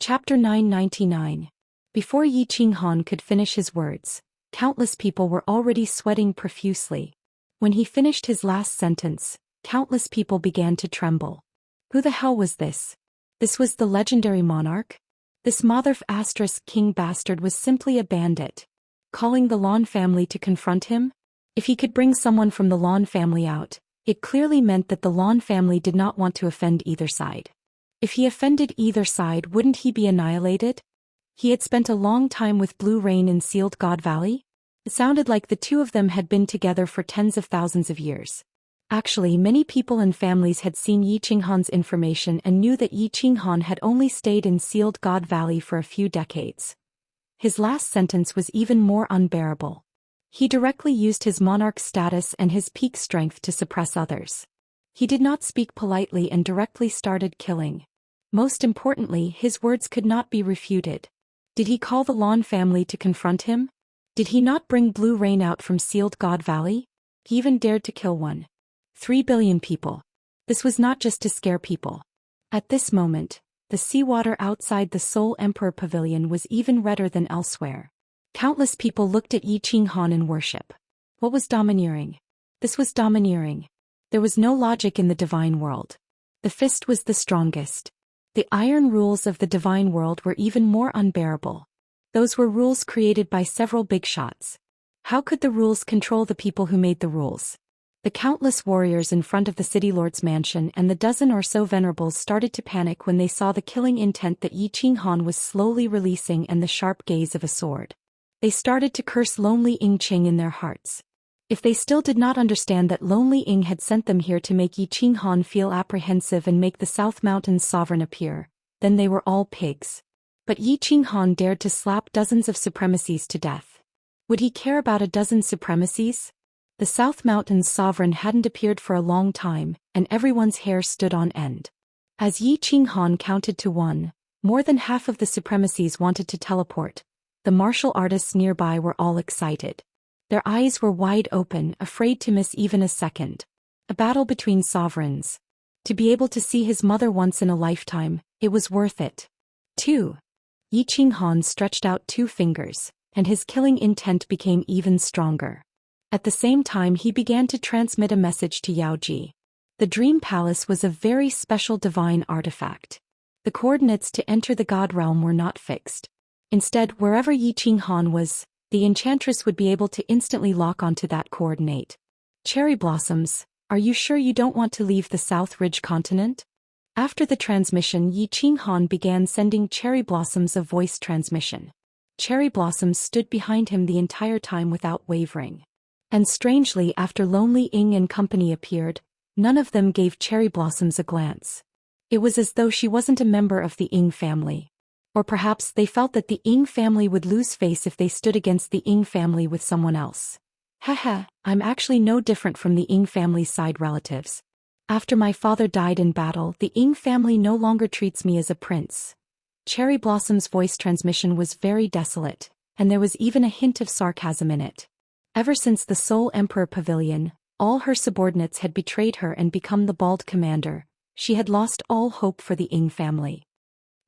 Chapter 999. Before Yi Qinghan could finish his words, countless people were already sweating profusely. When he finished his last sentence, countless people began to tremble. Who the hell was this? This was the legendary monarch? This king bastard was simply a bandit. Calling the Lan family to confront him? If he could bring someone from the Lan family out, it clearly meant that the Lan family did not want to offend either side. If he offended either side, wouldn't he be annihilated? He had spent a long time with Blue Rain in Sealed God Valley? It sounded like the two of them had been together for tens of thousands of years. Actually, many people and families had seen Yi Qinghan's information and knew that Yi Qinghan had only stayed in Sealed God Valley for a few decades. His last sentence was even more unbearable. He directly used his monarch status and his peak strength to suppress others. He did not speak politely and directly started killing. Most importantly, his words could not be refuted. Did he call the Lan family to confront him? Did he not bring Blue Rain out from Sealed God Valley? He even dared to kill 1.3 billion people. This was not just to scare people. At this moment, the seawater outside the Soul Emperor Pavilion was even redder than elsewhere. Countless people looked at Yi Qinghan in worship. What was domineering? This was domineering. There was no logic in the divine world. The fist was the strongest. The iron rules of the divine world were even more unbearable. Those were rules created by several big shots. How could the rules control the people who made the rules? The countless warriors in front of the city lord's mansion and the dozen or so venerables started to panic when they saw the killing intent that Yi Qinghan was slowly releasing and the sharp gaze of a sword. They started to curse Lonely Ing Ching in their hearts. If they still did not understand that Lonely Ing had sent them here to make Yi Qinghan feel apprehensive and make the South Mountains sovereign appear, then they were all pigs. But Yi Qinghan dared to slap dozens of supremacies to death. Would he care about a dozen supremacies? The South Mountains sovereign hadn't appeared for a long time, and everyone's hair stood on end. As Yi Qinghan counted to 1, more than half of the supremacies wanted to teleport. The martial artists nearby were all excited. Their eyes were wide open, afraid to miss even a second. A battle between sovereigns. To be able to see his mother once in a lifetime, it was worth it. 2. Yi Qinghan stretched out 2 fingers, and his killing intent became even stronger. At the same time he began to transmit a message to Yaoji. The Dream Palace was a very special divine artifact. The coordinates to enter the God Realm were not fixed. Instead, wherever Yi Qinghan was, the enchantress would be able to instantly lock onto that coordinate. Cherry blossoms, are you sure you don't want to leave the South Ridge continent? After the transmission, Yi Qinghan began sending cherry blossoms of voice transmission. Cherry blossoms stood behind him the entire time without wavering. And strangely, after Lonely Ing and company appeared, none of them gave cherry blossoms a glance. It was as though she wasn't a member of the Ing family. Or perhaps they felt that the Ing family would lose face if they stood against the Ing family with someone else. Haha, I'm actually no different from the Ing family's side relatives. After my father died in battle, the Ing family no longer treats me as a prince. Cherry Blossom's voice transmission was very desolate, and there was even a hint of sarcasm in it. Ever since the Soul Emperor Pavilion, all her subordinates had betrayed her and become the bald commander. She had lost all hope for the Ing family.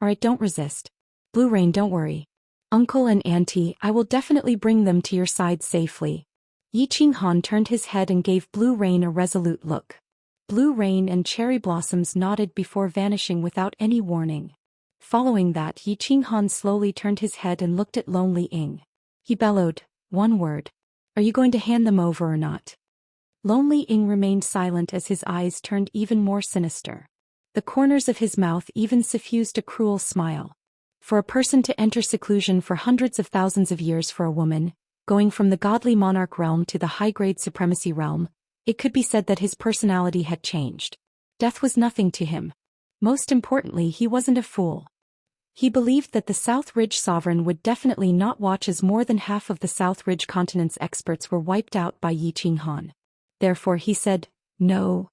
Alright, don't resist. Blue Rain, don't worry. Uncle and Auntie, I will definitely bring them to your side safely. Yi Qinghan turned his head and gave Blue Rain a resolute look. Blue Rain and Cherry Blossoms nodded before vanishing without any warning. Following that, Yi Qinghan slowly turned his head and looked at Lonely Ing. He bellowed, 1 word. Are you going to hand them over or not? Lonely Ing remained silent as his eyes turned even more sinister. The corners of his mouth even suffused a cruel smile. For a person to enter seclusion for hundreds of thousands of years for a woman, going from the godly monarch realm to the high-grade supremacy realm, it could be said that his personality had changed. Death was nothing to him. Most importantly, he wasn't a fool. He believed that the South Ridge sovereign would definitely not watch as more than half of the South Ridge continent's experts were wiped out by Yi Qinghan. Therefore he said, no.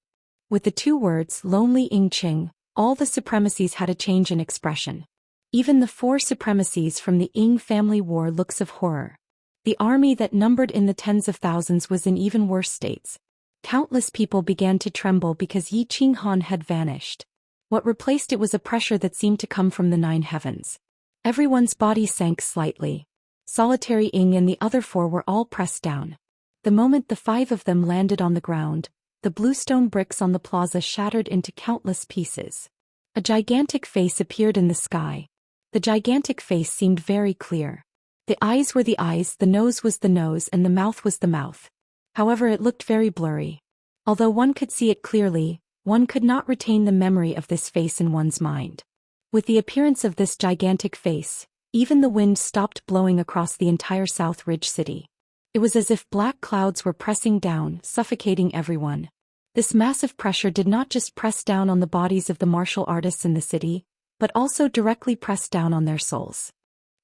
With the 2 words, Lonely Ing Ching, all the supremacies had a change in expression. Even the 4 supremacies from the Ing family wore looks of horror. The army that numbered in the tens of thousands was in even worse states. Countless people began to tremble because Yi Qinghan had vanished. What replaced it was a pressure that seemed to come from the 9 heavens. Everyone's body sank slightly. Solitary Ing and the other 4 were all pressed down. The moment the 5 of them landed on the ground, the bluestone bricks on the plaza shattered into countless pieces. A gigantic face appeared in the sky. The gigantic face seemed very clear. The eyes were the eyes, the nose was the nose, and the mouth was the mouth. However, it looked very blurry. Although one could see it clearly, one could not retain the memory of this face in one's mind. With the appearance of this gigantic face, even the wind stopped blowing across the entire South Ridge city. It was as if black clouds were pressing down, suffocating everyone. This massive pressure did not just press down on the bodies of the martial artists in the city, but also directly pressed down on their souls.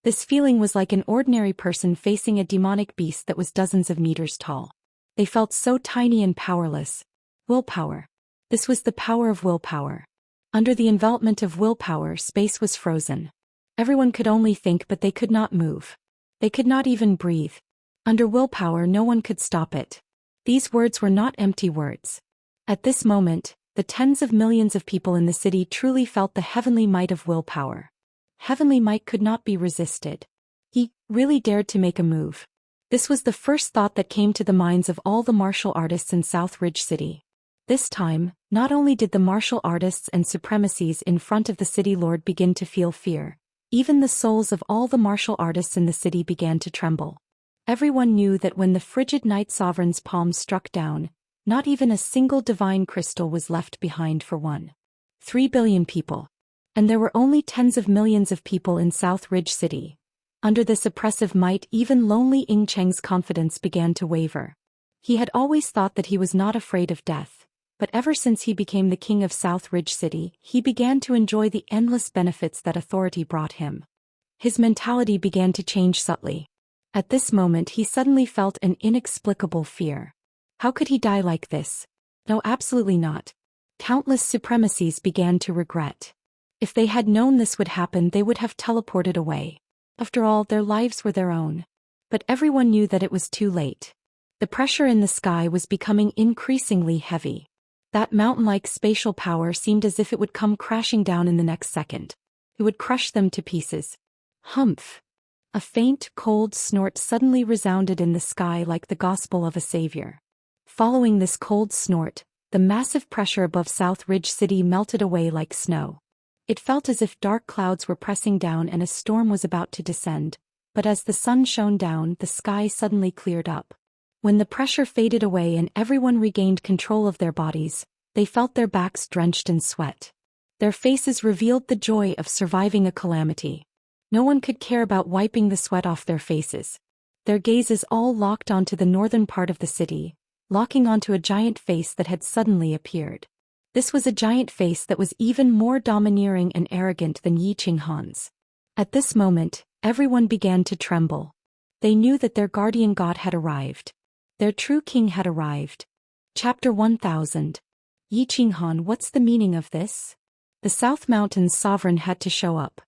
This feeling was like an ordinary person facing a demonic beast that was dozens of meters tall. They felt so tiny and powerless. Willpower. This was the power of willpower. Under the envelopment of willpower, space was frozen. Everyone could only think, but they could not move. They could not even breathe. Under willpower, no one could stop it. These words were not empty words. At this moment, the tens of millions of people in the city truly felt the heavenly might of willpower. Heavenly might could not be resisted. He really dared to make a move. This was the first thought that came to the minds of all the martial artists in South Ridge City. This time, not only did the martial artists and supremacies in front of the city lord begin to feel fear, even the souls of all the martial artists in the city began to tremble. Everyone knew that when the frigid night sovereign's palms struck down, not even a single divine crystal was left behind for 1.3 billion people. And there were only tens of millions of people in South Ridge City. Under this oppressive might, even lonely Ing Cheng's confidence began to waver. He had always thought that he was not afraid of death, but ever since he became the king of South Ridge City, he began to enjoy the endless benefits that authority brought him. His mentality began to change subtly. At this moment he suddenly felt an inexplicable fear. How could he die like this? No, absolutely not. Countless supremacies began to regret. If they had known this would happen, they would have teleported away. After all, their lives were their own. But everyone knew that it was too late. The pressure in the sky was becoming increasingly heavy. That mountain-like spatial power seemed as if it would come crashing down in the next second. It would crush them to pieces. Humph! A faint, cold snort suddenly resounded in the sky like the gospel of a savior. Following this cold snort, the massive pressure above South Ridge City melted away like snow. It felt as if dark clouds were pressing down and a storm was about to descend, but as the sun shone down, the sky suddenly cleared up. When the pressure faded away and everyone regained control of their bodies, they felt their backs drenched in sweat. Their faces revealed the joy of surviving a calamity. No one could care about wiping the sweat off their faces. Their gazes all locked onto the northern part of the city, locking onto a giant face that had suddenly appeared. This was a giant face that was even more domineering and arrogant than Yi Qinghan's. At this moment, everyone began to tremble. They knew that their guardian god had arrived. Their true king had arrived. Chapter 1000. Yi Qinghan, what's the meaning of this? The South Mountain's sovereign had to show up.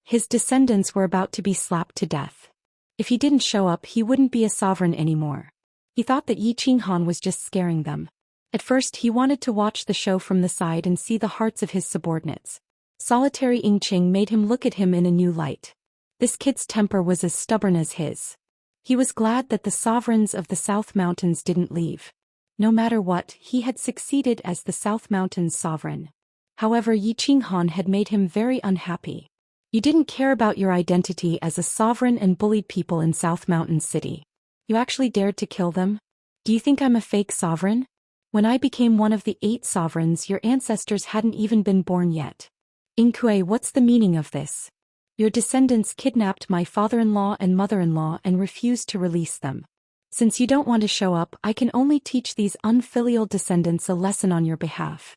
His descendants were about to be slapped to death. If he didn't show up, he wouldn't be a sovereign anymore. He thought that Yi Qinghan was just scaring them. At first he wanted to watch the show from the side and see the hearts of his subordinates. Solitary Ing Ching made him look at him in a new light. This kid's temper was as stubborn as his. He was glad that the sovereigns of the South Mountains didn't leave. No matter what, he had succeeded as the South Mountains sovereign. However, Yi Qinghan had made him very unhappy. You didn't care about your identity as a sovereign and bullied people in South Mountain City. You actually dared to kill them? Do you think I'm a fake sovereign? When I became one of the 8 sovereigns, your ancestors hadn't even been born yet. Ing Kui, what's the meaning of this? Your descendants kidnapped my father-in-law and mother-in-law and refused to release them. Since you don't want to show up, I can only teach these unfilial descendants a lesson on your behalf.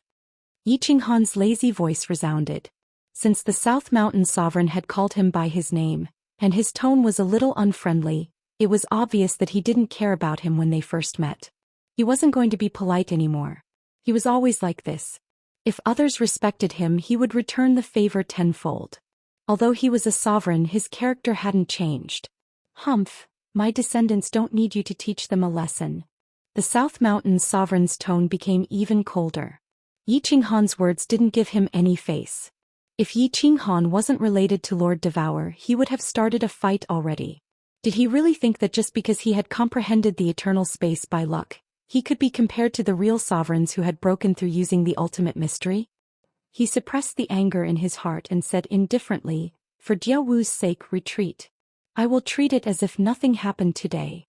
Yi Qinghan's lazy voice resounded. Since the South Mountain sovereign had called him by his name, and his tone was a little unfriendly, it was obvious that he didn't care about him when they first met. He wasn't going to be polite anymore. He was always like this. If others respected him, he would return the favor tenfold. Although he was a sovereign, his character hadn't changed. Humph, my descendants don't need you to teach them a lesson. The South Mountain sovereign's tone became even colder. Yi Qinghan's words didn't give him any face. If Yi Qinghan wasn't related to Lord Devour, he would have started a fight already. Did he really think that just because he had comprehended the eternal space by luck, he could be compared to the real sovereigns who had broken through using the ultimate mystery? He suppressed the anger in his heart and said indifferently, "For Jiao Wu's sake, retreat. I will treat it as if nothing happened today."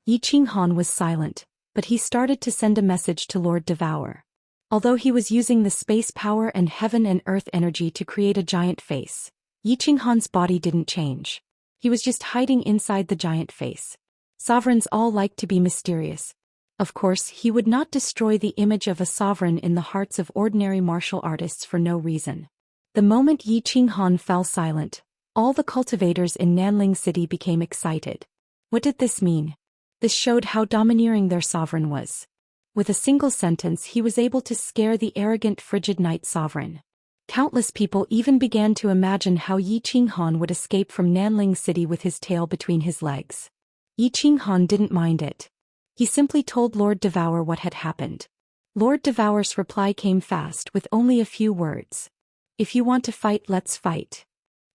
Yi Qinghan was silent, but he started to send a message to Lord Devour. Although he was using the space power and heaven and earth energy to create a giant face, Yi Qinghan's body didn't change. He was just hiding inside the giant face. Sovereigns all like to be mysterious. Of course, he would not destroy the image of a sovereign in the hearts of ordinary martial artists for no reason. The moment Yi Qinghan fell silent, all the cultivators in Nanling City became excited. What did this mean? This showed how domineering their sovereign was. With a single sentence, he was able to scare the arrogant frigid night sovereign. Countless people even began to imagine how Yi Qinghan would escape from Nanling City with his tail between his legs. Yi Qinghan didn't mind it. He simply told Lord Devour what had happened. Lord Devour's reply came fast with only a few words. "If you want to fight, let's fight."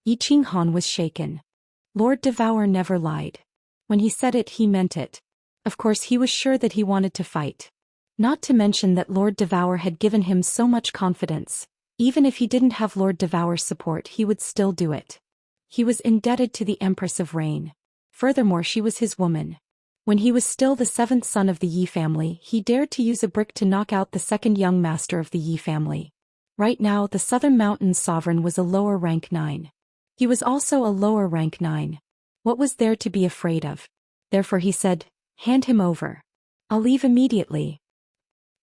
Yi Qinghan was shaken. Lord Devour never lied. When he said it, he meant it. Of course, he was sure that he wanted to fight. Not to mention that Lord Devour had given him so much confidence. Even if he didn't have Lord Devour's support, he would still do it. He was indebted to the Empress of Rain. Furthermore, she was his woman. When he was still the seventh son of the Yi family, he dared to use a brick to knock out the second young master of the Yi family. Right now, the Southern Mountains sovereign was a lower rank 9. He was also a lower rank 9. What was there to be afraid of? Therefore he said, "Hand him over. I'll leave immediately."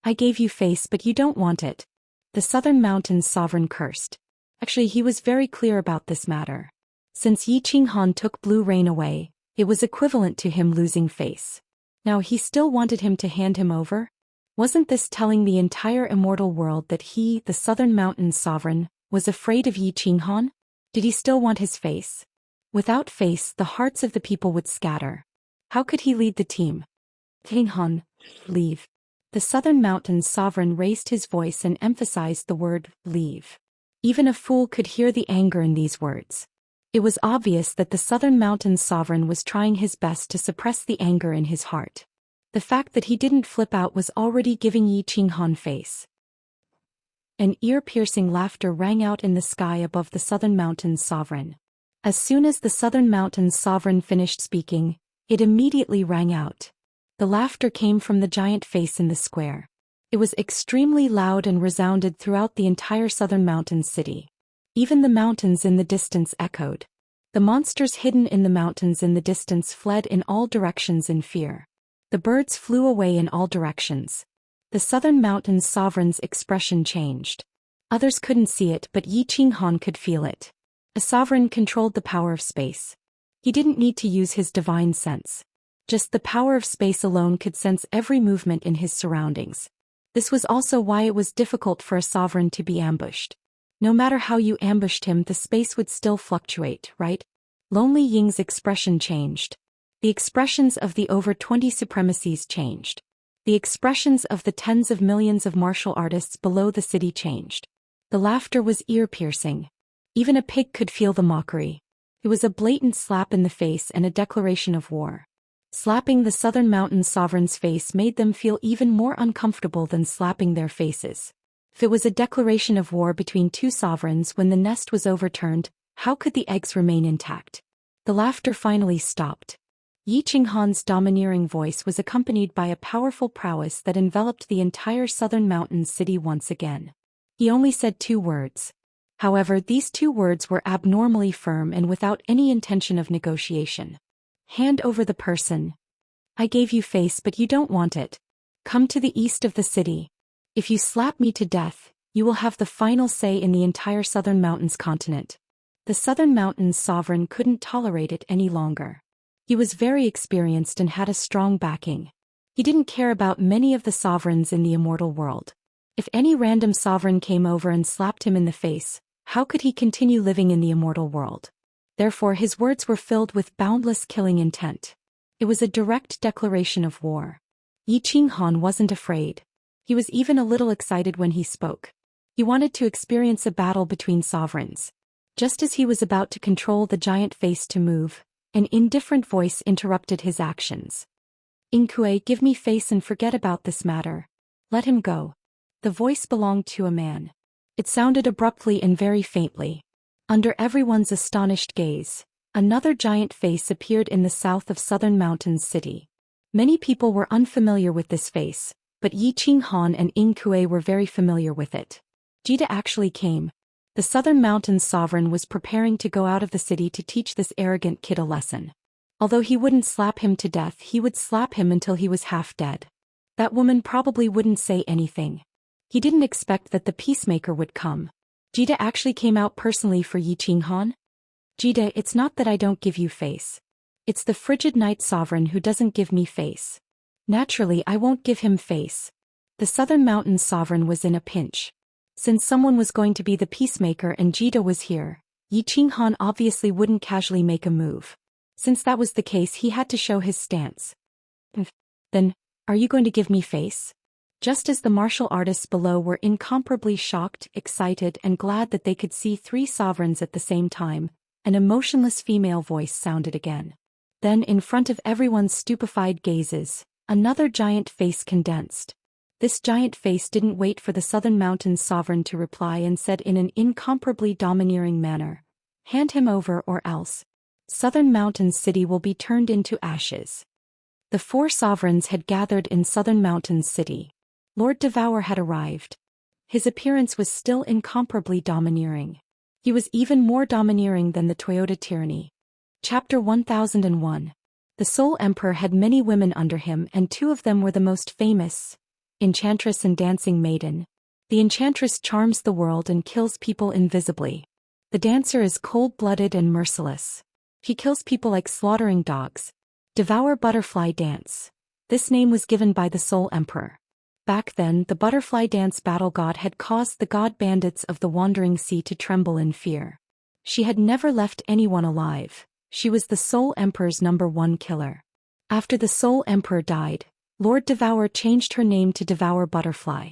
"I gave you face, but you don't want it." The Southern Mountains sovereign cursed. Actually, he was very clear about this matter. Since Yi Qinghan took Blue Rain away, it was equivalent to him losing face. Now he still wanted him to hand him over? Wasn't this telling the entire immortal world that he, the Southern Mountains sovereign, was afraid of Yi Qinghan? Did he still want his face? Without face, the hearts of the people would scatter. How could he lead the team? "Qinghan, leave." The Southern Mountains sovereign raised his voice and emphasized the word, "leave." Even a fool could hear the anger in these words. It was obvious that the Southern Mountains sovereign was trying his best to suppress the anger in his heart. The fact that he didn't flip out was already giving Yi Qinghan face. An ear-piercing laughter rang out in the sky above the Southern Mountains sovereign. As soon as the Southern Mountains sovereign finished speaking, it immediately rang out. The laughter came from the giant face in the square. It was extremely loud and resounded throughout the entire Southern Mountains city. Even the mountains in the distance echoed. The monsters hidden in the mountains in the distance fled in all directions in fear. The birds flew away in all directions. The Southern Mountains sovereign's expression changed. Others couldn't see it, but Yi Qinghan could feel it. A sovereign controlled the power of space. He didn't need to use his divine sense. Just the power of space alone could sense every movement in his surroundings. This was also why it was difficult for a sovereign to be ambushed. No matter how you ambushed him, the space would still fluctuate, right? Lonely Ying's expression changed. The expressions of the over 20 supremacies changed. The expressions of the tens of millions of martial artists below the city changed. The laughter was ear-piercing. Even a pig could feel the mockery. It was a blatant slap in the face and a declaration of war. Slapping the Southern Mountain sovereign's face made them feel even more uncomfortable than slapping their faces. If it was a declaration of war between two sovereigns when the nest was overturned, how could the eggs remain intact? The laughter finally stopped. Yi Qinghan's domineering voice was accompanied by a powerful prowess that enveloped the entire Southern Mountains city once again. He only said 2 words. However, these 2 words were abnormally firm and without any intention of negotiation. "Hand over the person. I gave you face, but you don't want it. Come to the east of the city. If you slap me to death, you will have the final say in the entire Southern Mountains continent." The Southern Mountains sovereign couldn't tolerate it any longer. He was very experienced and had a strong backing. He didn't care about many of the sovereigns in the immortal world. If any random sovereign came over and slapped him in the face, how could he continue living in the immortal world? Therefore his words were filled with boundless killing intent. It was a direct declaration of war. Yi Qinghan wasn't afraid. He was even a little excited when he spoke. He wanted to experience a battle between sovereigns. Just as he was about to control the giant face to move, an indifferent voice interrupted his actions. "Inkue, give me face and forget about this matter. Let him go." The voice belonged to a man. It sounded abruptly and very faintly. Under everyone's astonished gaze, another giant face appeared in the south of Southern Mountains City. Many people were unfamiliar with this face, but Yi Qinghan and Inkue were very familiar with it. Jita actually came. The Southern Mountains sovereign was preparing to go out of the city to teach this arrogant kid a lesson. Although he wouldn't slap him to death, he would slap him until he was half dead. That woman probably wouldn't say anything. He didn't expect that the peacemaker would come. Jita actually came out personally for Yi Qinghan? "Jita, it's not that I don't give you face. It's the frigid night sovereign who doesn't give me face. Naturally, I won't give him face." The Southern Mountains sovereign was in a pinch. Since someone was going to be the peacemaker and Jita was here, Yi Qinghan obviously wouldn't casually make a move. Since that was the case, he had to show his stance. "Then, are you going to give me face?" Just as the martial artists below were incomparably shocked, excited, and glad that they could see three sovereigns at the same time, an emotionless female voice sounded again. Then, in front of everyone's stupefied gazes, another giant face condensed. This giant face didn't wait for the Southern Mountains sovereign to reply and said in an incomparably domineering manner, "Hand him over or else Southern Mountains City will be turned into ashes." The four sovereigns had gathered in Southern Mountains City. Lord Devour had arrived. His appearance was still incomparably domineering. He was even more domineering than the Toyota tyranny. Chapter 1001. The Soul Emperor had many women under him, and two of them were the most famous, Enchantress and Dancing Maiden. The Enchantress charms the world and kills people invisibly. The dancer is cold-blooded and merciless. She kills people like slaughtering dogs. Devour Butterfly Dance. This name was given by the Soul Emperor. Back then, the Butterfly Dance battle god had caused the god bandits of the Wandering Sea to tremble in fear. She had never left anyone alive. She was the Soul Emperor's #1 killer. After the Soul Emperor died, Lord Devour changed her name to Devour Butterfly.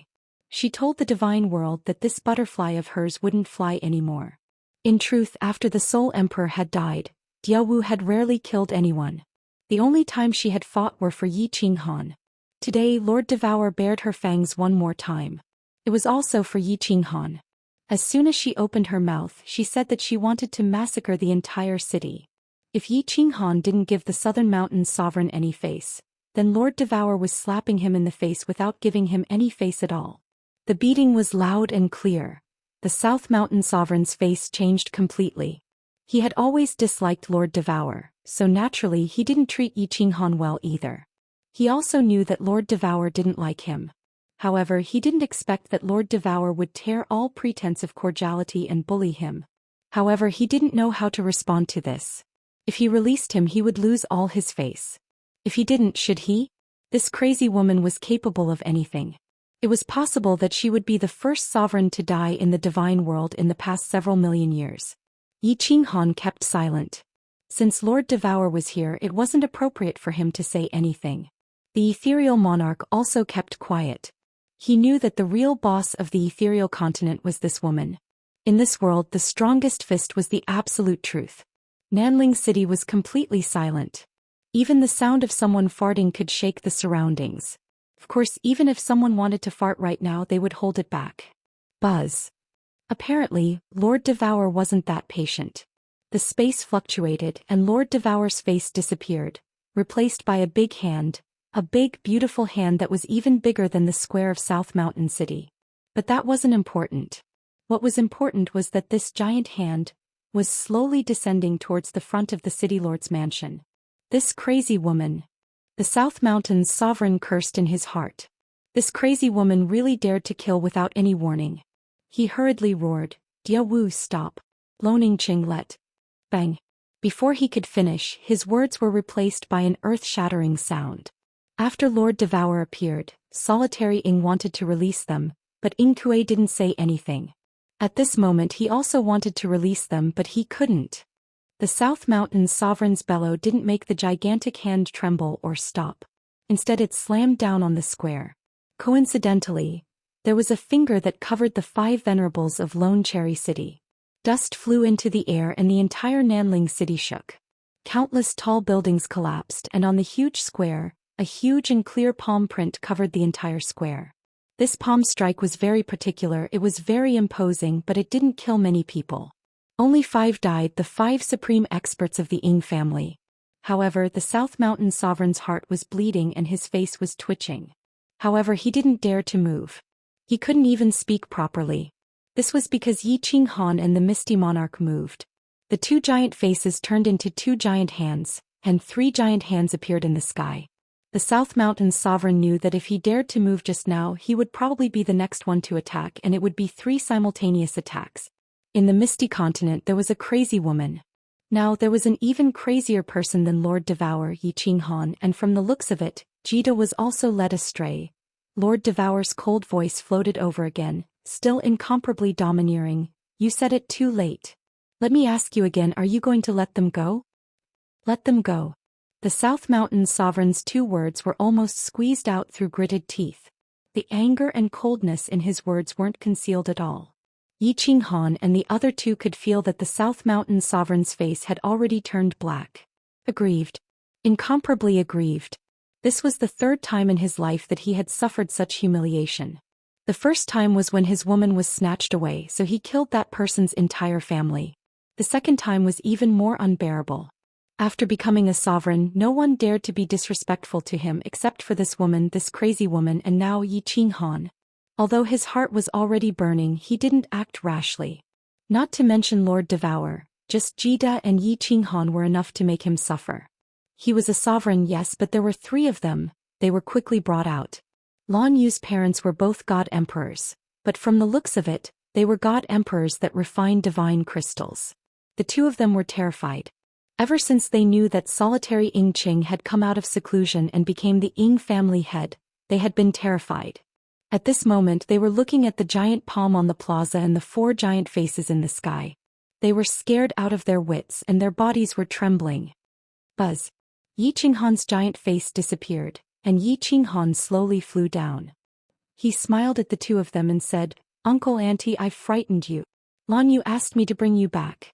She told the divine world that this butterfly of hers wouldn't fly anymore. In truth, after the Soul Emperor had died, Diaowu had rarely killed anyone. The only time she had fought were for Yi Qinghan. Today, Lord Devour bared her fangs one more time. It was also for Yi Qinghan. As soon as she opened her mouth, she said that she wanted to massacre the entire city. If Yi Qinghan didn't give the Southern Mountains sovereign any face, then Lord Devour was slapping him in the face without giving him any face at all. The beating was loud and clear. The South Mountain sovereign's face changed completely. He had always disliked Lord Devour, so naturally he didn't treat Yi Qinghan well either. He also knew that Lord Devour didn't like him. However, he didn't expect that Lord Devour would tear all pretense of cordiality and bully him. However, he didn't know how to respond to this. If he released him, he would lose all his face. If he didn't, should he? This crazy woman was capable of anything. It was possible that she would be the first sovereign to die in the divine world in the past several million years. Yi Qinghan kept silent. Since Lord Devour was here, it wasn't appropriate for him to say anything. The ethereal monarch also kept quiet. He knew that the real boss of the ethereal continent was this woman. In this world, the strongest fist was the absolute truth. Nanling City was completely silent. Even the sound of someone farting could shake the surroundings. Of course, even if someone wanted to fart right now, they would hold it back. Buzz. Apparently, Lord Devour wasn't that patient. The space fluctuated and Lord Devour's face disappeared, replaced by a big hand, a big, beautiful hand that was even bigger than the square of South Mountain City. But that wasn't important. What was important was that this giant hand was slowly descending towards the front of the city lord's mansion. This crazy woman. The South Mountains sovereign cursed in his heart. This crazy woman really dared to kill without any warning. He hurriedly roared, "Diaowu, stop. Loning Qinglet." Bang. Before he could finish, his words were replaced by an earth-shattering sound. After Lord Devour appeared, Solitary Ing wanted to release them, but Inkue didn't say anything. At this moment he also wanted to release them, but he couldn't. The South Mountains sovereign's bellow didn't make the gigantic hand tremble or stop. Instead it slammed down on the square. Coincidentally, there was a finger that covered the 5 venerables of Lone Cherry City. Dust flew into the air and the entire Nanling city shook. Countless tall buildings collapsed, and on the huge square, a huge and clear palm print covered the entire square. This palm strike was very particular, it was very imposing, but it didn't kill many people. Only 5 died, the 5 supreme experts of the Ying family. However, the South Mountain sovereign's heart was bleeding and his face was twitching. However, he didn't dare to move. He couldn't even speak properly. This was because Yi Qinghan and the Misty Monarch moved. The 2 giant faces turned into 2 giant hands, and 3 giant hands appeared in the sky. The South Mountain sovereign knew that if he dared to move just now, he would probably be the next one to attack, and it would be 3 simultaneous attacks. In the Misty Continent there was a crazy woman. Now there was an even crazier person than Lord Devour, Yi Qinghan, and from the looks of it, Jida was also led astray. Lord Devour's cold voice floated over again, still incomparably domineering. You said it too late. Let me ask you again, are you going to let them go? Let them go. The South Mountain sovereign's 2 words were almost squeezed out through gritted teeth. The anger and coldness in his words weren't concealed at all. Yi Qinghan and the other 2 could feel that the South Mountain sovereign's face had already turned black. Aggrieved. Incomparably aggrieved. This was the 3rd time in his life that he had suffered such humiliation. The first time was when his woman was snatched away, so he killed that person's entire family. The second time was even more unbearable. After becoming a sovereign, no one dared to be disrespectful to him except for this woman, this crazy woman, and now Yi Qinghan. Although his heart was already burning, he didn't act rashly. Not to mention Lord Devour, just Jida and Yi Qinghan were enough to make him suffer. He was a sovereign, yes, but there were 3 of them. They were quickly brought out. Lan Yu's parents were both god emperors, but from the looks of it, they were god emperors that refined divine crystals. The 2 of them were terrified. Ever since they knew that solitary Ying Qing had come out of seclusion and became the Ying family head, they had been terrified. At this moment they were looking at the giant palm on the plaza and the 4 giant faces in the sky. They were scared out of their wits and their bodies were trembling. Buzz. Yi Qinghan's giant face disappeared, and Yi Qinghan slowly flew down. He smiled at the 2 of them and said, Uncle, Auntie, I frightened you. Lan Yu asked me to bring you back.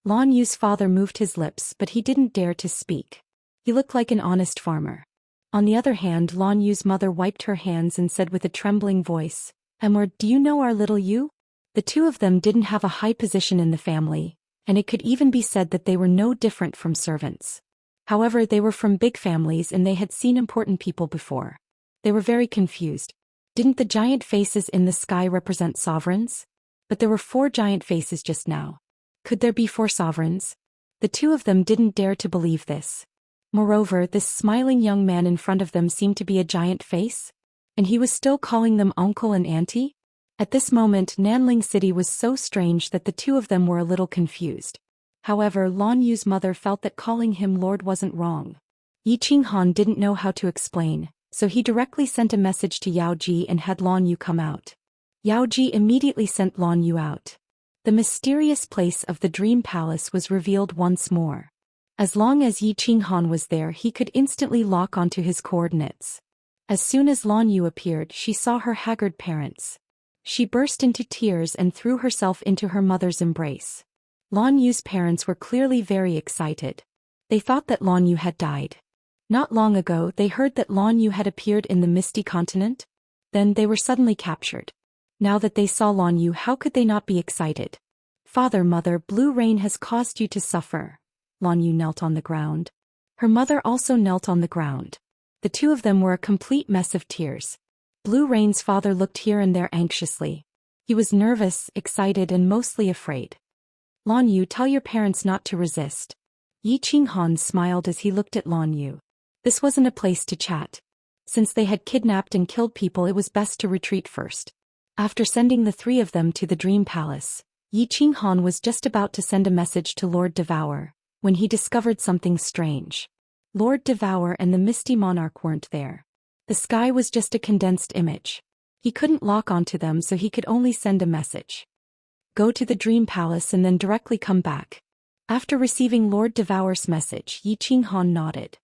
Lan Yu's father moved his lips, but he didn't dare to speak. He looked like an honest farmer. On the other hand, Lan Yu's mother wiped her hands and said with a trembling voice, Emor, do you know our little Yu? The 2 of them didn't have a high position in the family, and it could even be said that they were no different from servants. However, they were from big families and they had seen important people before. They were very confused. Didn't the giant faces in the sky represent sovereigns? But there were 4 giant faces just now. Could there be 4 sovereigns? The 2 of them didn't dare to believe this. Moreover, this smiling young man in front of them seemed to be a giant face? And he was still calling them uncle and auntie? At this moment, Nanling City was so strange that the 2 of them were a little confused. However, Lan Yu's mother felt that calling him Lord wasn't wrong. Yi Qinghan didn't know how to explain, so he directly sent a message to Yao Ji and had Lan Yu come out. Yao Ji immediately sent Lan Yu out. The mysterious place of the Dream Palace was revealed once more. As long as Yi Qinghan was there, he could instantly lock onto his coordinates. As soon as Lan Yu appeared, she saw her haggard parents. She burst into tears and threw herself into her mother's embrace. Lan Yu's parents were clearly very excited. They thought that Lan Yu had died. Not long ago, they heard that Lan Yu had appeared in the Misty Continent. Then they were suddenly captured. Now that they saw Lan Yu, how could they not be excited? Father, mother, Blue Rain has caused you to suffer. Lan Yu knelt on the ground. Her mother also knelt on the ground. The 2 of them were a complete mess of tears. Blue Rain's father looked here and there anxiously. He was nervous, excited, and mostly afraid. Lan Yu, tell your parents not to resist. Yi Qinghan smiled as he looked at Lan Yu. This wasn't a place to chat. Since they had kidnapped and killed people, it was best to retreat first. After sending the 3 of them to the Dream Palace, Yi Qinghan was just about to send a message to Lord Devour, when he discovered something strange. Lord Devour and the Misty Monarch weren't there. The sky was just a condensed image. He couldn't lock onto them, so he could only send a message. Go to the Dream Palace and then directly come back. After receiving Lord Devour's message, Yi Qinghan nodded.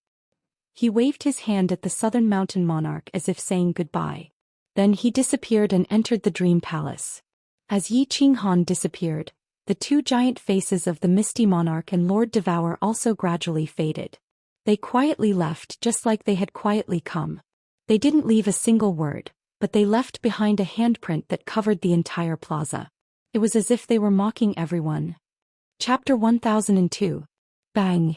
He waved his hand at the Southern Mountain Monarch as if saying goodbye. Then he disappeared and entered the dream palace. As Yi Qinghan disappeared, the two giant faces of the Misty Monarch and Lord Devour also gradually faded. They quietly left just like they had quietly come. They didn't leave a single word, but they left behind a handprint that covered the entire plaza. It was as if they were mocking everyone. Chapter 1002. Bang!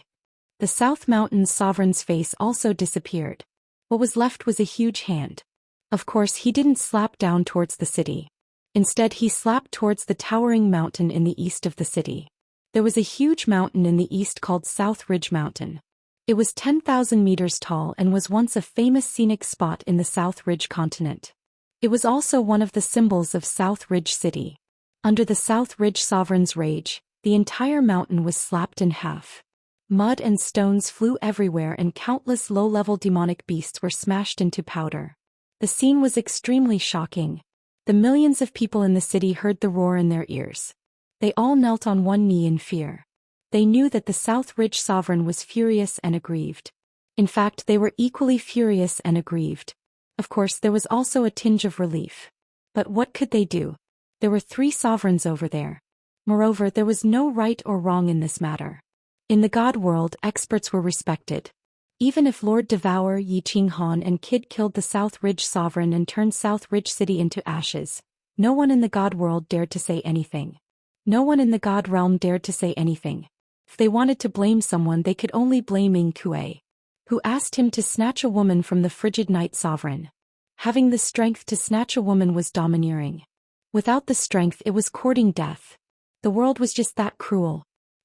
The South Mountain's sovereign's face also disappeared. What was left was a huge hand. Of course, he didn't slap down towards the city. Instead, he slapped towards the towering mountain in the east of the city. There was a huge mountain in the east called South Ridge Mountain. It was 10,000 meters tall and was once a famous scenic spot in the South Ridge continent. It was also one of the symbols of South Ridge City. Under the South Ridge sovereign's rage, the entire mountain was slapped in half. Mud and stones flew everywhere and countless low-level demonic beasts were smashed into powder. The scene was extremely shocking. The millions of people in the city heard the roar in their ears. They all knelt on one knee in fear. They knew that the South Ridge sovereign was furious and aggrieved. In fact, they were equally furious and aggrieved. Of course, there was also a tinge of relief. But what could they do? There were 3 sovereigns over there. Moreover, there was no right or wrong in this matter. In the God world, experts were respected. Even if Lord Devour, Yi Qinghan and Kid killed the South Ridge sovereign and turned South Ridge City into ashes, no one in the God world dared to say anything. No one in the God realm dared to say anything. If they wanted to blame someone, they could only blame Ing Kuei, who asked him to snatch a woman from the frigid night sovereign. Having the strength to snatch a woman was domineering. Without the strength, it was courting death. The world was just that cruel.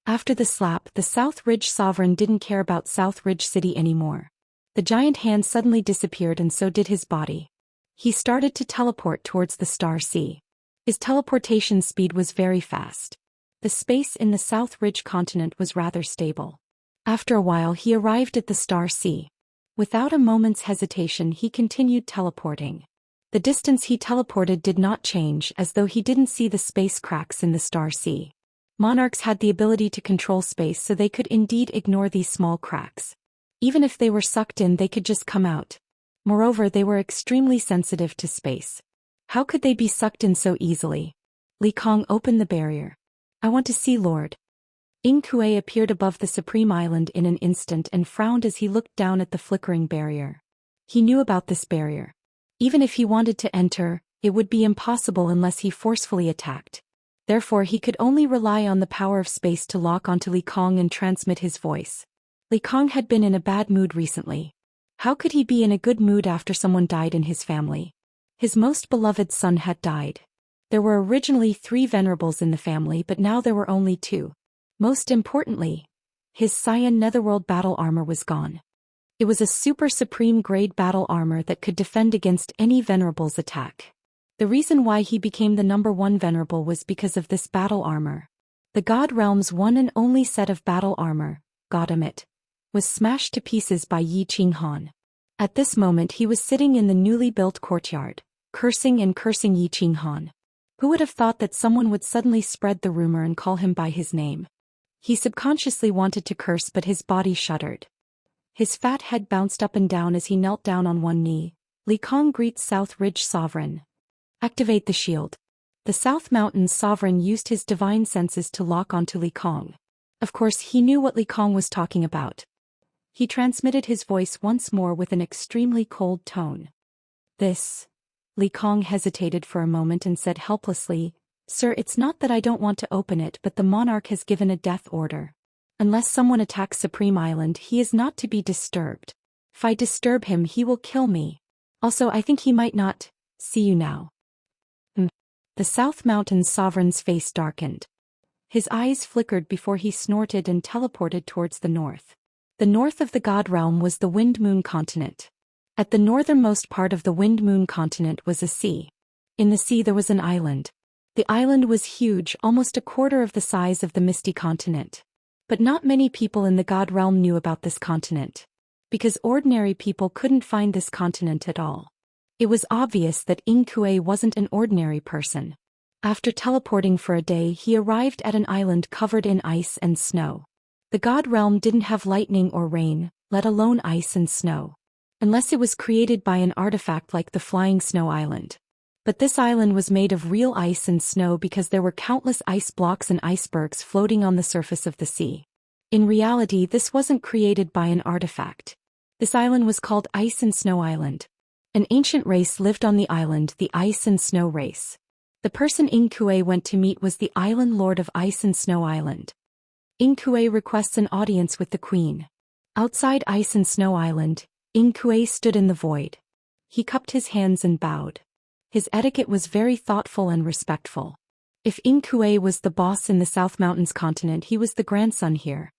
After the slap, the South Ridge sovereign didn't care about South Ridge City anymore. The giant hand suddenly disappeared and so did his body. He started to teleport towards the Star Sea. His teleportation speed was very fast. The space in the South Ridge continent was rather stable. After a while, he arrived at the Star Sea. Without a moment's hesitation, he continued teleporting. The distance he teleported did not change, as though he didn't see the space cracks in the Star Sea. Monarchs had the ability to control space, so they could indeed ignore these small cracks. Even if they were sucked in, they could just come out. Moreover, they were extremely sensitive to space. How could they be sucked in so easily? Li Kong opened the barrier. I want to see Lord. Ing Kuei appeared above the Supreme Island in an instant and frowned as he looked down at the flickering barrier. He knew about this barrier. Even if he wanted to enter, it would be impossible unless he forcefully attacked. Therefore, he could only rely on the power of space to lock onto Li Kong and transmit his voice. Li Kong had been in a bad mood recently. How could he be in a good mood after someone died in his family? His most beloved son had died. There were originally 3 venerables in the family, but now there were only 2. Most importantly, his Xian netherworld battle armor was gone. It was a super supreme grade battle armor that could defend against any venerable's attack. The reason why he became the number 1 venerable was because of this battle armor. The God Realm's one and only set of battle armor, Godamit, was smashed to pieces by Yi Qinghan. At this moment he was sitting in the newly built courtyard, cursing and cursing Yi Qinghan. Who would have thought that someone would suddenly spread the rumor and call him by his name? He subconsciously wanted to curse, but his body shuddered. His fat head bounced up and down as he knelt down on one knee. Li Kong greets South Ridge Sovereign. Activate the shield. The South Mountain's sovereign used his divine senses to lock onto Li Kong. Of course, he knew what Li Kong was talking about. He transmitted his voice once more with an extremely cold tone. This. Li Kong hesitated for a moment and said helplessly, Sir, it's not that I don't want to open it, but the monarch has given a death order. Unless someone attacks Supreme Island, he is not to be disturbed. If I disturb him, he will kill me. Also, I think he might not see you now. The South Mountain's sovereign's face darkened. His eyes flickered before he snorted and teleported towards the north. The north of the God Realm was the Wind Moon continent. At the northernmost part of the Wind Moon continent was a sea. In the sea there was an island. The island was huge, almost a quarter of the size of the Misty continent. But not many people in the God Realm knew about this continent. Because ordinary people couldn't find this continent at all. It was obvious that Ing Kuei wasn't an ordinary person. After teleporting for a day, he arrived at an island covered in ice and snow. The God Realm didn't have lightning or rain, let alone ice and snow. unless it was created by an artifact like the flying snow island. But this island was made of real ice and snow because there were countless ice blocks and icebergs floating on the surface of the sea. In reality, this wasn't created by an artifact. This island was called Ice and Snow Island. An ancient race lived on the island, the Ice and Snow race. The person Ing Kue went to meet was the island lord of Ice and Snow Island. Ing Kue requests an audience with the queen. Outside Ice and Snow Island, Ing Kue stood in the void. He cupped his hands and bowed. His etiquette was very thoughtful and respectful. If Ing Kue was the boss in the South Mountains continent, he was the grandson here.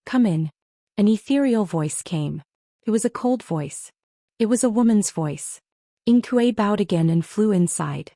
Come in. An ethereal voice came. It was a cold voice. It was a woman's voice. Ing Kue bowed again and flew inside.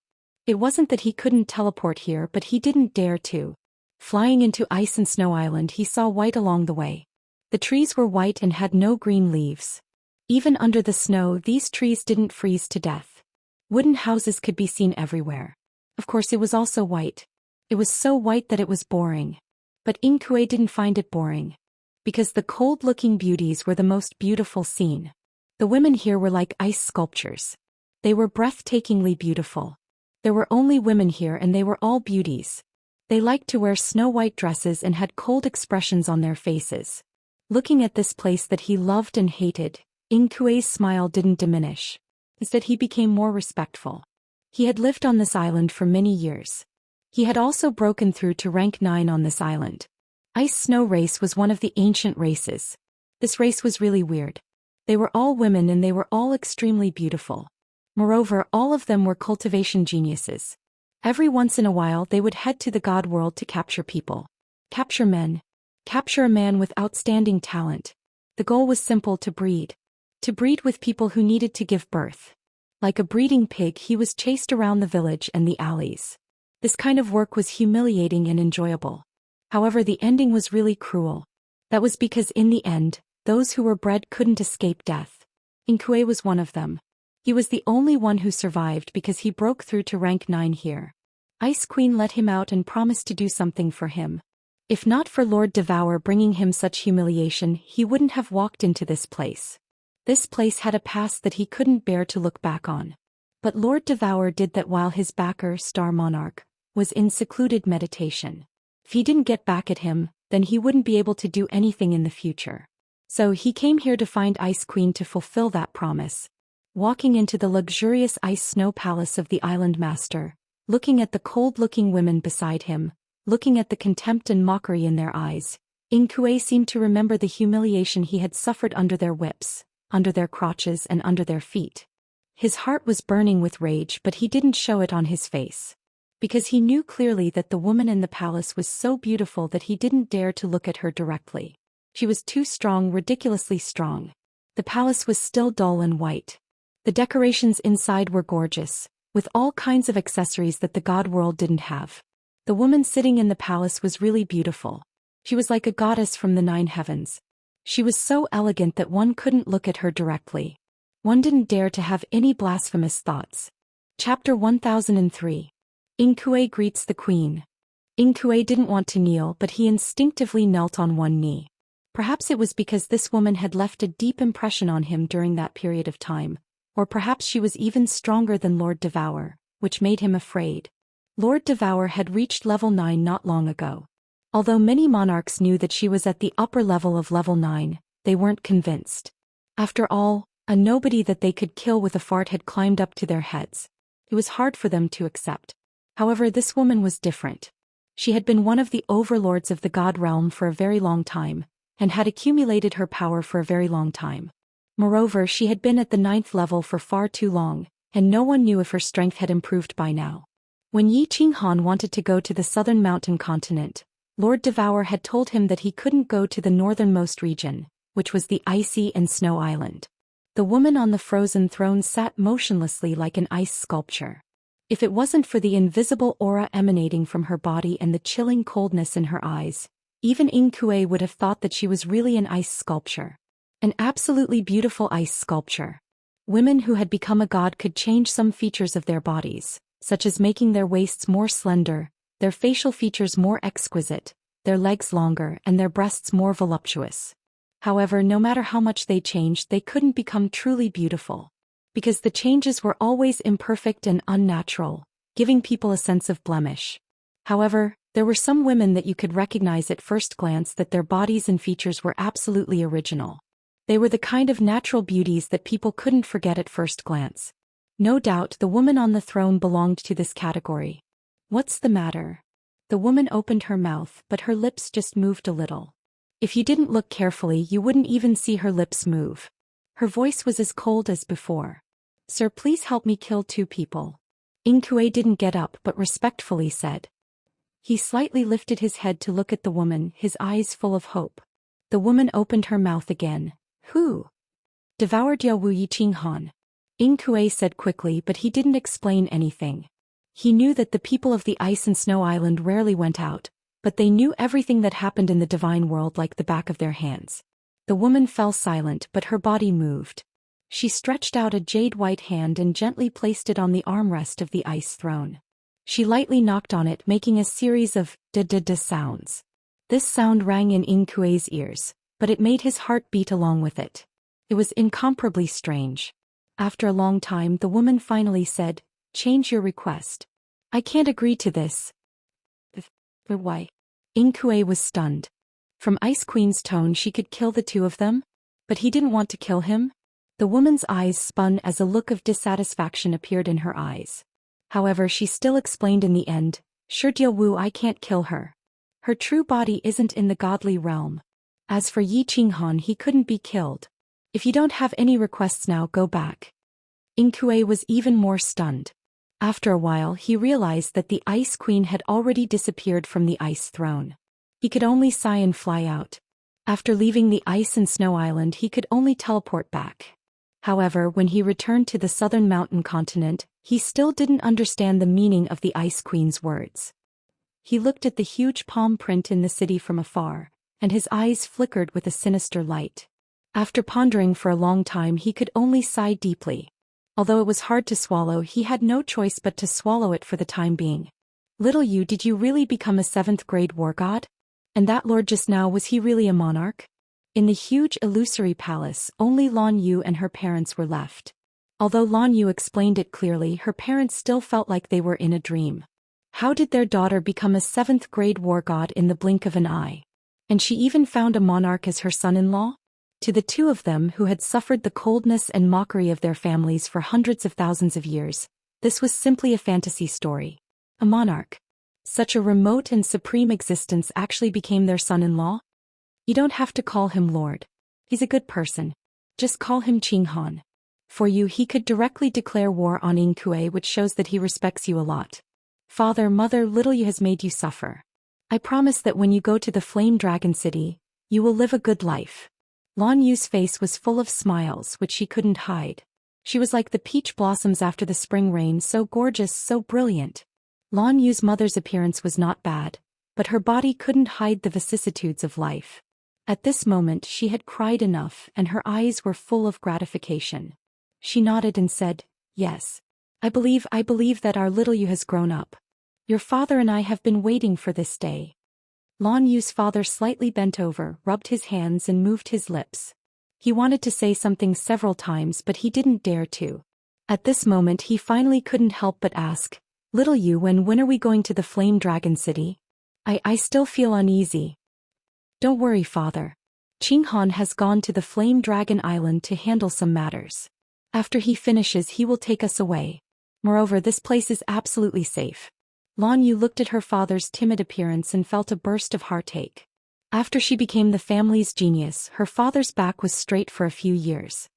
It wasn't that he couldn't teleport here, but he didn't dare to. Flying into Ice and Snow Island, he saw white along the way. The trees were white and had no green leaves. Even under the snow, these trees didn't freeze to death. Wooden houses could be seen everywhere. Of course, it was also white. It was so white that it was boring. But Ing Kue didn't find it boring. Because the cold-looking beauties were the most beautiful seen. The women here were like ice sculptures. They were breathtakingly beautiful. There were only women here and they were all beauties. They liked to wear snow-white dresses and had cold expressions on their faces. Looking at this place that he loved and hated, Ing Kue's smile didn't diminish. Instead, he became more respectful. He had lived on this island for many years. He had also broken through to rank 9 on this island. Ice-Snow race was one of the ancient races. This race was really weird. They were all women and they were all extremely beautiful. Moreover, all of them were cultivation geniuses. Every once in a while they would head to the god world to capture people. Capture men. Capture a man with outstanding talent. The goal was simple: to breed. To breed with people who needed to give birth. Like a breeding pig, he was chased around the village and the alleys. This kind of work was humiliating and enjoyable. However, the ending was really cruel. That was because in the end, those who were bred couldn't escape death. Ing Kue was one of them. He was the only one who survived because he broke through to rank 9 here. Ice Queen let him out and promised to do something for him. If not for Lord Devour bringing him such humiliation, he wouldn't have walked into this place. This place had a past that he couldn't bear to look back on. But Lord Devour did that while his backer, Star Monarch, was in secluded meditation. If he didn't get back at him, then he wouldn't be able to do anything in the future. So he came here to find Ice Queen to fulfill that promise. Walking into the luxurious ice snow palace of the Island Master, looking at the cold-looking women beside him, looking at the contempt and mockery in their eyes, Ing Kue seemed to remember the humiliation he had suffered under their whips, under their crotches and under their feet. His heart was burning with rage, but he didn't show it on his face. Because he knew clearly that the woman in the palace was so beautiful that he didn't dare to look at her directly. She was too strong, ridiculously strong. The palace was still dull and white. The decorations inside were gorgeous, with all kinds of accessories that the god world didn't have. The woman sitting in the palace was really beautiful. She was like a goddess from the 9 heavens. She was so elegant that one couldn't look at her directly. One didn't dare to have any blasphemous thoughts. Chapter 1003. Ing Kue greets the queen. Ing Kue didn't want to kneel, but he instinctively knelt on one knee. Perhaps it was because this woman had left a deep impression on him during that period of time, or perhaps she was even stronger than Lord Devour, which made him afraid. Lord Devour had reached level 9 not long ago. Although many monarchs knew that she was at the upper level of level 9, they weren't convinced. After all, a nobody that they could kill with a fart had climbed up to their heads. It was hard for them to accept. However, this woman was different. She had been one of the overlords of the god realm for a very long time, and had accumulated her power for a very long time. Moreover, she had been at the 9th level for far too long, and no one knew if her strength had improved by now. When Yi Qinghan wanted to go to the southern mountain continent, Lord Devour had told him that he couldn't go to the northernmost region, which was the icy and snow island. The woman on the frozen throne sat motionlessly like an ice sculpture. If it wasn't for the invisible aura emanating from her body and the chilling coldness in her eyes, even Ing Kue would have thought that she was really an ice sculpture. An absolutely beautiful ice sculpture. Women who had become a god could change some features of their bodies, such as making their waists more slender, their facial features more exquisite, their legs longer and their breasts more voluptuous. However, no matter how much they changed, they couldn't become truly beautiful. Because the changes were always imperfect and unnatural, giving people a sense of blemish. However, there were some women that you could recognize at first glance that their bodies and features were absolutely original. They were the kind of natural beauties that people couldn't forget at first glance. No doubt the woman on the throne belonged to this category. What's the matter? The woman opened her mouth, but her lips just moved a little. If you didn't look carefully, you wouldn't even see her lips move. Her voice was as cold as before. Sir, please help me kill 2 people. Inkue didn't get up but respectfully said. He slightly lifted his head to look at the woman, his eyes full of hope. The woman opened her mouth again. Who? Devoured Yawu Yiqinghan. Inkue said quickly, but he didn't explain anything. He knew that the people of the Ice and Snow Island rarely went out, but they knew everything that happened in the divine world like the back of their hands. The woman fell silent, but her body moved. She stretched out a jade-white hand and gently placed it on the armrest of the ice throne. She lightly knocked on it, making a series of da-da-da sounds. This sound rang in Inkue's ears, but it made his heart beat along with it. It was incomparably strange. After a long time, the woman finally said, "Change your request. I can't agree to this." But why? Inkue was stunned. From Ice Queen's tone, she could kill the 2 of them? But he didn't want to kill him? The woman's eyes spun as a look of dissatisfaction appeared in her eyes. However, she still explained in the end, "Sure Wu, I can't kill her. Her true body isn't in the godly realm. As for Yi Qinghan, he couldn't be killed. If you don't have any requests now, go back." Inkue was even more stunned. After a while, he realized that the Ice Queen had already disappeared from the ice throne. He could only sigh and fly out. After leaving the Ice and Snow Island, he could only teleport back. However, when he returned to the southern mountain continent, he still didn't understand the meaning of the Ice Queen's words. He looked at the huge palm print in the city from afar, and his eyes flickered with a sinister light. After pondering for a long time, he could only sigh deeply. Although it was hard to swallow, he had no choice but to swallow it for the time being. "Little you, did you really become a 7th-grade war god? And that lord just now, was he really a monarch?" In the huge illusory palace, only Lan Yu and her parents were left. Although Lan Yu explained it clearly, her parents still felt like they were in a dream. How did their daughter become a 7th-grade war god in the blink of an eye? And she even found a monarch as her son-in-law? To the 2 of them who had suffered the coldness and mockery of their families for hundreds of thousands of years, this was simply a fantasy story. A monarch. Such a remote and supreme existence actually became their son-in-law? You don't have to call him Lord. He's a good person. Just call him Qinghan. For you, he could directly declare war on Inkue, which shows that he respects you a lot. Father, mother, little you has made you suffer. I promise that when you go to the Flame Dragon City, you will live a good life. Lan Yu's face was full of smiles which she couldn't hide. She was like the peach blossoms after the spring rain, so gorgeous, so brilliant. Lan Yu's mother's appearance was not bad, but her body couldn't hide the vicissitudes of life. At this moment she had cried enough, and her eyes were full of gratification. She nodded and said, "Yes. I believe that our little you has grown up. Your father and I have been waiting for this day." Lan Yu's father slightly bent over, rubbed his hands and moved his lips. He wanted to say something several times, but he didn't dare to. At this moment he finally couldn't help but ask, "Little you, when are we going to the Flame Dragon City? I still feel uneasy." "Don't worry, father. Qinghan has gone to the Flame Dragon Island to handle some matters. After he finishes, he will take us away. Moreover, this place is absolutely safe." Lan Yu looked at her father's timid appearance and felt a burst of heartache. After she became the family's genius, her father's back was straight for a few years.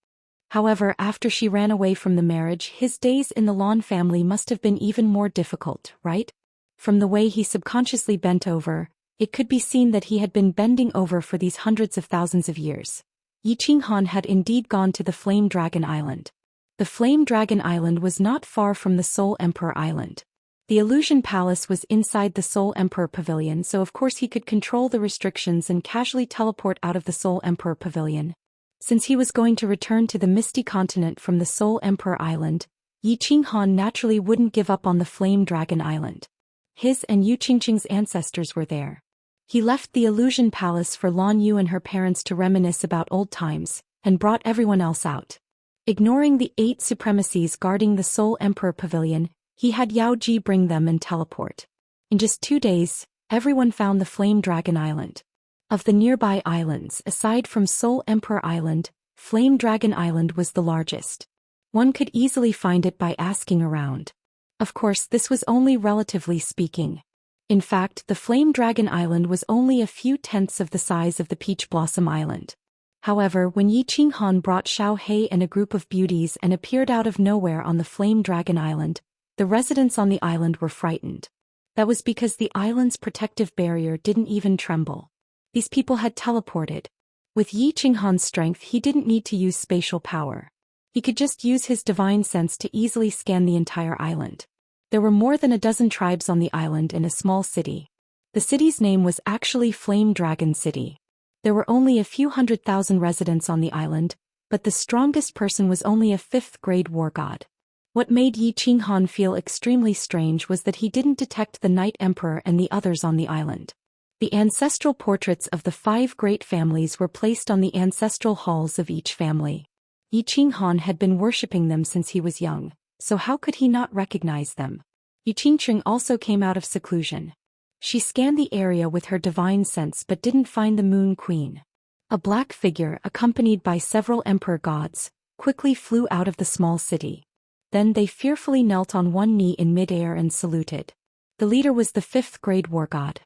However, after she ran away from the marriage, his days in the Lan family must have been even more difficult, right? From the way he subconsciously bent over, it could be seen that he had been bending over for these hundreds of thousands of years. Yi Qinghan had indeed gone to the Flame Dragon Island. The Flame Dragon Island was not far from the Soul Emperor Island. The Illusion Palace was inside the Soul Emperor Pavilion, so of course he could control the restrictions and casually teleport out of the Soul Emperor Pavilion. Since he was going to return to the Misty Continent from the Soul Emperor Island, Yi Qinghan naturally wouldn't give up on the Flame Dragon Island. His and Yu Qingqing's ancestors were there. He left the illusion palace for Lan Yu and her parents to reminisce about old times, and brought everyone else out. Ignoring the 8 supremacies guarding the Soul Emperor Pavilion, he had Yao Ji bring them and teleport. In just 2 days, everyone found the Flame Dragon Island. Of the nearby islands, aside from Soul Emperor Island, Flame Dragon Island was the largest. One could easily find it by asking around. Of course, this was only relatively speaking. In fact, the Flame Dragon Island was only a few tenths of the size of the Peach Blossom Island. However, when Yi Qinghan brought Xiao He and a group of beauties and appeared out of nowhere on the Flame Dragon Island, the residents on the island were frightened. That was because the island's protective barrier didn't even tremble. These people had teleported. With Yi Qinghan's strength, he didn't need to use spatial power. He could just use his divine sense to easily scan the entire island. There were more than a dozen tribes on the island in a small city. The city's name was actually Flame Dragon City. There were only a few 100,000 residents on the island, but the strongest person was only a 5th-grade war god. What made Yi Qinghan feel extremely strange was that he didn't detect the Night Emperor and the others on the island. The ancestral portraits of the 5 great families were placed on the ancestral halls of each family. Yi Qinghan had been worshipping them since he was young, so how could he not recognize them? Yi Qingcheng also came out of seclusion. She scanned the area with her divine sense but didn't find the Moon Queen. A black figure, accompanied by several emperor gods, quickly flew out of the small city. Then they fearfully knelt on one knee in midair and saluted. The leader was the 5th-grade war god.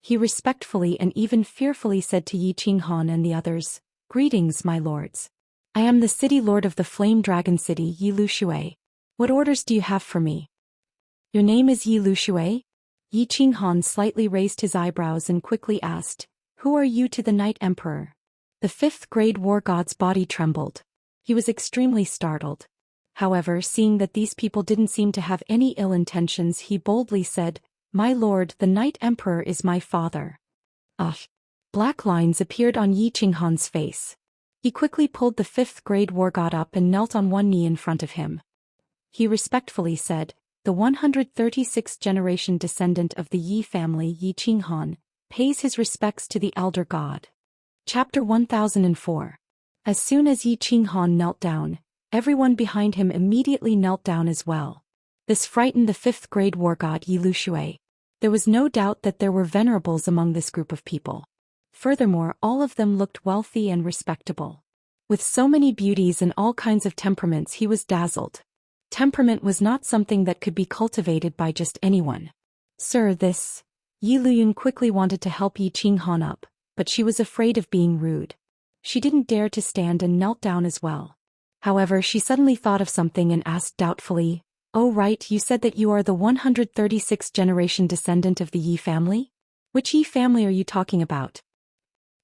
He respectfully and even fearfully said to Yi Qinghan and the others, "Greetings, my lords. I am the city lord of the Flame Dragon City, Yi Lushui. What orders do you have for me?" "Your name is Yi Lushui?" Yi Qinghan slightly raised his eyebrows and quickly asked, "Who are you to the Night Emperor?" The 5th-grade war god's body trembled. He was extremely startled. However, seeing that these people didn't seem to have any ill intentions, he boldly said, "My lord, the Night Emperor is my father." Ugh! Black lines appeared on Yi Qinghan's face. He quickly pulled the 5th-grade war god up and knelt on one knee in front of him. He respectfully said, "The 136th generation descendant of the Yi family, Yi Qinghan, pays his respects to the elder god." Chapter 1004. As soon as Yi Qinghan knelt down, everyone behind him immediately knelt down as well. This frightened the 5th-grade war god Yi Lushui. There was no doubt that there were venerables among this group of people. Furthermore, all of them looked wealthy and respectable. With so many beauties and all kinds of temperaments, he was dazzled. Temperament was not something that could be cultivated by just anyone. "Sir, this..." Yi Luyun quickly wanted to help Yi Qinghan up, but she was afraid of being rude. She didn't dare to stand and knelt down as well. However, she suddenly thought of something and asked doubtfully, "Oh right, you said that you are the 136th generation descendant of the Yi family? Which Yi family are you talking about?"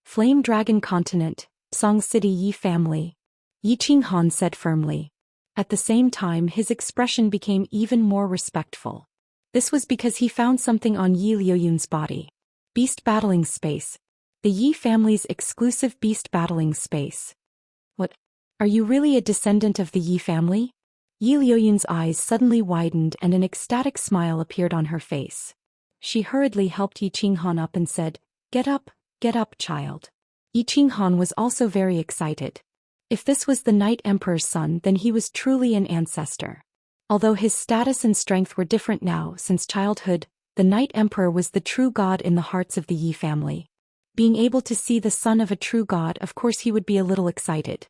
"Flame Dragon Continent, Song City Yi family," Yi Qinghan said firmly. At the same time, his expression became even more respectful. This was because he found something on Yi Liuyun's body. Beast battling space. The Yi family's exclusive beast battling space. "What? Are you really a descendant of the Yi family?" Yi Liuyun's eyes suddenly widened and an ecstatic smile appeared on her face. She hurriedly helped Yi Qinghan up and said, get up, child." Yi Qinghan was also very excited. If this was the Night Emperor's son, then he was truly an ancestor. Although his status and strength were different now since childhood, the Night Emperor was the true god in the hearts of the Yi family. Being able to see the son of a true god, of course he would be a little excited.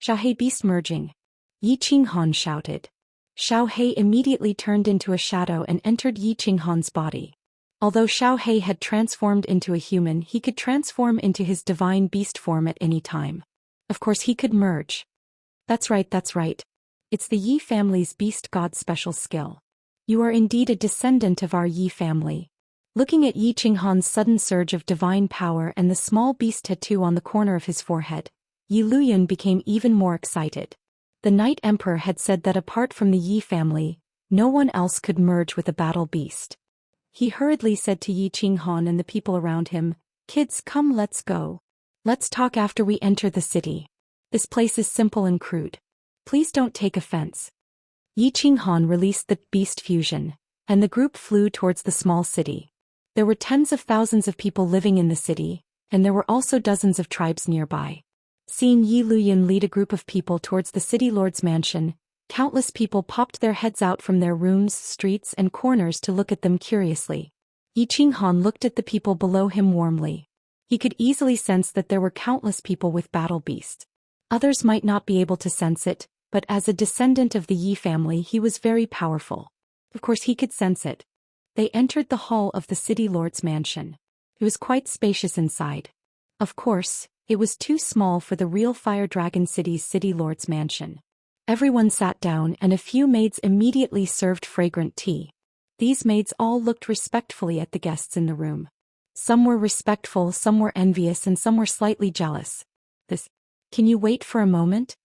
"Xiao He beast merging!" Yi Qinghan shouted. Xiao He immediately turned into a shadow and entered Yi Qinghan's body. Although Xiao He had transformed into a human, he could transform into his divine beast form at any time. Of course he could merge. That's right. It's the Yi family's beast god special skill. You are indeed a descendant of our Yi family. Looking at Yi Qinghan's sudden surge of divine power and the small beast tattoo on the corner of his forehead, Yi Luyun became even more excited. The Night Emperor had said that apart from the Yi family, no one else could merge with a battle beast. He hurriedly said to Yi Qinghan and the people around him, "Kids, come, let's go. Let's talk after we enter the city. This place is simple and crude. Please don't take offense." Yi Qinghan released the beast fusion, and the group flew towards the small city. There were tens of thousands of people living in the city, and there were also dozens of tribes nearby. Seeing Yi Luyan lead a group of people towards the city lord's mansion, countless people popped their heads out from their rooms, streets, and corners to look at them curiously. Yi Qinghan looked at the people below him warmly. He could easily sense that there were countless people with battle beasts. Others might not be able to sense it, but as a descendant of the Yi family he was very powerful. Of course he could sense it. They entered the hall of the city lord's mansion. It was quite spacious inside. Of course, it was too small for the real Fire Dragon City's city lord's mansion. Everyone sat down and a few maids immediately served fragrant tea. These maids all looked respectfully at the guests in the room. Some were respectful, some were envious, and some were slightly jealous. Can you wait for a moment?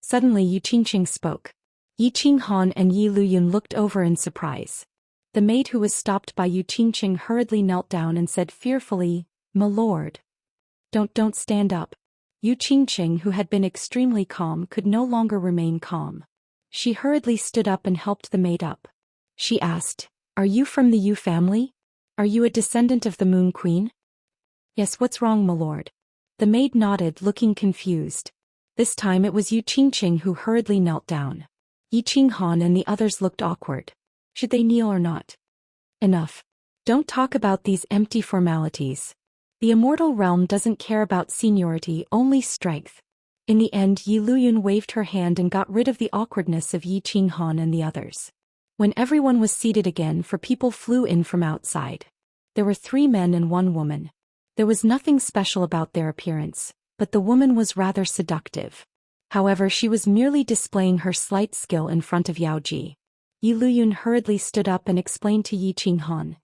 Suddenly Yu Qingqing spoke. Yi Qinghan and Yi Luyan looked over in surprise. The maid who was stopped by Yu Qingqing hurriedly knelt down and said fearfully, "My lord. Don't stand up." Yu Qingqing, who had been extremely calm, could no longer remain calm. She hurriedly stood up and helped the maid up. She asked, "Are you from the Yu family? Are you a descendant of the Moon Queen?" "Yes, what's wrong, my lord?" The maid nodded, looking confused. This time it was Yu Qingqing who hurriedly knelt down. Yi Qinghan and the others looked awkward. Should they kneel or not? Enough. Don't talk about these empty formalities. The immortal realm doesn't care about seniority, only strength. In the end, Yi Luyan waved her hand and got rid of the awkwardness of Yi Qinghan and the others. When everyone was seated again, people flew in from outside. There were 3 men and 1 woman. There was nothing special about their appearance, but the woman was rather seductive. However, she was merely displaying her slight skill in front of Yao Ji. Yi Luyan hurriedly stood up and explained to Yi Qinghan.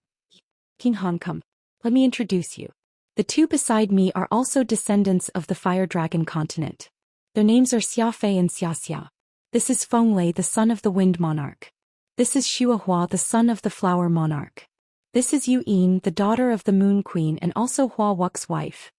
"Qinghan, come. Let me introduce you. The 2 beside me are also descendants of the Fire Dragon continent. Their names are Xiafei and Xiaxia. This is Fenglei, the son of the Wind Monarch. This is Xuehua, the son of the Flower Monarch. This is Yu Yin, the daughter of the Moon Queen and also Hua Wux's wife.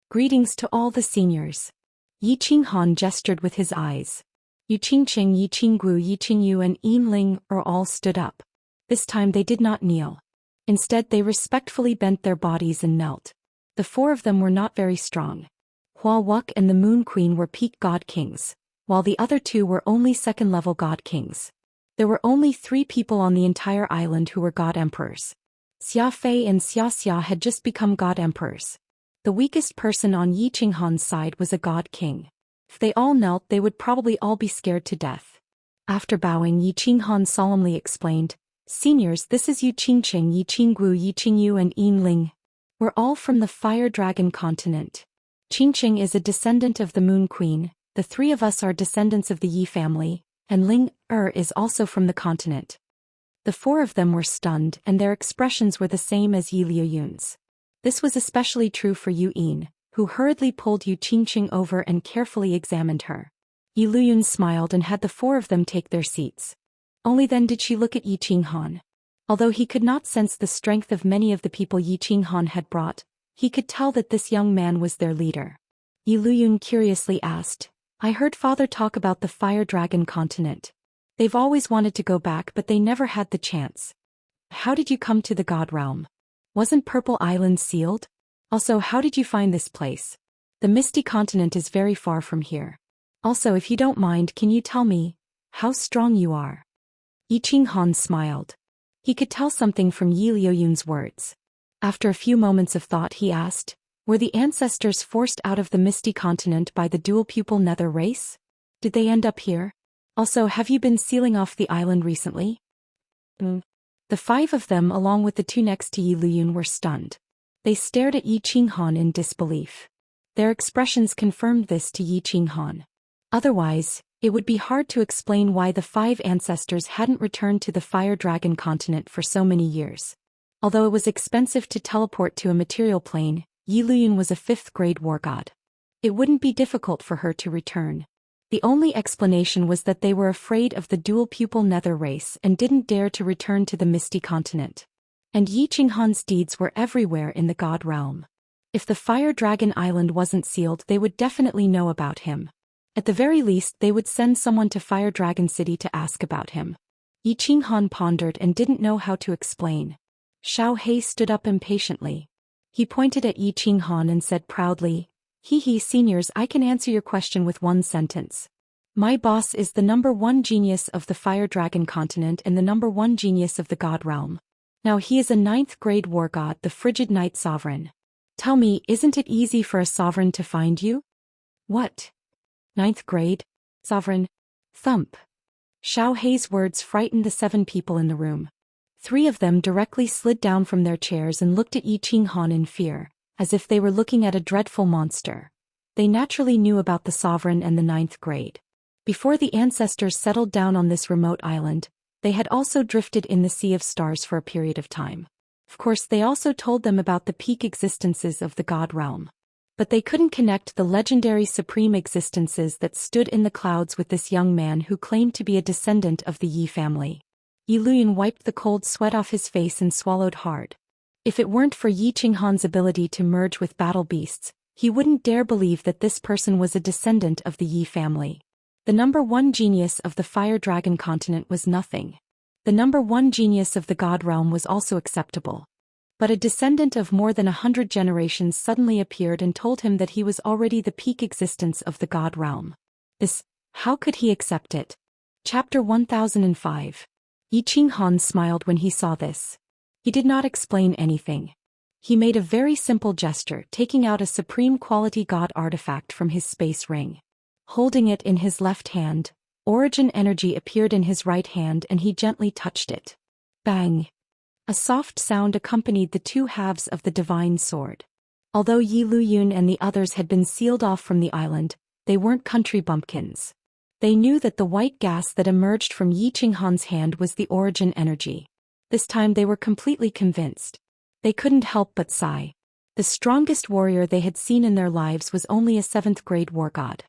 Greetings to all the seniors." Yi Qinghan gestured with his eyes. Yu Qingqing, Yi Qinggu, Yi Qingyu and Yin Ling all stood up. This time they did not kneel. Instead they respectfully bent their bodies and knelt. The 4 of them were not very strong. Hua Wuq and the Moon Queen were peak god kings, while the other 2 were only second-level god kings. There were only 3 people on the entire island who were god emperors. Xiafei and Xiaxia had just become god emperors. The weakest person on Yi Qinghan's side was a god king. If they all knelt, they would probably all be scared to death. After bowing, Yi Qinghan solemnly explained, "Seniors, this is Yu Qingqing, Yi Qinggu, Yi Qingyu and Yin Ling. We're all from the Fire Dragon continent. Qingqing is a descendant of the Moon Queen, the 3 of us are descendants of the Yi family, and Ling is also from the continent." The 4 of them were stunned, and their expressions were the same as Yi Luyan's. This was especially true for Yu Yin, who hurriedly pulled Yu Qingqing over and carefully examined her. Yi Luyan smiled and had the 4 of them take their seats. Only then did she look at Yi Qinghan. Although he could not sense the strength of many of the people Yi Qinghan had brought, he could tell that this young man was their leader. Yi Luyan curiously asked, "I heard father talk about the Fire Dragon continent. They've always wanted to go back but they never had the chance. How did you come to the God realm? Wasn't Purple Island sealed? Also, how did you find this place? The Misty Continent is very far from here. Also, if you don't mind, can you tell me how strong you are?" Yi Qinghan smiled. He could tell something from Yi Luyan's words. After a few moments of thought he asked, "Were the ancestors forced out of the Misty Continent by the dual-pupil nether race? Did they end up here? Also, have you been sealing off the island recently?" The 5 of them, along with the 2 next to Yi Luyan, were stunned. They stared at Yi Qinghan in disbelief. Their expressions confirmed this to Yi Qinghan. Otherwise, it would be hard to explain why the 5 ancestors hadn't returned to the Fire Dragon continent for so many years. Although it was expensive to teleport to a material plane, Yi Luyan was a 5th-grade war god. It wouldn't be difficult for her to return. The only explanation was that they were afraid of the dual-pupil nether race and didn't dare to return to the Misty Continent. And Yi Qinghan's deeds were everywhere in the God realm. If the Fire Dragon Island wasn't sealed, they would definitely know about him. At the very least, they would send someone to Fire Dragon City to ask about him. Yi Qinghan pondered and didn't know how to explain. Xiao He stood up impatiently. He pointed at Yi Qinghan and said proudly, Seniors, I can answer your question with one sentence. My boss is the #1 genius of the Fire Dragon continent and the #1 genius of the God realm. Now he is a 9th grade war god, the Frigid Night Sovereign. Tell me, isn't it easy for a sovereign to find you? What? 9th grade? Sovereign? Thump. Xiao He's words frightened the 7 people in the room. 3 of them directly slid down from their chairs and looked at Yi Qinghan in fear, as if they were looking at a dreadful monster. They naturally knew about the sovereign and the 9th grade. Before the ancestors settled down on this remote island, they had also drifted in the Sea of Stars for a period of time. Of course, they also told them about the peak existences of the God realm. But they couldn't connect the legendary supreme existences that stood in the clouds with this young man who claimed to be a descendant of the Yi family. Yi Luyan wiped the cold sweat off his face and swallowed hard. If it weren't for Yi Qinghan's ability to merge with battle beasts, he wouldn't dare believe that this person was a descendant of the Yi family. The #1 genius of the Fire Dragon continent was nothing. The #1 genius of the God realm was also acceptable. But a descendant of more than 100 generations suddenly appeared and told him that he was already the peak existence of the God realm. How could he accept it? Chapter 1005. Yi Qinghan smiled when he saw this. He did not explain anything. He made a very simple gesture, taking out a supreme quality god artifact from his space ring. Holding it in his left hand, origin energy appeared in his right hand and he gently touched it. Bang! A soft sound accompanied the 2 halves of the divine sword. Although Yi Luyan and the others had been sealed off from the island, they weren't country bumpkins. They knew that the white gas that emerged from Yi Qinghan's hand was the origin energy. This time they were completely convinced. They couldn't help but sigh. The strongest warrior they had seen in their lives was only a 7th grade war god.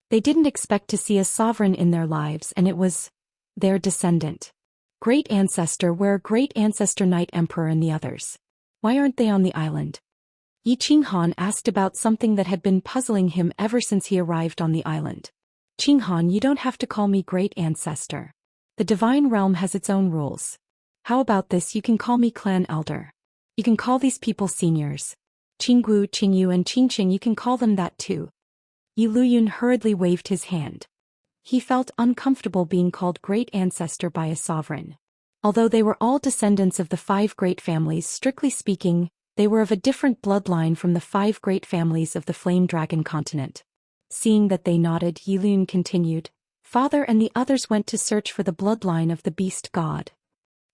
They didn't expect to see a sovereign in their lives, and it was their descendant. Great ancestor, where great ancestor Night Emperor and the others? Why aren't they on the island? Yi Qinghan asked about something that had been puzzling him ever since he arrived on the island. Qinghan, you don't have to call me great ancestor. The divine realm has its own rules. How about this, you can call me clan elder. You can call these people seniors. Qinggu, Qingyu and Qingqing, you can call them that too. Yi Luyan hurriedly waved his hand. He felt uncomfortable being called great ancestor by a sovereign. Although they were all descendants of the 5 great families, strictly speaking, they were of a different bloodline from the 5 great families of the Flame Dragon continent. Seeing that they nodded, Yi Luyan continued, Father and the others went to search for the bloodline of the beast god.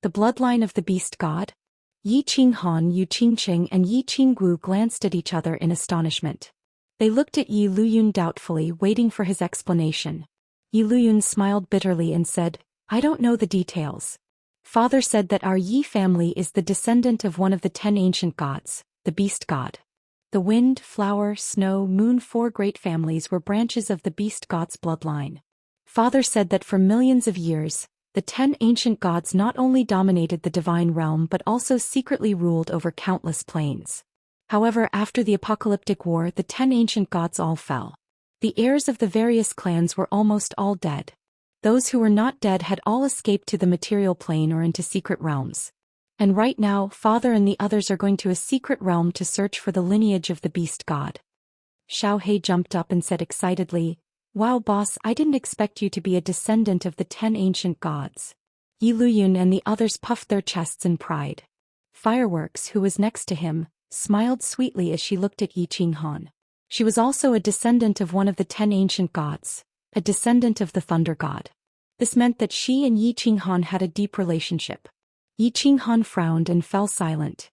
The bloodline of the beast god? Yi Qinghan, Yu Qingqing and Yi Qinggu glanced at each other in astonishment. They looked at Yi Luyan doubtfully, waiting for his explanation. Yi Luyan smiled bitterly and said, I don't know the details. Father said that our Yi family is the descendant of one of the 10 ancient gods, the beast god. The wind, flower, snow, moon, 4 great families were branches of the beast god's bloodline. Father said that for millions of years, the 10 ancient gods not only dominated the divine realm but also secretly ruled over countless planes. However, after the apocalyptic war, the 10 ancient gods all fell. The heirs of the various clans were almost all dead. Those who were not dead had all escaped to the material plane or into secret realms. And right now, Father and the others are going to a secret realm to search for the lineage of the beast god. Xiao He jumped up and said excitedly, Wow boss, I didn't expect you to be a descendant of the 10 ancient gods. Yi Luyan and the others puffed their chests in pride. Fireworks, who was next to him, smiled sweetly as she looked at Yi Qinghan. She was also a descendant of one of the 10 ancient gods, a descendant of the thunder god. This meant that she and Yi Qinghan had a deep relationship. Yi Qinghan frowned and fell silent.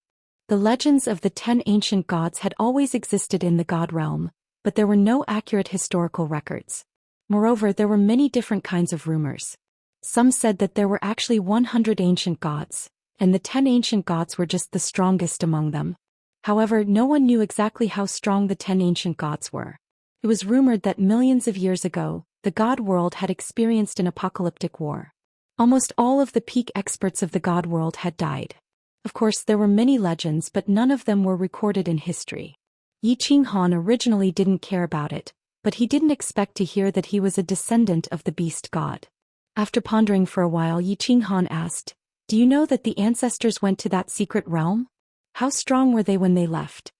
The legends of the 10 ancient gods had always existed in the god realm, but there were no accurate historical records. Moreover, there were many different kinds of rumors. Some said that there were actually 100 ancient gods, and the 10 ancient gods were just the strongest among them. However, no one knew exactly how strong the 10 ancient gods were. It was rumored that millions of years ago, the god world had experienced an apocalyptic war. Almost all of the peak experts of the god world had died. Of course, there were many legends, but none of them were recorded in history. Yi Qinghan originally didn't care about it, but he didn't expect to hear that he was a descendant of the beast god. After pondering for a while, Yi Qinghan asked, Do you know that the ancestors went to that secret realm? How strong were they when they left?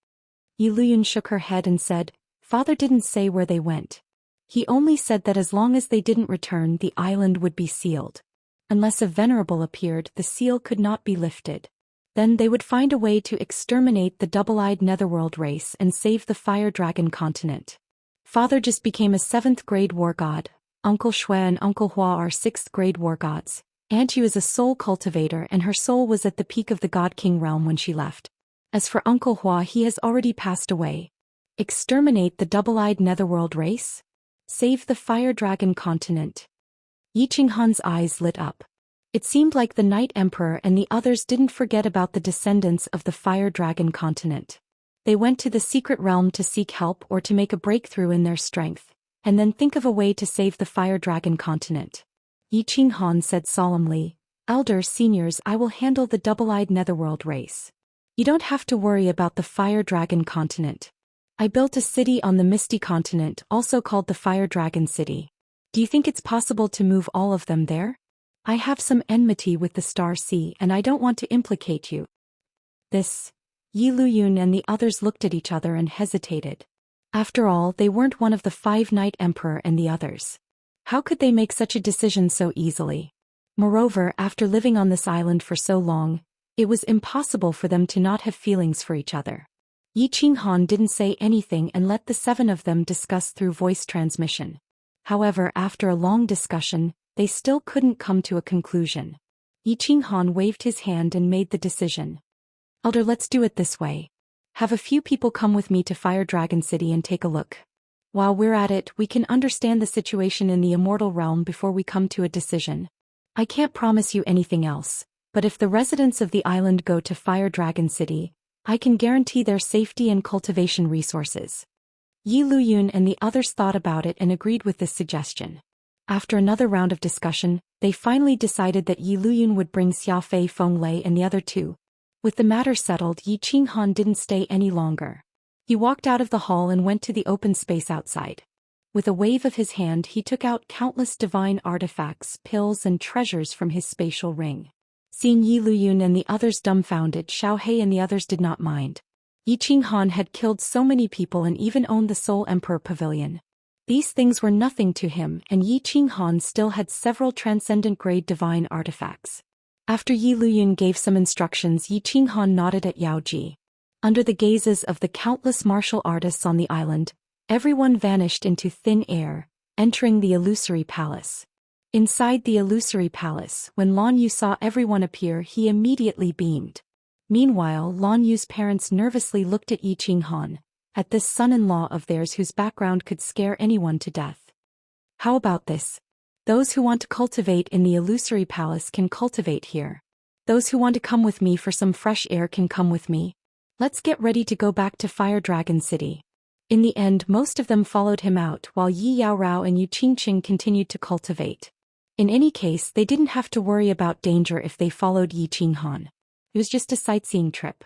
Yi Luyun shook her head and said, Father didn't say where they went. He only said that as long as they didn't return, the island would be sealed. Unless a venerable appeared, the seal could not be lifted. Then they would find a way to exterminate the double-eyed netherworld race and save the fire dragon continent. Father just became a 7th grade war god. Uncle Shui and Uncle Hua are 6th grade war gods. Aunt Yu is a soul cultivator and her soul was at the peak of the God King realm when she left. As for Uncle Hua, he has already passed away. Exterminate the double-eyed netherworld race? Save the fire dragon continent. Yi Qinghan's eyes lit up. It seemed like the Night Emperor and the others didn't forget about the descendants of the fire dragon continent. They went to the secret realm to seek help or to make a breakthrough in their strength, and then think of a way to save the fire dragon continent. Yi Qinghan said solemnly, Elder seniors, I will handle the double-eyed netherworld race. You don't have to worry about the fire dragon continent. I built a city on the Misty Continent, also called the Fire Dragon City. Do you think it's possible to move all of them there? I have some enmity with the Star Sea and I don't want to implicate you. Yi Luyun and the others looked at each other and hesitated. After all, they weren't one of the 5 Night Emperor and the others. How could they make such a decision so easily? Moreover, after living on this island for so long, it was impossible for them to not have feelings for each other. Yi Qinghan didn't say anything and let the 7 of them discuss through voice transmission. However, after a long discussion, they still couldn't come to a conclusion. Yi Qinghan waved his hand and made the decision. Elder, let's do it this way. Have a few people come with me to Fire Dragon City and take a look. While we're at it, we can understand the situation in the Immortal realm before we come to a decision. I can't promise you anything else, but if the residents of the island go to Fire Dragon City, I can guarantee their safety and cultivation resources. Yi Luyun and the others thought about it and agreed with this suggestion. After another round of discussion, they finally decided that Yi Luyun would bring Xiaofei, Fenglei and the other 2. With the matter settled, Yi Qinghan didn't stay any longer. He walked out of the hall and went to the open space outside. With a wave of his hand, he took out countless divine artifacts, pills and treasures from his spatial ring. Seeing Yi Luyun and the others dumbfounded, Xiaohei and the others did not mind. Yi Qinghan had killed so many people and even owned the Soul Emperor Pavilion. These things were nothing to him, and Yi Qinghan still had several transcendent-grade divine artifacts. After Yi Luyun gave some instructions, Yi Qinghan nodded at Yao Ji. Under the gazes of the countless martial artists on the island, everyone vanished into thin air, entering the illusory palace. Inside the illusory palace, when Lan Yu saw everyone appear, he immediately beamed. Meanwhile, Lan Yu's parents nervously looked at Yi Qinghan, at this son-in-law of theirs whose background could scare anyone to death. How about this? Those who want to cultivate in the illusory palace can cultivate here. Those who want to come with me for some fresh air can come with me. Let's get ready to go back to Fire Dragon City. In the end, most of them followed him out, while Yi Yaorao and Yu Qingqing continued to cultivate. In any case, they didn't have to worry about danger if they followed Yi Qinghan. It was just a sightseeing trip.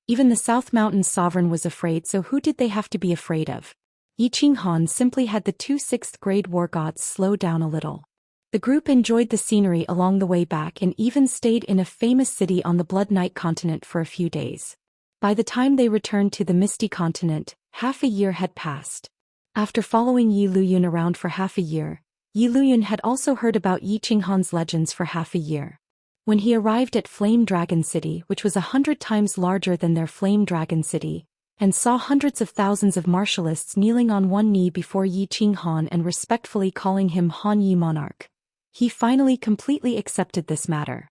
Even the South Mountain's sovereign was afraid, so who did they have to be afraid of? Yi Qinghan simply had the 2 6th-grade war gods slow down a little. The group enjoyed the scenery along the way back and even stayed in a famous city on the Blood Night continent for a few days. By the time they returned to the Misty Continent, half a year had passed. After following Yi Luyun around for half a year, Yi Luyun had also heard about Yi Qinghan's legends for half a year. When he arrived at Flame Dragon City, which was 100 times larger than their Flame Dragon City, and saw hundreds of thousands of martialists kneeling on one knee before Yi Qinghan and respectfully calling him Han Yi Monarch, he finally completely accepted this matter.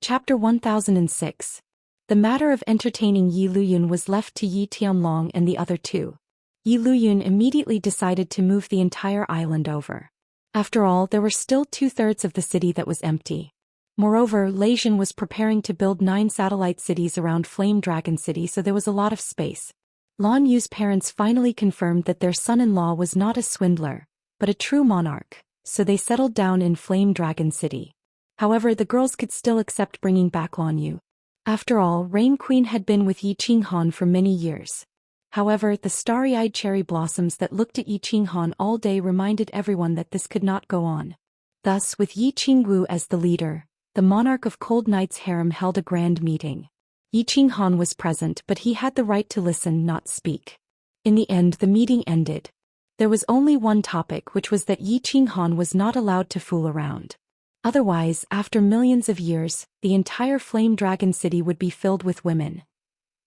Chapter 1006. The matter of entertaining Yi Luyun was left to Yi Tianlong and the other 2. Yi Luyun immediately decided to move the entire island over. After all, there were still 2/3 of the city that was empty. Moreover, Leijian was preparing to build 9 satellite cities around Flame Dragon City, so there was a lot of space. Lan Yu's parents finally confirmed that their son-in-law was not a swindler, but a true monarch, so they settled down in Flame Dragon City. However, the girls could still accept bringing back Lan Yu. After all, Rain Queen had been with Yi Qinghan for many years. However, the starry-eyed cherry blossoms that looked at Yi Qinghan all day reminded everyone that this could not go on. Thus, with Yi Qingwu as the leader, the monarch of Cold Night's harem held a grand meeting. Yi Qinghan was present, but he had the right to listen, not speak. In the end, the meeting ended. There was only one topic, which was that Yi Qinghan was not allowed to fool around. Otherwise, after millions of years, the entire Flame Dragon City would be filled with women.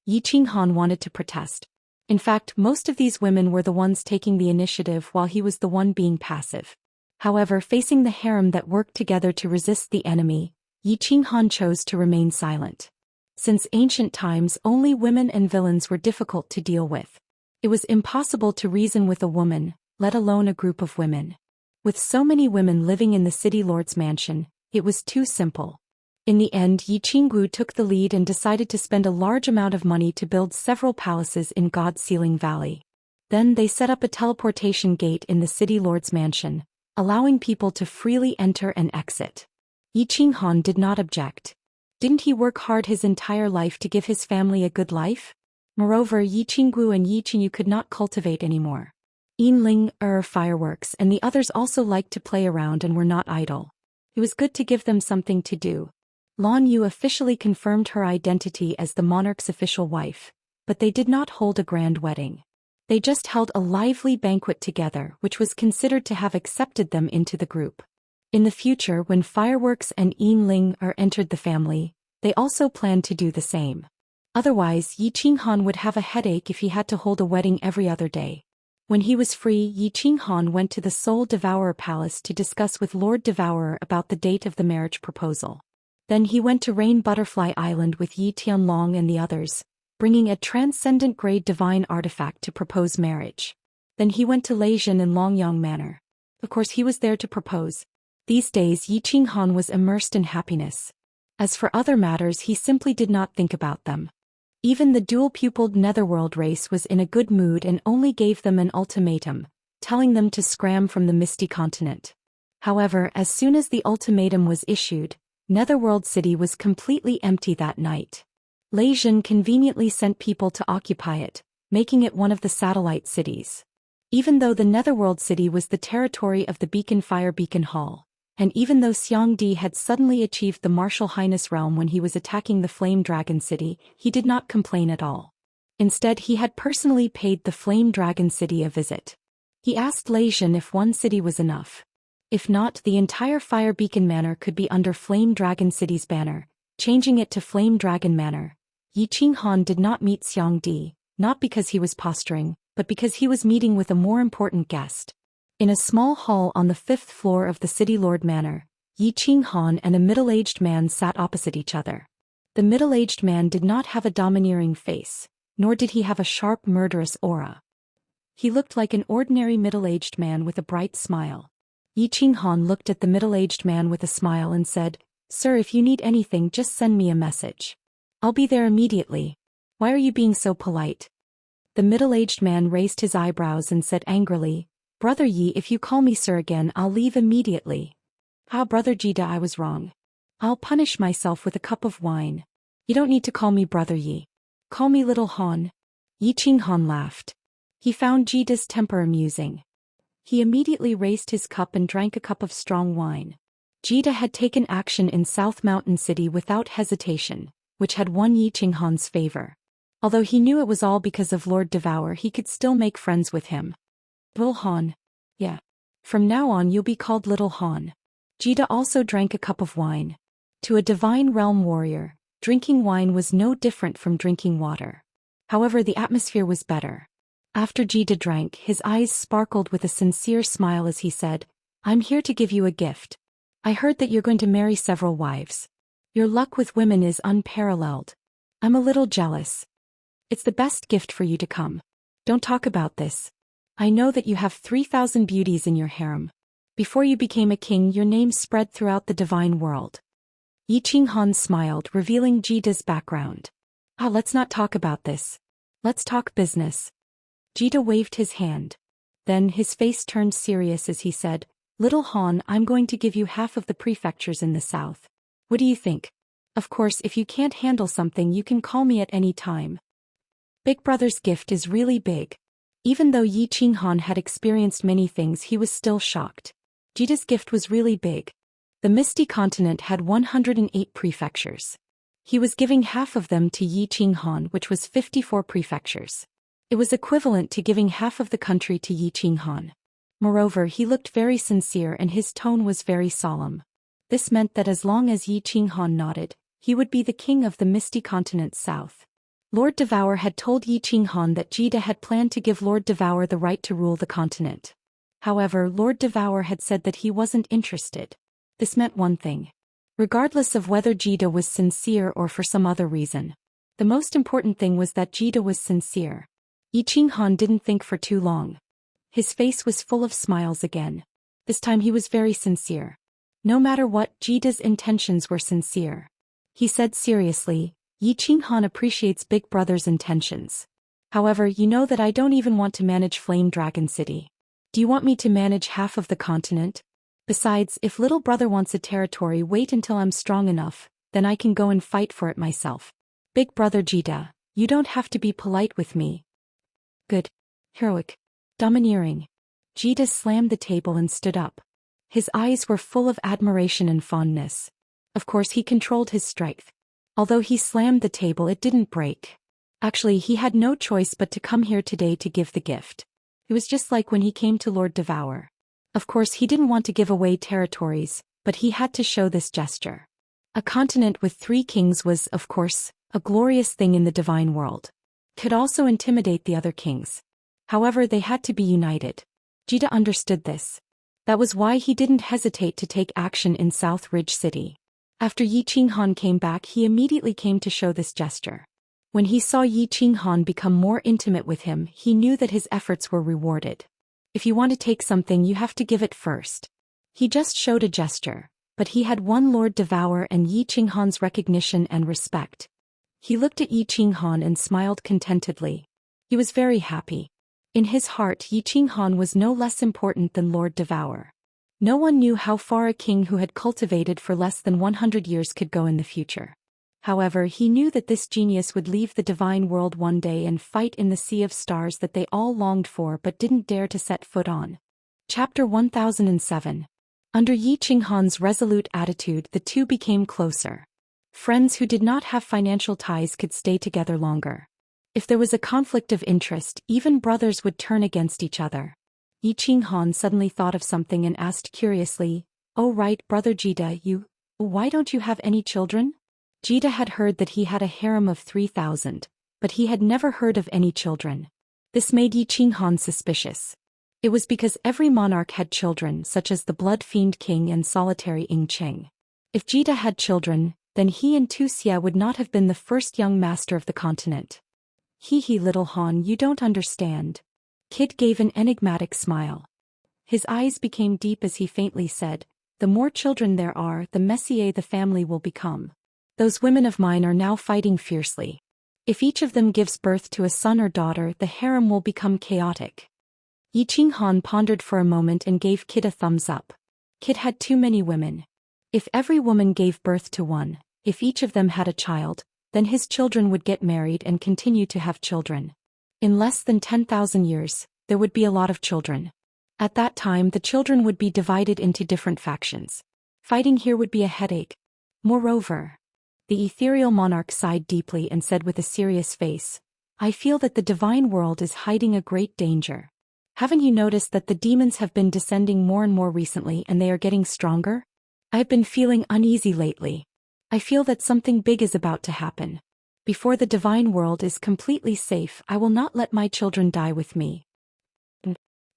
Yi Qinghan wanted to protest. In fact, most of these women were the ones taking the initiative while he was the one being passive. However, facing the harem that worked together to resist the enemy, Yi Qinghan chose to remain silent. Since ancient times, only women and villains were difficult to deal with. It was impossible to reason with a woman, let alone a group of women. With so many women living in the city lord's mansion, it was too simple. In the end, Yi Qinggu took the lead and decided to spend a large amount of money to build several palaces in God's Ceiling Valley. Then they set up a teleportation gate in the city lord's mansion, allowing people to freely enter and exit. Yi Qinghan did not object. Didn't he work hard his entire life to give his family a good life? Moreover, Yi Qinggu and Yi Qingyu could not cultivate anymore. Yinling, fireworks, and the others also liked to play around and were not idle. It was good to give them something to do. Lan Yu officially confirmed her identity as the monarch's official wife, but they did not hold a grand wedding. They just held a lively banquet together, which was considered to have accepted them into the group. In the future, when fireworks and Yinling entered the family, they also planned to do the same. Otherwise, Yi Qinghan would have a headache if he had to hold a wedding every other day. When he was free, Yi Qinghan went to the Soul Devourer Palace to discuss with Lord Devourer about the date of the marriage proposal. Then he went to Rain Butterfly Island with Yi Tianlong and the others, bringing a transcendent grade divine artifact to propose marriage. Then he went to Leijin in Longyang Manor. Of course, he was there to propose. These days, Yi Qinghan was immersed in happiness. As for other matters, he simply did not think about them. Even the dual-pupiled Netherworld race was in a good mood and only gave them an ultimatum, telling them to scram from the Misty Continent. However, as soon as the ultimatum was issued, Netherworld City was completely empty that night. Leijin conveniently sent people to occupy it, making it one of the satellite cities. Even though the Netherworld City was the territory of the Beacon Fire Beacon Hall, and even though Xiangdi had suddenly achieved the Martial Highness realm when he was attacking the Flame Dragon City, he did not complain at all. Instead, he had personally paid the Flame Dragon City a visit. He asked Leijin if one city was enough. If not, the entire Fire Beacon Manor could be under Flame Dragon City's banner, changing it to Flame Dragon Manor. Yi Qinghan did not meet Xiangdi, not because he was posturing, but because he was meeting with a more important guest. In a small hall on the 5th floor of the City Lord Manor, Yi Qinghan and a middle-aged man sat opposite each other. The middle-aged man did not have a domineering face, nor did he have a sharp, murderous aura. He looked like an ordinary middle-aged man with a bright smile. Yi Qinghan looked at the middle-aged man with a smile and said, "Sir, if you need anything, just send me a message. I'll be there immediately. Why are you being so polite?" The middle-aged man raised his eyebrows and said angrily, "Brother Yi, if you call me sir again, I'll leave immediately." Brother Jida, I was wrong. I'll punish myself with a cup of wine. You don't need to call me Brother Yi. Call me Little Han. Yi Qinghan laughed. He found Jida's temper amusing. He immediately raised his cup and drank a cup of strong wine. Jida had taken action in South Mountain City without hesitation, which had won Yi Qinghan's favor. Although he knew it was all because of Lord Devour, he could still make friends with him. Little Han. Yeah. From now on you'll be called Little Han. Jida also drank a cup of wine. To a divine realm warrior, drinking wine was no different from drinking water. However, the atmosphere was better. After Jida drank, his eyes sparkled with a sincere smile as he said, "I'm here to give you a gift. I heard that you're going to marry several wives. Your luck with women is unparalleled. I'm a little jealous. It's the best gift for you to come. Don't talk about this. I know that you have 3,000 beauties in your harem. Before you became a king, your name spread throughout the divine world." Yi Qinghan smiled, revealing Jida's background. Let's not talk about this. Let's talk business." Jida waved his hand. Then his face turned serious as he said, "Little Han, I'm going to give you half of the prefectures in the south. What do you think? Of course, if you can't handle something, you can call me at any time." Big Brother's gift is really big. Even though Yi Qinghan had experienced many things, he was still shocked. Jida's gift was really big. The Misty Continent had 108 prefectures. He was giving half of them to Yi Qinghan, which was 54 prefectures. It was equivalent to giving half of the country to Yi Qinghan. Moreover, he looked very sincere and his tone was very solemn. This meant that as long as Yi Qinghan nodded, he would be the king of the Misty Continent south. Lord Devour had told Yi Qinghan that Jida had planned to give Lord Devour the right to rule the continent. However, Lord Devour had said that he wasn't interested. This meant one thing. Regardless of whether Jida was sincere or for some other reason, the most important thing was that Jida was sincere. Yi Qinghan didn't think for too long. His face was full of smiles again. This time he was very sincere. No matter what, Jida's intentions were sincere. He said seriously, Yi Qinghan appreciates Big Brother's intentions. However, you know that I don't even want to manage Flame Dragon City. Do you want me to manage half of the continent? Besides, if little brother wants a territory, wait until I'm strong enough, then I can go and fight for it myself. Big brother Jida, you don't have to be polite with me. Good. Heroic. Domineering. Jida slammed the table and stood up. His eyes were full of admiration and fondness. Of course he controlled his strength. Although he slammed the table, it didn't break. Actually, he had no choice but to come here today to give the gift. It was just like when he came to Lord Devour. Of course he didn't want to give away territories, but he had to show this gesture. A continent with 3 kings was, of course, a glorious thing in the divine world. Could also intimidate the other kings. However, they had to be united. Jida understood this. That was why he didn't hesitate to take action in South Ridge City. After Yi Qinghan came back, he immediately came to show this gesture. When he saw Yi Qinghan become more intimate with him, he knew that his efforts were rewarded. If you want to take something, you have to give it first. He just showed a gesture, but he had won Lord Devour and Yi Qinghan's recognition and respect. He looked at Yi Qinghan and smiled contentedly. He was very happy. In his heart, Yi Qinghan was no less important than Lord Devour. No one knew how far a king who had cultivated for less than 100 years could go in the future. However, he knew that this genius would leave the divine world one day and fight in the sea of stars that they all longed for but didn't dare to set foot on. Chapter 1007. Under Yi Qinghan's resolute attitude, the two became closer. Friends who did not have financial ties could stay together longer. If there was a conflict of interest, even brothers would turn against each other. Yi Qinghan suddenly thought of something and asked curiously, "Oh right, brother Jida, why don't you have any children?" Jida had heard that he had a harem of 3,000, but he had never heard of any children. This made Yi Qinghan suspicious. It was because every monarch had children, such as the Blood Fiend King and Solitary Ing Cheng. If Jida had children, then he and Wuxia would not have been the first young master of the continent. Hee little Han, you don't understand. Kid gave an enigmatic smile. His eyes became deep as he faintly said, "The more children there are, the messier the family will become. Those women of mine are now fighting fiercely. If each of them gives birth to a son or daughter, the harem will become chaotic." Yi Qinghan pondered for a moment and gave Kid a thumbs up. Kid had too many women. If every woman gave birth to one, if each of them had a child, then his children would get married and continue to have children. In less than 10,000 years, there would be a lot of children. At that time, the children would be divided into different factions. Fighting here would be a headache. Moreover, the ethereal monarch sighed deeply and said with a serious face, "I feel that the divine world is hiding a great danger. Haven't you noticed that the demons have been descending more and more recently and they are getting stronger? I have been feeling uneasy lately. I feel that something big is about to happen. Before the divine world is completely safe, I will not let my children die with me."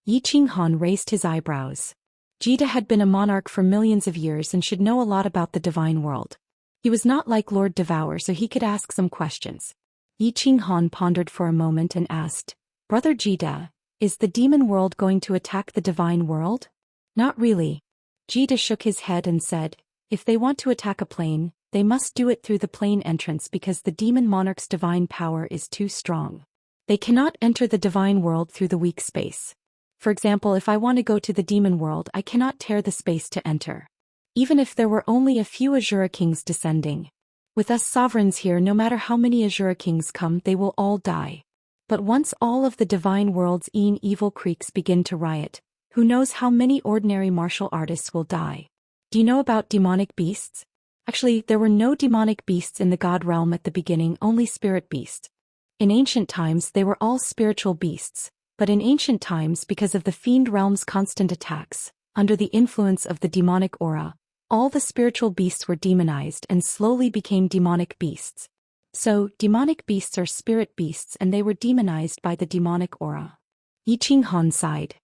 Yi Qinghan raised his eyebrows. Jida had been a monarch for millions of years and should know a lot about the divine world. He was not like Lord Devour, so he could ask some questions. Yi Qinghan pondered for a moment and asked, "Brother Jida, is the demon world going to attack the divine world?" "Not really." Jida shook his head and said, "If they want to attack a plane, they must do it through the plane entrance because the demon monarch's divine power is too strong. They cannot enter the divine world through the weak space. For example, if I want to go to the demon world, I cannot tear the space to enter. Even if there were only a few Azura kings descending. With us sovereigns here, no matter how many Azura kings come, they will all die. But once all of the divine world's evil creeks begin to riot, who knows how many ordinary martial artists will die. Do you know about demonic beasts? Actually, there were no demonic beasts in the god realm at the beginning, only spirit beasts. In ancient times they were all spiritual beasts, but in ancient times because of the fiend realm's constant attacks, under the influence of the demonic aura, all the spiritual beasts were demonized and slowly became demonic beasts. So, demonic beasts are spirit beasts and they were demonized by the demonic aura. Yi Qinghan sighed.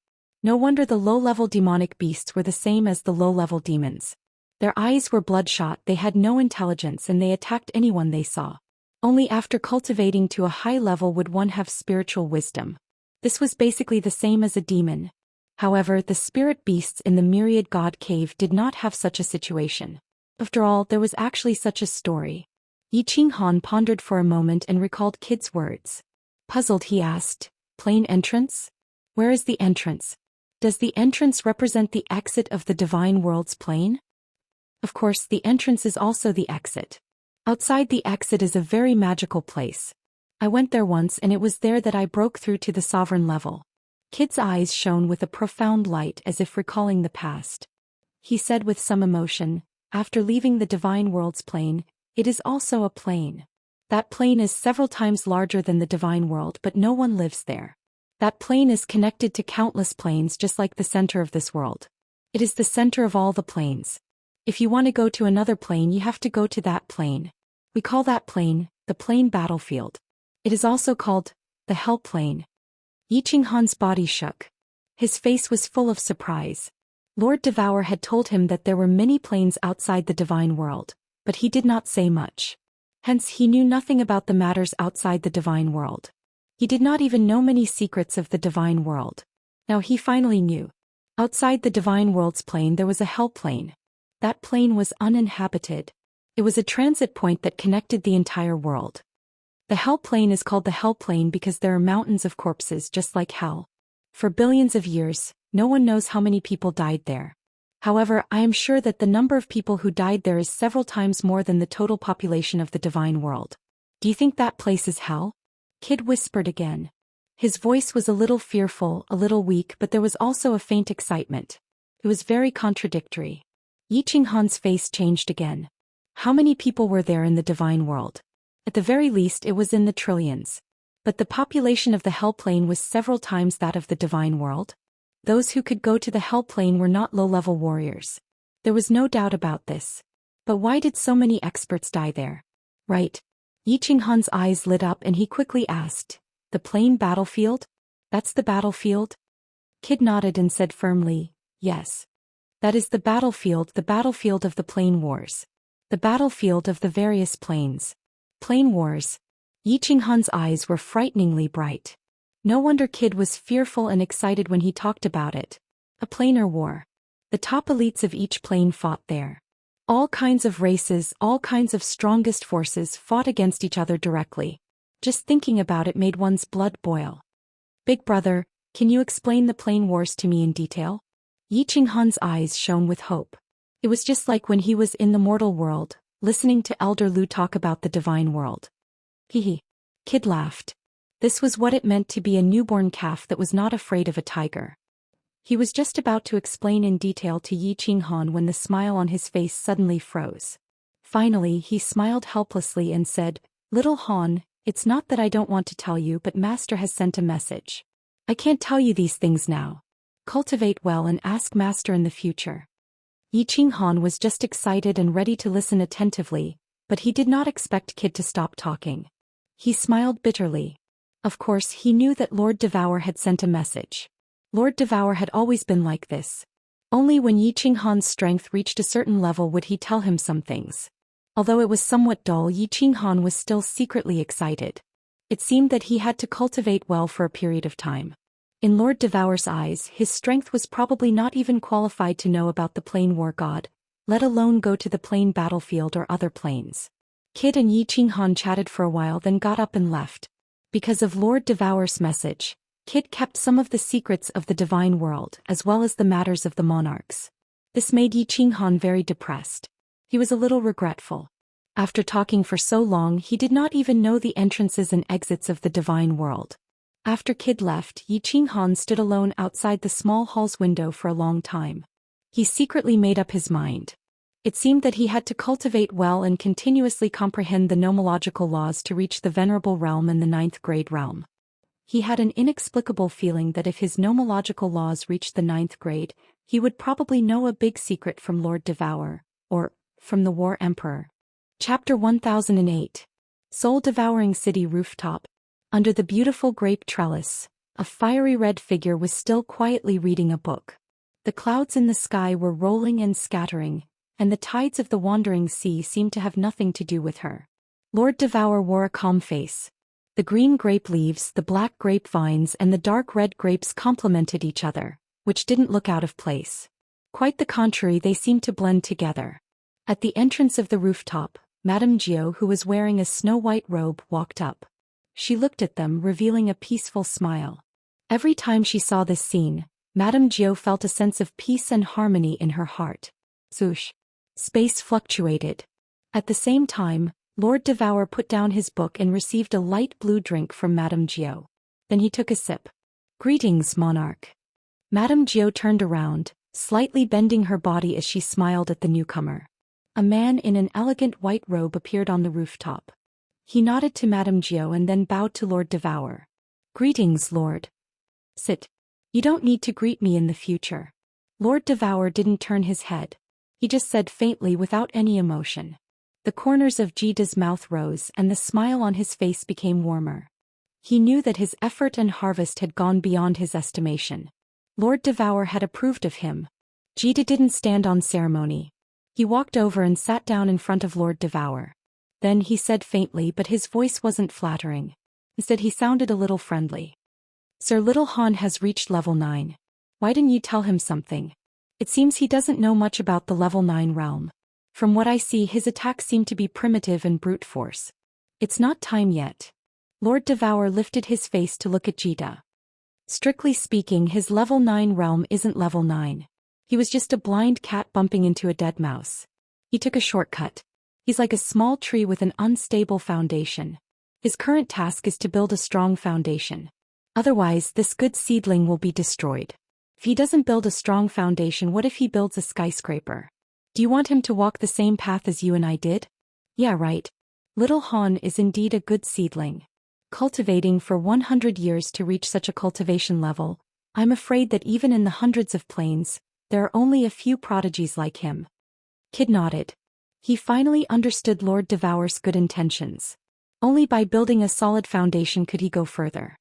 No wonder the low-level demonic beasts were the same as the low-level demons. Their eyes were bloodshot, they had no intelligence and they attacked anyone they saw. Only after cultivating to a high level would one have spiritual wisdom. This was basically the same as a demon. However, the spirit beasts in the Myriad God Cave did not have such a situation. After all, there was actually such a story. Yi Qinghan pondered for a moment and recalled Kid's words. Puzzled, he asked, "Plain entrance? Where is the entrance? Does the entrance represent the exit of the divine world's plane?" Of course, the entrance is also the exit. Outside the exit is a very magical place. I went there once and it was there that I broke through to the sovereign level. Kid's eyes shone with a profound light as if recalling the past. He said with some emotion, "After leaving the divine world's plane, it is also a plane. That plane is several times larger than the divine world, but no one lives there. That plane is connected to countless planes just like the center of this world. It is the center of all the planes. If you want to go to another plane, you have to go to that plane. We call that plane the plane battlefield. It is also called the hell plane." Yi Qinghan's body shook. His face was full of surprise. Lord Devour had told him that there were many planes outside the divine world, but he did not say much. Hence he knew nothing about the matters outside the divine world. He did not even know many secrets of the divine world. Now he finally knew. Outside the divine world's plane there was a hell plane. That plane was uninhabited. It was a transit point that connected the entire world. The hell plane is called the hell plane because there are mountains of corpses just like hell. For billions of years, no one knows how many people died there. However, I am sure that the number of people who died there is several times more than the total population of the divine world. Do you think that place is hell? Kid whispered again. His voice was a little fearful, a little weak, but there was also a faint excitement. It was very contradictory. Yi Qinghan's face changed again. How many people were there in the divine world? At the very least it was in the trillions. But the population of the hell plane was several times that of the divine world. Those who could go to the hell plane were not low-level warriors. There was no doubt about this. But why did so many experts die there? Right. Yi Qinghan's eyes lit up and he quickly asked, "The plane battlefield? That's the battlefield?" Kid nodded and said firmly, "Yes. That is the battlefield of the plane wars. The battlefield of the various planes. Plane wars." Yi Qinghan's eyes were frighteningly bright. No wonder Kid was fearful and excited when he talked about it. A planar war. The top elites of each plane fought there. All kinds of races, all kinds of strongest forces fought against each other directly. Just thinking about it made one's blood boil. "Big brother, can you explain the plane wars to me in detail?" Yi Qinghan's eyes shone with hope. It was just like when he was in the mortal world, listening to Elder Lu talk about the divine world. Hehe. Kid laughed. This was what it meant to be a newborn calf that was not afraid of a tiger. He was just about to explain in detail to Yi Qinghan when the smile on his face suddenly froze. Finally, he smiled helplessly and said, "Little Han, it's not that I don't want to tell you, but Master has sent a message. I can't tell you these things now. Cultivate well and ask Master in the future." Yi Qinghan was just excited and ready to listen attentively, but he did not expect Kid to stop talking. He smiled bitterly. Of course, he knew that Lord Devour had sent a message. Lord Devour had always been like this. Only when Yi Qinghan's strength reached a certain level would he tell him some things. Although it was somewhat dull, Yi Qinghan was still secretly excited. It seemed that he had to cultivate well for a period of time. In Lord Devour's eyes, his strength was probably not even qualified to know about the plane war god, let alone go to the plane battlefield or other planes. Kid and Yi Qinghan chatted for a while, then got up and left. Because of Lord Devour's message, Kid kept some of the secrets of the divine world as well as the matters of the monarchs. This made Yi Qinghan very depressed. He was a little regretful. After talking for so long, he did not even know the entrances and exits of the divine world. After Kid left, Yi Qinghan stood alone outside the small hall's window for a long time. He secretly made up his mind. It seemed that he had to cultivate well and continuously comprehend the nomological laws to reach the Venerable Realm and the 9th grade realm. He had an inexplicable feeling that if his nomological laws reached the 9th grade, he would probably know a big secret from Lord Devour, or from the War Emperor. Chapter 1008. Soul-devouring city rooftop. Under the beautiful grape trellis, a fiery red figure was still quietly reading a book. The clouds in the sky were rolling and scattering, and the tides of the wandering sea seemed to have nothing to do with her. Lord Devour wore a calm face. The green grape leaves, the black grapevines and the dark red grapes complemented each other, which didn't look out of place. Quite the contrary, they seemed to blend together. At the entrance of the rooftop, Madame Zhou, who was wearing a snow-white robe, walked up. She looked at them, revealing a peaceful smile. Every time she saw this scene, Madame Zhou felt a sense of peace and harmony in her heart. Swoosh. Space fluctuated. At the same time, Lord Devour put down his book and received a light blue drink from Madame Zhou. Then he took a sip. "Greetings, monarch." Madame Zhou turned around, slightly bending her body as she smiled at the newcomer. A man in an elegant white robe appeared on the rooftop. He nodded to Madame Zhou and then bowed to Lord Devour. "Greetings, Lord." "Sit. You don't need to greet me in the future." Lord Devour didn't turn his head. He just said faintly without any emotion. The corners of Jida's mouth rose and the smile on his face became warmer. He knew that his effort and harvest had gone beyond his estimation. Lord Devour had approved of him. Jida didn't stand on ceremony. He walked over and sat down in front of Lord Devour. Then he said faintly, but his voice wasn't flattering. Instead he sounded a little friendly. "Sir, Little Han has reached level 9. Why didn't you tell him something? It seems he doesn't know much about the level 9 realm. From what I see, his attacks seem to be primitive and brute force. It's not time yet." Lord Devour lifted his face to look at Jida. "Strictly speaking, his level 9 realm isn't level 9. He was just a blind cat bumping into a dead mouse. He took a shortcut. He's like a small tree with an unstable foundation. His current task is to build a strong foundation. Otherwise, this good seedling will be destroyed. If he doesn't build a strong foundation, what if he builds a skyscraper? Do you want him to walk the same path as you and I did?" "Yeah, right. Little Han is indeed a good seedling. Cultivating for 100 years to reach such a cultivation level, I'm afraid that even in the hundreds of planes, there are only a few prodigies like him." Kid nodded. He finally understood Lord Devour's good intentions. Only by building a solid foundation could he go further.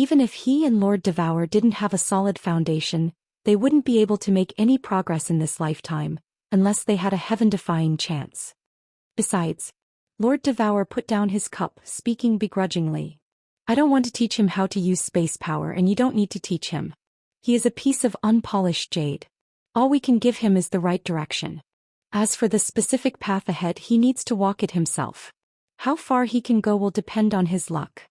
Even if he and Lord Devour didn't have a solid foundation, they wouldn't be able to make any progress in this lifetime, unless they had a heaven-defying chance. Besides, Lord Devour put down his cup, speaking begrudgingly. "I don't want to teach him how to use space power, and you don't need to teach him. He is a piece of unpolished jade. All we can give him is the right direction. As for the specific path ahead, he needs to walk it himself. How far he can go will depend on his luck."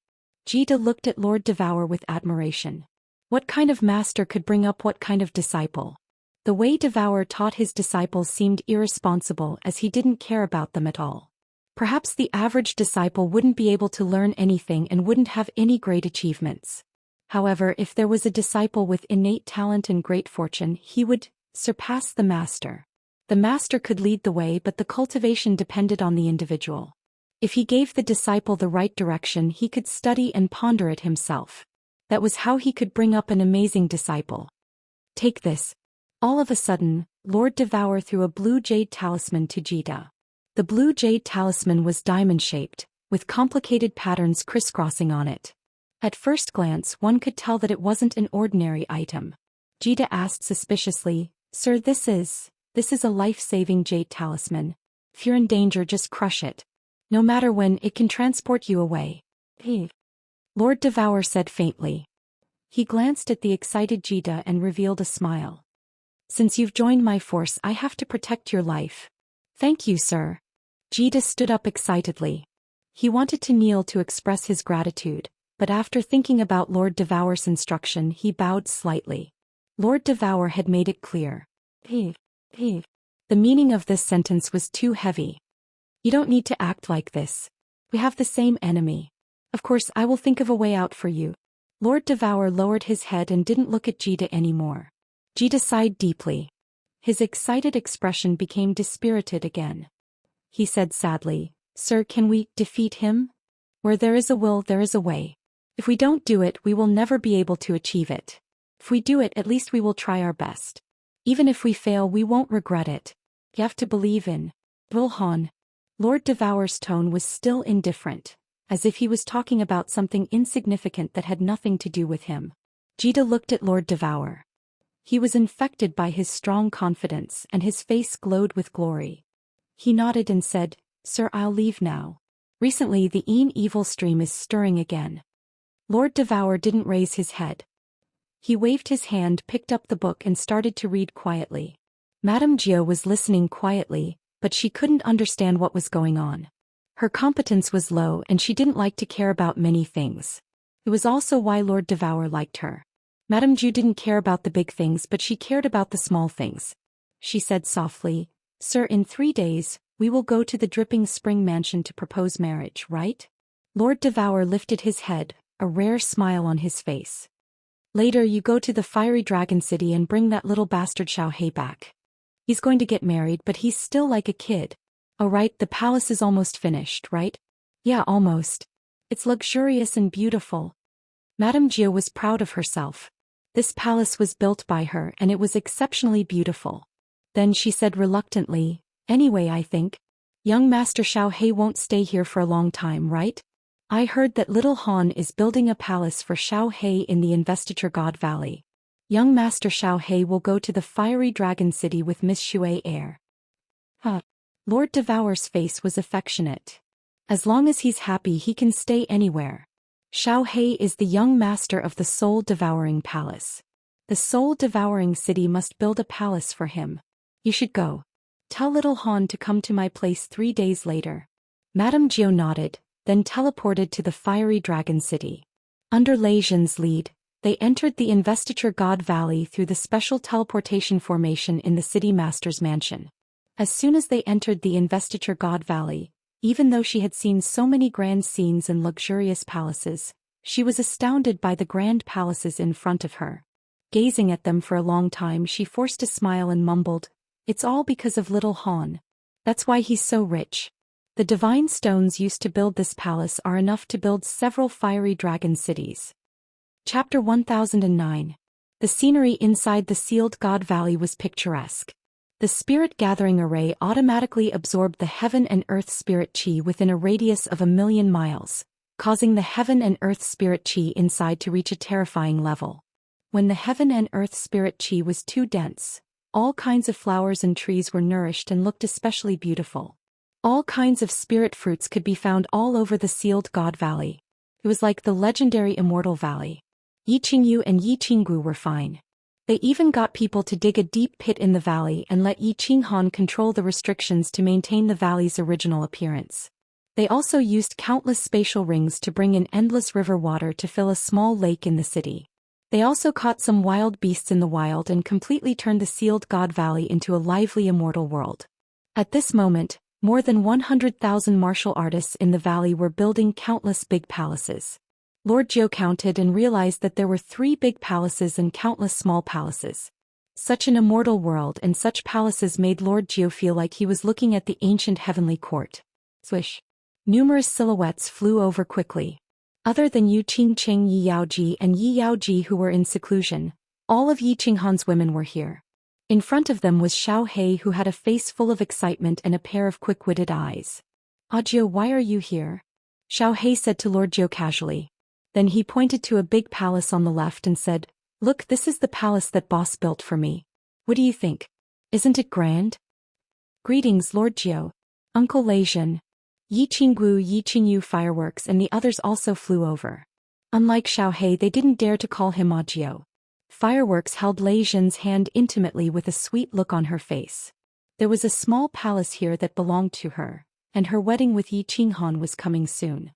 Jida looked at Lord Devour with admiration. What kind of master could bring up what kind of disciple? The way Devour taught his disciples seemed irresponsible, as he didn't care about them at all. Perhaps the average disciple wouldn't be able to learn anything and wouldn't have any great achievements. However, if there was a disciple with innate talent and great fortune, he would surpass the master. The master could lead the way, but the cultivation depended on the individual. If he gave the disciple the right direction, he could study and ponder it himself. That was how he could bring up an amazing disciple. "Take this." All of a sudden, Lord Devour threw a blue jade talisman to Jida. The blue jade talisman was diamond-shaped, with complicated patterns crisscrossing on it. At first glance, one could tell that it wasn't an ordinary item. Jida asked suspiciously, "Sir, this is a life-saving jade talisman. If you're in danger, just crush it. No matter when, it can transport you away." Lord Devour said faintly. He glanced at the excited Jida and revealed a smile. "Since you've joined my force, I have to protect your life." "Thank you, sir." Jida stood up excitedly. He wanted to kneel to express his gratitude, but after thinking about Lord Devour's instruction, he bowed slightly. Lord Devour had made it clear. The meaning of this sentence was too heavy. "You don't need to act like this. We have the same enemy. Of course, I will think of a way out for you." Lord Devour lowered his head and didn't look at Jida anymore. Jida sighed deeply. His excited expression became dispirited again. He said sadly, "Sir, can we defeat him? Where there is a will, there is a way. If we don't do it, we will never be able to achieve it. If we do it, at least we will try our best. Even if we fail, we won't regret it. You have to believe in Zhou Xian." Lord Devour's tone was still indifferent, as if he was talking about something insignificant that had nothing to do with him. Jita looked at Lord Devour. He was infected by his strong confidence and his face glowed with glory. He nodded and said, "Sir, I'll leave now. Recently the evil stream is stirring again." Lord Devour didn't raise his head. He waved his hand, picked up the book and started to read quietly. Madame Zhou was listening quietly, but she couldn't understand what was going on. Her competence was low and she didn't like to care about many things. It was also why Lord Devour liked her. Madame Zhou didn't care about the big things, but she cared about the small things. She said softly, "Sir, in 3 days, we will go to the Dripping Spring Mansion to propose marriage, right?" Lord Devour lifted his head, a rare smile on his face. "Later you go to the Fiery Dragon City and bring that little bastard Xianxia back. He's going to get married, but he's still like a kid. Oh right, the palace is almost finished, right?" "Yeah, almost. It's luxurious and beautiful." Madame Zhou was proud of herself. This palace was built by her and it was exceptionally beautiful. Then she said reluctantly, "Anyway, I think young Master Xianxia won't stay here for a long time, right? I heard that little Han is building a palace for Xianxia in the Investiture God Valley. Young Master Xianxia will go to the Fiery Dragon City with Miss Shui heir." Huh. Lord Devour's face was affectionate. As long as he's happy, he can stay anywhere. Xianxia is the young master of the soul-devouring palace. The soul-devouring city must build a palace for him. You should go. Tell little Han to come to my place 3 days later. Madame Zhou nodded, then teleported to the Fiery Dragon City. Under Lei Zhen's lead, they entered the Investiture God Valley through the special teleportation formation in the City Master's mansion. As soon as they entered the Investiture God Valley, even though she had seen so many grand scenes and luxurious palaces, she was astounded by the grand palaces in front of her. Gazing at them for a long time, she forced a smile and mumbled, "It's all because of little Han. That's why he's so rich. The divine stones used to build this palace are enough to build several fiery dragon cities." Chapter 1009. The scenery inside the sealed God Valley was picturesque. The spirit gathering array automatically absorbed the heaven and earth spirit chi within a radius of 1,000,000 miles, causing the heaven and earth spirit chi inside to reach a terrifying level. When the heaven and earth spirit chi was too dense, all kinds of flowers and trees were nourished and looked especially beautiful. All kinds of spirit fruits could be found all over the sealed God Valley. It was like the legendary Immortal Valley. Yi Qingyu and Yi Qinggu were fine. They even got people to dig a deep pit in the valley and let Yi Qinghan control the restrictions to maintain the valley's original appearance. They also used countless spatial rings to bring in endless river water to fill a small lake in the city. They also caught some wild beasts in the wild and completely turned the sealed God Valley into a lively immortal world. At this moment, more than 100,000 martial artists in the valley were building countless big palaces. Lord Zhou counted and realized that there were 3 big palaces and countless small palaces. Such an immortal world and such palaces made Lord Zhou feel like he was looking at the ancient heavenly court. Swish. Numerous silhouettes flew over quickly. Other than Yu Qingqing, Yi Yaoji and Yi Yaoji who were in seclusion, all of Yi Qinghan's women were here. In front of them was Xianxia, who had a face full of excitement and a pair of quick-witted eyes. "Zhou, why are you here?" Xianxia said to Lord Zhou casually. Then he pointed to a big palace on the left and said, "Look, this is the palace that boss built for me. What do you think? Isn't it grand?" "Greetings, Lord Zhou. Uncle Lei Zhen." Yi Qinggu, Yi Qingyu fireworks and the others also flew over. Unlike Xianxia, they didn't dare to call him Zhou. Fireworks held Lei Zhen's hand intimately with a sweet look on her face. There was a small palace here that belonged to her, and her wedding with Yi Qinghan was coming soon.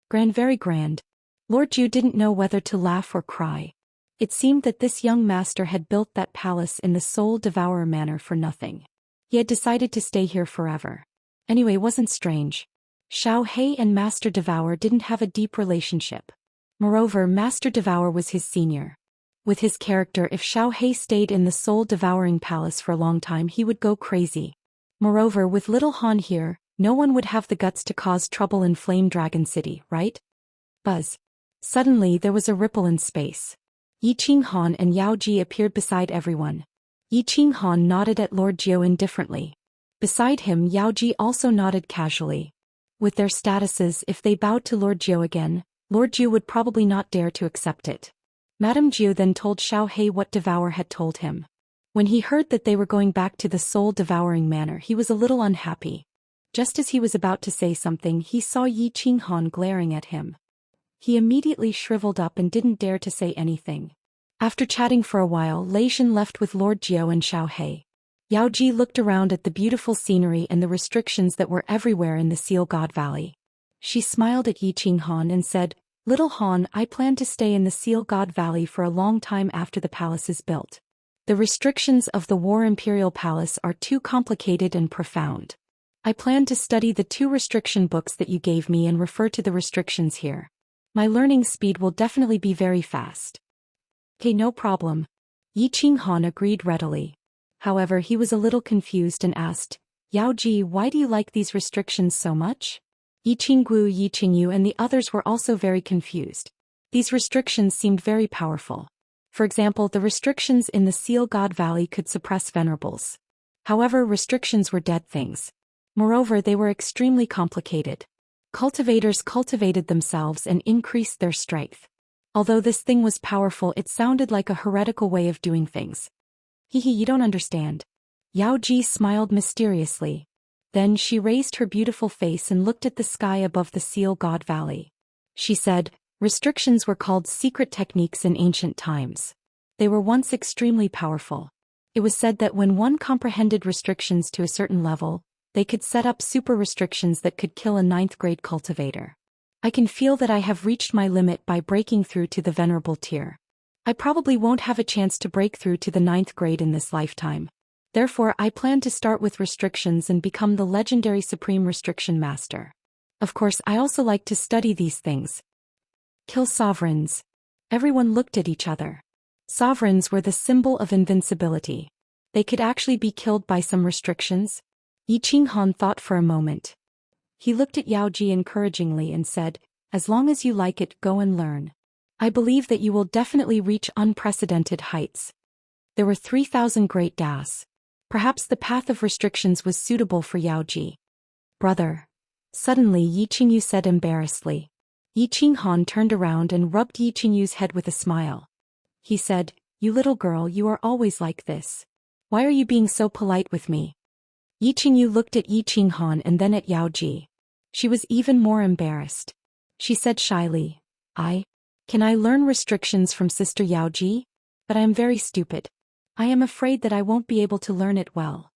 Grand, very grand. Lord Zhou didn't know whether to laugh or cry. It seemed that this young master had built that palace in the soul-devourer manner for nothing. He had decided to stay here forever. Anyway, wasn't strange. Xianxia and Master Devourer didn't have a deep relationship. Moreover, Master Devourer was his senior. With his character, if Xiao stayed in the soul-devouring palace for a long time, he would go crazy. Moreover, with little Han here, no one would have the guts to cause trouble in Flame Dragon City, right? Buzz. Suddenly there was a ripple in space. Yi Qinghan and Yao Ji appeared beside everyone. Yi Qinghan nodded at Lord Jiu indifferently. Beside him, Yao Ji also nodded casually. With their statuses, if they bowed to Lord Jiu again, Lord Jiu would probably not dare to accept it. Madame Jiu then told Xiao what Devour had told him. When he heard that they were going back to the soul-devouring manor, he was a little unhappy. Just as he was about to say something, he saw Yi Qinghan glaring at him. He immediately shriveled up and didn't dare to say anything. After chatting for a while, Lei Shen left with Lord Jiu and Xiao. Yao Ji looked around at the beautiful scenery and the restrictions that were everywhere in the Seal God Valley. She smiled at Yi Qinghan and said, "Little Han, I plan to stay in the Seal God Valley for a long time after the palace is built. The restrictions of the War Imperial Palace are too complicated and profound. I plan to study the 2 restriction books that you gave me and refer to the restrictions here. My learning speed will definitely be very fast." "Okay, no problem." Yi Qinghan agreed readily. However, he was a little confused and asked, "Yao Ji, why do you like these restrictions so much?" Yi Qinggu, Yi Qingyu and the others were also very confused. These restrictions seemed very powerful. For example, the restrictions in the Seal God Valley could suppress venerables. However, restrictions were dead things. Moreover, they were extremely complicated. Cultivators cultivated themselves and increased their strength. Although this thing was powerful, it sounded like a heretical way of doing things. "Hehe, you don't understand." Yao Ji smiled mysteriously. Then she raised her beautiful face and looked at the sky above the Seal God Valley. She said, "Restrictions were called secret techniques in ancient times. They were once extremely powerful. It was said that when one comprehended restrictions to a certain level, they could set up super restrictions that could kill a 9th-grade cultivator. I can feel that I have reached my limit by breaking through to the venerable tier. I probably won't have a chance to break through to the 9th grade in this lifetime. Therefore, I plan to start with restrictions and become the legendary Supreme Restriction Master. Of course, I also like to study these things. Kill sovereigns." Everyone looked at each other. Sovereigns were the symbol of invincibility. They could actually be killed by some restrictions. Yi Qinghan thought for a moment. He looked at Yao Ji encouragingly and said, "As long as you like it, go and learn. I believe that you will definitely reach unprecedented heights." There were 3,000 great das. Perhaps the path of restrictions was suitable for Yao Ji. "Brother." Suddenly Yi Qingyu said embarrassedly. Yi Qinghan turned around and rubbed Yi Qingyu's head with a smile. He said, "You little girl, you are always like this. Why are you being so polite with me?" Yi Qingyu looked at Yi Qinghan and then at Yao Ji. She was even more embarrassed. She said shyly, Can I learn restrictions from Sister Yao Ji? But I am very stupid. I am afraid that I won't be able to learn it well."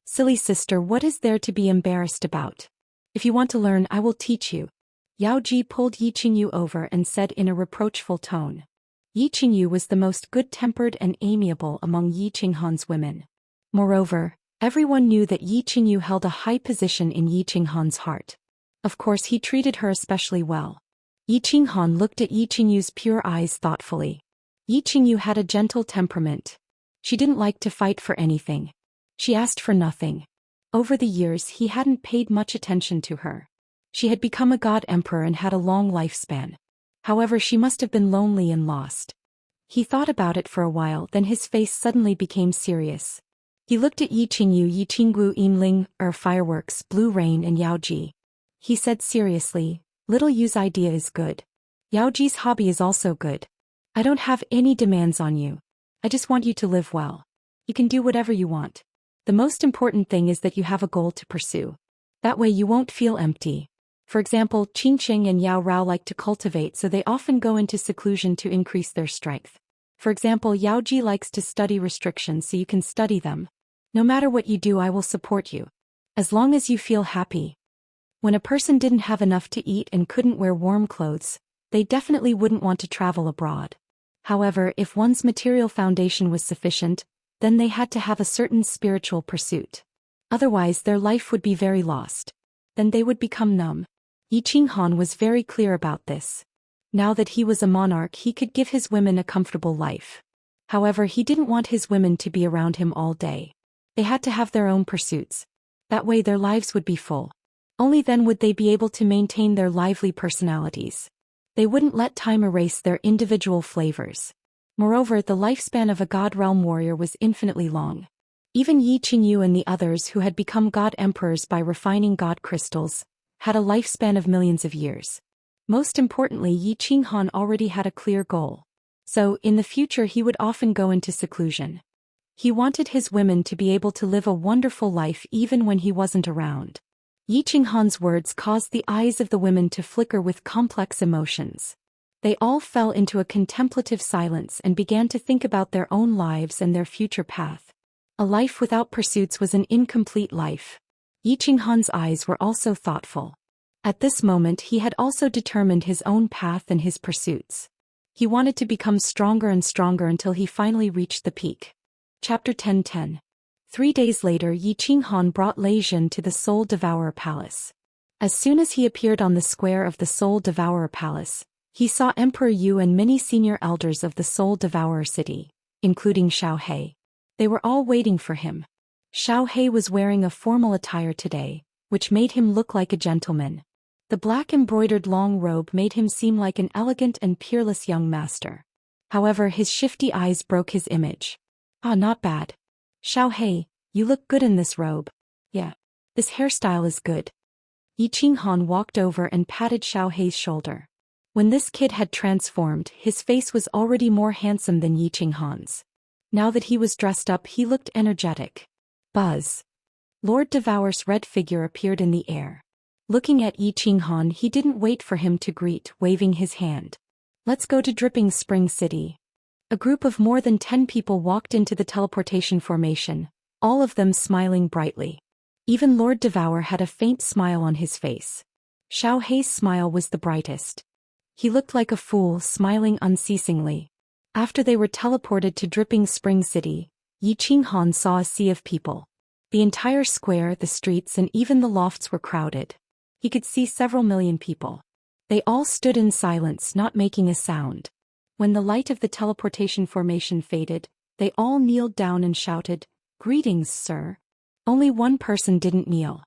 "Silly sister, what is there to be embarrassed about? If you want to learn, I will teach you." Yao Ji pulled Yi Qingyu over and said in a reproachful tone. Yi Qingyu was the most good-tempered and amiable among Yi Qinghan's women. Moreover, everyone knew that Yi Qingyu held a high position in Yi Qinghan's heart. Of course, he treated her especially well. Yi Qinghan looked at Yi Qingyu's pure eyes thoughtfully. Yi Qingyu had a gentle temperament. She didn't like to fight for anything. She asked for nothing. Over the years, he hadn't paid much attention to her. She had become a god emperor and had a long lifespan. However, she must have been lonely and lost. He thought about it for a while, then his face suddenly became serious. He looked at Yi Qingyu, Yi Qinggu, Yinling, Fireworks, Blue Rain and Yao Ji. He said seriously, "Little Yu's idea is good. Yao Ji's hobby is also good. I don't have any demands on you. I just want you to live well. You can do whatever you want. The most important thing is that you have a goal to pursue. That way you won't feel empty. For example, Qingqing and Yao Rao like to cultivate, so they often go into seclusion to increase their strength. For example, Yao Ji likes to study restrictions, so you can study them. No matter what you do, I will support you. As long as you feel happy." When a person didn't have enough to eat and couldn't wear warm clothes, they definitely wouldn't want to travel abroad. However, if one's material foundation was sufficient, then they had to have a certain spiritual pursuit. Otherwise, their life would be very lost. Then they would become numb. Yi Qinghan was very clear about this. Now that he was a monarch, he could give his women a comfortable life. However, he didn't want his women to be around him all day. They had to have their own pursuits. That way their lives would be full. Only then would they be able to maintain their lively personalities. They wouldn't let time erase their individual flavors. Moreover, the lifespan of a God Realm warrior was infinitely long. Even Yi Qingyu and the others who had become God Emperors by refining God crystals had a lifespan of millions of years. Most importantly, Yi Qinghan already had a clear goal. So, in the future he would often go into seclusion. He wanted his women to be able to live a wonderful life even when he wasn't around. Yi Qinghan's words caused the eyes of the women to flicker with complex emotions. They all fell into a contemplative silence and began to think about their own lives and their future path. A life without pursuits was an incomplete life. Yi Qinghan's eyes were also thoughtful. At this moment he had also determined his own path and his pursuits. He wanted to become stronger and stronger until he finally reached the peak. Chapter 10:10. 3 days later, Yi Qinghan brought Lei Jin to the Soul Devourer Palace. As soon as he appeared on the square of the Soul Devourer Palace, he saw Emperor Yu and many senior elders of the Soul Devourer city, including Xiao He. They were all waiting for him. Xiao He was wearing a formal attire today, which made him look like a gentleman. The black embroidered long robe made him seem like an elegant and peerless young master. However, his shifty eyes broke his image. Ah, not bad. Xiao He, you look good in this robe. Yeah. This hairstyle is good. Yi Qinghan walked over and patted Xiao He's shoulder. When this kid had transformed, his face was already more handsome than Yi Qinghan's. Now that he was dressed up, he looked energetic. Buzz. Lord Devour's red figure appeared in the air. Looking at Yi Qinghan, he didn't wait for him to greet, waving his hand. Let's go to Dripping Spring City. A group of more than 10 people walked into the teleportation formation, all of them smiling brightly. Even Lord Devour had a faint smile on his face. Xiao He's smile was the brightest. He looked like a fool, smiling unceasingly. After they were teleported to Dripping Spring City, Yi Qinghan saw a sea of people. The entire square, the streets and even the lofts were crowded. He could see several million people. They all stood in silence, not making a sound. When the light of the teleportation formation faded, they all kneeled down and shouted, "Greetings, sir." Only one person didn't kneel.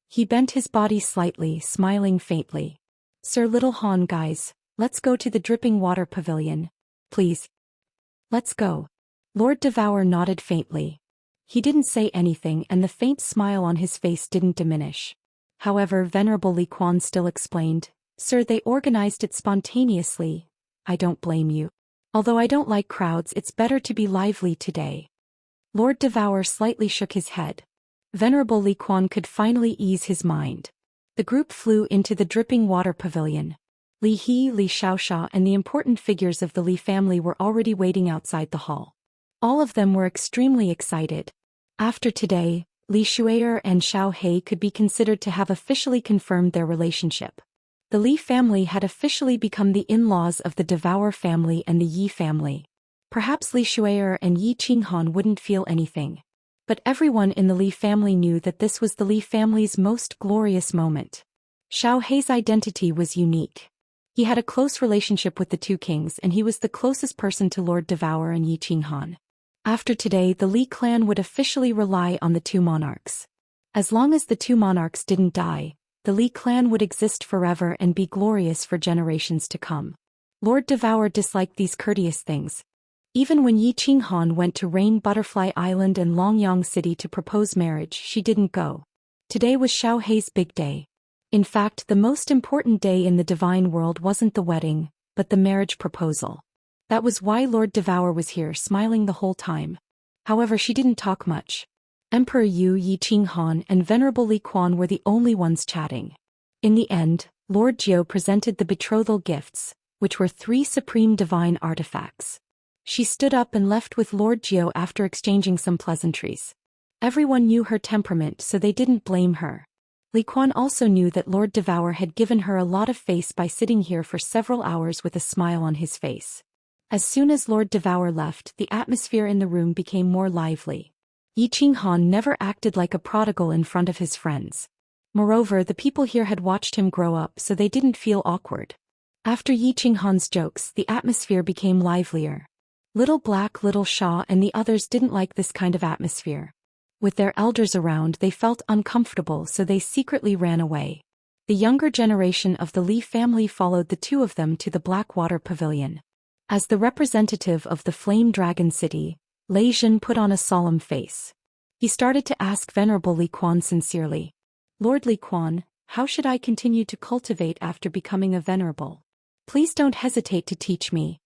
He bent his body slightly, smiling faintly. "Sir Little Han, guys, let's go to the Dripping Water Pavilion. Please. Let's go." Lord Devour nodded faintly. He didn't say anything and the faint smile on his face didn't diminish. However, Venerable Li Quan still explained, "Sir, they organized it spontaneously. I don't blame you. Although I don't like crowds, it's better to be lively today." Lord Devour slightly shook his head. Venerable Li Quan could finally ease his mind. The group flew into the Dripping Water Pavilion. Li He, Li Xiaoxia and the important figures of the Li family were already waiting outside the hall. All of them were extremely excited. After today, Li Shui'er and Xiao He could be considered to have officially confirmed their relationship. The Li family had officially become the in-laws of the Devour family and the Yi family. Perhaps Li Shui'er and Yi Qinghan wouldn't feel anything. But everyone in the Li family knew that this was the Li family's most glorious moment. Xiao He's identity was unique. He had a close relationship with the two kings and he was the closest person to Lord Devour and Yi Qinghan. After today, the Li clan would officially rely on the two monarchs. As long as the two monarchs didn't die, the Li clan would exist forever and be glorious for generations to come. Lord Devour disliked these courteous things. Even when Yi Qinghan went to Rain Butterfly Island and Longyang City to propose marriage, she didn't go. Today was Xiao He's big day. In fact, the most important day in the divine world wasn't the wedding, but the marriage proposal. That was why Lord Devour was here, smiling the whole time. However, she didn't talk much. Emperor Yu, Yi Qinghan and Venerable Li Quan were the only ones chatting. In the end, Lord Jiu presented the betrothal gifts, which were 3 supreme divine artifacts. She stood up and left with Lord Jiu after exchanging some pleasantries. Everyone knew her temperament, so they didn't blame her. Li Quan also knew that Lord Devour had given her a lot of face by sitting here for several hours with a smile on his face. As soon as Lord Devour left, the atmosphere in the room became more lively. Yi Qinghan never acted like a prodigal in front of his friends. Moreover, the people here had watched him grow up, so they didn't feel awkward. After Yi Qinghan's jokes, the atmosphere became livelier. Little Black, Little Sha and the others didn't like this kind of atmosphere. With their elders around, they felt uncomfortable, so they secretly ran away. The younger generation of the Li family followed the two of them to the Blackwater Pavilion. As the representative of the Flame Dragon City, Lei Jin put on a solemn face. He started to ask Venerable Li Quan sincerely, "Lord Li Quan, how should I continue to cultivate after becoming a venerable? Please don't hesitate to teach me."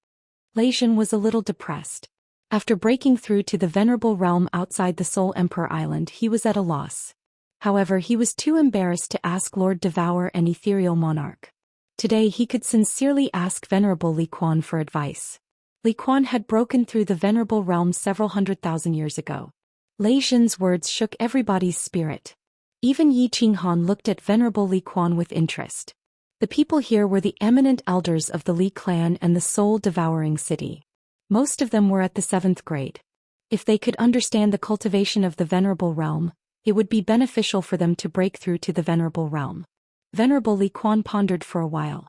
Lei Jin was a little depressed. After breaking through to the venerable realm outside the Soul Emperor Island, he was at a loss. However, he was too embarrassed to ask Lord Devour and Ethereal Monarch. Today he could sincerely ask Venerable Li Quan for advice. Li Quan had broken through the venerable realm several 100,000 years ago. Lei Jin's words shook everybody's spirit. Even Yi Qinghan looked at Venerable Li Quan with interest. The people here were the eminent elders of the Li clan and the soul-devouring city. Most of them were at the 7th grade. If they could understand the cultivation of the venerable realm, it would be beneficial for them to break through to the venerable realm. Venerable Li Quan pondered for a while.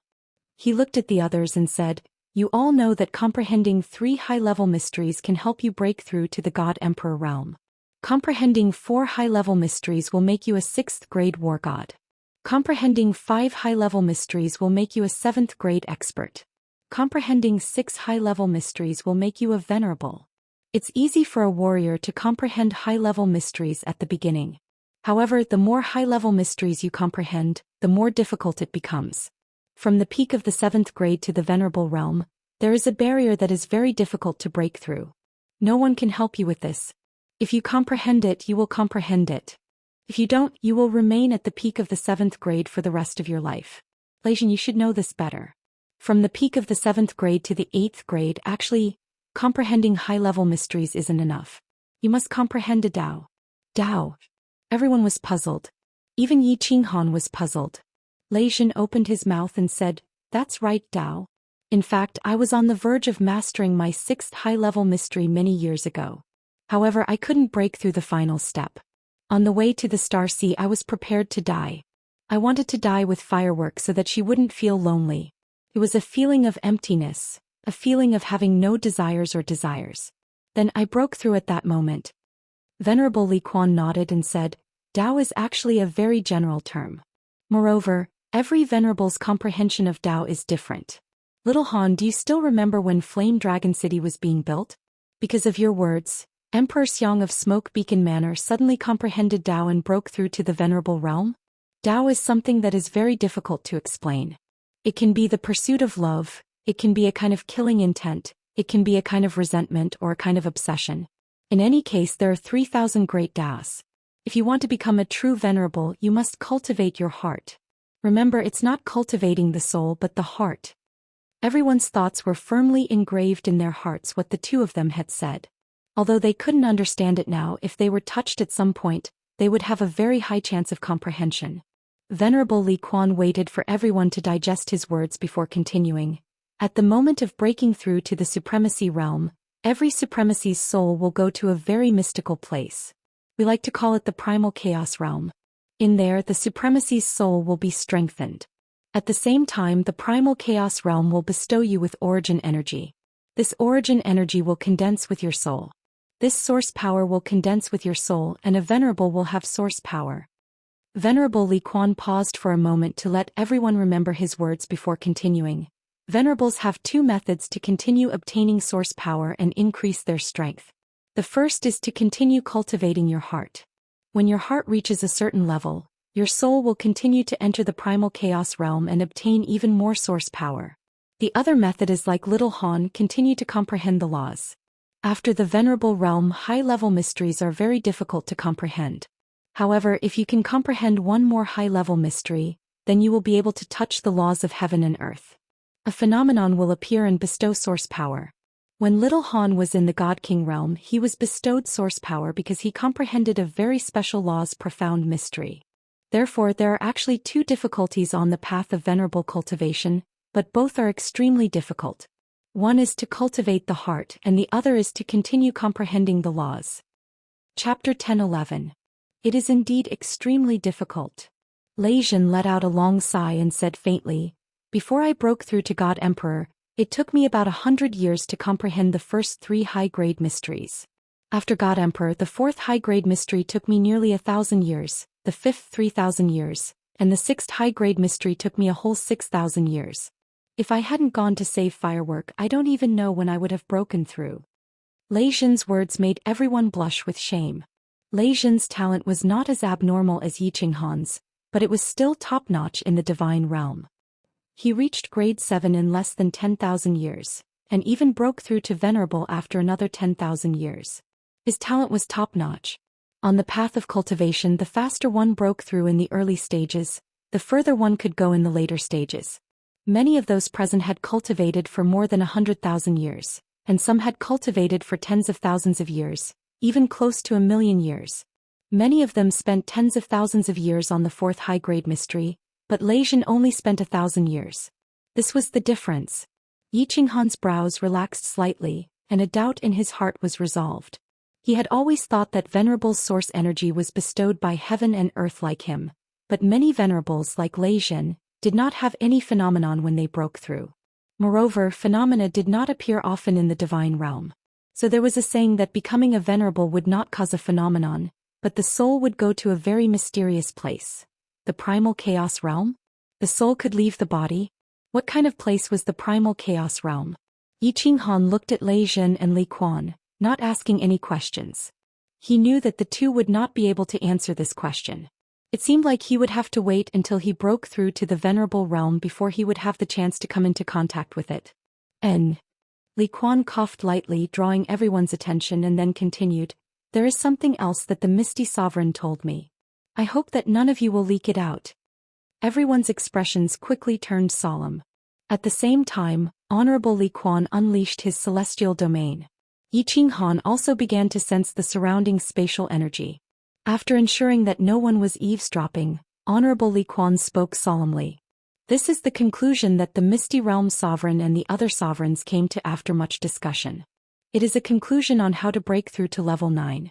He looked at the others and said, "You all know that comprehending 3 high-level mysteries can help you break through to the God Emperor realm. Comprehending 4 high-level mysteries will make you a 6th grade war god. Comprehending 5 high-level mysteries will make you a 7th grade expert. Comprehending 6 high-level mysteries will make you a venerable." It's easy for a warrior to comprehend high-level mysteries at the beginning. However, the more high-level mysteries you comprehend, the more difficult it becomes. From the peak of the 7th grade to the venerable realm, there is a barrier that is very difficult to break through. No one can help you with this. If you comprehend it, you will comprehend it. If you don't, you will remain at the peak of the 7th grade for the rest of your life. Lei Jin, you should know this better. From the peak of the 7th grade to the 8th grade, actually, comprehending high-level mysteries isn't enough. You must comprehend a Dao. Dao. Everyone was puzzled. Even Yi Qinghan was puzzled. Lei Jin opened his mouth and said, "That's right, Dao. In fact, I was on the verge of mastering my 6th high-level mystery many years ago. However, I couldn't break through the final step. On the way to the Star Sea, I was prepared to die. I wanted to die with fireworks so that she wouldn't feel lonely. It was a feeling of emptiness, a feeling of having no desires or desires. Then I broke through at that moment." Venerable Li Quan nodded and said, "Dao is actually a very general term. Moreover, every venerable's comprehension of Dao is different. Little Han, do you still remember when Flame Dragon City was being built? Because of your words, Emperor Xiang of Smoke Beacon Manor suddenly comprehended Dao and broke through to the venerable realm? Dao is something that is very difficult to explain. It can be the pursuit of love, it can be a kind of killing intent, it can be a kind of resentment or a kind of obsession. In any case, there are 3,000 great Daos. If you want to become a true venerable, you must cultivate your heart. Remember, it's not cultivating the soul but the heart." Everyone's thoughts were firmly engraved in their hearts what the two of them had said. Although they couldn't understand it now, if they were touched at some point, they would have a very high chance of comprehension. Venerable Li Quan waited for everyone to digest his words before continuing. At the moment of breaking through to the supremacy realm, every supremacy's soul will go to a very mystical place. We like to call it the primal chaos realm. In there, the supremacy's soul will be strengthened. At the same time, the primal chaos realm will bestow you with origin energy. This origin energy will condense with your soul. This source power will condense with your soul, and a venerable will have source power. Venerable Li Quan paused for a moment to let everyone remember his words before continuing. Venerables have 2 methods to continue obtaining source power and increase their strength. The first is to continue cultivating your heart. When your heart reaches a certain level, your soul will continue to enter the primal chaos realm and obtain even more source power. The other method is like Little Han, continue to comprehend the laws. After the venerable realm, high-level mysteries are very difficult to comprehend. However, if you can comprehend one more high-level mystery, then you will be able to touch the laws of heaven and earth. A phenomenon will appear and bestow source power. When Little Han was in the God King realm, he was bestowed source power because he comprehended a very special law's profound mystery. Therefore, there are actually 2 difficulties on the path of venerable cultivation, but both are extremely difficult. One is to cultivate the heart and the other is to continue comprehending the laws. Chapter 10:11. It is indeed extremely difficult. Lei Jin let out a long sigh and said faintly, Before I broke through to God Emperor, it took me about 100 years to comprehend the first 3 high-grade mysteries. After God Emperor, the 4th high-grade mystery took me nearly 1,000 years, the 5th 3,000 years, and the 6th high-grade mystery took me a whole 6,000 years. If I hadn't gone to save Firework, I don't even know when I would have broken through. Lei Zhen's words made everyone blush with shame. Lei Zhen's talent was not as abnormal as Yi Qinghan's, but it was still top-notch in the divine realm. He reached grade 7 in less than 10,000 years, and even broke through to Venerable after another 10,000 years. His talent was top-notch. On the path of cultivation, the faster one broke through in the early stages, the further one could go in the later stages. Many of those present had cultivated for more than 100,000 years, and some had cultivated for tens of thousands of years, even close to 1,000,000 years. Many of them spent tens of thousands of years on the 4th high-grade mystery, but Lei Zhen only spent 1,000 years. This was the difference. Yi Qinghan's brows relaxed slightly, and a doubt in his heart was resolved. He had always thought that Venerable's source energy was bestowed by heaven and earth like him, but many Venerables like Lei Zhen did not have any phenomenon when they broke through. Moreover, phenomena did not appear often in the divine realm. So there was a saying that becoming a Venerable would not cause a phenomenon, but the soul would go to a very mysterious place. The primal chaos realm? The soul could leave the body? What kind of place was the primal chaos realm? Yi Qinghan looked at Lei Zhen and Li Quan, not asking any questions. He knew that the two would not be able to answer this question. It seemed like he would have to wait until he broke through to the Venerable realm before he would have the chance to come into contact with it. Li Quan coughed lightly, drawing everyone's attention, and then continued, "There is something else that the Misty Sovereign told me. I hope that none of you will leak it out." Everyone's expressions quickly turned solemn. At the same time, Honorable Li Quan unleashed his celestial domain. Yi Qinghan also began to sense the surrounding spatial energy. After ensuring that no one was eavesdropping, Honorable Li Quan spoke solemnly. "This is the conclusion that the Misty Realm Sovereign and the other sovereigns came to after much discussion. It is a conclusion on how to break through to level 9.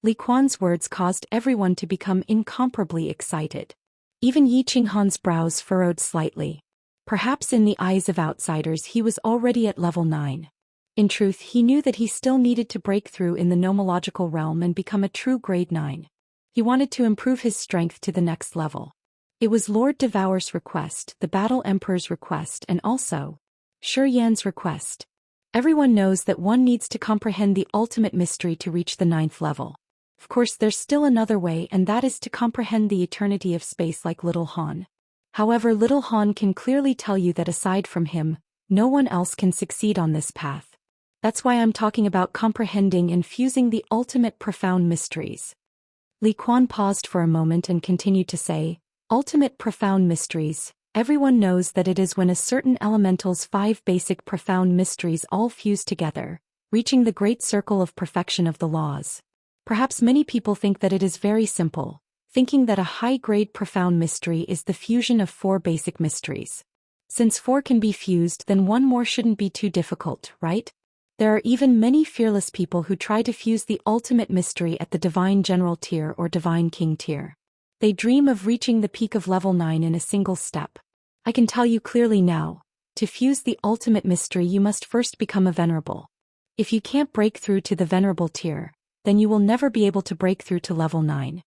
Li Quan's words caused everyone to become incomparably excited. Even Yi Qinghan's brows furrowed slightly. Perhaps in the eyes of outsiders he was already at level 9. In truth, he knew that he still needed to break through in the nomological realm and become a true grade 9. He wanted to improve his strength to the next level. It was Lord Devour's request, the Battle Emperor's request, and also Zhou Xian's request. Everyone knows that one needs to comprehend the ultimate mystery to reach the 9th level. Of course, there's still another way, and that is to comprehend the eternity of space like Little Han. However, Little Han can clearly tell you that aside from him, no one else can succeed on this path. That's why I'm talking about comprehending and fusing the ultimate profound mysteries. Li Quan paused for a moment and continued to say, "Ultimate profound mysteries. Everyone knows that it is when a certain elemental's 5 basic profound mysteries all fuse together, reaching the great circle of perfection of the laws. Perhaps many people think that it is very simple, thinking that a high-grade profound mystery is the fusion of 4 basic mysteries. Since 4 can be fused, then one more shouldn't be too difficult, right? There are even many fearless people who try to fuse the ultimate mystery at the Divine General tier or Divine King tier. They dream of reaching the peak of level 9 in a single step. I can tell you clearly now, to fuse the ultimate mystery you must first become a Venerable. If you can't break through to the Venerable tier, then you will never be able to break through to level 9.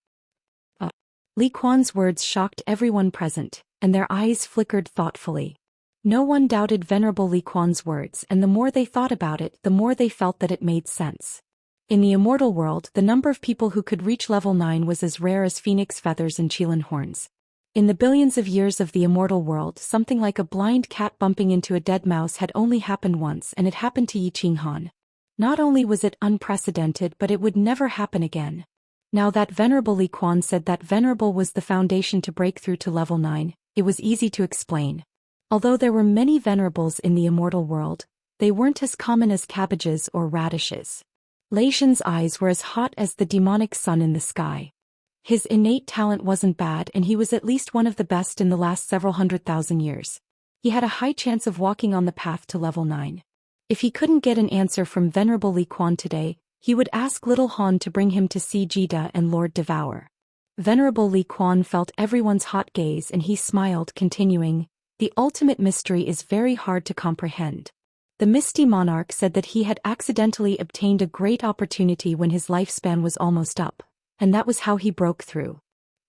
Li Quan's words shocked everyone present, and their eyes flickered thoughtfully. No one doubted Venerable Li Quan's words, and the more they thought about it, the more they felt that it made sense. In the Immortal world, the number of people who could reach level 9 was as rare as phoenix feathers and qilin horns. In the billions of years of the Immortal world, something like a blind cat bumping into a dead mouse had only happened once, and it happened to Yi Qinghan. Not only was it unprecedented, but it would never happen again. Now that Venerable Li Quan said that Venerable was the foundation to break through to level 9, it was easy to explain. Although there were many Venerables in the Immortal world, they weren't as common as cabbages or radishes. Lei Zhen's eyes were as hot as the demonic sun in the sky. His innate talent wasn't bad, and he was at least one of the best in the last several 100,000 years. He had a high chance of walking on the path to level 9. If he couldn't get an answer from Venerable Li Quan today, he would ask Little Han to bring him to see Jida and Lord Devour. Venerable Li Quan felt everyone's hot gaze and he smiled, continuing, The ultimate mystery is very hard to comprehend. The Misty Monarch said that he had accidentally obtained a great opportunity when his lifespan was almost up, and that was how he broke through.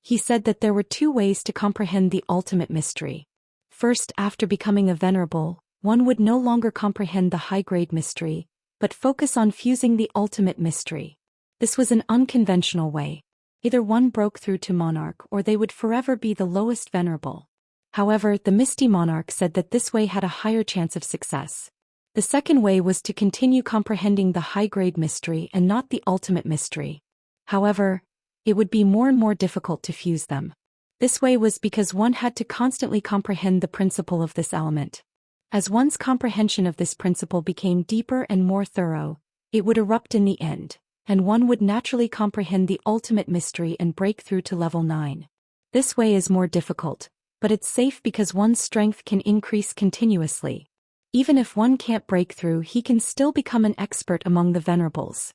He said that there were two ways to comprehend the ultimate mystery. First, after becoming a venerable, one would no longer comprehend the high-grade mystery, but focus on fusing the ultimate mystery. This was an unconventional way. Either one broke through to monarch or they would forever be the lowest venerable. However, the Misty Monarch said that this way had a higher chance of success. The second way was to continue comprehending the high-grade mystery and not the ultimate mystery. However, it would be more and more difficult to fuse them. This way was because one had to constantly comprehend the principle of this element. As one's comprehension of this principle became deeper and more thorough, it would erupt in the end, and one would naturally comprehend the ultimate mystery and break through to level 9. This way is more difficult, but it's safe because one's strength can increase continuously. Even if one can't break through, he can still become an expert among the venerables.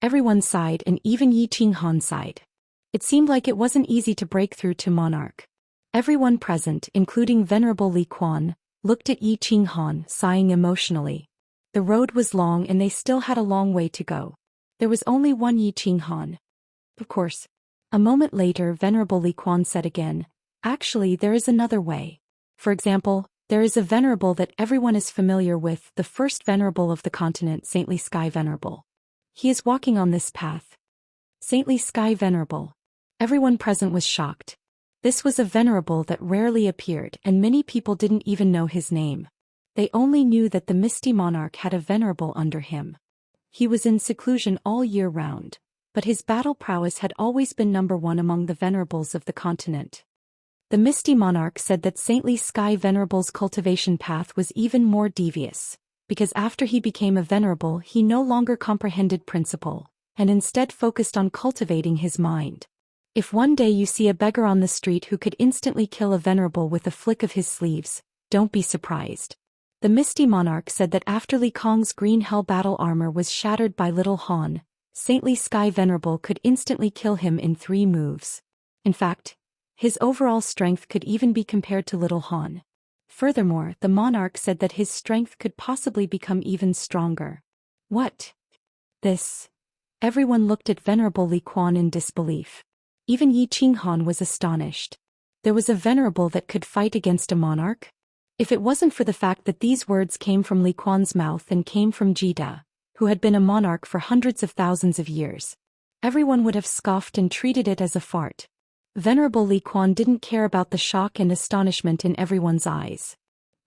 Everyone sighed, and even Yi Qinghan sighed. It seemed like it wasn't easy to break through to monarch. Everyone present, including Venerable Li Quan, looked at Yi Qinghan, sighing emotionally. The road was long and they still had a long way to go. There was only one Yi Qinghan. Of course. A moment later, Venerable Li Quan said again, "Actually, there is another way. For example, there is a venerable that everyone is familiar with, the first venerable of the continent, Saintly Sky Venerable. He is walking on this path." Saintly Sky Venerable. Everyone present was shocked. This was a venerable that rarely appeared, and many people didn't even know his name. They only knew that the Misty Monarch had a venerable under him. He was in seclusion all year round, but his battle prowess had always been number one among the venerables of the continent. The Misty Monarch said that Saintly Sky Venerable's cultivation path was even more devious, because after he became a venerable he no longer comprehended principle, and instead focused on cultivating his mind. If one day you see a beggar on the street who could instantly kill a venerable with a flick of his sleeves, don't be surprised. The Misty Monarch said that after Li Kong's green hell battle armor was shattered by Little Han, Saintly Sky Venerable could instantly kill him in 3 moves. In fact, his overall strength could even be compared to Little Han. Furthermore, the monarch said that his strength could possibly become even stronger. What? This? Everyone looked at Venerable Li Quan in disbelief. Even Yi Qinghan was astonished. There was a venerable that could fight against a monarch? If it wasn't for the fact that these words came from Li Quan's mouth and came from Jida, who had been a monarch for hundreds of thousands of years, everyone would have scoffed and treated it as a fart. Venerable Li Quan didn't care about the shock and astonishment in everyone's eyes.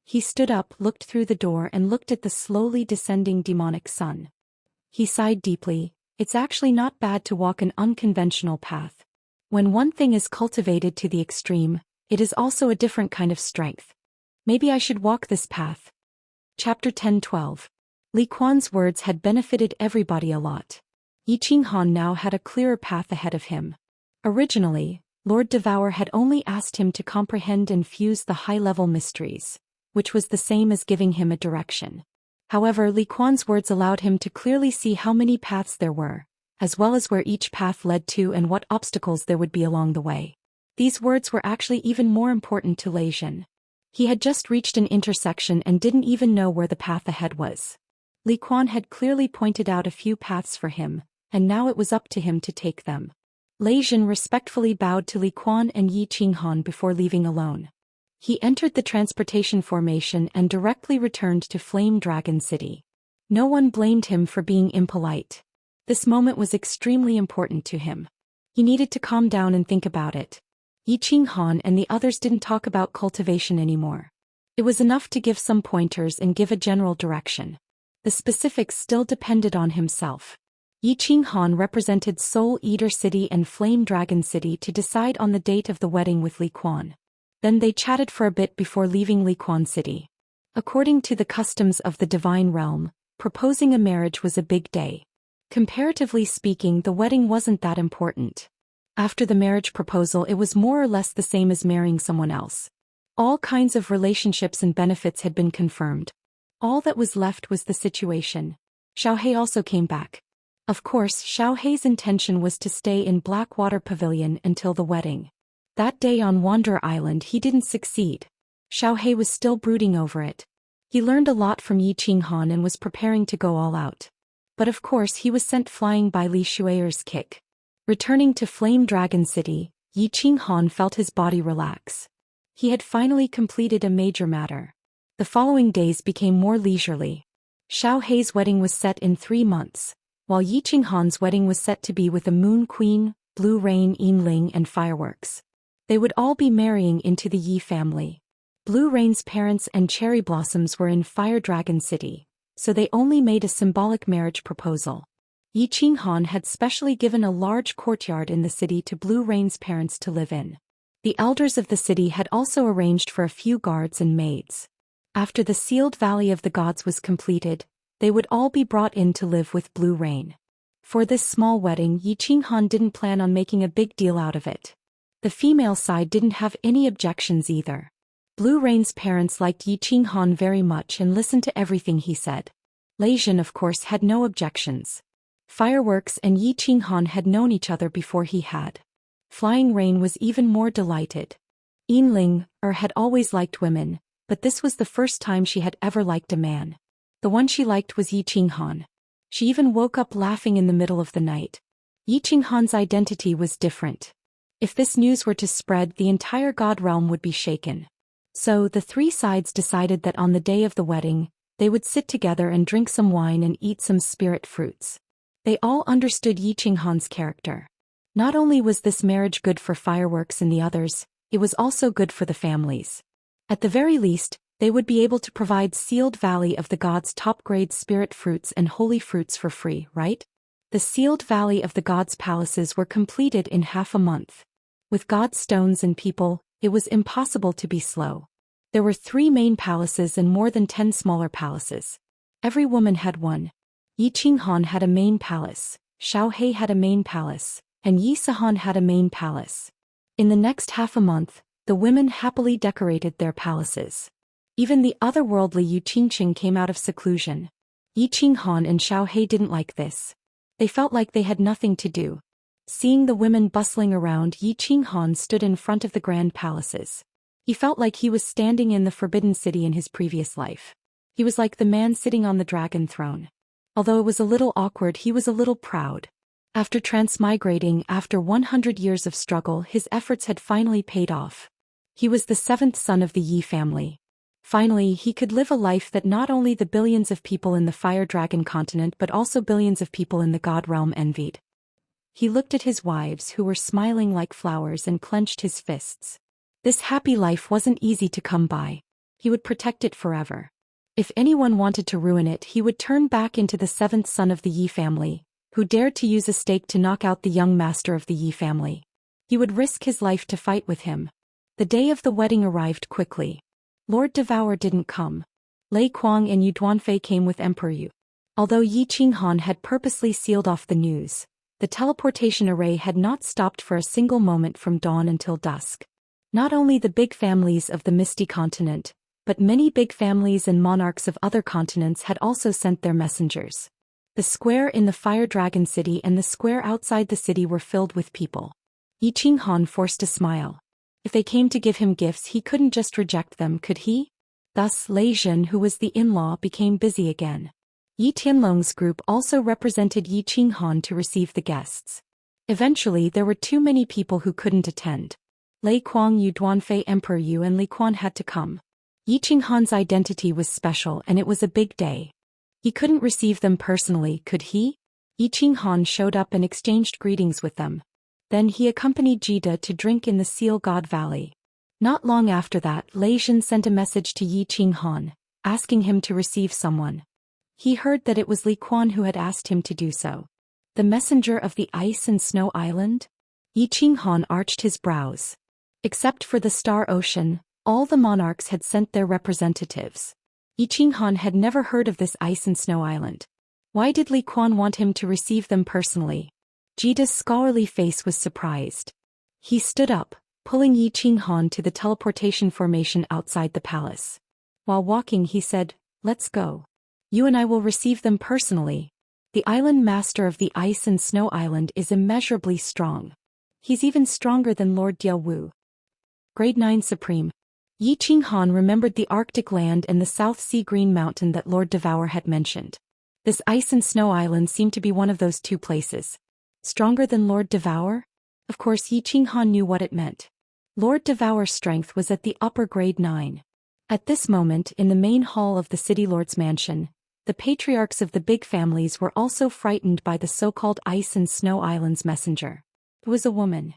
He stood up, looked through the door and looked at the slowly descending demonic sun. He sighed deeply. It's actually not bad to walk an unconventional path. When one thing is cultivated to the extreme, it is also a different kind of strength. Maybe I should walk this path. Chapter 10-12. Li Quan's words had benefited everybody a lot. Yi Qinghan now had a clearer path ahead of him. Originally, Lord Devour had only asked him to comprehend and fuse the high-level mysteries, which was the same as giving him a direction. However, Li Quan's words allowed him to clearly see how many paths there were, as well as where each path led to and what obstacles there would be along the way. These words were actually even more important to Lei Jin. He had just reached an intersection and didn't even know where the path ahead was. Li Quan had clearly pointed out a few paths for him, and now it was up to him to take them. Lei Jin respectfully bowed to Li Quan and Yi Qinghan before leaving alone. He entered the transportation formation and directly returned to Flame Dragon City. No one blamed him for being impolite. This moment was extremely important to him. He needed to calm down and think about it. Yi Qinghan and the others didn't talk about cultivation anymore. It was enough to give some pointers and give a general direction. The specifics still depended on himself. Yi Qinghan represented Soul Eater City and Flame Dragon City to decide on the date of the wedding with Li Quan. Then they chatted for a bit before leaving Li Quan City. According to the customs of the Divine Realm, proposing a marriage was a big day. Comparatively speaking, the wedding wasn't that important. After the marriage proposal, it was more or less the same as marrying someone else. All kinds of relationships and benefits had been confirmed. All that was left was the situation. Xiaohei also came back. Of course, Xiaohei's intention was to stay in Blackwater Pavilion until the wedding. That day on Wanderer Island he didn't succeed. Xiaohei was still brooding over it. He learned a lot from Yi Qinghan and was preparing to go all out. But of course he was sent flying by Li Shueyer's kick. Returning to Flame Dragon City, Yi Qinghan felt his body relax. He had finally completed a major matter. The following days became more leisurely. Xiaohei's wedding was set in 3 months, while Yi Qinghan's wedding was set to be with a Moon Queen, Blue Rain Yinling and fireworks. They would all be marrying into the Yi family. Blue Rain's parents and Cherry Blossoms were in Fire Dragon City, so they only made a symbolic marriage proposal. Yi Qinghan had specially given a large courtyard in the city to Blue Rain's parents to live in. The elders of the city had also arranged for a few guards and maids. After the sealed Valley of the Gods was completed, they would all be brought in to live with Blue Rain. For this small wedding, Yi Qinghan didn't plan on making a big deal out of it. The female side didn't have any objections either. Blue Rain's parents liked Yi Qinghan very much and listened to everything he said. Lei Zhen of course had no objections. Fireworks and Yi Qinghan had known each other before he had. Flying Rain was even more delighted. Yinling had always liked women, but this was the first time she had ever liked a man. The one she liked was Yi Qinghan. She even woke up laughing in the middle of the night. Yi Qinghan's identity was different. If this news were to spread, the entire god realm would be shaken. So the 3 sides decided that on the day of the wedding, they would sit together and drink some wine and eat some spirit fruits. They all understood Yi Qinghan's character. Not only was this marriage good for fireworks and the others, it was also good for the families. At the very least, they would be able to provide sealed Valley of the Gods top-grade spirit fruits and holy fruits for free, right? The sealed Valley of the Gods palaces were completed in half a month. With god stones and people, it was impossible to be slow. There were 3 main palaces and more than 10 smaller palaces. Every woman had one. Yi Qinghan had a main palace, Xiaohei had a main palace, and Yi Sihan had a main palace. In the next half a month, the women happily decorated their palaces. Even the otherworldly Yu Qingqing came out of seclusion. Yi Qinghan and Xiaohei didn't like this. They felt like they had nothing to do. Seeing the women bustling around, Yi Qinghan stood in front of the grand palaces. He felt like he was standing in the Forbidden City in his previous life. He was like the man sitting on the dragon throne. Although it was a little awkward, he was a little proud. After transmigrating, after 100 years of struggle, his efforts had finally paid off. He was the 7th son of the Yi family. Finally, he could live a life that not only the billions of people in the Fire Dragon continent but also billions of people in the God realm envied. He looked at his wives who were smiling like flowers and clenched his fists. This happy life wasn't easy to come by. He would protect it forever. If anyone wanted to ruin it, he would turn back into the 7th son of the Yi family, who dared to use a stake to knock out the young master of the Yi family. He would risk his life to fight with him. The day of the wedding arrived quickly. Lord Devour didn't come. Lei Kuang and Yu Duanfei came with Emperor Yu. Although Yi Qinghan had purposely sealed off the news, the teleportation array had not stopped for a single moment from dawn until dusk. Not only the big families of the Misty Continent, but many big families and monarchs of other continents had also sent their messengers. The square in the Fire Dragon City and the square outside the city were filled with people. Yi Qinghan forced a smile. If they came to give him gifts, he couldn't just reject them, could he? Thus Lei Zhen, who was the in-law, became busy again. Yi Tianlong's group also represented Yi Qinghan to receive the guests. Eventually there were too many people who couldn't attend. Lei Kuang, Yu Duanfei, Emperor Yu and Li Quan had to come. Yi Qinghan's identity was special and it was a big day. He couldn't receive them personally, could he? Yi Qinghan showed up and exchanged greetings with them. Then he accompanied Jida to drink in the Seal God Valley. Not long after that, Lei Zhen sent a message to Yi Qinghan, asking him to receive someone. He heard that it was Li Quan who had asked him to do so. The messenger of the Ice and Snow Island? Yi Qinghan arched his brows. Except for the Star Ocean, all the monarchs had sent their representatives. Yi Qinghan had never heard of this Ice and Snow Island. Why did Li Quan want him to receive them personally? Jida's scholarly face was surprised. He stood up, pulling Yi Qinghan to the teleportation formation outside the palace. While walking, he said, "Let's go. You and I will receive them personally. The island master of the Ice and Snow Island is immeasurably strong. He's even stronger than Lord Diao Wu. Grade 9 Supreme. Yi Qinghan remembered the Arctic land and the South Sea Green Mountain that Lord Devour had mentioned. This ice and snow island seemed to be one of those two places. Stronger than Lord Devour? Of course Yi Qinghan knew what it meant. Lord Devour's strength was at the upper grade 9. At this moment, in the main hall of the City Lord's mansion, the patriarchs of the big families were also frightened by the so-called Ice and Snow Island's messenger. It was a woman.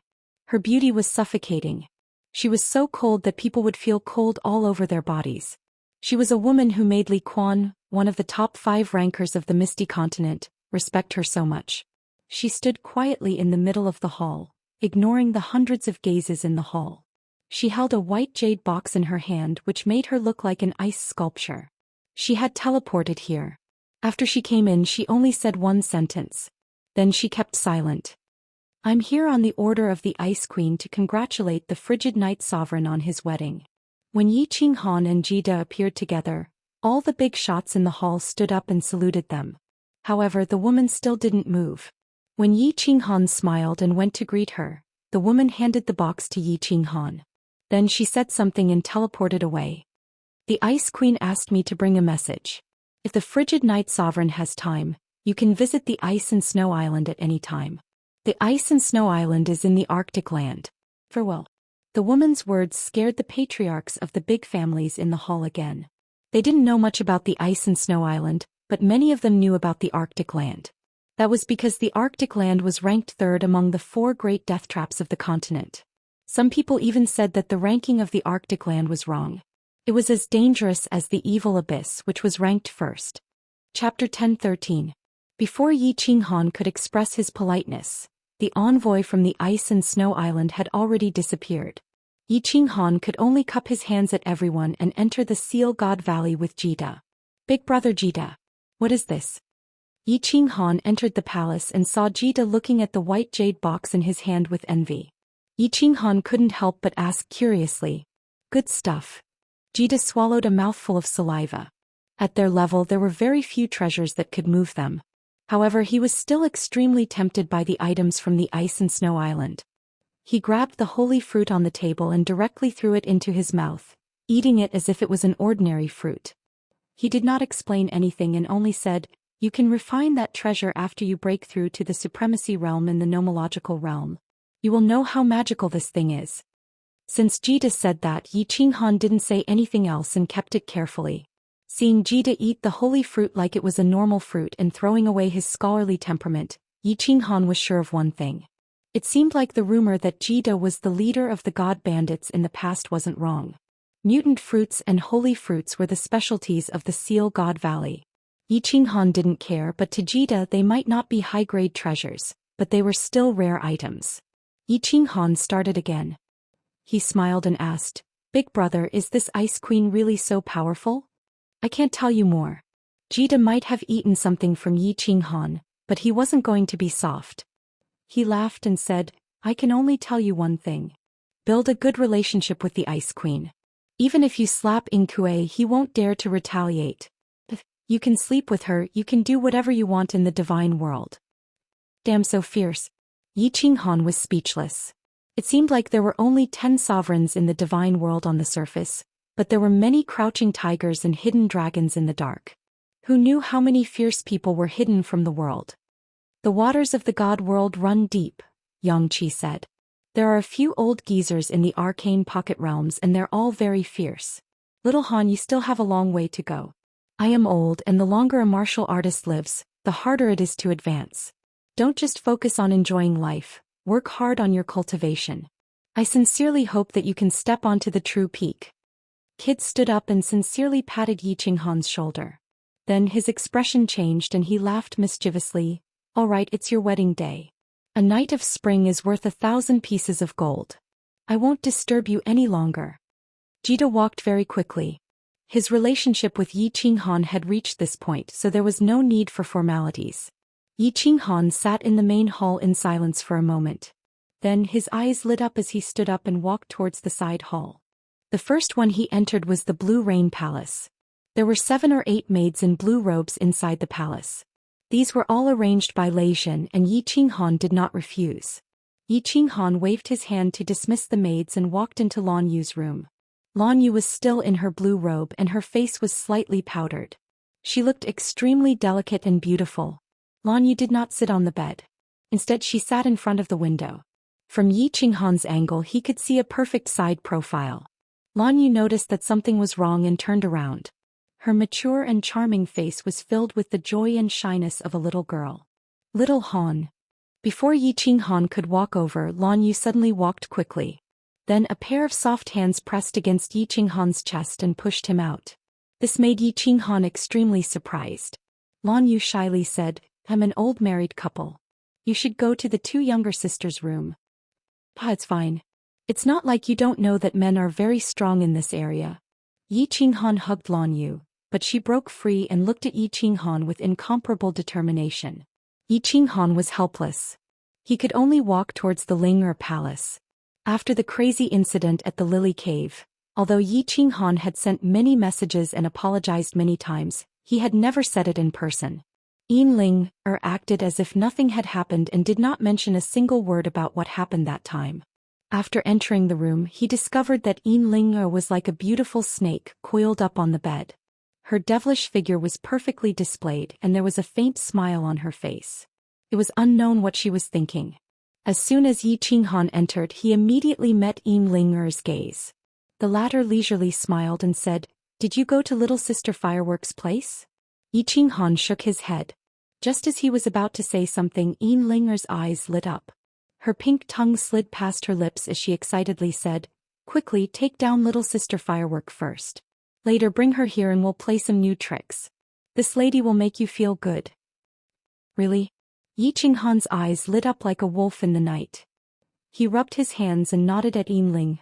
Her beauty was suffocating. She was so cold that people would feel cold all over their bodies. She was a woman who made Li Quan, one of the top 5 rankers of the Misty Continent, respect her so much. She stood quietly in the middle of the hall, ignoring the hundreds of gazes in the hall. She held a white jade box in her hand which made her look like an ice sculpture. She had teleported here. After she came in she only said one sentence. Then she kept silent. I'm here on the order of the Ice Queen to congratulate the frigid Night Sovereign on his wedding. When Yi Qinghan and Jida appeared together, all the big shots in the hall stood up and saluted them. However, the woman still didn't move. When Yi Qinghan smiled and went to greet her, the woman handed the box to Yi Qinghan. Then she said something and teleported away. The Ice Queen asked me to bring a message. If the frigid Night Sovereign has time, you can visit the Ice and Snow Island at any time. The Ice and Snow Island is in the Arctic land. Farewell. The woman's words scared the patriarchs of the big families in the hall again. They didn't know much about the Ice and Snow Island, but many of them knew about the Arctic land. That was because the Arctic land was ranked 3rd among the 4 great death traps of the continent. Some people even said that the ranking of the Arctic land was wrong. It was as dangerous as the evil abyss, which was ranked 1st. Chapter 10:13. Before Yi Qinghan could express his politeness, the envoy from the Ice and Snow Island had already disappeared. Yi Qinghan could only cup his hands at everyone and enter the Seal God Valley with Jida. Big brother Jida. What is this? Yi Qinghan entered the palace and saw Jida looking at the white jade box in his hand with envy. Yi Qinghan couldn't help but ask curiously. Good stuff. Jida swallowed a mouthful of saliva. At their level there were very few treasures that could move them. However, he was still extremely tempted by the items from the Ice and Snow Island. He grabbed the holy fruit on the table and directly threw it into his mouth, eating it as if it was an ordinary fruit. He did not explain anything and only said, you can refine that treasure after you break through to the supremacy realm in the nomological realm. You will know how magical this thing is. Since Jida said that, Yi Qinghan didn't say anything else and kept it carefully. Seeing Jida eat the holy fruit like it was a normal fruit and throwing away his scholarly temperament, Yi Qinghan was sure of one thing. It seemed like the rumor that Jida was the leader of the god bandits in the past wasn't wrong. Mutant fruits and holy fruits were the specialties of the Seal God Valley. Yi Qinghan didn't care, but to Jida they might not be high-grade treasures, but they were still rare items. Yi Qinghan started again. He smiled and asked, Big brother, is this Ice Queen really so powerful? I can't tell you more. Jida might have eaten something from Yi Qinghan, but he wasn't going to be soft. He laughed and said, I can only tell you one thing. Build a good relationship with the Ice Queen. Even if you slap Inkue, he won't dare to retaliate. You can sleep with her, you can do whatever you want in the divine world. Damn, so fierce. Yi Qinghan was speechless. It seemed like there were only 10 sovereigns in the divine world on the surface, but there were many crouching tigers and hidden dragons in the dark. Who knew how many fierce people were hidden from the world? The waters of the god world run deep, Yangqi said. There are a few old geezers in the arcane pocket realms and they're all very fierce. Little Han, you still have a long way to go. I am old, and the longer a martial artist lives, the harder it is to advance. Don't just focus on enjoying life, work hard on your cultivation. I sincerely hope that you can step onto the true peak. Kid stood up and sincerely patted Yi Qinghan's shoulder. Then his expression changed and he laughed mischievously. All right, it's your wedding day. A night of spring is worth 1,000 pieces of gold. I won't disturb you any longer. Jida walked very quickly. His relationship with Yi Qinghan had reached this point, so there was no need for formalities. Yi Qinghan sat in the main hall in silence for a moment. Then his eyes lit up as he stood up and walked towards the side hall. The first one he entered was the Blue Rain Palace. There were 7 or 8 maids in blue robes inside the palace. These were all arranged by Lei Zhen, and Yi Qinghan did not refuse. Yi Qinghan waved his hand to dismiss the maids and walked into Lan Yu's room. Lan Yu was still in her blue robe and her face was slightly powdered. She looked extremely delicate and beautiful. Lan Yu did not sit on the bed. Instead she sat in front of the window. From Yi Qinghan's angle he could see a perfect side profile. Lan Yu noticed that something was wrong and turned around. Her mature and charming face was filled with the joy and shyness of a little girl. Little Han. Before Yi Qinghan could walk over, Lan Yu suddenly walked quickly. Then a pair of soft hands pressed against Yi Qinghan's chest and pushed him out. This made Yi Qinghan extremely surprised. Lan Yu shyly said, "I'm an old married couple. You should go to the two younger sisters' room." "Pa, it's fine. It's not like you don't know that men are very strong in this area." Yi Qinghan hugged Lan Yu, but she broke free and looked at Yi Qinghan with incomparable determination. Yi Qinghan was helpless. He could only walk towards the Ling'er Palace. After the crazy incident at the Lily Cave, although Yi Qinghan had sent many messages and apologized many times, he had never said it in person. Ling'er acted as if nothing had happened and did not mention a single word about what happened that time. After entering the room, he discovered that Ling'er was like a beautiful snake coiled up on the bed. Her devilish figure was perfectly displayed and there was a faint smile on her face. It was unknown what she was thinking. As soon as Yi Qinghan entered, he immediately met Ling'er's gaze. The latter leisurely smiled and said, "Did you go to little sister Fireworks' place?" Yi Qinghan shook his head. Just as he was about to say something, Ling'er's eyes lit up. Her pink tongue slid past her lips as she excitedly said, "Quickly take down little sister Firework first. Later bring her here and we'll play some new tricks. This lady will make you feel good." "Really?" Yi Qinghan's eyes lit up like a wolf in the night. He rubbed his hands and nodded at Ling.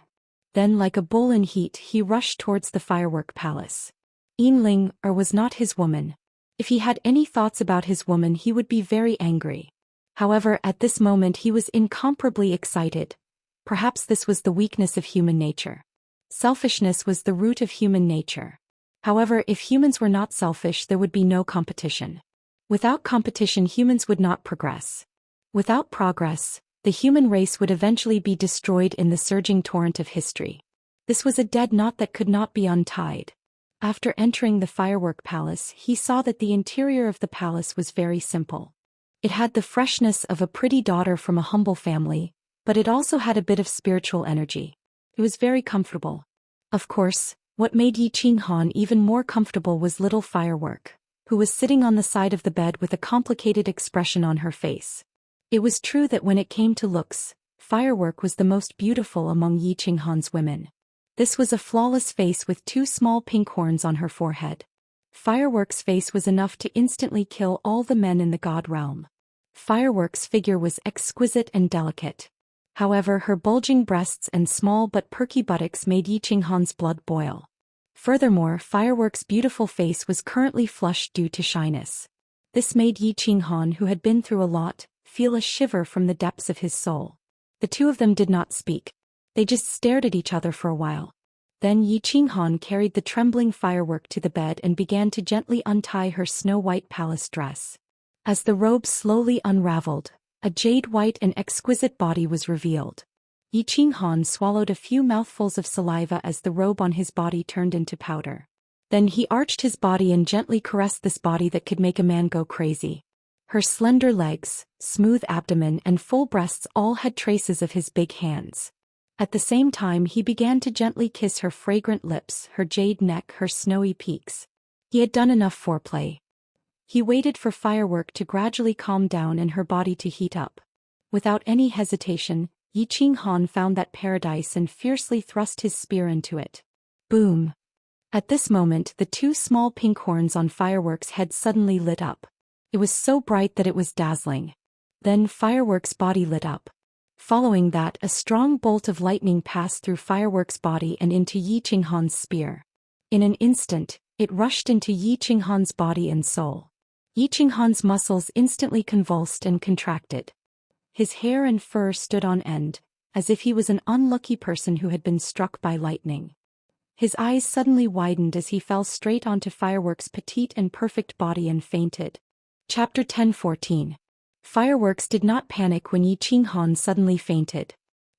Then like a bull in heat he rushed towards the firework palace. Ling'er was not his woman. If he had any thoughts about his woman he would be very angry. However, at this moment he was incomparably excited. Perhaps this was the weakness of human nature. Selfishness was the root of human nature. However, if humans were not selfish there would be no competition. Without competition humans would not progress. Without progress, the human race would eventually be destroyed in the surging torrent of history. This was a dead knot that could not be untied. After entering the firework palace, he saw that the interior of the palace was very simple. It had the freshness of a pretty daughter from a humble family, but it also had a bit of spiritual energy. It was very comfortable. Of course, what made Yi Qinghan even more comfortable was little Firework, who was sitting on the side of the bed with a complicated expression on her face. It was true that when it came to looks, Firework was the most beautiful among Yi Qinghan's women. This was a flawless face with two small pink horns on her forehead. Firework's face was enough to instantly kill all the men in the god realm. Firework's figure was exquisite and delicate. However, her bulging breasts and small but perky buttocks made Yi Qinghan's blood boil. Furthermore, Firework's beautiful face was currently flushed due to shyness. This made Yi Qinghan, who had been through a lot, feel a shiver from the depths of his soul. The two of them did not speak. They just stared at each other for a while. Then Yi Qinghan carried the trembling Firework to the bed and began to gently untie her snow-white palace dress. As the robe slowly unraveled, a jade-white and exquisite body was revealed. Yi Qinghan swallowed a few mouthfuls of saliva as the robe on his body turned into powder. Then he arched his body and gently caressed this body that could make a man go crazy. Her slender legs, smooth abdomen and full breasts all had traces of his big hands. At the same time he began to gently kiss her fragrant lips, her jade neck, her snowy peaks. He had done enough foreplay. He waited for Firework to gradually calm down and her body to heat up. Without any hesitation, Yi Qinghan found that paradise and fiercely thrust his spear into it. Boom! At this moment the two small pink horns on Firework's head suddenly lit up. It was so bright that it was dazzling. Then Firework's body lit up. Following that, a strong bolt of lightning passed through Firework's body and into Yi Qinghan's spear. In an instant, it rushed into Yi Qinghan's body and soul. Yi Qinghan's muscles instantly convulsed and contracted. His hair and fur stood on end, as if he was an unlucky person who had been struck by lightning. His eyes suddenly widened as he fell straight onto Firework's petite and perfect body and fainted. Chapter 10:14. Fireworks did not panic when Yi Qinghan suddenly fainted.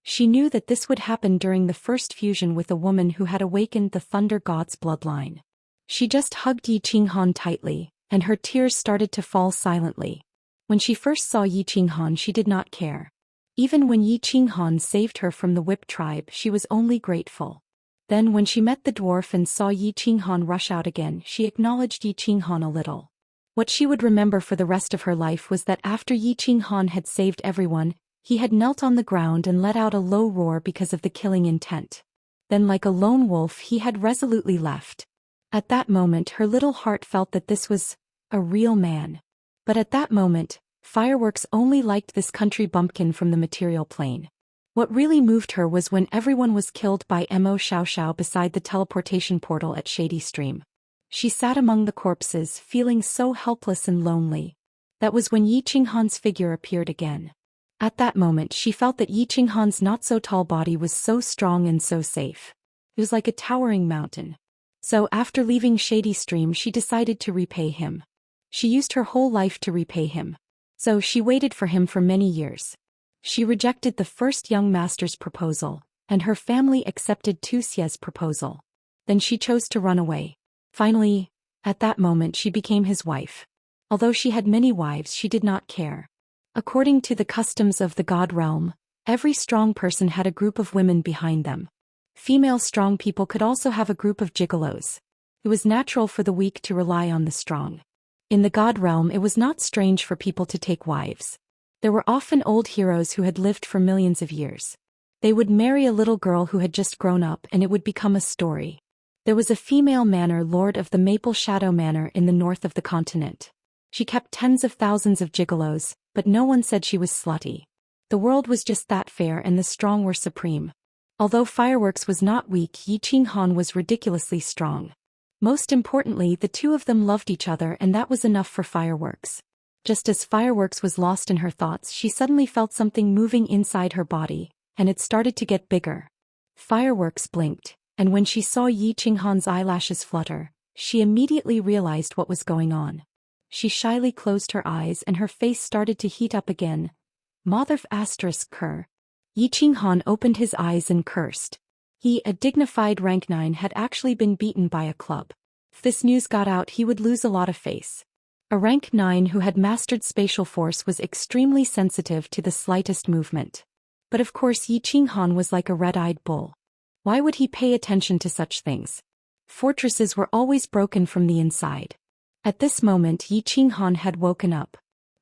She knew that this would happen during the first fusion with a woman who had awakened the Thunder God's bloodline. She just hugged Yi Qinghan tightly, and her tears started to fall silently. When she first saw Yi Qinghan, she did not care. Even when Yi Qinghan saved her from the Whip tribe, she was only grateful. Then when she met the dwarf and saw Yi Qinghan rush out again, she acknowledged Yi Qinghan a little. What she would remember for the rest of her life was that after Yi Qinghan had saved everyone, he had knelt on the ground and let out a low roar because of the killing intent. Then like a lone wolf he had resolutely left. At that moment her little heart felt that this was a real man. But at that moment, Fireworks only liked this country bumpkin from the material plane. What really moved her was when everyone was killed by Mo Xiao beside the teleportation portal at Shady Stream. She sat among the corpses, feeling so helpless and lonely. That was when Yi Qinghan's figure appeared again. At that moment she felt that Yi Qinghan's not-so-tall body was so strong and so safe. It was like a towering mountain. So after leaving Shady Stream she decided to repay him. She used her whole life to repay him. So she waited for him for many years. She rejected the first young master's proposal, and her family accepted Tu Xie's proposal. Then she chose to run away. Finally, at that moment she became his wife. Although she had many wives, she did not care. According to the customs of the God realm, every strong person had a group of women behind them. Female strong people could also have a group of gigolos. It was natural for the weak to rely on the strong. In the God realm it was not strange for people to take wives. There were often old heroes who had lived for millions of years. They would marry a little girl who had just grown up and it would become a story. There was a female manor lord of the Maple Shadow Manor in the north of the continent. She kept tens of thousands of gigolos, but no one said she was slutty. The world was just that fair and the strong were supreme. Although Fireworks was not weak, Yi Qinghan was ridiculously strong. Most importantly, the two of them loved each other and that was enough for Fireworks. Just as Fireworks was lost in her thoughts, she suddenly felt something moving inside her body, and it started to get bigger. Fireworks blinked, and when she saw Yi Qinghan's eyelashes flutter, she immediately realized what was going on. She shyly closed her eyes and her face started to heat up again. Motherf asterisk cur. Yi Qinghan opened his eyes and cursed. He, a dignified rank 9, had actually been beaten by a club. If this news got out, he would lose a lot of face. A rank 9 who had mastered spatial force was extremely sensitive to the slightest movement. But of course Yi Qinghan was like a red-eyed bull. Why would he pay attention to such things? Fortresses were always broken from the inside. At this moment Yi Qinghan had woken up.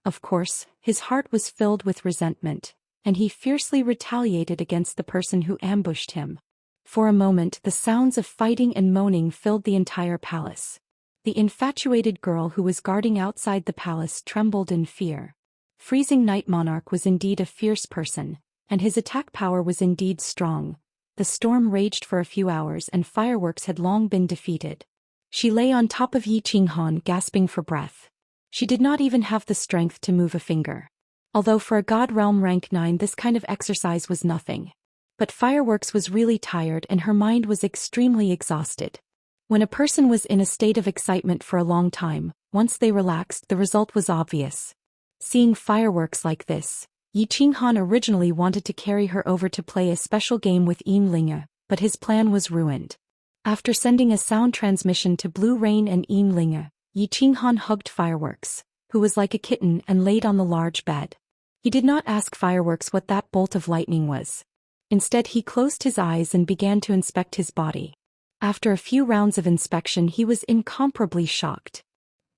Of course, his heart was filled with resentment, and he fiercely retaliated against the person who ambushed him. For a moment the sounds of fighting and moaning filled the entire palace. The infatuated girl who was guarding outside the palace trembled in fear. Freezing Night Monarch was indeed a fierce person, and his attack power was indeed strong. The storm raged for a few hours and Fireworks had long been defeated. She lay on top of Yi Qinghan gasping for breath. She did not even have the strength to move a finger. Although for a God Realm rank 9 this kind of exercise was nothing. But Fireworks was really tired and her mind was extremely exhausted. When a person was in a state of excitement for a long time, once they relaxed the result was obvious. Seeing Fireworks like this, Yi Qinghan originally wanted to carry her over to play a special game with Immortal, but his plan was ruined. After sending a sound transmission to Blue Rain and Immortal, Yi Qinghan hugged Fireworks, who was like a kitten, and laid on the large bed. He did not ask Fireworks what that bolt of lightning was. Instead he closed his eyes and began to inspect his body. After a few rounds of inspection he was incomparably shocked.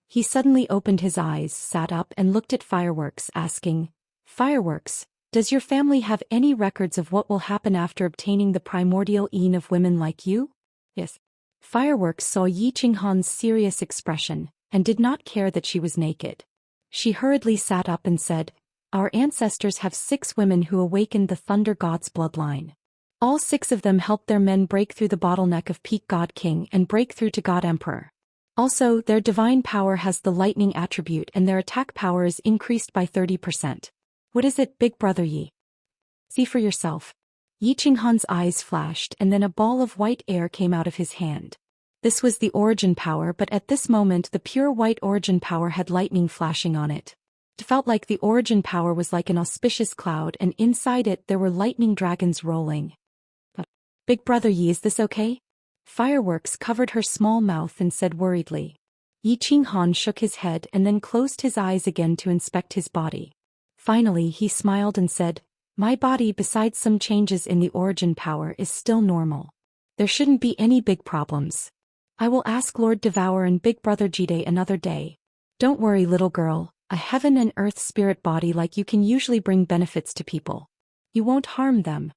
He suddenly opened his eyes, sat up and looked at Fireworks, asking, "Fireworks, does your family have any records of what will happen after obtaining the primordial Een of women like you?" "Yes." Fireworks saw Yi Qinghan's serious expression, and did not care that she was naked. She hurriedly sat up and said, "Our ancestors have 6 women who awakened the Thunder God's bloodline. All 6 of them helped their men break through the bottleneck of Peak God King and break through to God Emperor. Also, their divine power has the lightning attribute and their attack power is increased by 30%. What is it, Big Brother Yi? See for yourself." Yi Qinghan's eyes flashed and then a ball of white air came out of his hand. This was the origin power, but at this moment the pure white origin power had lightning flashing on it. It felt like the origin power was like an auspicious cloud, and inside it there were lightning dragons rolling. Big Brother Yi, is this okay? Fireworks covered her small mouth and said worriedly. Yi Qinghan shook his head and then closed his eyes again to inspect his body. Finally he smiled and said, my body, besides some changes in the origin power, is still normal. There shouldn't be any big problems. I will ask Lord Devourer and Big Brother Jide another day. Don't worry, little girl, a heaven and earth spirit body like you can usually bring benefits to people. You won't harm them.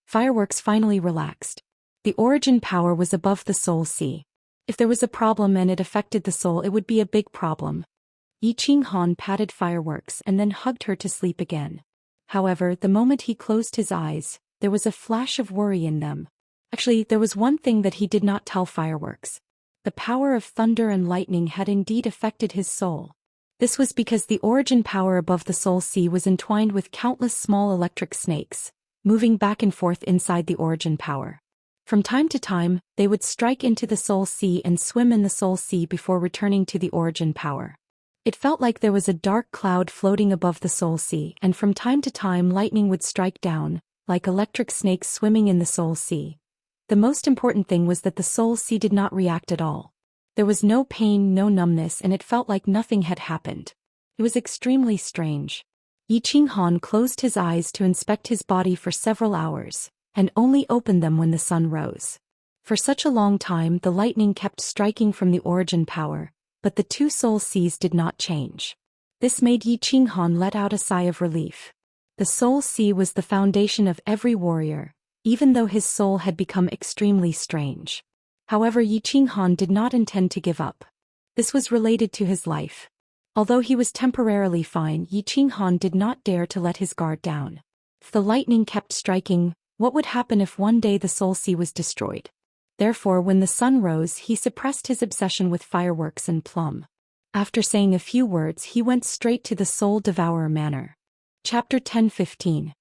Fireworks finally relaxed. The origin power was above the soul sea. If there was a problem and it affected the soul, it would be a big problem. Yi Qinghan patted Fireworks and then hugged her to sleep again. However, the moment he closed his eyes, there was a flash of worry in them. Actually, there was one thing that he did not tell Fireworks. The power of thunder and lightning had indeed affected his soul. This was because the origin power above the soul sea was entwined with countless small electric snakes, moving back and forth inside the origin power. From time to time, they would strike into the soul sea and swim in the soul sea before returning to the origin power. It felt like there was a dark cloud floating above the soul sea, and from time to time lightning would strike down, like electric snakes swimming in the soul sea. The most important thing was that the soul sea did not react at all. There was no pain, no numbness, and it felt like nothing had happened. It was extremely strange. Yi Qinghan closed his eyes to inspect his body for several hours, and only opened them when the sun rose. For such a long time the lightning kept striking from the origin power, but the two soul seas did not change. This made Yi Qinghan let out a sigh of relief. The soul sea was the foundation of every warrior, even though his soul had become extremely strange. However, Yi Qinghan did not intend to give up. This was related to his life. Although he was temporarily fine, Yi Qinghan did not dare to let his guard down. If the lightning kept striking, what would happen if one day the soul sea was destroyed? Therefore, when the sun rose, he suppressed his obsession with fireworks and plum. After saying a few words, he went straight to the Soul Devourer Manor. Chapter 10:15.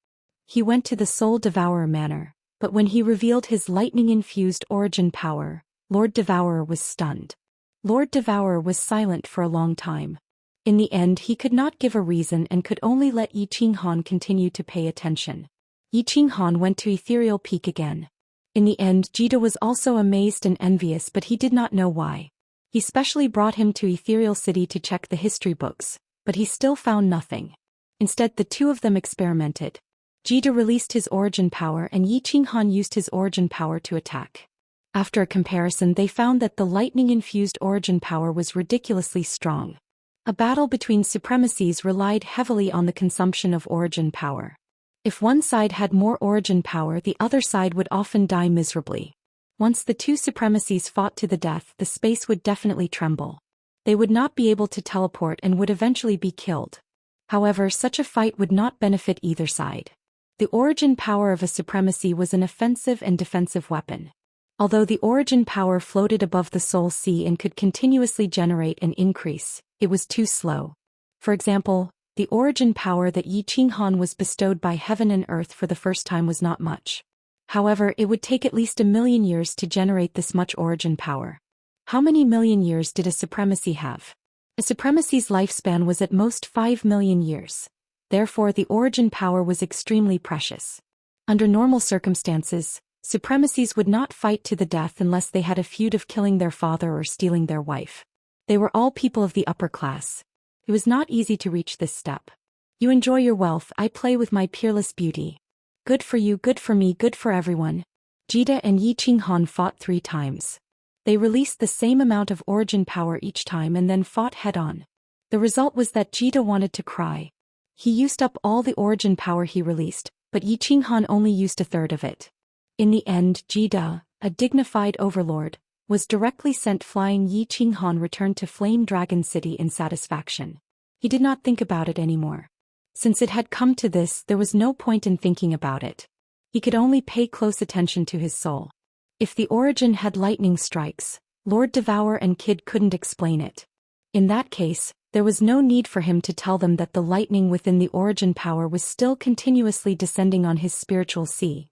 He went to the Soul Devourer Manor, but when he revealed his lightning-infused origin power, Lord Devourer was stunned. Lord Devourer was silent for a long time. In the end, he could not give a reason and could only let Yi Qinghan continue to pay attention. Yi Qinghan went to Ethereal Peak again. In the end, Jida was also amazed and envious, but he did not know why. He specially brought him to Ethereal City to check the history books, but he still found nothing. Instead, the two of them experimented. Jida released his origin power and Yi Qinghan used his origin power to attack. After a comparison, they found that the lightning-infused origin power was ridiculously strong. A battle between supremacies relied heavily on the consumption of origin power. If one side had more origin power, the other side would often die miserably. Once the two supremacies fought to the death, the space would definitely tremble. They would not be able to teleport and would eventually be killed. However, such a fight would not benefit either side. The origin power of a supremacy was an offensive and defensive weapon. Although the origin power floated above the soul sea and could continuously generate and increase, it was too slow. For example, the origin power that Yi Qinghan was bestowed by heaven and earth for the first time was not much. However, it would take at least 1,000,000 years to generate this much origin power. How many million years did a supremacy have? A supremacy's lifespan was at most 5,000,000 years. Therefore, the origin power was extremely precious. Under normal circumstances, supremacies would not fight to the death unless they had a feud of killing their father or stealing their wife. They were all people of the upper class. It was not easy to reach this step. You enjoy your wealth, I play with my peerless beauty. Good for you, good for me, good for everyone. Jida and Yi Qinghan fought 3 times. They released the same amount of origin power each time and then fought head-on. The result was that Jida wanted to cry. He used up all the origin power he released, but Yi Qinghan only used 1/3 of it. In the end, Jida, a dignified overlord, was directly sent flying. Yi Qinghan returned to Flame Dragon City in satisfaction. He did not think about it anymore. Since it had come to this, there was no point in thinking about it. He could only pay close attention to his soul. If the origin had lightning strikes, Lord Devourer and Kid couldn't explain it. In that case, there was no need for him to tell them that the lightning within the origin power was still continuously descending on his spiritual sea.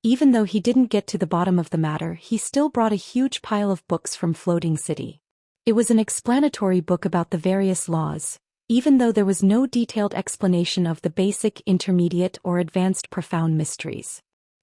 Even though he didn't get to the bottom of the matter, he still brought a huge pile of books from Floating City. It was an explanatory book about the various laws, even though there was no detailed explanation of the basic, intermediate, or advanced profound mysteries.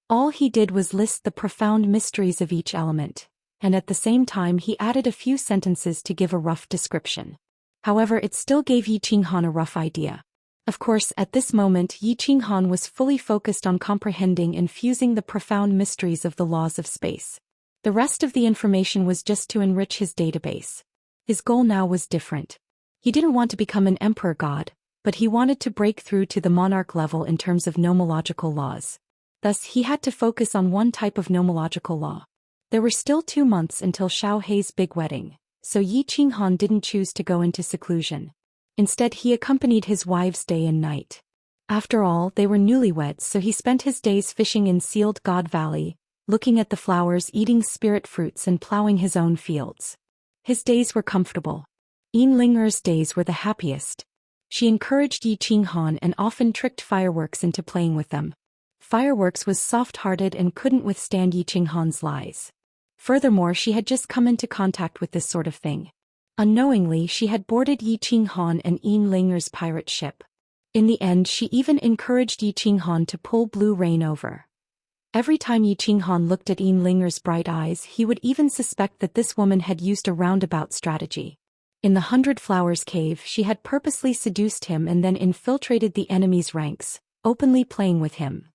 All he did was list the profound mysteries of each element, and at the same time he added a few sentences to give a rough description. However, it still gave Yi Qinghan a rough idea. Of course, at this moment Yi Qinghan was fully focused on comprehending and fusing the profound mysteries of the laws of space. The rest of the information was just to enrich his database. His goal now was different. He didn't want to become an emperor god, but he wanted to break through to the monarch level in terms of nomological laws. Thus, he had to focus on one type of nomological law. There were still 2 months until Xiaohei's big wedding, so Yi Qinghan didn't choose to go into seclusion. Instead, he accompanied his wives day and night. After all, they were newlyweds, so he spent his days fishing in Sealed God Valley, looking at the flowers, eating spirit fruits, and plowing his own fields. His days were comfortable. Yinlinger's days were the happiest. She encouraged Yi Qinghan and often tricked Fireworks into playing with them. Fireworks was soft-hearted and couldn't withstand Yi Qinghan's lies. Furthermore, she had just come into contact with this sort of thing. Unknowingly, she had boarded Yi Qinghan and Yinlinger's pirate ship. In the end, she even encouraged Yi Qinghan to pull Blue Rain over. Every time Yi Qinghan looked at Yinlinger's bright eyes, he would even suspect that this woman had used a roundabout strategy. In the 100 Flowers cave, she had purposely seduced him and then infiltrated the enemy's ranks, openly playing with him.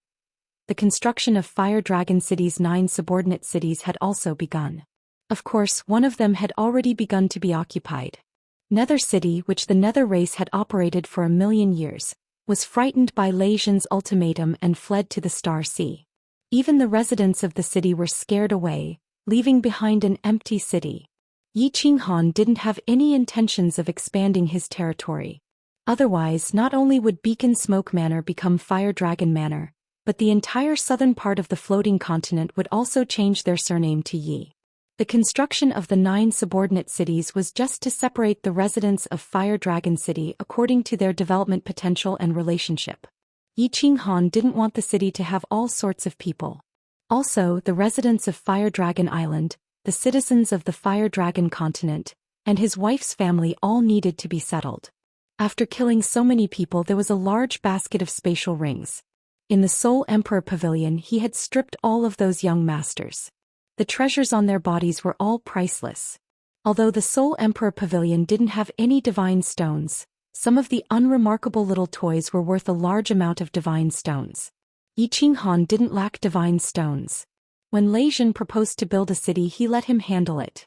The construction of Fire Dragon City's 9 subordinate cities had also begun. Of course, one of them had already begun to be occupied. Nether City, which the Nether race had operated for 1,000,000 years, was frightened by Lei Zhen's ultimatum and fled to the Star Sea. Even the residents of the city were scared away, leaving behind an empty city. Yi Qinghan didn't have any intentions of expanding his territory. Otherwise, not only would Beacon Smoke Manor become Fire Dragon Manor, but the entire southern part of the floating continent would also change their surname to Yi. The construction of the 9 subordinate cities was just to separate the residents of Fire Dragon City according to their development potential and relationship. Yi Qinghan didn't want the city to have all sorts of people. Also, the residents of Fire Dragon Island, the citizens of the Fire Dragon continent, and his wife's family all needed to be settled. After killing so many people, there was a large basket of spatial rings. In the Soul Emperor Pavilion, he had stripped all of those young masters. The treasures on their bodies were all priceless. Although the Soul Emperor Pavilion didn't have any divine stones, some of the unremarkable little toys were worth a large amount of divine stones. Yi Qinghan didn't lack divine stones. When Lei Zhen proposed to build a city, he let him handle it.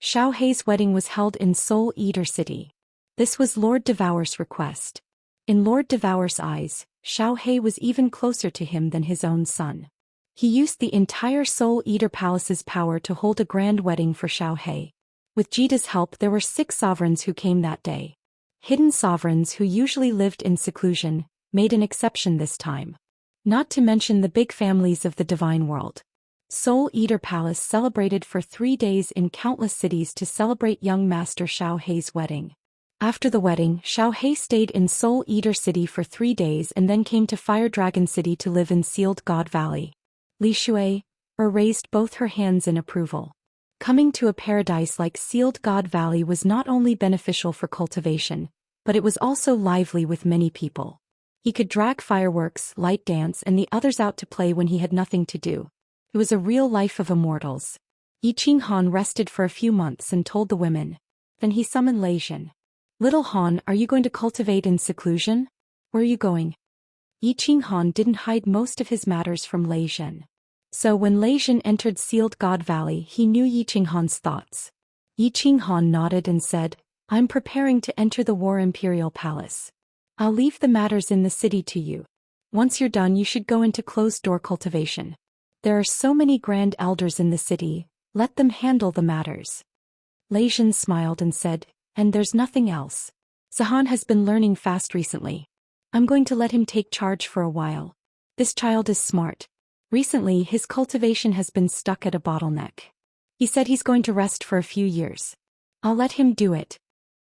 Xiaohei's wedding was held in Soul Eater City. This was Lord Devour's request. In Lord Devour's eyes, Xiaohei was even closer to him than his own son. He used the entire Soul Eater Palace's power to hold a grand wedding for Xiaohei. With Jita's help, there were 6 sovereigns who came that day. Hidden sovereigns who usually lived in seclusion made an exception this time. Not to mention the big families of the divine world. Soul Eater Palace celebrated for 3 days in countless cities to celebrate young master Xiaohei's wedding. After the wedding, Xiaohei stayed in Soul Eater City for 3 days and then came to Fire Dragon City to live in Sealed God Valley. Li Shui raised both her hands in approval. Coming to a paradise like Sealed God Valley was not only beneficial for cultivation, but it was also lively with many people. He could drag Fireworks, Light Dance, and the others out to play when he had nothing to do. It was a real life of immortals. Yi Qinghan rested for a few months and told the women. Then he summoned Lei Zhen. "Little Han, are you going to cultivate in seclusion? Where are you going?" Yi Qinghan didn't hide most of his matters from Lei Zhen. So when Lei Zhen entered Sealed God Valley, he knew Yi Qinghan's thoughts. Yi Qinghan nodded and said, "I'm preparing to enter the War Imperial Palace. I'll leave the matters in the city to you. Once you're done, you should go into closed-door cultivation. There are so many grand elders in the city, let them handle the matters." Lei Zhen smiled and said, "And there's nothing else. Sahan has been learning fast recently. I'm going to let him take charge for a while. This child is smart. Recently, his cultivation has been stuck at a bottleneck. He said he's going to rest for a few years. I'll let him do it."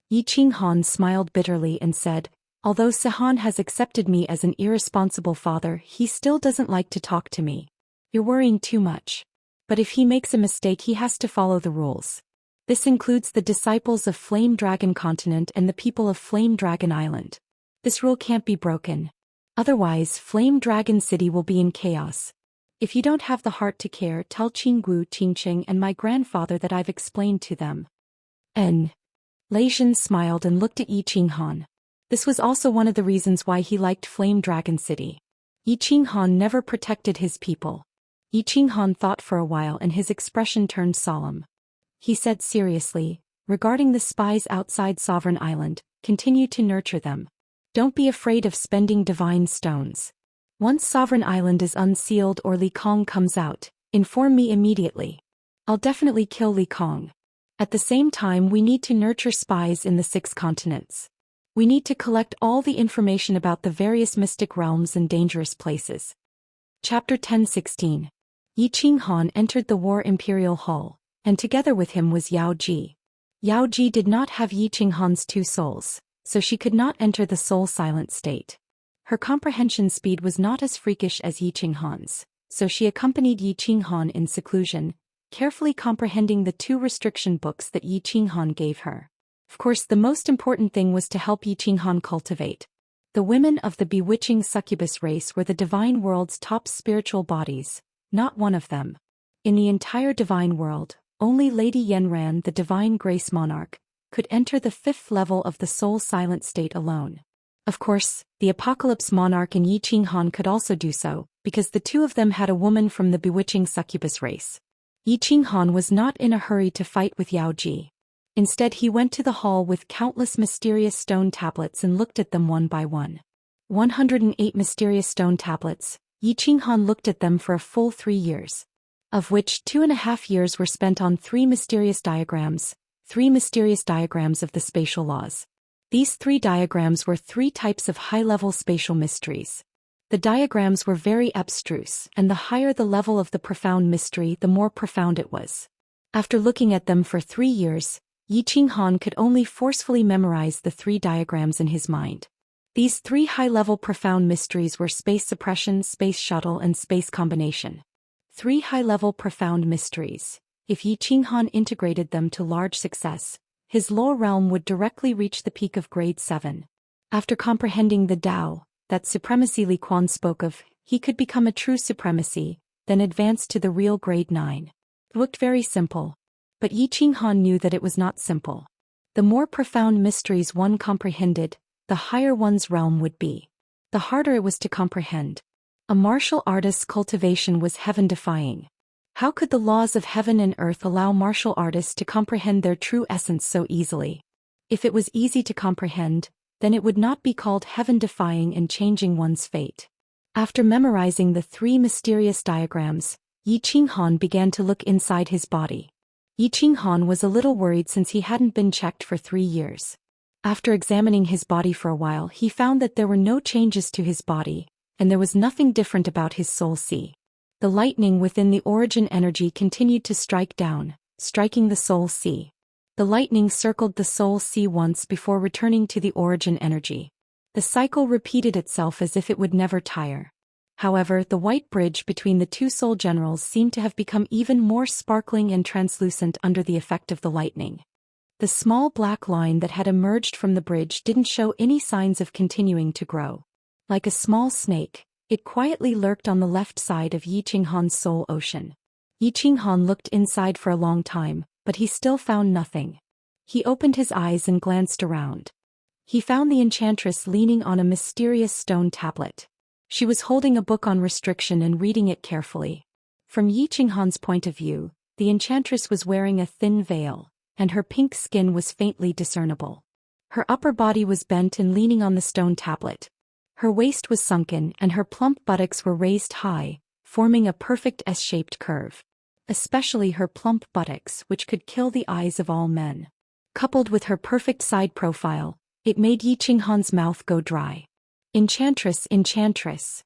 Yi Qinghan smiled bitterly and said, "Although Sahan has accepted me as an irresponsible father, he still doesn't like to talk to me. You're worrying too much. But if he makes a mistake, he has to follow the rules. This includes the disciples of Flame Dragon Continent and the people of Flame Dragon Island. This rule can't be broken. Otherwise, Flame Dragon City will be in chaos. If you don't have the heart to care, tell Qinggu, Qingqing and my grandfather that I've explained to them. Lei Zhen smiled and looked at Yi Qinghan. This was also one of the reasons why he liked Flame Dragon City. Yi Qinghan never protected his people. Yi Qinghan thought for a while and his expression turned solemn. He said seriously, regarding the spies outside Sovereign Island, continue to nurture them. Don't be afraid of spending divine stones. Once Sovereign Island is unsealed or Li Kong comes out, inform me immediately. I'll definitely kill Li Kong. At the same time, we need to nurture spies in the 6 continents. We need to collect all the information about the various mystic realms and dangerous places. Chapter 1016. Yi Qinghan entered the War Imperial Hall, and together with him was Yao Ji. Yao Ji did not have Yi Qinghan's 2 souls, so she could not enter the soul-silent state. Her comprehension speed was not as freakish as Yi Qinghan's, so she accompanied Yi Qinghan in seclusion, carefully comprehending the 2 restriction books that Yi Qinghan gave her. Of course, the most important thing was to help Yi Qinghan cultivate. The women of the bewitching succubus race were the divine world's top spiritual bodies, not one of them. In the entire divine world, only Lady Yanran, the divine grace monarch, could enter the 5th level of the soul-silent state alone. Of course, the apocalypse monarch and Yi Qinghan could also do so, because the 2 of them had a woman from the bewitching succubus race. Yi Qinghan was not in a hurry to fight with Yao Ji. Instead, he went to the hall with countless mysterious stone tablets and looked at them one by one. 108 mysterious stone tablets. Yi Qinghan looked at them for a full 3 years, of which 2.5 years were spent on 3 mysterious diagrams of the spatial laws. These 3 diagrams were 3 types of high-level spatial mysteries. The diagrams were very abstruse, and the higher the level of the profound mystery, the more profound it was. After looking at them for 3 years, Yi Qinghan could only forcefully memorize the 3 diagrams in his mind. These 3 high-level profound mysteries were space suppression, space shuttle, and space combination. 3 high-level profound mysteries. If Yi Qinghan integrated them to large success, his lower realm would directly reach the peak of grade 7. After comprehending the Tao, that supremacy Li Quan spoke of, he could become a true supremacy, then advance to the real grade 9. It looked very simple. But Yi Qinghan knew that it was not simple. The more profound mysteries one comprehended, the higher one's realm would be. The harder it was to comprehend. A martial artist's cultivation was heaven-defying. How could the laws of heaven and earth allow martial artists to comprehend their true essence so easily? If it was easy to comprehend, then it would not be called heaven-defying and changing one's fate. After memorizing the 3 mysterious diagrams, Yi Qinghan began to look inside his body. Yi Qinghan was a little worried since he hadn't been checked for 3 years. After examining his body for a while, he found that there were no changes to his body, and there was nothing different about his soul sea. The lightning within the origin energy continued to strike down, striking the soul sea. The lightning circled the soul sea once before returning to the origin energy. The cycle repeated itself as if it would never tire. However, the white bridge between the 2 soul generals seemed to have become even more sparkling and translucent under the effect of the lightning. The small black line that had emerged from the bridge didn't show any signs of continuing to grow. Like a small snake, it quietly lurked on the left side of Yi Qinghan's soul ocean. Yi Qinghan looked inside for a long time, but he still found nothing. He opened his eyes and glanced around. He found the enchantress leaning on a mysterious stone tablet. She was holding a book on restriction and reading it carefully. From Yi Qinghan's point of view, the enchantress was wearing a thin veil, and her pink skin was faintly discernible. Her upper body was bent and leaning on the stone tablet. Her waist was sunken and her plump buttocks were raised high, forming a perfect S-shaped curve. Especially her plump buttocks, which could kill the eyes of all men. Coupled with her perfect side profile, it made Yi Qinghan's mouth go dry. Enchantress, enchantress.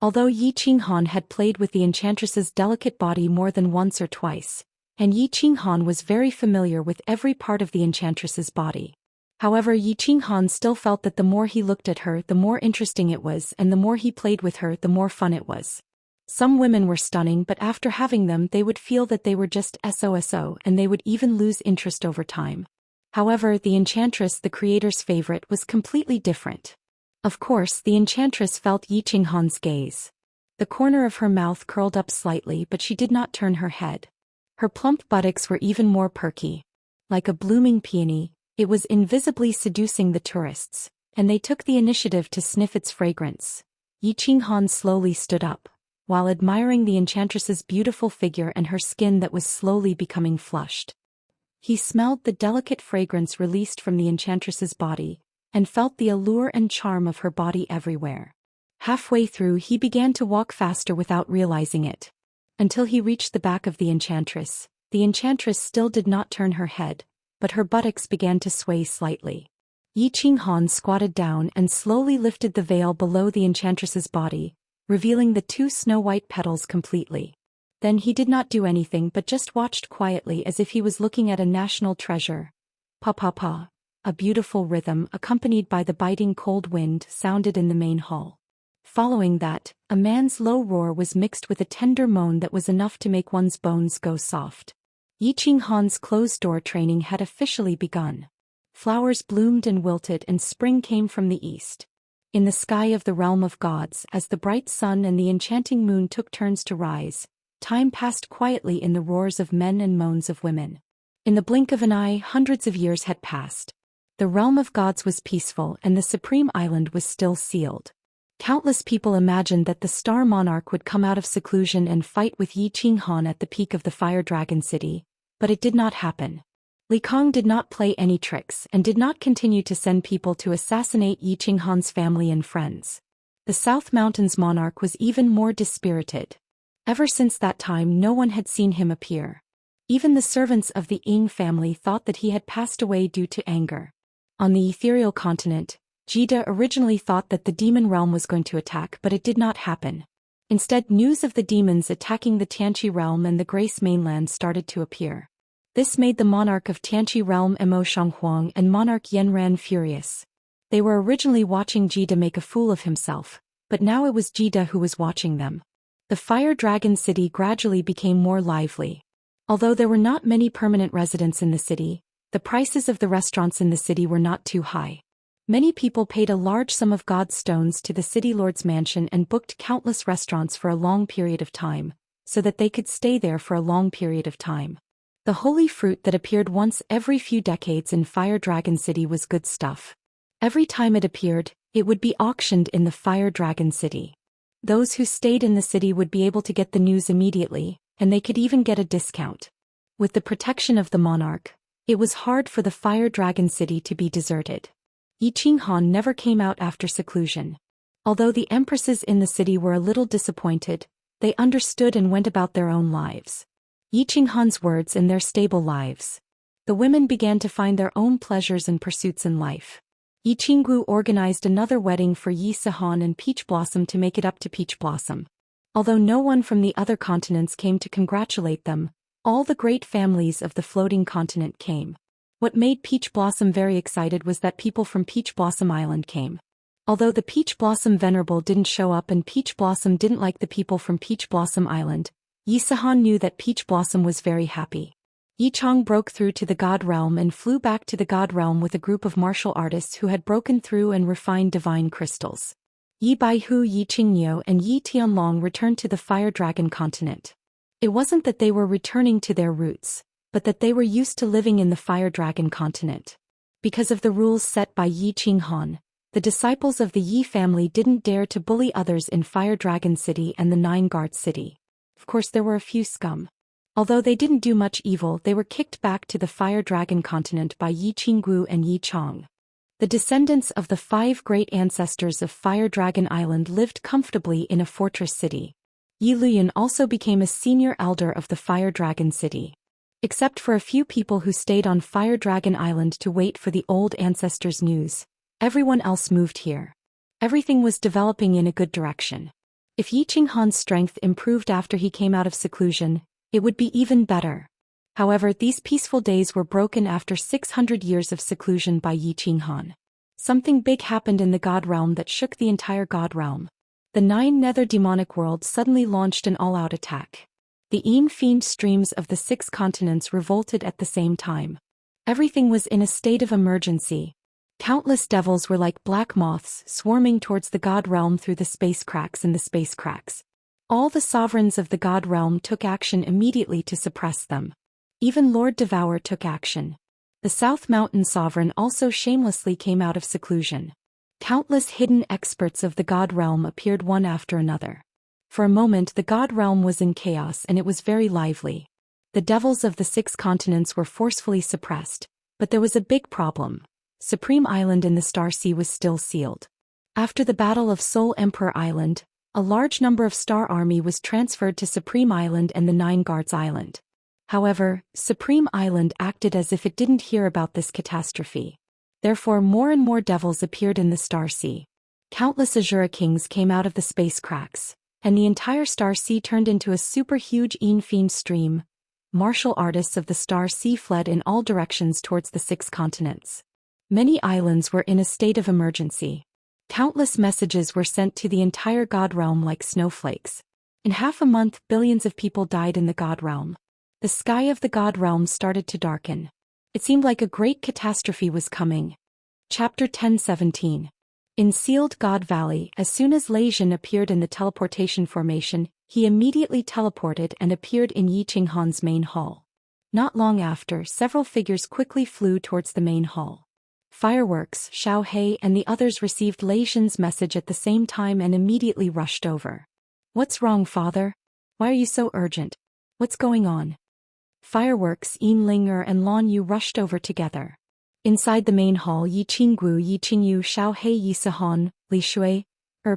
Although Yi Qinghan had played with the enchantress's delicate body more than once or twice, and Yi Qinghan was very familiar with every part of the enchantress's body. However, Yi Qinghan still felt that the more he looked at her, the more interesting it was, and the more he played with her, the more fun it was. Some women were stunning, but after having them they would feel that they were just so, and they would even lose interest over time. However, the enchantress, the creator's favorite, was completely different. Of course, the enchantress felt Yi Qinghan's gaze. The corner of her mouth curled up slightly, but she did not turn her head. Her plump buttocks were even more perky. Like a blooming peony, it was invisibly seducing the tourists, and they took the initiative to sniff its fragrance. Yi Qinghan slowly stood up, while admiring the enchantress's beautiful figure and her skin that was slowly becoming flushed. He smelled the delicate fragrance released from the enchantress's body, and felt the allure and charm of her body everywhere. Halfway through he began to walk faster without realizing it. Until he reached the back of the enchantress still did not turn her head, but her buttocks began to sway slightly. Yi Qinghan squatted down and slowly lifted the veil below the enchantress's body, revealing the two snow-white petals completely. Then he did not do anything but just watched quietly as if he was looking at a national treasure. Pa-pa-pa, a beautiful rhythm accompanied by the biting cold wind sounded in the main hall. Following that, a man's low roar was mixed with a tender moan that was enough to make one's bones go soft. Yi Qinghan's closed-door training had officially begun. Flowers bloomed and wilted and spring came from the east. In the sky of the realm of gods, as the bright sun and the enchanting moon took turns to rise, time passed quietly in the roars of men and moans of women. In the blink of an eye, hundreds of years had passed. The realm of gods was peaceful and the supreme island was still sealed. Countless people imagined that the Star Monarch would come out of seclusion and fight with Yi Qinghan at the peak of the Fire Dragon City, but it did not happen. Li Kong did not play any tricks and did not continue to send people to assassinate Yi Qinghan's family and friends. The South Mountains monarch was even more dispirited. Ever since that time no one had seen him appear. Even the servants of the Ying family thought that he had passed away due to anger. On the ethereal continent, Jida originally thought that the demon realm was going to attack, but it did not happen. Instead, news of the demons attacking the Tianqi realm and the Grace mainland started to appear. This made the monarch of Tianqi realm Mo Shanghuang and monarch Yanran furious. They were originally watching Jida make a fool of himself, but now it was Jida who was watching them. The Fire Dragon City gradually became more lively. Although there were not many permanent residents in the city, the prices of the restaurants in the city were not too high. Many people paid a large sum of god stones to the city lord's mansion and booked countless restaurants for a long period of time, so that they could stay there for a long period of time. The holy fruit that appeared once every few decades in Fire Dragon City was good stuff. Every time it appeared, it would be auctioned in the Fire Dragon City. Those who stayed in the city would be able to get the news immediately, and they could even get a discount. With the protection of the monarch, it was hard for the Fire Dragon City to be deserted. Yi Qinghan never came out after seclusion. Although the empresses in the city were a little disappointed, they understood and went about their own lives. Yi Qinghan's words and their stable lives. The women began to find their own pleasures and pursuits in life. Yi Qinggu organized another wedding for Yi Sihan and Peach Blossom to make it up to Peach Blossom. Although no one from the other continents came to congratulate them, all the great families of the floating continent came. What made Peach Blossom very excited was that people from Peach Blossom Island came. Although the Peach Blossom Venerable didn't show up and Peach Blossom didn't like the people from Peach Blossom Island, Yi Sihan knew that Peach Blossom was very happy. Yi Chong broke through to the God Realm and flew back to the God Realm with a group of martial artists who had broken through and refined divine crystals. Yi Baihu, Yi Qingniu and Yi Tianlong returned to the Fire Dragon continent. It wasn't that they were returning to their roots, but that they were used to living in the Fire Dragon continent. Because of the rules set by Yi Qinghan, the disciples of the Yi family didn't dare to bully others in Fire Dragon City and the Nine Guards City. Of course there were a few scum. Although they didn't do much evil, they were kicked back to the Fire Dragon continent by Yi Qinggu and Yi Chong. The descendants of the 5 great ancestors of Fire Dragon Island lived comfortably in a fortress city. Yi Luyan also became a senior elder of the Fire Dragon City. Except for a few people who stayed on Fire Dragon Island to wait for the old ancestors' news, everyone else moved here. Everything was developing in a good direction. If Yi Qinghan's strength improved after he came out of seclusion, it would be even better. However, these peaceful days were broken after 600 years of seclusion by Yi Qinghan. Something big happened in the God Realm that shook the entire God Realm. The 9 nether demonic worlds suddenly launched an all-out attack. The fiend streams of the 6 continents revolted at the same time. Everything was in a state of emergency. Countless devils were like black moths swarming towards the god realm through the space cracks in the space cracks. All the sovereigns of the god realm took action immediately to suppress them. Even Lord Devour took action. The South Mountain Sovereign also shamelessly came out of seclusion. Countless hidden experts of the god realm appeared one after another. For a moment the god realm was in chaos and it was very lively. The devils of the 6 continents were forcefully suppressed, but there was a big problem. Supreme Island in the Star Sea was still sealed. After the Battle of Soul Emperor Island, a large number of Star Army was transferred to Supreme Island and the 9 Guards Island. However, Supreme Island acted as if it didn't hear about this catastrophe. Therefore more and more devils appeared in the Star Sea. Countless Azura Kings came out of the space cracks, and the entire Star Sea turned into a super huge fiend stream. Martial artists of the Star Sea fled in all directions towards the 6 continents. Many islands were in a state of emergency. Countless messages were sent to the entire god realm like snowflakes. In half a month, billions of people died in the god realm. The sky of the god realm started to darken. It seemed like a great catastrophe was coming. Chapter 10:17. In Sealed God Valley, as soon as Lei Zhen appeared in the teleportation formation, he immediately teleported and appeared in Yi Qinghan's main hall. Not long after, several figures quickly flew towards the main hall. Fireworks, Xiao He and the others received Lei Zhen's message at the same time and immediately rushed over. "What's wrong, father? Why are you so urgent? What's going on?" Fireworks, Yin Linger and Lan Yu rushed over together. Inside the main hall, Yi Qinggu, Yi Qingyu, Xiao He, Yi Sihan, Li Shui,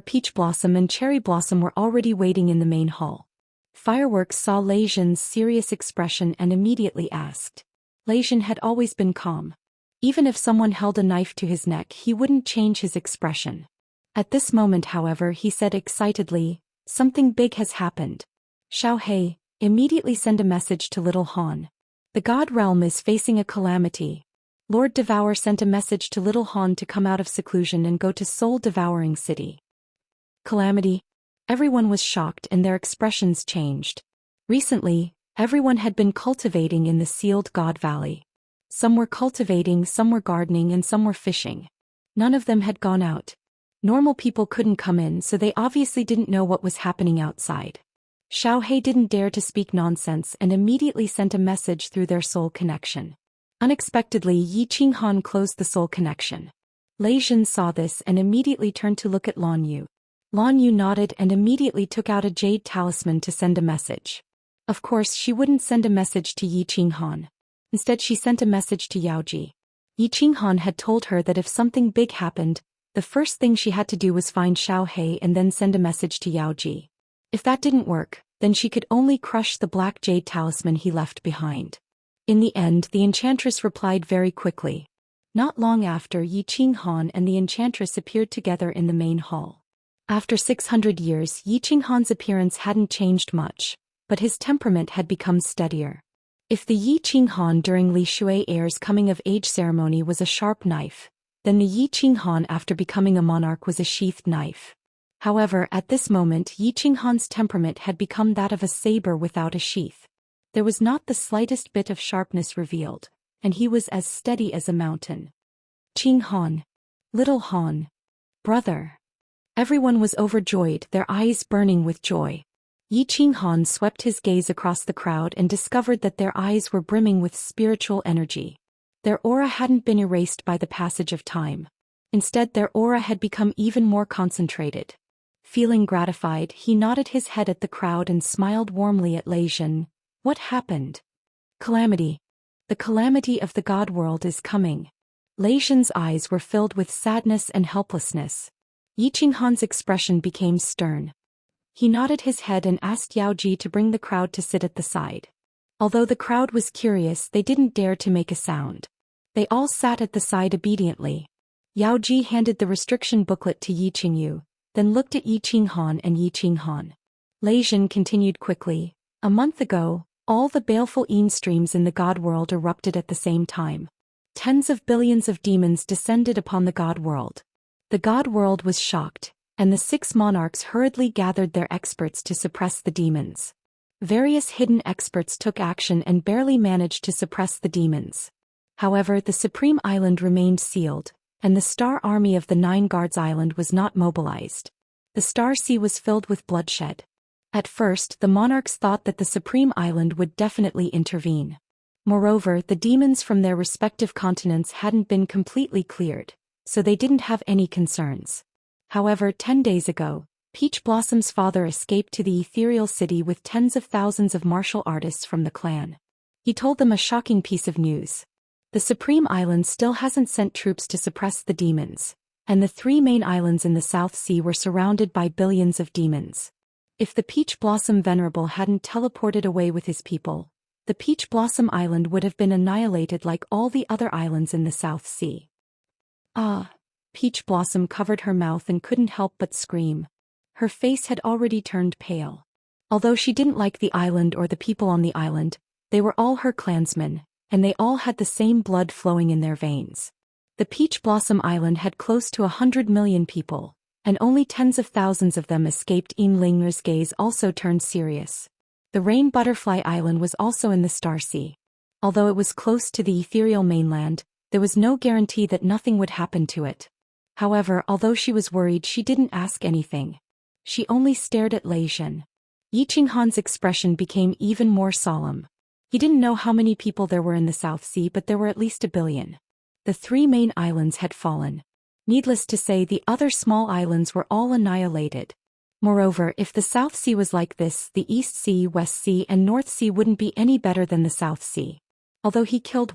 Peach Blossom and Cherry Blossom were already waiting in the main hall. Fireworks saw Lei Zhen's serious expression and immediately asked. Lei Zhen had always been calm. Even if someone held a knife to his neck, he wouldn't change his expression. At this moment, however, he said excitedly, "Something big has happened. Xiao He, immediately send a message to Little Han. The god realm is facing a calamity." Lord Devour sent a message to Little Han to come out of seclusion and go to Soul Devouring City. Calamity? Everyone was shocked and their expressions changed. Recently, everyone had been cultivating in the Sealed God Valley. Some were cultivating, some were gardening and some were fishing. None of them had gone out. Normal people couldn't come in, so they obviously didn't know what was happening outside. Xiao He didn't dare to speak nonsense and immediately sent a message through their soul connection. Unexpectedly, Yi Qinghan closed the soul connection. Lei Zhen saw this and immediately turned to look at Lan Yu. Lan Yu nodded and immediately took out a jade talisman to send a message. Of course, she wouldn't send a message to Yi Qinghan. Instead, she sent a message to Yaoji. Yi Qinghan had told her that if something big happened, the first thing she had to do was find Xiao He and then send a message to Yaoji. If that didn't work, then she could only crush the black jade talisman he left behind. In the end, the enchantress replied very quickly. Not long after, Yi Qinghan and the enchantress appeared together in the main hall. After 600 years, Yi Qinghan's appearance hadn't changed much, but his temperament had become steadier. If the Yi Qinghan during Li Shui heir's coming-of-age ceremony was a sharp knife, then the Yi Qinghan after becoming a monarch was a sheathed knife. However, at this moment, Yi Qinghan's temperament had become that of a saber without a sheath. There was not the slightest bit of sharpness revealed, and he was as steady as a mountain. Qinghan. Little Han. Brother. Everyone was overjoyed, their eyes burning with joy. Yi Qinghan swept his gaze across the crowd and discovered that their eyes were brimming with spiritual energy. Their aura hadn't been erased by the passage of time. Instead, their aura had become even more concentrated. Feeling gratified, he nodded his head at the crowd and smiled warmly at Lei Zhen. What happened? Calamity. The calamity of the god world is coming. Lei Zhen's eyes were filled with sadness and helplessness. Yi Qinghan's expression became stern. He nodded his head and asked Yaoji to bring the crowd to sit at the side. Although the crowd was curious, they didn't dare to make a sound. They all sat at the side obediently. Yaoji handed the restriction booklet to Yi Qingyu, then looked at Yi Qinghan and Yi Qinghan. Lei Zhen continued quickly. A month ago, all the baleful streams in the god world erupted at the same time. Tens of billions of demons descended upon the god world. The god world was shocked, and the 6 monarchs hurriedly gathered their experts to suppress the demons. Various hidden experts took action and barely managed to suppress the demons. However, the Supreme Island remained sealed, and the Star Army of the 9 Guards Island was not mobilized. The Star Sea was filled with bloodshed. At first, the monarchs thought that the Supreme Island would definitely intervene. Moreover, the demons from their respective continents hadn't been completely cleared, so they didn't have any concerns. However, 10 days ago, Peach Blossom's father escaped to the ethereal city with tens of thousands of martial artists from the clan. He told them a shocking piece of news. The Supreme Island still hasn't sent troops to suppress the demons, and the 3 main islands in the South Sea were surrounded by billions of demons. If the Peach Blossom Venerable hadn't teleported away with his people, the Peach Blossom Island would have been annihilated like all the other islands in the South Sea. Ah! Peach Blossom covered her mouth and couldn't help but scream. Her face had already turned pale. Although she didn't like the island or the people on the island, they were all her clansmen, and they all had the same blood flowing in their veins. The Peach Blossom Island had close to 100 million people, and only tens of thousands of them escaped. Ling's gaze also turned serious. The Rain Butterfly Island was also in the Star Sea. Although it was close to the ethereal mainland, there was no guarantee that nothing would happen to it. However, although she was worried, she didn't ask anything. She only stared at Lei Zhen. Yi Qinghan's expression became even more solemn. He didn't know how many people there were in the South Sea, but there were at least 1 billion. The 3 main islands had fallen. Needless to say, the other small islands were all annihilated. Moreover, if the South Sea was like this, the East Sea, West Sea, and North Sea wouldn't be any better than the South Sea. Although he killed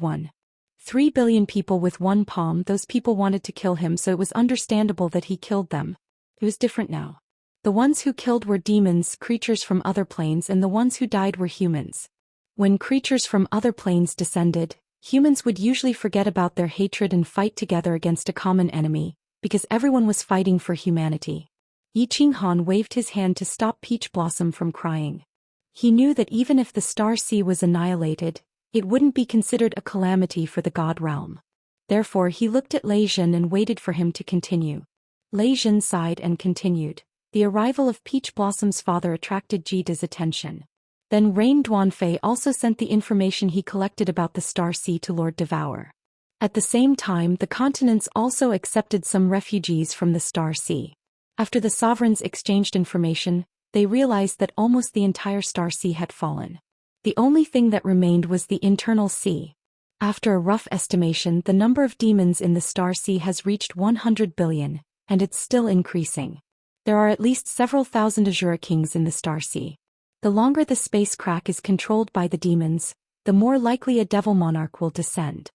3 billion people with 1 palm, those people wanted to kill him, so it was understandable that he killed them. It was different now. The ones who killed were demons, creatures from other planes, and the ones who died were humans. When creatures from other planes descended, humans would usually forget about their hatred and fight together against a common enemy, because everyone was fighting for humanity. Yi Qinghan waved his hand to stop Peach Blossom from crying. He knew that even if the Star Sea was annihilated, it wouldn't be considered a calamity for the God Realm. Therefore he looked at Lei Zhen and waited for him to continue. Lei Zhen sighed and continued. The arrival of Peach Blossom's father attracted Jida's attention. Then Rain Duanfei also sent the information he collected about the Star Sea to Lord Devour. At the same time, the continents also accepted some refugees from the Star Sea. After the sovereigns exchanged information, they realized that almost the entire Star Sea had fallen. The only thing that remained was the internal sea. After a rough estimation, the number of demons in the Star Sea has reached 100 billion, and it's still increasing. There are at least several thousand Azura Kings in the Star Sea. The longer the space crack is controlled by the demons, the more likely a devil monarch will descend.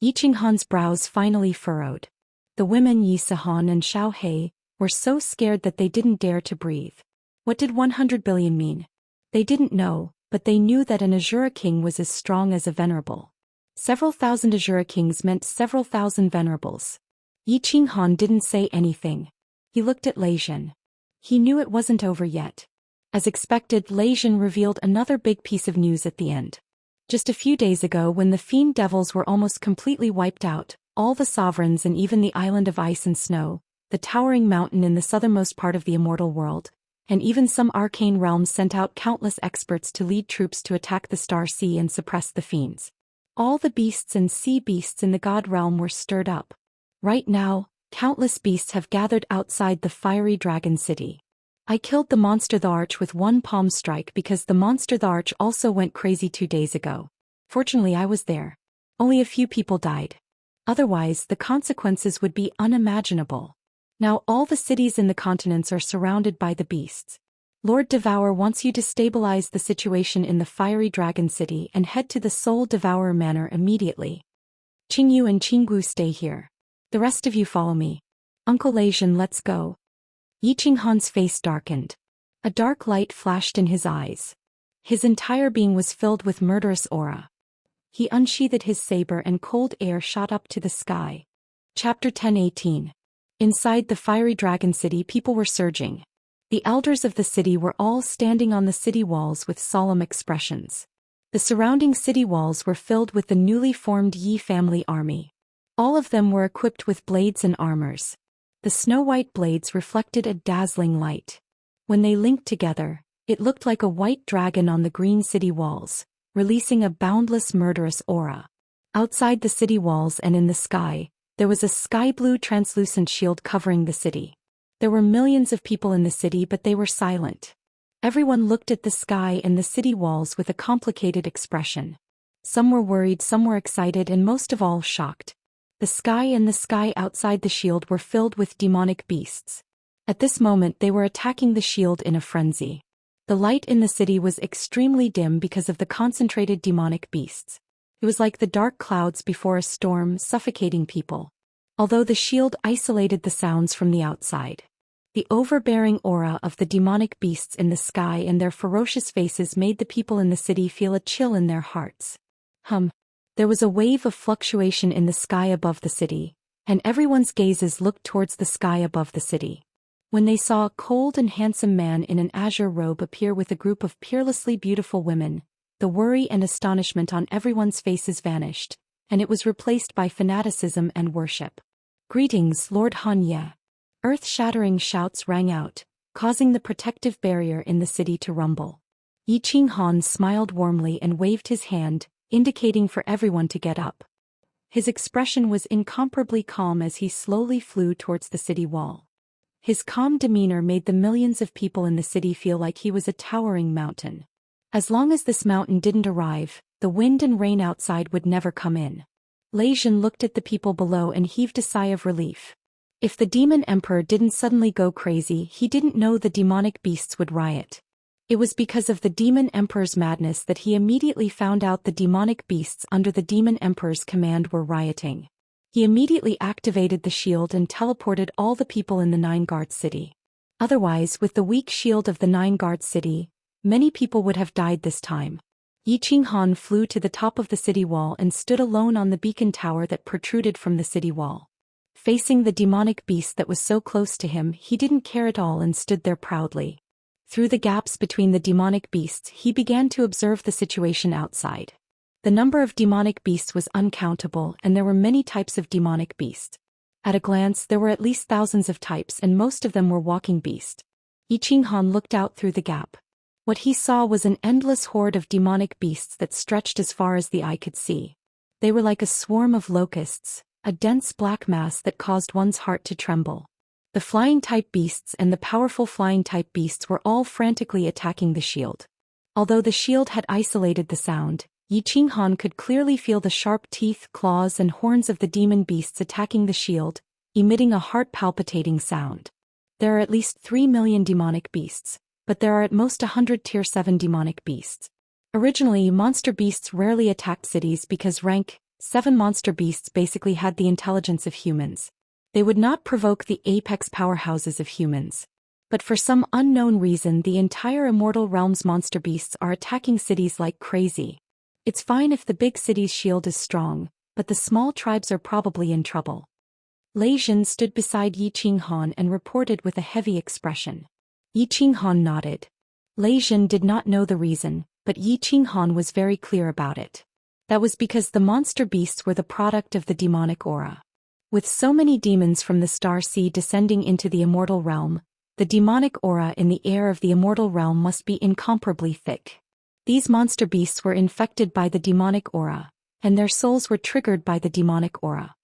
Yi Qinghan's brows finally furrowed. The women Yi Sihan and Xiao He were so scared that they didn't dare to breathe. What did 100 billion mean? They didn't know, but they knew that an Azura King was as strong as a venerable. Several thousand Azura Kings meant several thousand venerables. Yi Qinghan didn't say anything. He looked at Lei Zhen. He knew it wasn't over yet. As expected, Lei Zhen revealed another big piece of news at the end. Just a few days ago, when the Fiend Devils were almost completely wiped out, all the sovereigns and even the island of ice and snow, the towering mountain in the southernmost part of the immortal world, and even some arcane realms sent out countless experts to lead troops to attack the Star Sea and suppress the fiends. All the beasts and sea beasts in the God realm were stirred up. Right now, countless beasts have gathered outside the fiery dragon city. I killed the monster the Arch with 1 palm strike because the monster the Arch also went crazy 2 days ago. Fortunately, I was there. Only a few people died. Otherwise, the consequences would be unimaginable. Now all the cities in the continents are surrounded by the beasts. Lord Devour wants you to stabilize the situation in the fiery dragon city and head to the Soul Devourer Manor immediately. Qingyu and Qinggu stay here. The rest of you follow me. Uncle Lei Zhen, let's go. Yi Qinghan's face darkened. A dark light flashed in his eyes. His entire being was filled with murderous aura. He unsheathed his saber and cold air shot up to the sky. Chapter 10:18. Inside the fiery dragon city, people were surging. The elders of the city were all standing on the city walls with solemn expressions. The surrounding city walls were filled with the newly formed Yi family army. All of them were equipped with blades and armors. The snow-white blades reflected a dazzling light. When they linked together, it looked like a white dragon on the green city walls, releasing a boundless murderous aura. Outside the city walls and in the sky, there was a sky-blue translucent shield covering the city. There were millions of people in the city, but they were silent. Everyone looked at the sky and the city walls with a complicated expression. Some were worried, some were excited, and most of all shocked. The sky and the sky outside the shield were filled with demonic beasts. At this moment they were attacking the shield in a frenzy. The light in the city was extremely dim because of the concentrated demonic beasts. It was like the dark clouds before a storm, suffocating people. Although the shield isolated the sounds from the outside, the overbearing aura of the demonic beasts in the sky and their ferocious faces made the people in the city feel a chill in their hearts. There was a wave of fluctuation in the sky above the city, and everyone's gazes looked towards the sky above the city. When they saw a cold and handsome man in an azure robe appear with a group of peerlessly beautiful women, the worry and astonishment on everyone's faces vanished, and it was replaced by fanaticism and worship. "Greetings, Lord Han Ye." Earth-shattering shouts rang out, causing the protective barrier in the city to rumble. Yi Qinghan smiled warmly and waved his hand, indicating for everyone to get up. His expression was incomparably calm as he slowly flew towards the city wall. His calm demeanor made the millions of people in the city feel like he was a towering mountain. As long as this mountain didn't arrive, the wind and rain outside would never come in. Lei Zhen looked at the people below and heaved a sigh of relief. If the demon emperor didn't suddenly go crazy, he didn't know the demonic beasts would riot. It was because of the demon emperor's madness that he immediately found out the demonic beasts under the demon emperor's command were rioting. He immediately activated the shield and teleported all the people in the Nine-Guard city. Otherwise, with the weak shield of the Nine-Guard city, many people would have died this time. Yi Qinghan flew to the top of the city wall and stood alone on the beacon tower that protruded from the city wall. Facing the demonic beast that was so close to him, he didn't care at all and stood there proudly. Through the gaps between the demonic beasts, he began to observe the situation outside. The number of demonic beasts was uncountable, and there were many types of demonic beasts. At a glance, there were at least thousands of types, and most of them were walking beasts. Yi Qinghan looked out through the gap. What he saw was an endless horde of demonic beasts that stretched as far as the eye could see. They were like a swarm of locusts, a dense black mass that caused one's heart to tremble. The flying-type beasts and the powerful flying-type beasts were all frantically attacking the shield. Although the shield had isolated the sound, Yi Qinghan could clearly feel the sharp teeth, claws, and horns of the demon beasts attacking the shield, emitting a heart-palpitating sound. There are at least 3 million demonic beasts, but there are at most 100 Tier 7 demonic beasts. Originally, monster beasts rarely attacked cities because rank 7 monster beasts basically had the intelligence of humans. They would not provoke the apex powerhouses of humans. But for some unknown reason, the entire Immortal Realm's monster beasts are attacking cities like crazy. It's fine if the big city's shield is strong, but the small tribes are probably in trouble. Lei Zhen stood beside Yi Qinghan and reported with a heavy expression. Yi Qinghan nodded. Lei Zhen did not know the reason, but Yi Qinghan was very clear about it. That was because the monster beasts were the product of the demonic aura. With so many demons from the Star Sea descending into the Immortal Realm, the demonic aura in the air of the Immortal Realm must be incomparably thick. These monster beasts were infected by the demonic aura, and their souls were triggered by the demonic aura.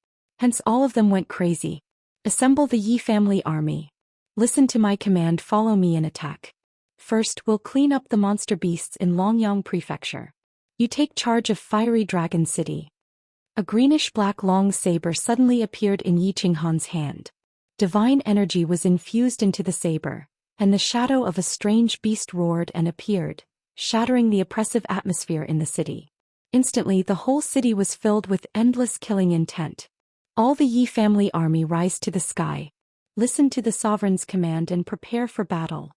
Hence all of them went crazy. Assemble the Yi family army. Listen to my command, follow me and attack. First, we'll clean up the monster beasts in Longyang Prefecture. You take charge of Fiery Dragon City. A greenish-black long saber suddenly appeared in Yi Qinghan's hand. Divine energy was infused into the saber, and the shadow of a strange beast roared and appeared, shattering the oppressive atmosphere in the city. Instantly, the whole city was filled with endless killing intent. All the Yi family army rise to the sky. Listen to the sovereign's command and prepare for battle.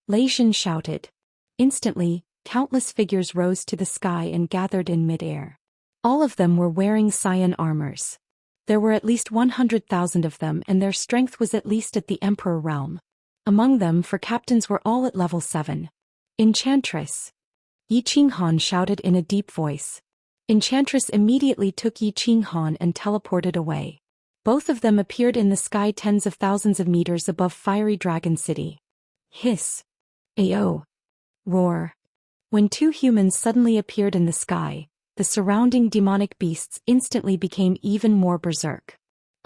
Lei Zhen shouted. Instantly, countless figures rose to the sky and gathered in mid-air. All of them were wearing cyan armors. There were at least 100,000 of them, and their strength was at least at the Emperor realm. Among them, for captains, were all at level 7. Enchantress. Yi Qinghan shouted in a deep voice. Enchantress immediately took Yi Qinghan and teleported away. Both of them appeared in the sky tens of thousands of meters above Fiery Dragon City. Hiss. Ayo. Roar. When two humans suddenly appeared in the sky, the surrounding demonic beasts instantly became even more berserk.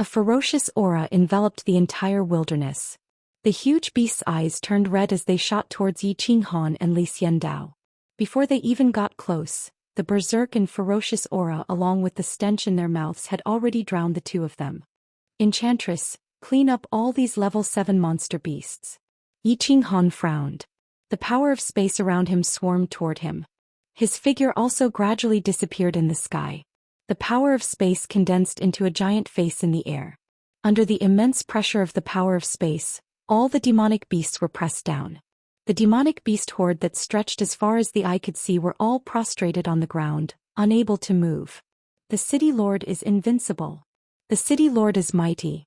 A ferocious aura enveloped the entire wilderness. The huge beasts' eyes turned red as they shot towards Yi Qinghan and Li Xiandao. Before they even got close, the berserk and ferocious aura along with the stench in their mouths had already drowned the two of them. Enchantress, clean up all these level 7 monster beasts. Yi Qinghan frowned. The power of space around him swarmed toward him. His figure also gradually disappeared in the sky. The power of space condensed into a giant face in the air. Under the immense pressure of the power of space, all the demonic beasts were pressed down. The demonic beast horde that stretched as far as the eye could see were all prostrated on the ground, unable to move. The city lord is invincible. The city lord is mighty.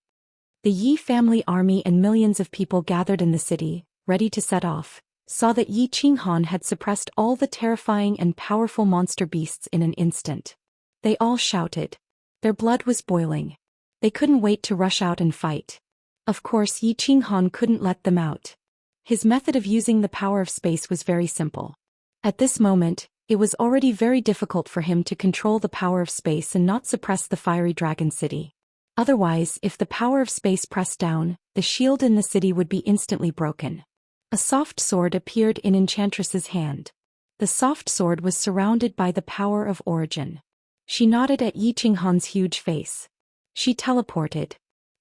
The Yi family army and millions of people gathered in the city, ready to set off, saw that Yi Qinghan had suppressed all the terrifying and powerful monster beasts in an instant. They all shouted. Their blood was boiling. They couldn't wait to rush out and fight. Of course, Yi Qinghan couldn't let them out. His method of using the power of space was very simple. At this moment, it was already very difficult for him to control the power of space and not suppress the Fiery Dragon City. Otherwise, if the power of space pressed down, the shield in the city would be instantly broken. A soft sword appeared in Enchantress's hand. The soft sword was surrounded by the power of origin. She nodded at Yi Qinghan's huge face. She teleported.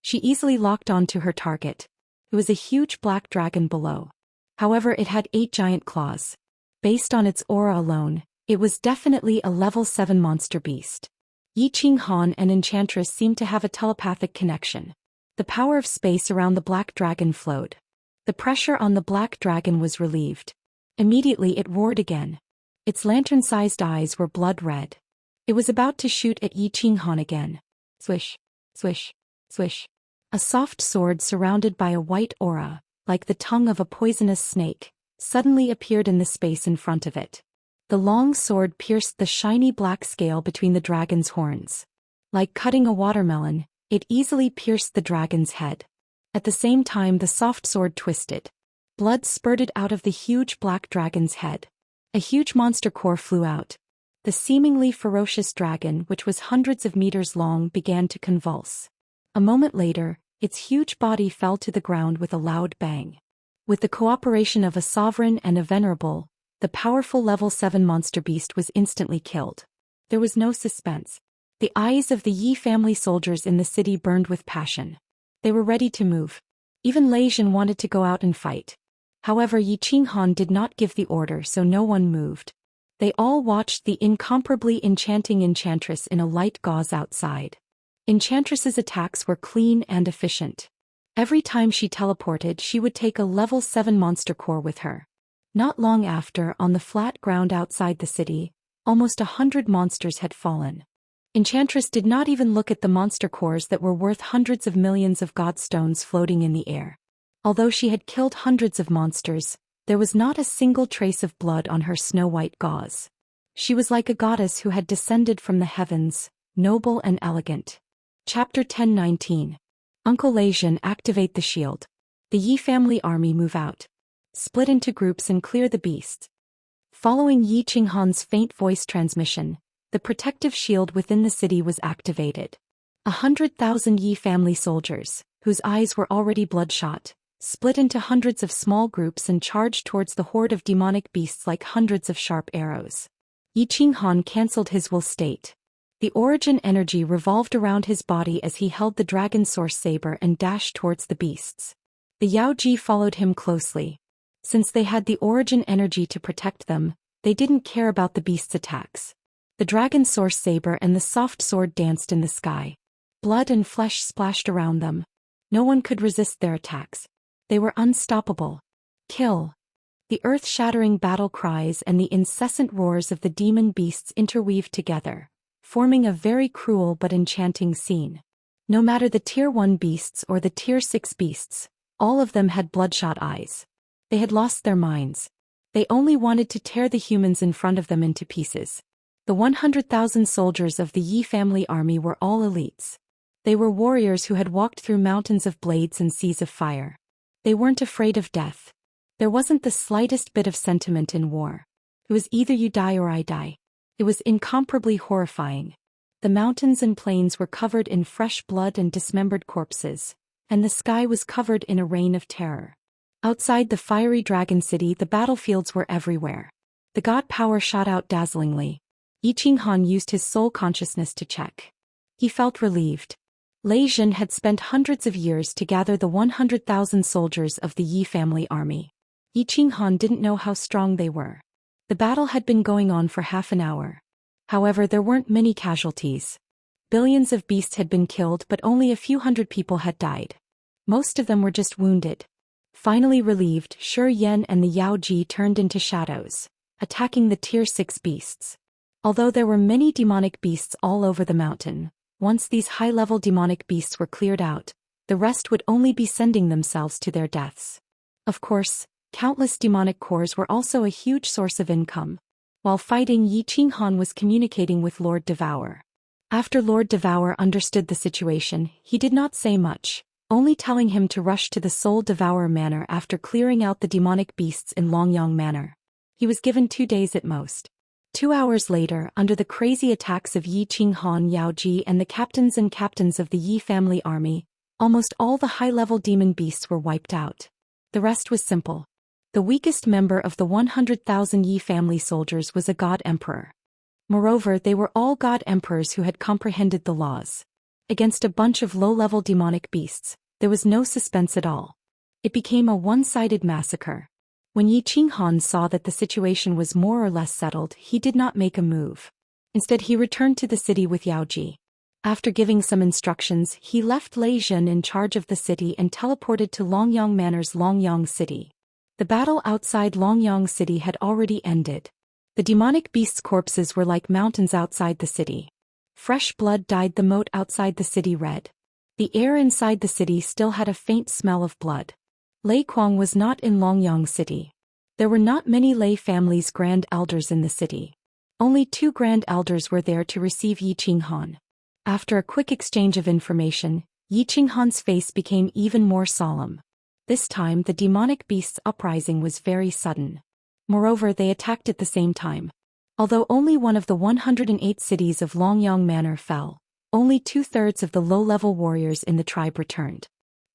She easily locked onto her target. It was a huge black dragon below. However, it had 8 giant claws. Based on its aura alone, it was definitely a level 7 monster beast. Yi Qinghan and Enchantress seemed to have a telepathic connection. The power of space around the black dragon flowed. The pressure on the black dragon was relieved. Immediately it roared again. Its lantern-sized eyes were blood red. It was about to shoot at Yi Qinghan again. Swish, swish, swish. A soft sword surrounded by a white aura, like the tongue of a poisonous snake, suddenly appeared in the space in front of it. The long sword pierced the shiny black scale between the dragon's horns. Like cutting a watermelon, it easily pierced the dragon's head. At the same time, the soft sword twisted. Blood spurted out of the huge black dragon's head. A huge monster core flew out. The seemingly ferocious dragon, which was hundreds of meters long, began to convulse. A moment later, its huge body fell to the ground with a loud bang. With the cooperation of a sovereign and a venerable, the powerful level 7 monster beast was instantly killed. There was no suspense. The eyes of the Yi family soldiers in the city burned with passion. They were ready to move. Even Lei Zhen wanted to go out and fight. However, Yi Qinghan did not give the order, so no one moved. They all watched the incomparably enchanting Enchantress in a light gauze outside. Enchantress's attacks were clean and efficient. Every time she teleported, she would take a level 7 monster core with her. Not long after, on the flat ground outside the city, almost 100 monsters had fallen. Enchantress did not even look at the monster cores that were worth hundreds of millions of godstones floating in the air. Although she had killed hundreds of monsters, there was not a single trace of blood on her snow-white gauze. She was like a goddess who had descended from the heavens, noble and elegant. Chapter 10:19. Uncle Lei Zhen, activate the shield. The Yi family army move out. Split into groups and clear the beast. Following Yi Qinghan's faint voice transmission, the protective shield within the city was activated. 100,000 Yi family soldiers, whose eyes were already bloodshot, split into hundreds of small groups and charged towards the horde of demonic beasts like hundreds of sharp arrows. Yi Qinghan cancelled his will state. The origin energy revolved around his body as he held the dragon source saber and dashed towards the beasts. The Yaoji followed him closely. Since they had the origin energy to protect them, they didn't care about the beast's attacks. The dragon source saber and the soft sword danced in the sky. Blood and flesh splashed around them. No one could resist their attacks. They were unstoppable. Kill. The earth-shattering battle cries and the incessant roars of the demon beasts interweaved together, forming a very cruel but enchanting scene. No matter the Tier 1 beasts or the Tier 6 beasts, all of them had bloodshot eyes. They had lost their minds. They only wanted to tear the humans in front of them into pieces. The 100,000 soldiers of the Yi family army were all elites. They were warriors who had walked through mountains of blades and seas of fire. They weren't afraid of death. There wasn't the slightest bit of sentiment in war. It was either you die or I die. It was incomparably horrifying. The mountains and plains were covered in fresh blood and dismembered corpses, and the sky was covered in a rain of terror. Outside the fiery dragon city, the battlefields were everywhere. The god power shot out dazzlingly. Yi Qinghan used his soul consciousness to check. He felt relieved. Lei Jin had spent hundreds of years to gather the 100,000 soldiers of the Yi family army. Yi Qinghan didn't know how strong they were. The battle had been going on for half an hour. However, there weren't many casualties. Billions of beasts had been killed, but only a few hundred people had died. Most of them were just wounded. Finally relieved, Zhou Xian and the Yao Ji turned into shadows, attacking the Tier 6 beasts. Although there were many demonic beasts all over the mountain, once these high-level demonic beasts were cleared out, the rest would only be sending themselves to their deaths. Of course, countless demonic cores were also a huge source of income. While fighting, Yi Qinghan was communicating with Lord Devour. After Lord Devour understood the situation, he did not say much, only telling him to rush to the Soul Devourer Manor after clearing out the demonic beasts in Longyang Manor. He was given 2 days at most. 2 hours later, under the crazy attacks of Yi Qinghan, Yao Ji and the captains of the Yi family army, almost all the high-level demon beasts were wiped out. The rest was simple. The weakest member of the 100,000 Yi family soldiers was a god emperor. Moreover, they were all god emperors who had comprehended the laws. Against a bunch of low-level demonic beasts, there was no suspense at all. It became a one-sided massacre. When Yi Qinghan saw that the situation was more or less settled, he did not make a move. Instead, he returned to the city with Yao Ji. After giving some instructions, he left Lei Jin in charge of the city and teleported to Longyang Manor's Longyang City. The battle outside Longyang City had already ended. The demonic beasts' corpses were like mountains outside the city. Fresh blood dyed the moat outside the city red. The air inside the city still had a faint smell of blood. Lei Kuang was not in Longyang City. There were not many Lei family's grand elders in the city. Only 2 grand elders were there to receive Yi Qinghan. After a quick exchange of information, Yi Qinghan's face became even more solemn. This time the demonic beasts' uprising was very sudden. Moreover, they attacked at the same time. Although only one of the 108 cities of Longyang Manor fell, only 2/3 of the low-level warriors in the tribe returned.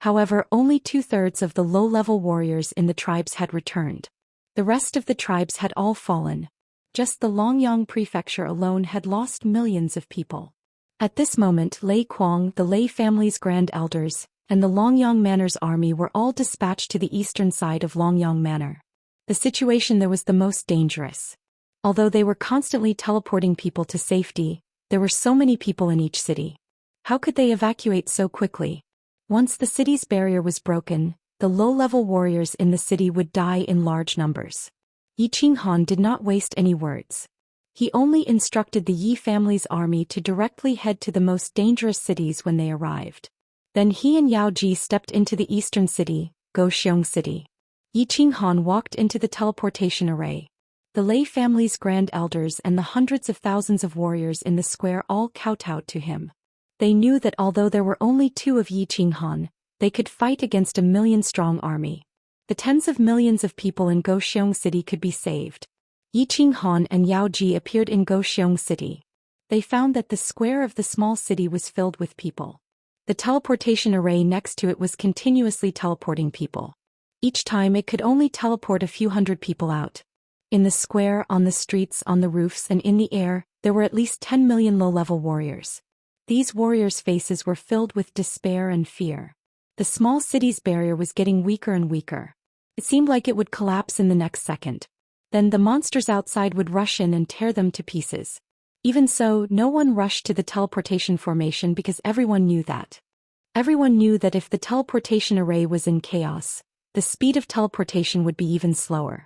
However, only 2/3 of the low-level warriors in the tribes had returned. The rest of the tribes had all fallen. Just the Longyang prefecture alone had lost millions of people. At this moment, Lei Kuang, the Lei family's grand elders, and the Longyang Manor's army were all dispatched to the eastern side of Longyang Manor. The situation there was the most dangerous. Although they were constantly teleporting people to safety, there were so many people in each city. How could they evacuate so quickly? Once the city's barrier was broken, the low-level warriors in the city would die in large numbers. Yi Qinghan did not waste any words. He only instructed the Yi family's army to directly head to the most dangerous cities when they arrived. Then he and Yao Ji stepped into the eastern city, Guoxiong City. Yi Qinghan walked into the teleportation array. The Lei family's grand elders and the hundreds of thousands of warriors in the square all kowtowed to him. They knew that although there were only 2 of Yi Qinghan, they could fight against a million-strong army. The tens of millions of people in Guoxiong City could be saved. Yi Qinghan and Yao Ji appeared in Guoxiong City. They found that the square of the small city was filled with people. The teleportation array next to it was continuously teleporting people. Each time it could only teleport a few hundred people out. In the square, on the streets, on the roofs and in the air, there were at least 10 million low-level warriors. These warriors' faces were filled with despair and fear. The small city's barrier was getting weaker and weaker. It seemed like it would collapse in the next second. Then the monsters outside would rush in and tear them to pieces. Even so, no one rushed to the teleportation formation because everyone knew that. Everyone knew that if the teleportation array was in chaos, the speed of teleportation would be even slower.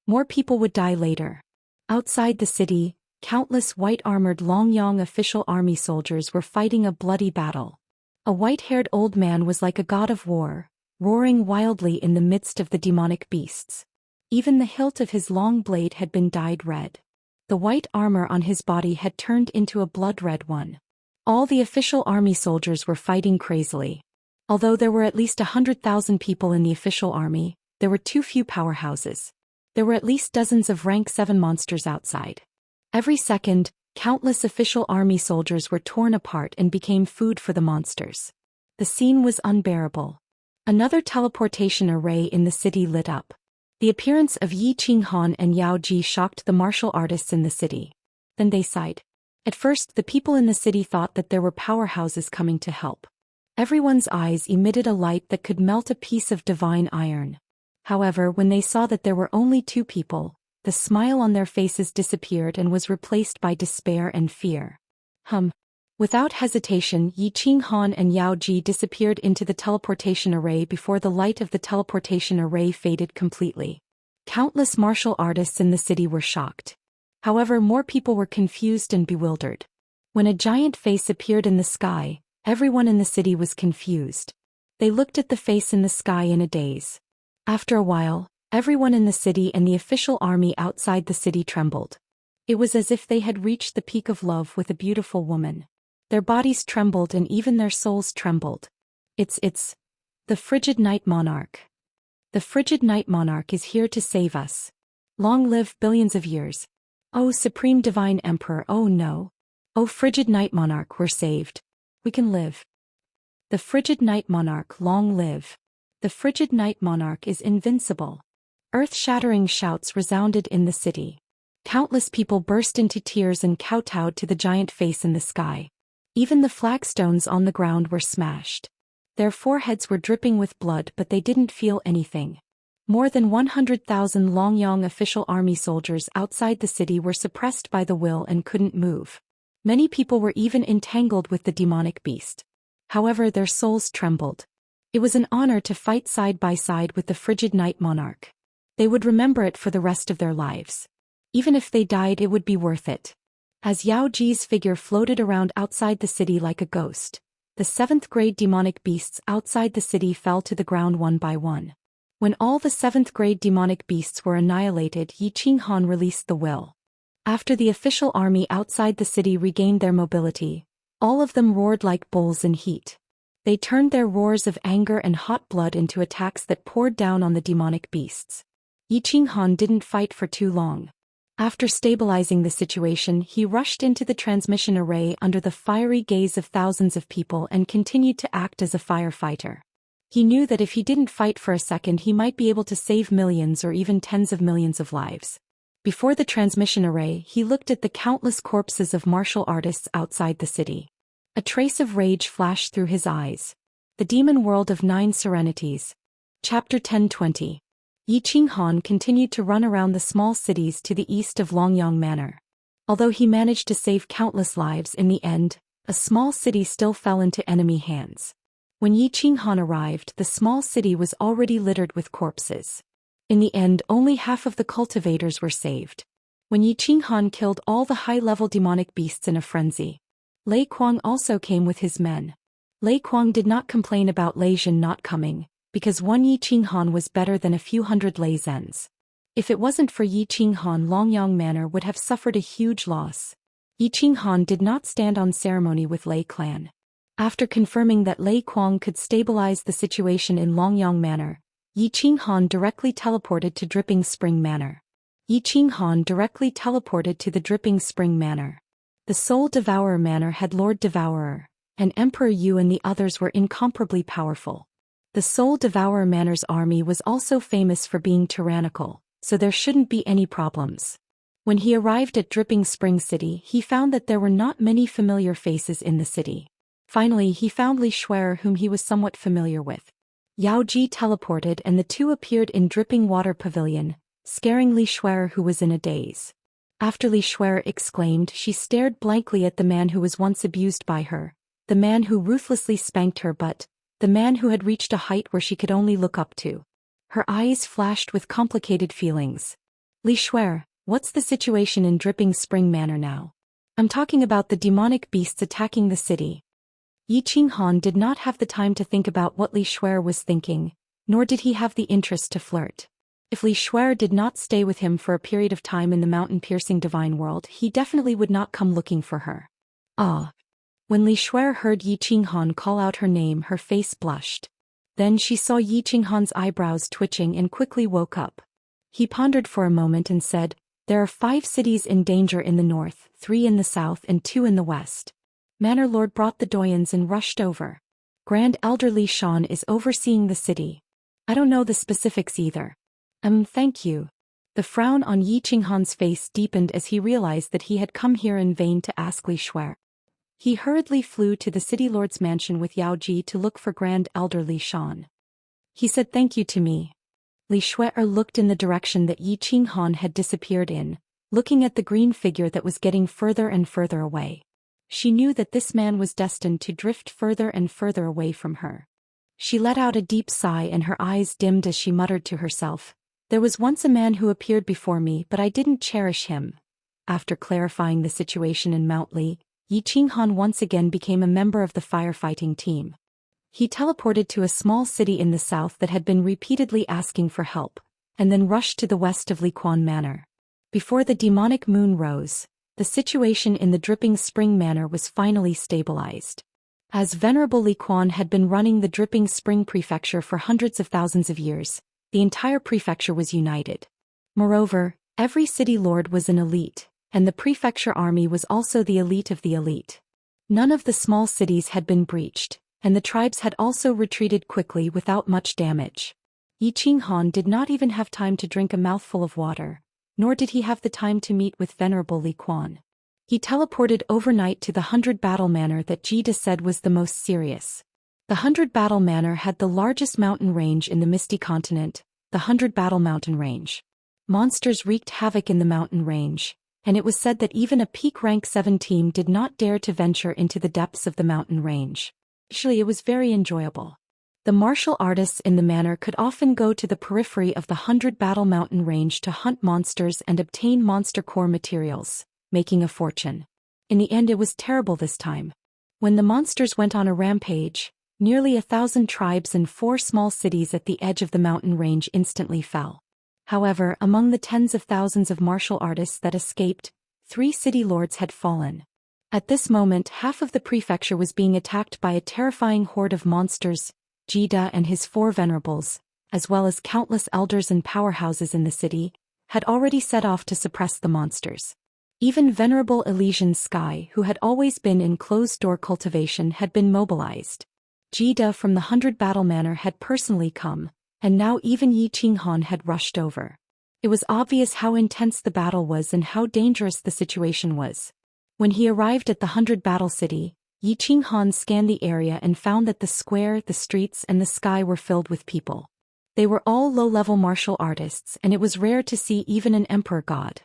More people would die later. Outside the city, countless white-armored Longyang official army soldiers were fighting a bloody battle. A white-haired old man was like a god of war, roaring wildly in the midst of the demonic beasts. Even the hilt of his long blade had been dyed red. The white armor on his body had turned into a blood-red one. All the official army soldiers were fighting crazily. Although there were at least 100,000 people in the official army, there were too few powerhouses. There were at least dozens of rank 7 monsters outside. Every second, countless official army soldiers were torn apart and became food for the monsters. The scene was unbearable. Another teleportation array in the city lit up. The appearance of Yi Qinghan and Yao Ji shocked the martial artists in the city. Then they sighed. At first, the people in the city thought that there were powerhouses coming to help. Everyone's eyes emitted a light that could melt a piece of divine iron. However, when they saw that there were only 2 people, the smile on their faces disappeared and was replaced by despair and fear. Without hesitation, Yi Qinghan and Yao Ji disappeared into the teleportation array before the light of the teleportation array faded completely. Countless martial artists in the city were shocked. However, more people were confused and bewildered. When a giant face appeared in the sky, everyone in the city was confused. They looked at the face in the sky in a daze. After a while, everyone in the city and the official army outside the city trembled. It was as if they had reached the peak of love with a beautiful woman. Their bodies trembled and even their souls trembled. It's the frigid night monarch. The frigid night monarch is here to save us. Long live billions of years. Oh, supreme divine emperor, oh no. Oh, frigid night monarch, we're saved. We can live. The frigid night monarch, long live. The frigid night monarch is invincible. Earth-shattering shouts resounded in the city. Countless people burst into tears and kowtowed to the giant face in the sky. Even the flagstones on the ground were smashed. Their foreheads were dripping with blood, but they didn't feel anything. More than 100,000 Longyang official army soldiers outside the city were suppressed by the will and couldn't move. Many people were even entangled with the demonic beast. However, their souls trembled. It was an honor to fight side by side with the frigid night monarch. They would remember it for the rest of their lives. Even if they died, it would be worth it. As Yao Ji's figure floated around outside the city like a ghost, the 7th-grade demonic beasts outside the city fell to the ground one by one. When all the 7th-grade demonic beasts were annihilated, Yi Qinghan released the will. After the official army outside the city regained their mobility, all of them roared like bulls in heat. They turned their roars of anger and hot blood into attacks that poured down on the demonic beasts. Yi Qinghan didn't fight for too long. After stabilizing the situation, he rushed into the transmission array under the fiery gaze of thousands of people and continued to act as a firefighter. He knew that if he didn't fight for a second, he might be able to save millions or even tens of millions of lives. Before the transmission array, he looked at the countless corpses of martial artists outside the city. A trace of rage flashed through his eyes. The Demon World of 9 Serenities. Chapter 10-20. Yi Qinghan continued to run around the small cities to the east of Longyang Manor. Although he managed to save countless lives in the end, a small city still fell into enemy hands. When Yi Qinghan arrived, the small city was already littered with corpses. In the end, only half of the cultivators were saved. When Yi Qinghan killed all the high-level demonic beasts in a frenzy, Lei Kuang also came with his men. Lei Kuang did not complain about Lei Zhen not coming, because one Yi Qinghan was better than a few hundred Lei Zhens. If it wasn't for Yi Qinghan, Longyang Manor would have suffered a huge loss. Yi Qinghan did not stand on ceremony with Lei clan. After confirming that Lei Kuang could stabilize the situation in Longyang Manor, Yi Qinghan directly teleported to Dripping Spring Manor. Yi Qinghan directly teleported to the Dripping Spring Manor. The Soul Devourer Manor had Lord Devourer, and Emperor Yu, and the others were incomparably powerful. The Soul Devourer Manor's army was also famous for being tyrannical, so there shouldn't be any problems. When he arrived at Dripping Spring City, he found that there were not many familiar faces in the city. Finally, he found Li Shuer, whom he was somewhat familiar with. Yao Ji teleported and the two appeared in Dripping Water Pavilion, scaring Li Shuer, who was in a daze. After Li Shuer exclaimed, she stared blankly at the man who was once abused by her, the man who ruthlessly spanked her butt, the man who had reached a height where she could only look up to. Her eyes flashed with complicated feelings. Li Shuer, what's the situation in Dripping Spring Manor now? I'm talking about the demonic beasts attacking the city. Yi Qinghan did not have the time to think about what Li Shuer was thinking, nor did he have the interest to flirt. If Li Shuer did not stay with him for a period of time in the mountain-piercing divine world, he definitely would not come looking for her. Ah. When Li Shuer heard Yi Qinghan call out her name, her face blushed. Then she saw Yi Qinghan's eyebrows twitching and quickly woke up. He pondered for a moment and said, "There are 5 cities in danger in the north, 3 in the south and 2 in the west." Manor Lord brought the doyens and rushed over. Grand Elder Li Shan is overseeing the city. I don't know the specifics either. Thank you. The frown on Yi Qinghan's face deepened as he realized that he had come here in vain to ask Li Shuer. He hurriedly flew to the city lord's mansion with Yao Ji to look for Grand Elder Li Shan. He said thank you to me. Li Shuer looked in the direction that Yi Qinghan had disappeared in, looking at the green figure that was getting further and further away. She knew that this man was destined to drift further and further away from her. She let out a deep sigh and her eyes dimmed as she muttered to herself, "There was once a man who appeared before me, but I didn't cherish him." After clarifying the situation in Mount Li, Yi Qinghan once again became a member of the firefighting team. He teleported to a small city in the south that had been repeatedly asking for help, and then rushed to the west of Liquan Manor. Before the demonic moon rose, the situation in the Dripping Spring Manor was finally stabilized. As Venerable Liquan had been running the Dripping Spring Prefecture for hundreds of thousands of years, the entire prefecture was united. Moreover, every city lord was an elite, and the prefecture army was also the elite of the elite. None of the small cities had been breached, and the tribes had also retreated quickly without much damage. Yi Qinghan did not even have time to drink a mouthful of water, nor did he have the time to meet with Venerable Liquan. He teleported overnight to the 100 Battle Manor that Jida said was the most serious. The 100 Battle Manor had the largest mountain range in the Misty Continent, the 100 Battle Mountain Range. Monsters wreaked havoc in the mountain range, and it was said that even a peak rank 7 team did not dare to venture into the depths of the mountain range. Actually, it was very enjoyable. The martial artists in the manor could often go to the periphery of the 100 Battle Mountain Range to hunt monsters and obtain monster core materials, making a fortune. In the end, it was terrible this time. When the monsters went on a rampage, nearly 1,000 tribes and 4 small cities at the edge of the mountain range instantly fell. However, among the tens of thousands of martial artists that escaped, 3 city lords had fallen. At this moment, half of the prefecture was being attacked by a terrifying horde of monsters. Jida and his 4 venerables, as well as countless elders and powerhouses in the city, had already set off to suppress the monsters. Even Venerable Elysian Sky, who had always been in closed-door cultivation, had been mobilized. Jida from the 100 Battle Manor had personally come, and now even Yi Qinghan had rushed over. It was obvious how intense the battle was and how dangerous the situation was. When he arrived at the 100 Battle City, Yi Qinghan scanned the area and found that the square, the streets and the sky were filled with people. They were all low-level martial artists, and it was rare to see even an emperor god.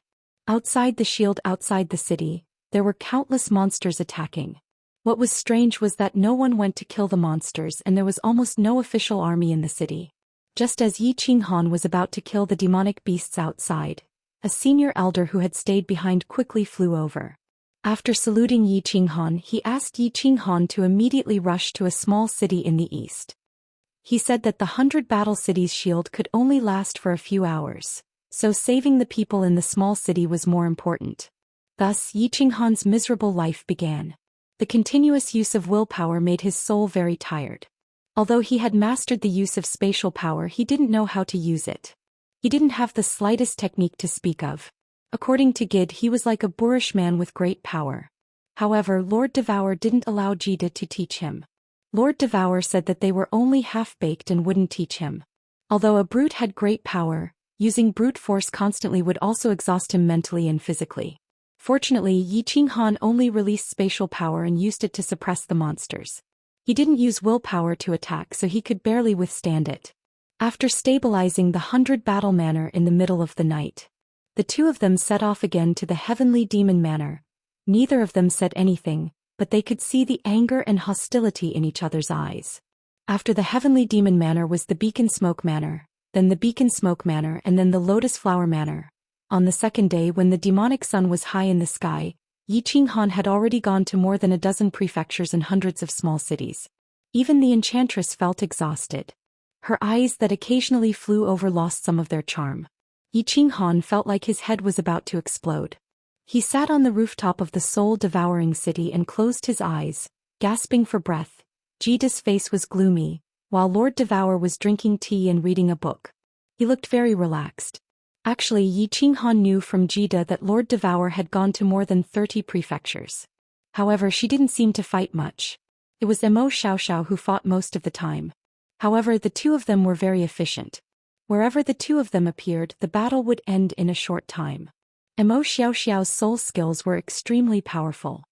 Outside the shield outside the city, there were countless monsters attacking. What was strange was that no one went to kill the monsters and there was almost no official army in the city. Just as Yi Qinghan was about to kill the demonic beasts outside, a senior elder who had stayed behind quickly flew over. After saluting Yi Qinghan, he asked Yi Qinghan to immediately rush to a small city in the east. He said that the 100 Battle City's shield could only last for a few hours, so saving the people in the small city was more important. Thus, Yi Qinghan's miserable life began. The continuous use of willpower made his soul very tired. Although he had mastered the use of spatial power, he didn't know how to use it. He didn't have the slightest technique to speak of. According to Gid, he was like a boorish man with great power. However, Lord Devour didn't allow Jida to teach him. Lord Devour said that they were only half-baked and wouldn't teach him. Although a brute had great power, using brute force constantly would also exhaust him mentally and physically. Fortunately, Yi Qinghan only released spatial power and used it to suppress the monsters. He didn't use willpower to attack, so he could barely withstand it. After stabilizing the 100 Battle Manor in the middle of the night, the 2 of them set off again to the Heavenly Demon Manor. Neither of them said anything, but they could see the anger and hostility in each other's eyes. After the Heavenly Demon Manor was the Beacon Smoke Manor, then the Beacon Smoke Manor and then the Lotus Flower Manor. On the second day, when the demonic sun was high in the sky, Yi Qinghan had already gone to more than a dozen prefectures and hundreds of small cities. Even the enchantress felt exhausted. Her eyes that occasionally flew over lost some of their charm. Yi Qinghan felt like his head was about to explode. He sat on the rooftop of the soul-devouring city and closed his eyes, gasping for breath. Jida's face was gloomy, while Lord Devour was drinking tea and reading a book. He looked very relaxed. Actually, Yi Qinghan knew from Jida that Lord Devour had gone to more than 30 prefectures. However, she didn't seem to fight much. It was Xiaoxiao who fought most of the time. However, the two of them were very efficient. Wherever the two of them appeared, the battle would end in a short time. Xiaoxiao's soul skills were extremely powerful.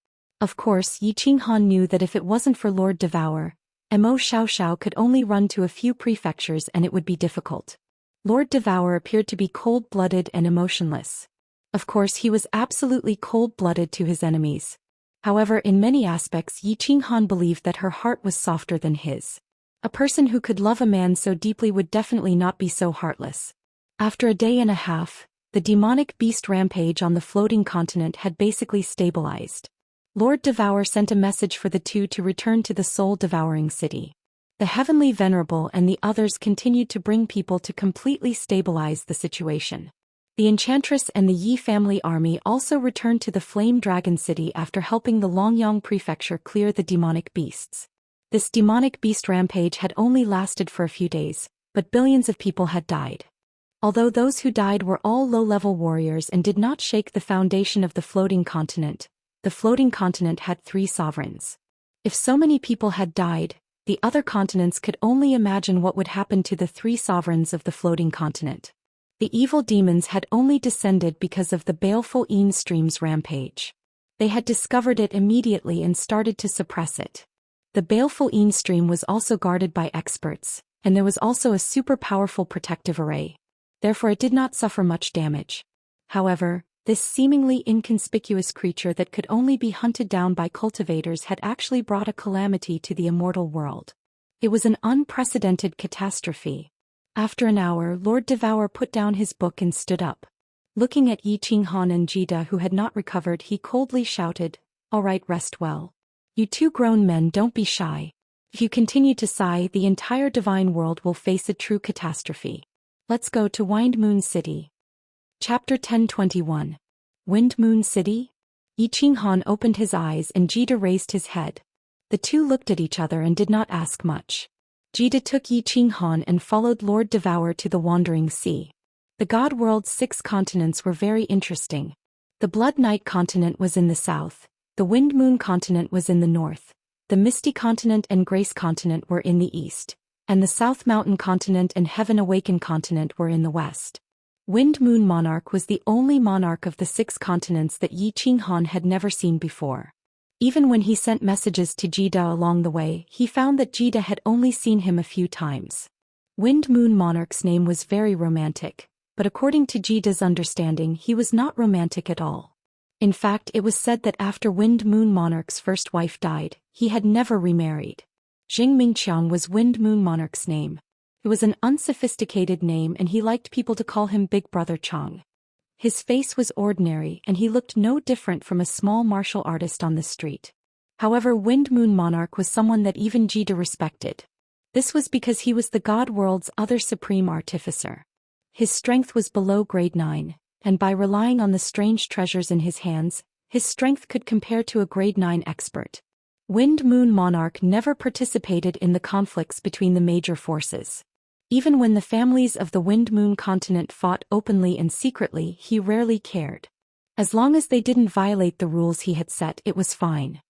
Of course, Yi Qinghan knew that if it wasn't for Lord Devour, Xiaoxiao could only run to a few prefectures and it would be difficult. Lord Devour appeared to be cold-blooded and emotionless. Of course, he was absolutely cold-blooded to his enemies. However, in many aspects, Yi Qinghan believed that her heart was softer than his. A person who could love a man so deeply would definitely not be so heartless. After a day and a half, the demonic beast rampage on the floating continent had basically stabilized. Lord Devour sent a message for the two to return to the soul-devouring city. The Heavenly Venerable and the others continued to bring people to completely stabilize the situation. The Enchantress and the Yi family army also returned to the Flame Dragon City after helping the Longyang Prefecture clear the demonic beasts. This demonic beast rampage had only lasted for a few days, but billions of people had died. Although those who died were all low-level warriors and did not shake the foundation of the floating continent, the floating continent had 3 sovereigns. If so many people had died, the other continents could only imagine what would happen to the 3 sovereigns of the floating continent. The evil demons had only descended because of the baleful Yin stream's rampage. They had discovered it immediately and started to suppress it. The baleful Yin stream was also guarded by experts, and there was also a super powerful protective array. Therefore it did not suffer much damage. However, this seemingly inconspicuous creature that could only be hunted down by cultivators had actually brought a calamity to the immortal world. It was an unprecedented catastrophe. After an hour, Lord Devour put down his book and stood up. Looking at Yi Qinghan and Jida who had not recovered, he coldly shouted, "All right, rest well. You 2 grown men, don't be shy. If you continue to sigh, the entire divine world will face a true catastrophe. Let's go to Wind Moon City." Chapter 10:21. Wind Moon City? Yi Qinghan opened his eyes and Jida raised his head. The two looked at each other and did not ask much. Jida took Yi Qinghan and followed Lord Devour to the Wandering Sea. The God World's 6 continents were very interesting. The Blood Night continent was in the south, the Wind Moon continent was in the north, the Misty continent and Grace continent were in the east, and the South Mountain continent and Heaven Awakened continent were in the west. Wind Moon Monarch was the only monarch of the 6 continents that Yi Qinghan had never seen before. Even when he sent messages to Jida along the way, he found that Jida had only seen him a few times. Wind Moon Monarch's name was very romantic, but according to Jida's understanding, he was not romantic at all. In fact, it was said that after Wind Moon Monarch's first wife died, he had never remarried. Jing Mingqiang was Wind Moon Monarch's name. It was an unsophisticated name and he liked people to call him Big Brother Chang. His face was ordinary and he looked no different from a small martial artist on the street. However, Wind Moon Monarch was someone that even Jida respected. This was because he was the God World's other supreme artificer. His strength was below grade 9, and by relying on the strange treasures in his hands, his strength could compare to a grade 9 expert. Wind Moon Monarch never participated in the conflicts between the major forces. Even when the families of the Wind Moon continent fought openly and secretly, he rarely cared. As long as they didn't violate the rules he had set, it was fine.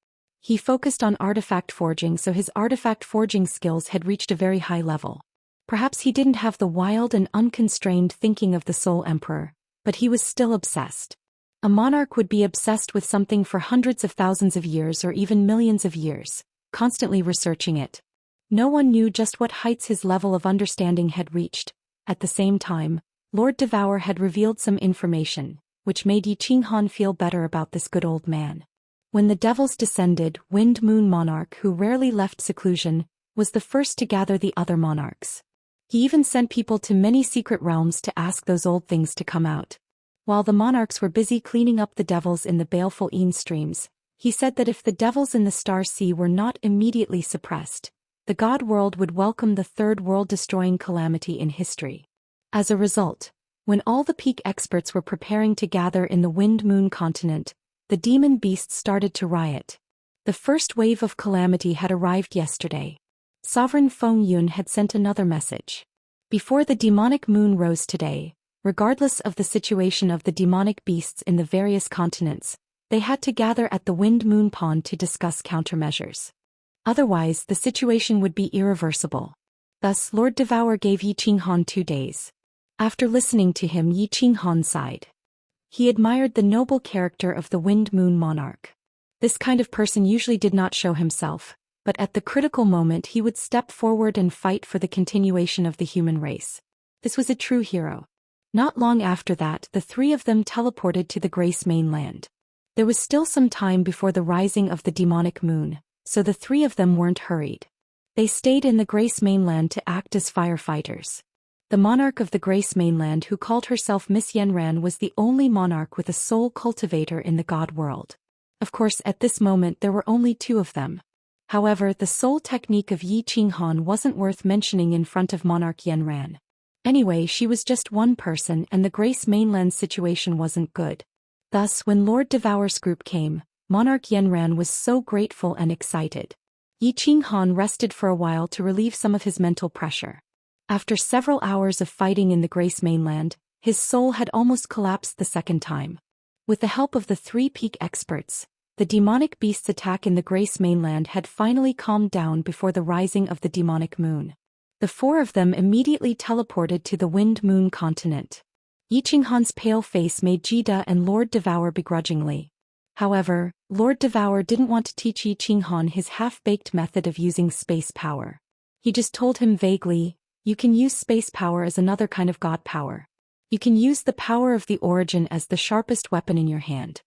He focused on artifact forging, so his artifact forging skills had reached a very high level. Perhaps he didn't have the wild and unconstrained thinking of the Soul Emperor, but he was still obsessed. A monarch would be obsessed with something for hundreds of thousands of years or even millions of years, constantly researching it. No one knew just what heights his level of understanding had reached. At the same time, Lord Devour had revealed some information, which made Yi Qinghan feel better about this good old man. When the devils descended, Wind Moon Monarch, who rarely left seclusion, was the first to gather the other monarchs. He even sent people to many secret realms to ask those old things to come out. While the monarchs were busy cleaning up the devils in the baleful Yin streams, he said that if the devils in the Star Sea were not immediately suppressed, the God World would welcome the 3rd world-destroying calamity in history. As a result, When all the peak experts were preparing to gather in the Wind Moon continent, the demon beasts started to riot. The first wave of calamity had arrived yesterday. Sovereign Feng Yun had sent another message. Before the demonic moon rose today, regardless of the situation of the demonic beasts in the various continents, they had to gather at the Wind Moon Pond to discuss countermeasures. Otherwise, the situation would be irreversible. Thus, Lord Devour gave Yi Qinghan 2 days. After listening to him, Yi Qinghan sighed. He admired the noble character of the Wind Moon Monarch. This kind of person usually did not show himself, but at the critical moment he would step forward and fight for the continuation of the human race. This was a true hero. Not long after that, the three of them teleported to the Grace mainland. There was still some time before the rising of the demonic moon, so the three of them weren't hurried. They stayed in the Grace mainland to act as firefighters. The monarch of the Grace mainland, who called herself Miss Yanran, was the only monarch with a soul cultivator in the god world. Of course, at this moment there were only 2 of them. However, the soul technique of Yi Qinghan wasn't worth mentioning in front of Monarch Yanran. Anyway, she was just one person and the Grace mainland situation wasn't good. Thus, when Lord Devour's group came, Monarch Yanran was so grateful and excited. Yi Qinghan rested for a while to relieve some of his mental pressure. After several hours of fighting in the Grace mainland, his soul had almost collapsed the second time. With the help of the 3 peak experts, the demonic beast's attack in the Grace mainland had finally calmed down before the rising of the demonic moon. The 4 of them immediately teleported to the Wind Moon continent. Yi Qinghan's pale face made Jida and Lord Devour begrudgingly. However, Lord Devour didn't want to teach Yi Qinghan his half-baked method of using space power. He just told him vaguely, "You can use space power as another kind of god power. You can use the power of the origin as the sharpest weapon in your hand.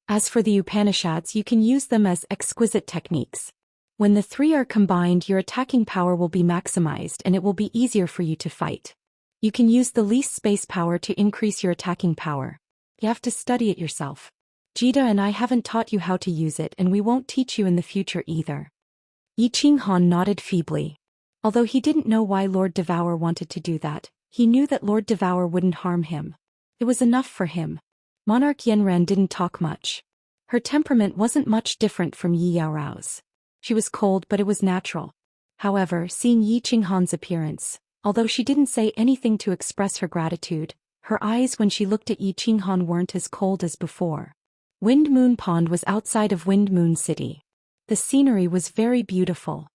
As for the Upanishads, you can use them as exquisite techniques. When the 3 are combined, your attacking power will be maximized and it will be easier for you to fight. You can use the least space power to increase your attacking power. You have to study it yourself. Jida and I haven't taught you how to use it and we won't teach you in the future either." Yi Qinghan nodded feebly. Although he didn't know why Lord Devour wanted to do that, he knew that Lord Devour wouldn't harm him. It was enough for him. Monarch Yanran didn't talk much. Her temperament wasn't much different from Yi Yaorao's. She was cold, but it was natural. However, seeing Yi Qinghan's appearance, although she didn't say anything to express her gratitude, her eyes when she looked at Yi Qinghan weren't as cold as before. Wind Moon Pond was outside of Wind Moon City. The scenery was very beautiful.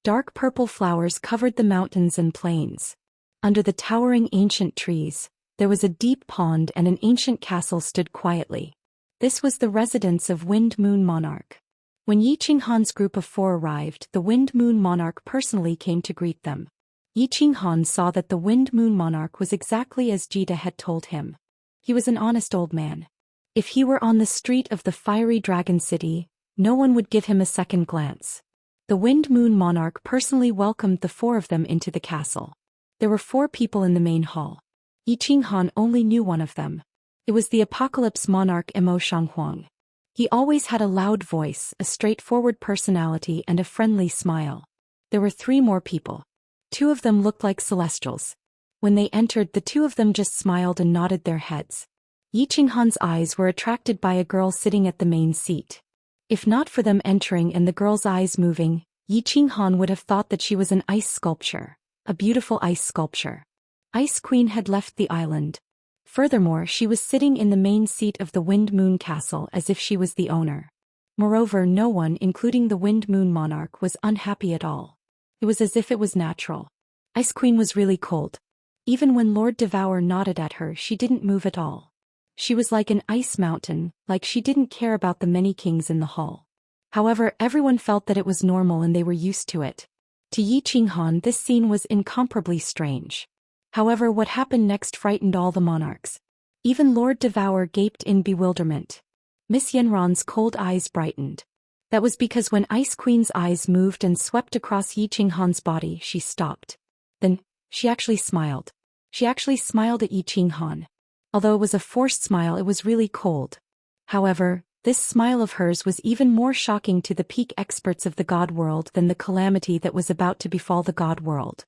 Dark purple flowers covered the mountains and plains. Under the towering ancient trees, there was a deep pond and an ancient castle stood quietly. This was the residence of Wind Moon Monarch. When Yi Qinghan's group of 4 arrived, the Wind Moon Monarch personally came to greet them. Yi Qinghan saw that the Wind Moon Monarch was exactly as Jida had told him. He was an honest old man. If he were on the street of the fiery dragon city, no one would give him a second glance. The Wind Moon Monarch personally welcomed the 4 of them into the castle. There were 4 people in the main hall. Yi Qinghan only knew one of them. It was the Apocalypse Monarch Emo Shanghuang. He always had a loud voice, a straightforward personality and a friendly smile. There were 3 more people. 2 of them looked like celestials. When they entered, the 2 of them just smiled and nodded their heads. Yi Qinghan's eyes were attracted by a girl sitting at the main seat. If not for them entering and the girl's eyes moving, Yi Qinghan would have thought that she was an ice sculpture, a beautiful ice sculpture. Ice Queen had left the island. Furthermore, she was sitting in the main seat of the Wind Moon Castle as if she was the owner. Moreover, no one, including the Wind Moon Monarch, was unhappy at all. It was as if it was natural. Ice Queen was really cold. Even when Lord Devour nodded at her, she didn't move at all. She was like an ice mountain, like she didn't care about the many kings in the hall. However, everyone felt that it was normal and they were used to it. To Yi Qinghan, this scene was incomparably strange. However, what happened next frightened all the monarchs. Even Lord Devour gaped in bewilderment. Miss Yanran's cold eyes brightened. That was because when Ice Queen's eyes moved and swept across Yi Qinghan's body, she stopped. Then, she actually smiled. She actually smiled at Yi Qinghan. Although it was a forced smile, it was really cold. However, this smile of hers was even more shocking to the peak experts of the god world than the calamity that was about to befall the god world.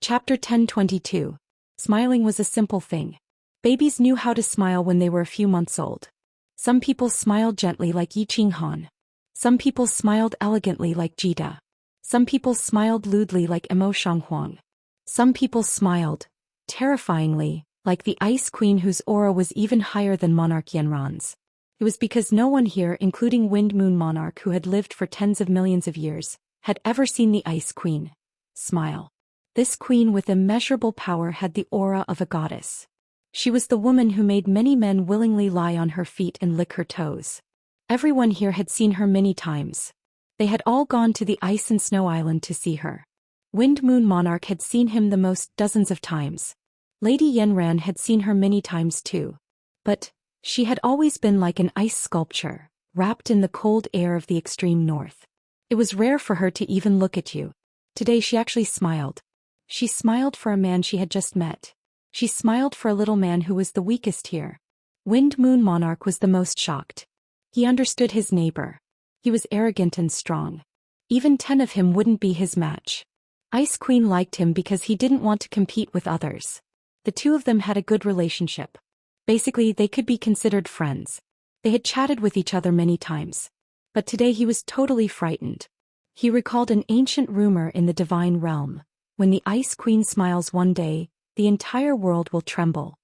Chapter 1022. Smiling was a simple thing. Babies knew how to smile when they were a few months old. Some people smiled gently like Yi Qinghan. Some people smiled elegantly like Jida. Some people smiled lewdly like Emo Shanghuang. Some people smiled, terrifyingly, like the Ice Queen whose aura was even higher than Monarch Yanran's. It was because no one here, including Wind Moon Monarch who had lived for tens of millions of years, had ever seen the Ice Queen smile. This queen with immeasurable power had the aura of a goddess. She was the woman who made many men willingly lie on her feet and lick her toes. Everyone here had seen her many times. They had all gone to the Ice and Snow Island to see her. Wind Moon Monarch had seen him the most dozens of times. Lady Yanran had seen her many times too. But she had always been like an ice sculpture, wrapped in the cold air of the extreme north. It was rare for her to even look at you. Today she actually smiled. She smiled for a man she had just met. She smiled for a little man who was the weakest here. Wind Moon Monarch was the most shocked. He understood his neighbor. He was arrogant and strong. Even 10 of him wouldn't be his match. Ice Queen liked him because he didn't want to compete with others. The two of them had a good relationship. Basically, they could be considered friends. They had chatted with each other many times. But today he was totally frightened. He recalled an ancient rumor in the divine realm. When the Ice Queen smiles one day, the entire world will tremble.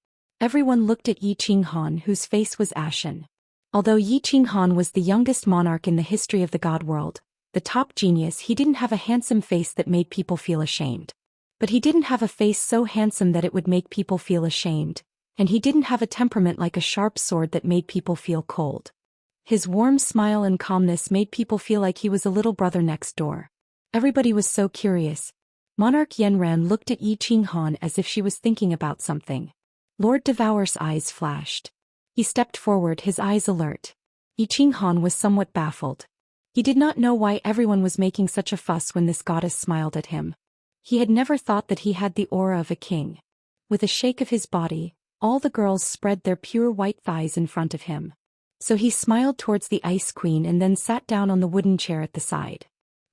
Everyone looked at Yi Qinghan, whose face was ashen. Although Yi Qinghan was the youngest monarch in the history of the god world, the top genius, he didn't have a handsome face that made people feel ashamed. But he didn't have a face so handsome that it would make people feel ashamed, and he didn't have a temperament like a sharp sword that made people feel cold. His warm smile and calmness made people feel like he was a little brother next door. Everybody was so curious. Monarch Yanran looked at Yi Qinghan as if she was thinking about something. Lord Devour's eyes flashed. He stepped forward, his eyes alert. Yi Qinghan was somewhat baffled. He did not know why everyone was making such a fuss when this goddess smiled at him. He had never thought that he had the aura of a king. With a shake of his body, all the girls spread their pure white thighs in front of him. So he smiled towards the Ice Queen and then sat down on the wooden chair at the side.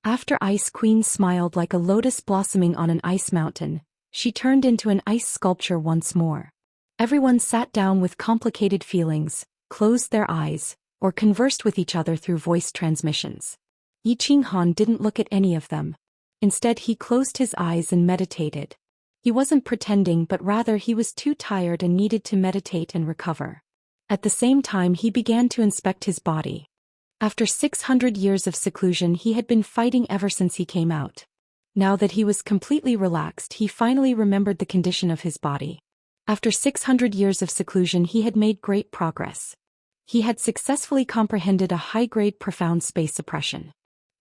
After Ice Queen smiled like a lotus blossoming on an ice mountain, she turned into an ice sculpture once more. Everyone sat down with complicated feelings, closed their eyes, or conversed with each other through voice transmissions. Yi Qinghan didn't look at any of them. Instead, he closed his eyes and meditated. He wasn't pretending, but rather he was too tired and needed to meditate and recover. At the same time, he began to inspect his body. After 600 years of seclusion, he had been fighting ever since he came out. Now that he was completely relaxed, he finally remembered the condition of his body. After 600 years of seclusion, he had made great progress. He had successfully comprehended a high-grade profound space suppression.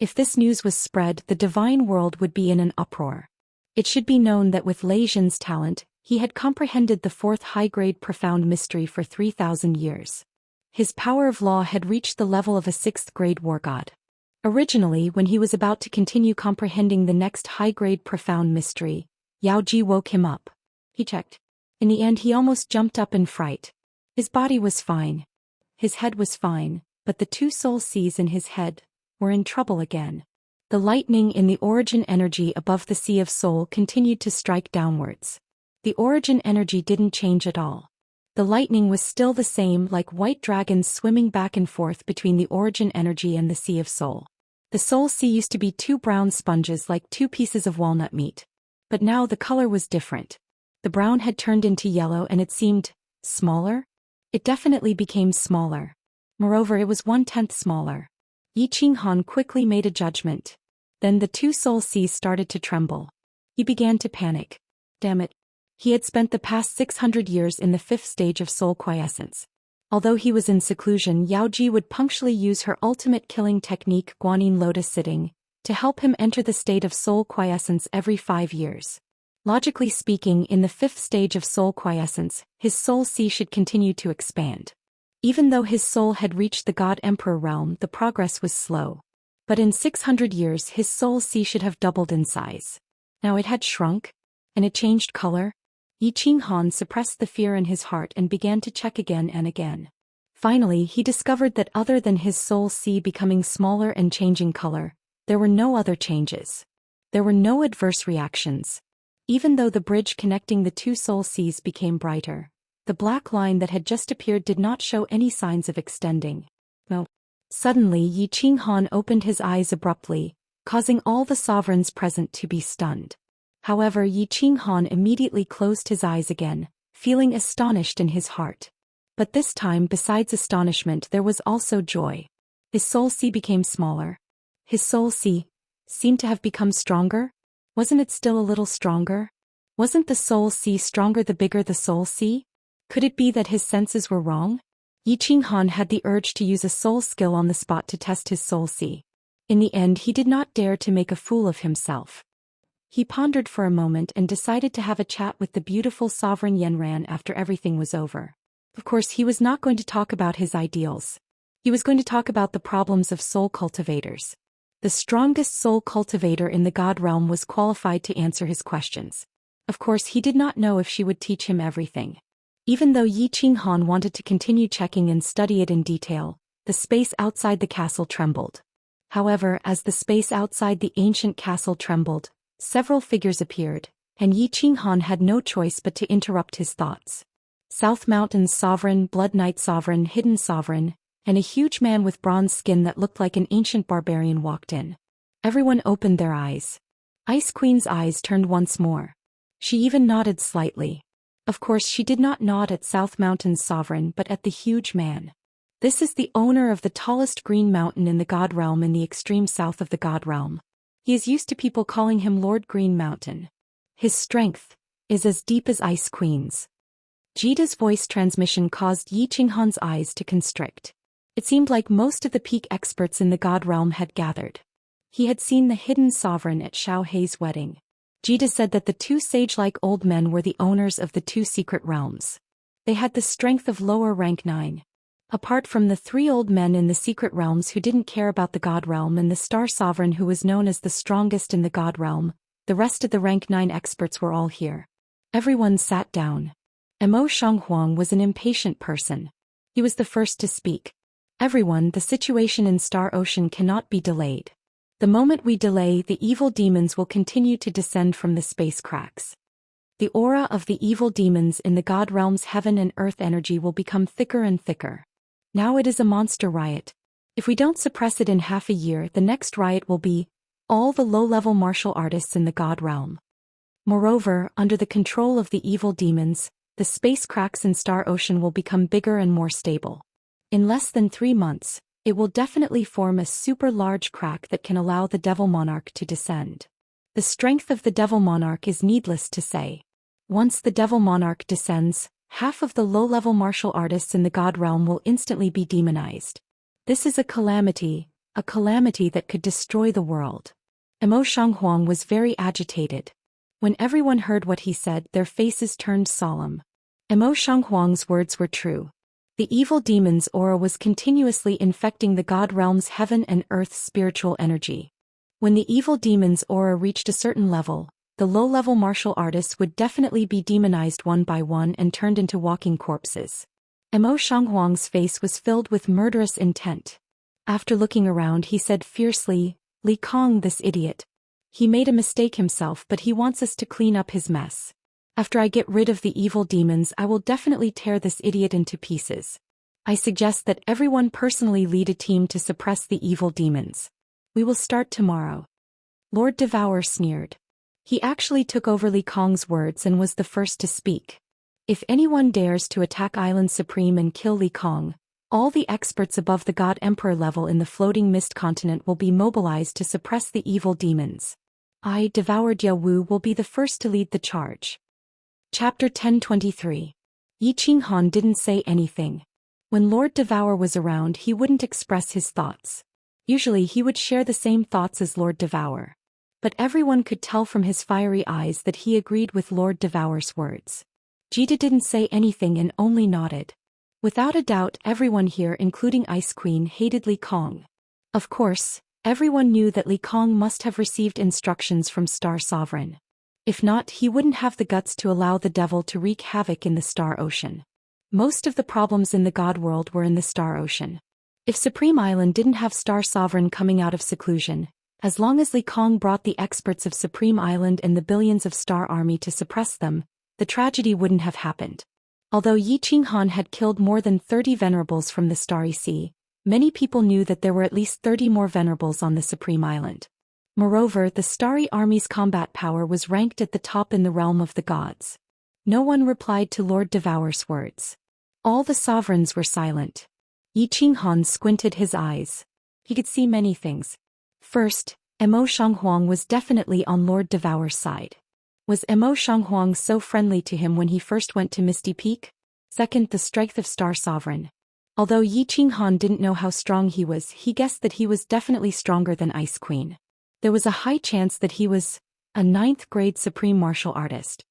If this news was spread, the divine world would be in an uproar. It should be known that with Lei Zhen's talent, he had comprehended the 4th high-grade profound mystery for 3,000 years. His power of law had reached the level of a 6th-grade war god. Originally, when he was about to continue comprehending the next high-grade profound mystery, Yao Ji woke him up. He checked. In the end, he almost jumped up in fright. His body was fine. His head was fine, but the 2 soul seas in his head were in trouble again. The lightning in the origin energy above the Sea of Soul continued to strike downwards. The origin energy didn't change at all. The lightning was still the same, like white dragons swimming back and forth between the origin energy and the Sea of Soul. The Soul Sea used to be 2 brown sponges like 2 pieces of walnut meat. But now the color was different. The brown had turned into yellow and it seemed smaller? It definitely became smaller. Moreover, it was 1/10 smaller. Yi Qinghan quickly made a judgment. Then the 2 soul seas started to tremble. He began to panic. Damn it. He had spent the past 600 years in the 5th stage of soul quiescence. Although he was in seclusion, Yao Ji would punctually use her ultimate killing technique, Guanyin Lotus Sitting, to help him enter the state of soul quiescence every 5 years. Logically speaking, in the 5th stage of soul quiescence, his soul sea should continue to expand. Even though his soul had reached the God Emperor realm, the progress was slow. But in 600 years, his soul sea should have doubled in size. Now it had shrunk, and it changed color. Yi Qinghan suppressed the fear in his heart and began to check again and again. Finally, he discovered that other than his soul sea becoming smaller and changing color, there were no other changes. There were no adverse reactions. Even though the bridge connecting the 2 soul seas became brighter, The black line that had just appeared did not show any signs of extending. No. Suddenly Yi Qinghan opened his eyes abruptly, causing all the sovereigns present to be stunned. However, Yi Qinghan immediately closed his eyes again, feeling astonished in his heart. But this time, besides astonishment, there was also joy. His soul sea became smaller. His soul sea seemed to have become stronger? Wasn't it still a little stronger? Wasn't the soul sea stronger the bigger the soul sea? Could it be that his senses were wrong? Yi Qinghan had the urge to use a soul skill on the spot to test his soul sea. In the end, he did not dare to make a fool of himself. He pondered for a moment and decided to have a chat with the beautiful sovereign Yanran after everything was over. Of course, he was not going to talk about his ideals. He was going to talk about the problems of soul cultivators. The strongest soul cultivator in the God realm was qualified to answer his questions. Of course, he did not know if she would teach him everything. Even though Yi Qinghan wanted to continue checking and study it in detail, the space outside the castle trembled. However, as the space outside the ancient castle trembled, several figures appeared, and Yi Qinghan had no choice but to interrupt his thoughts. South Mountain's sovereign, Blood Knight sovereign, Hidden sovereign, and a huge man with bronze skin that looked like an ancient barbarian walked in. Everyone opened their eyes. Ice Queen's eyes turned once more. She even nodded slightly. Of course, she did not nod at South Mountain's sovereign but at the huge man. This is the owner of the tallest green mountain in the God realm in the extreme south of the God realm. He is used to people calling him Lord Green Mountain. His strength is as deep as Ice Queen's. Jida's voice transmission caused Yi Qinghan's eyes to constrict. It seemed like most of the peak experts in the God realm had gathered. He had seen the hidden sovereign at Xiao Hei's wedding. Jida said that the two sage-like old men were the owners of the two secret realms. They had the strength of lower rank 9. Apart from the 3 old men in the secret realms who didn't care about the God realm and the star sovereign who was known as the strongest in the God realm, the rest of the rank 9 experts were all here. Everyone sat down. Mo Shanghuang was an impatient person. He was the first to speak. Everyone, the situation in Star Ocean cannot be delayed. The moment we delay, the evil demons will continue to descend from the space cracks. The aura of the evil demons in the God realm's heaven and earth energy will become thicker and thicker. Now it is a monster riot. If we don't suppress it in half a year, the next riot will be all the low-level martial artists in the God realm. Moreover, under the control of the evil demons, the space cracks in Star Ocean will become bigger and more stable. In less than 3 months, it will definitely form a super large crack that can allow the Devil Monarch to descend. The strength of the Devil Monarch is needless to say. Once the Devil Monarch descends, half of the low-level martial artists in the God realm will instantly be demonized. This is a calamity that could destroy the world. Mo Shanghuang was very agitated. When everyone heard what he said, their faces turned solemn. Mo Shanghuang's words were true. The evil demon's aura was continuously infecting the God realm's heaven and earth's spiritual energy. When the evil demon's aura reached a certain level, the low-level martial artists would definitely be demonized one by one and turned into walking corpses. Mo Shanghuang's face was filled with murderous intent. After looking around, he said fiercely, "Li Kong, this idiot. He made a mistake himself, but he wants us to clean up his mess. After I get rid of the evil demons, I will definitely tear this idiot into pieces. I suggest that everyone personally lead a team to suppress the evil demons. We will start tomorrow." Lord Devour sneered. He actually took over Li Kong's words and was the first to speak. If anyone dares to attack Island Supreme and kill Li Kong, all the experts above the God Emperor level in the floating mist continent will be mobilized to suppress the evil demons. I, Devoured Yawu, will be the first to lead the charge. Chapter 1023. Yi Qinghan didn't say anything. When Lord Devour was around, he wouldn't express his thoughts. Usually he would share the same thoughts as Lord Devour. But everyone could tell from his fiery eyes that he agreed with Lord Devour's words. Jida didn't say anything and only nodded. Without a doubt, everyone here, including Ice Queen, hated Li Kong. Of course, everyone knew that Li Kong must have received instructions from Star Sovereign. If not, he wouldn't have the guts to allow the devil to wreak havoc in the Star Ocean. Most of the problems in the God world were in the Star Ocean. If Supreme Island didn't have Star Sovereign coming out of seclusion, as long as Li Kong brought the experts of Supreme Island and the billions of Star Army to suppress them, the tragedy wouldn't have happened. Although Yi Qinghan had killed more than 30 venerables from the Starry Sea, many people knew that there were at least 30 more venerables on the Supreme Island. Moreover, the Starry Army's combat power was ranked at the top in the realm of the gods. No one replied to Lord Devour's words. All the sovereigns were silent. Yi Qinghan squinted his eyes. He could see many things. First, Emo Shanghuang was definitely on Lord Devour's side. Was Emo Shanghuang so friendly to him when he first went to Misty Peak? Second, the strength of Star Sovereign. Although Yi Qinghan didn't know how strong he was, he guessed that he was definitely stronger than Ice Queen. There was a high chance that he was a 9th grade supreme martial artist.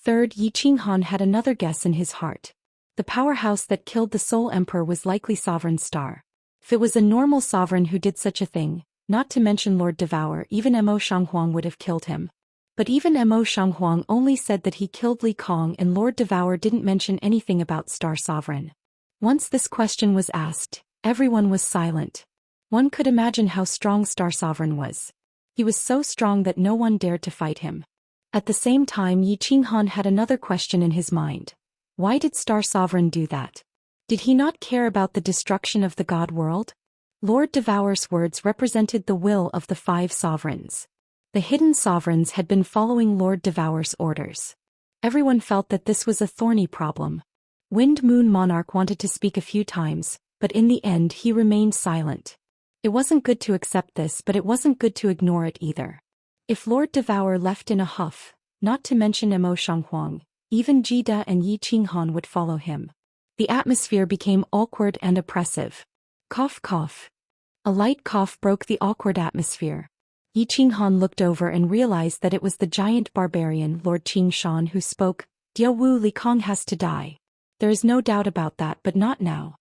Third, Yi Qinghan had another guess in his heart. The powerhouse that killed the Soul Emperor was likely Sovereign Star. If it was a normal sovereign who did such a thing, not to mention Lord Devour, even Emo Shanghuang would have killed him. But even Emo Shanghuang only said that he killed Li Kong, and Lord Devour didn't mention anything about Star Sovereign. Once this question was asked, everyone was silent. One could imagine how strong Star Sovereign was. He was so strong that no one dared to fight him. At the same time, Yi Qinghan had another question in his mind. Why did Star Sovereign do that? Did he not care about the destruction of the god world? Lord Devour's words represented the will of the 5 sovereigns. The hidden sovereigns had been following Lord Devour's orders. Everyone felt that this was a thorny problem. Wind Moon Monarch wanted to speak a few times, but in the end he remained silent. It wasn't good to accept this, but it wasn't good to ignore it either. If Lord Devour left in a huff, not to mention Emo Shanghuang, even Jida and Yi Qinghan would follow him. The atmosphere became awkward and oppressive. Cough cough. A light cough broke the awkward atmosphere. Yi Qinghan looked over and realized that it was the giant barbarian Lord Qingshan who spoke. Diao Wu Li Kong has to die. There is no doubt about that, but not now.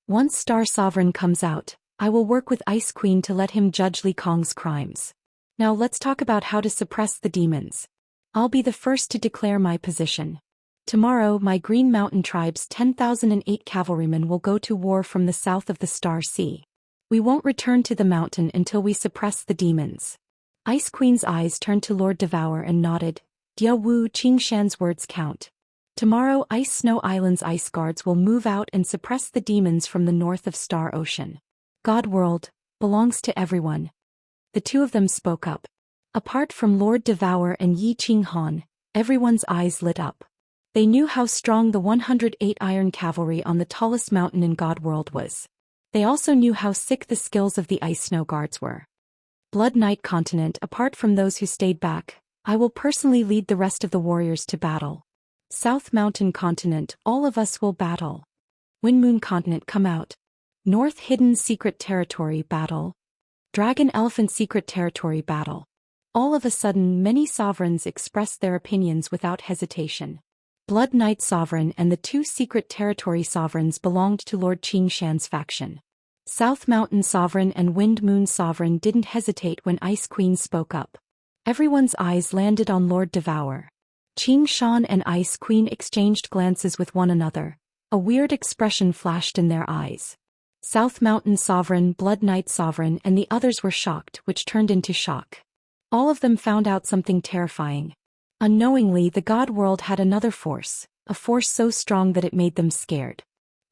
Once Star Sovereign comes out, I will work with Ice Queen to let him judge Li Kong's crimes. Now let's talk about how to suppress the demons. I'll be the first to declare my position. Tomorrow my Green Mountain Tribe's 10,008 cavalrymen will go to war from the south of the Star Sea. We won't return to the mountain until we suppress the demons. Ice Queen's eyes turned to Lord Devour and nodded. Diao Wu Qingshan's words count. Tomorrow Ice Snow Island's ice guards will move out and suppress the demons from the north of Star Ocean. God world belongs to everyone. The two of them spoke up. Apart from Lord Devour and Yi Qinghan, everyone's eyes lit up. They knew how strong the 108 Iron Cavalry on the tallest mountain in God world was. They also knew how sick the skills of the Ice Snow Guards were. Blood Knight Continent, apart from those who stayed back, I will personally lead the rest of the warriors to battle. South Mountain Continent, all of us will battle. Wind Moon Continent, come out. North Hidden Secret Territory, battle. Dragon Elephant Secret Territory, battle. All of a sudden, many sovereigns expressed their opinions without hesitation. Blood Knight Sovereign and the 2 Secret Territory Sovereigns belonged to Lord Qingshan's faction. South Mountain Sovereign and Wind Moon Sovereign didn't hesitate when Ice Queen spoke up. Everyone's eyes landed on Lord Devour. Qingshan and Ice Queen exchanged glances with one another. A weird expression flashed in their eyes. South Mountain Sovereign, Blood Knight Sovereign, and the others were shocked, which turned into shock. All of them found out something terrifying. Unknowingly, the God world had another force, a force so strong that it made them scared.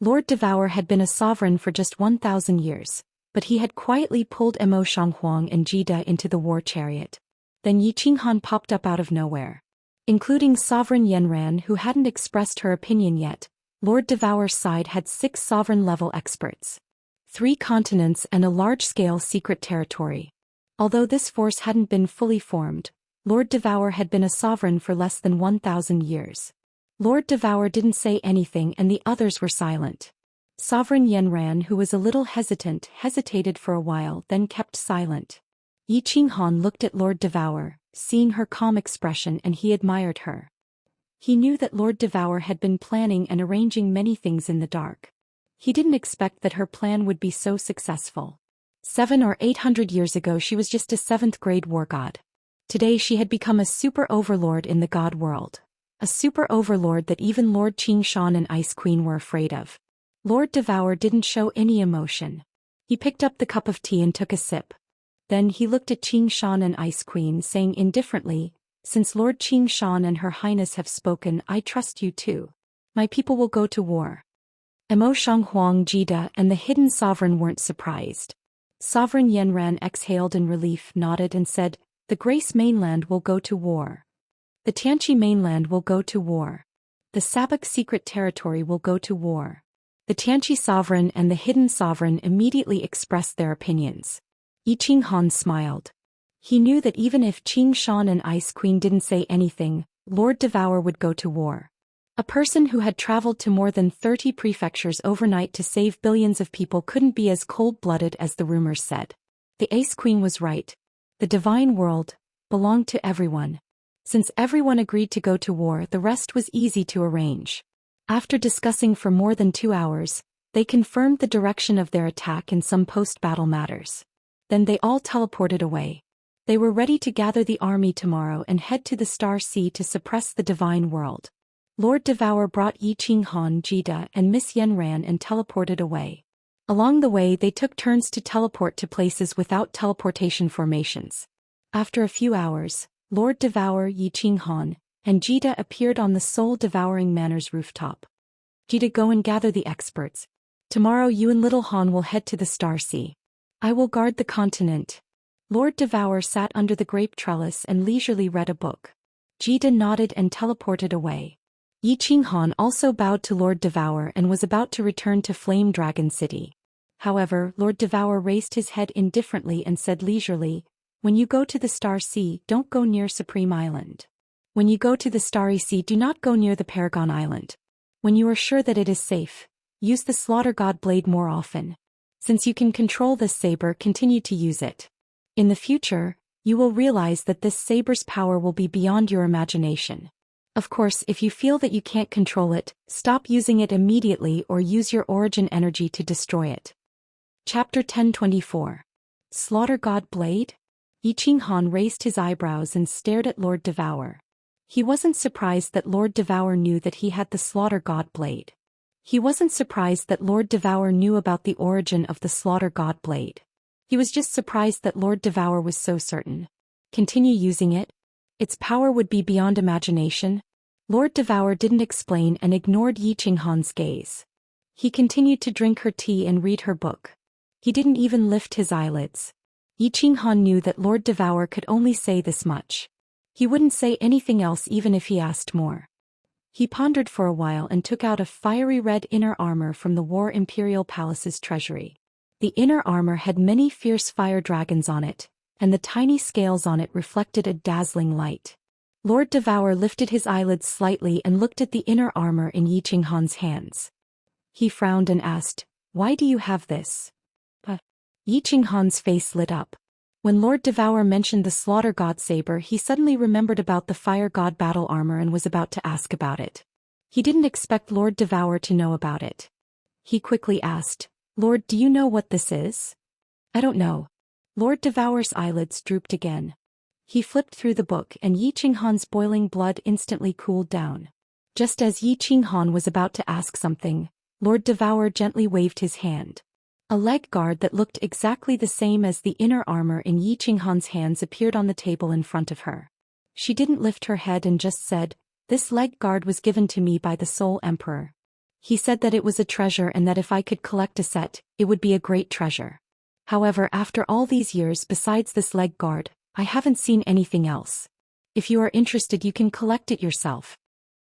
Lord Devour had been a sovereign for just 1,000 years, but he had quietly pulled Emo Shanghuang and Jida into the war chariot. Then Yi Qinghan popped up out of nowhere. Including Sovereign Yenran, who hadn't expressed her opinion yet, Lord Devour's side had 6 sovereign-level experts. 3 continents and a large-scale secret territory. Although this force hadn't been fully formed, Lord Devour had been a sovereign for less than 1,000 years. Lord Devour didn't say anything and the others were silent. Sovereign Yenran, who was a little hesitant, hesitated for a while, then kept silent. Yi Qinghan looked at Lord Devour, seeing her calm expression, and he admired her. He knew that Lord Devour had been planning and arranging many things in the dark. He didn't expect that her plan would be so successful. 700 or 800 years ago she was just a 7th grade war god. Today she had become a super overlord in the god world. A super overlord that even Lord Qingshan and Ice Queen were afraid of. Lord Devour didn't show any emotion. He picked up the cup of tea and took a sip. Then he looked at Qingshan and Ice Queen, saying indifferently, "Since Lord Qingshan and Her Highness have spoken, I trust you too. My people will go to war. Mo Shanghuang Jida and the hidden sovereign weren't surprised. Sovereign Yanran exhaled in relief, nodded and said, the Grace mainland will go to war. The Tianqi mainland will go to war. The Sabak secret territory will go to war. The Tianqi sovereign and the hidden sovereign immediately expressed their opinions. Yi Qinghan smiled. He knew that even if Qing Shan and Ice Queen didn't say anything, Lord Devour would go to war. A person who had traveled to more than 30 prefectures overnight to save billions of people couldn't be as cold-blooded as the rumors said. The Ice Queen was right. The divine world belonged to everyone. Since everyone agreed to go to war, the rest was easy to arrange. After discussing for more than 2 hours, they confirmed the direction of their attack and some post-battle matters. Then they all teleported away. They were ready to gather the army tomorrow and head to the Star Sea to suppress the divine world. Lord Devour brought Yi Qinghan, Jida, and Miss Yanran and teleported away. Along the way they took turns to teleport to places without teleportation formations. After a few hours, Lord Devour, Yi Qinghan, and Jida appeared on the soul-devouring manor's rooftop. Jida, go and gather the experts. Tomorrow you and Little Han will head to the Star Sea. I will guard the continent. Lord Devour sat under the grape trellis and leisurely read a book. Jida nodded and teleported away. Yi Qinghan also bowed to Lord Devour and was about to return to Flame Dragon City. However, Lord Devour raised his head indifferently and said leisurely, when you go to the Star Sea, don't go near Supreme Island. When you go to the Starry Sea, do not go near the Paragon Island. When you are sure that it is safe, use the Slaughter God blade more often. Since you can control this saber, continue to use it. In the future, you will realize that this saber's power will be beyond your imagination. Of course, if you feel that you can't control it, stop using it immediately or use your origin energy to destroy it. Chapter 1024. Slaughter God Blade? Yi Qinghan raised his eyebrows and stared at Lord Devour. He wasn't surprised that Lord Devour knew that he had the Slaughter God Blade. He wasn't surprised that Lord Devour knew about the origin of the Slaughter God Blade. He was just surprised that Lord Devour was so certain. Continue using it? Its power would be beyond imagination. Lord Devour didn't explain and ignored Yi Qinghan's gaze. He continued to drink her tea and read her book. He didn't even lift his eyelids. Yi Qinghan knew that Lord Devour could only say this much. He wouldn't say anything else even if he asked more. He pondered for a while and took out a fiery red inner armor from the War Imperial Palace's treasury. The inner armor had many fierce fire dragons on it, and the tiny scales on it reflected a dazzling light. Lord Devour lifted his eyelids slightly and looked at the inner armor in Yi Qinghan's hands. He frowned and asked, "Why do you have this?" Yi Qinghan's face lit up. When Lord Devour mentioned the Slaughter God saber, he suddenly remembered about the Fire God battle armor and was about to ask about it. He didn't expect Lord Devour to know about it. He quickly asked, "Lord, do you know what this is?" "I don't know." Lord Devour's eyelids drooped again. He flipped through the book and Yi Qinghan's boiling blood instantly cooled down. Just as Yi Qinghan was about to ask something, Lord Devour gently waved his hand. A leg guard that looked exactly the same as the inner armor in Yi Qinghan's hands appeared on the table in front of her. She didn't lift her head and just said, "This leg guard was given to me by the Soul Emperor. He said that it was a treasure and that if I could collect a set, it would be a great treasure. However, after all these years besides this leg guard, I haven't seen anything else. If you are interested you can collect it yourself."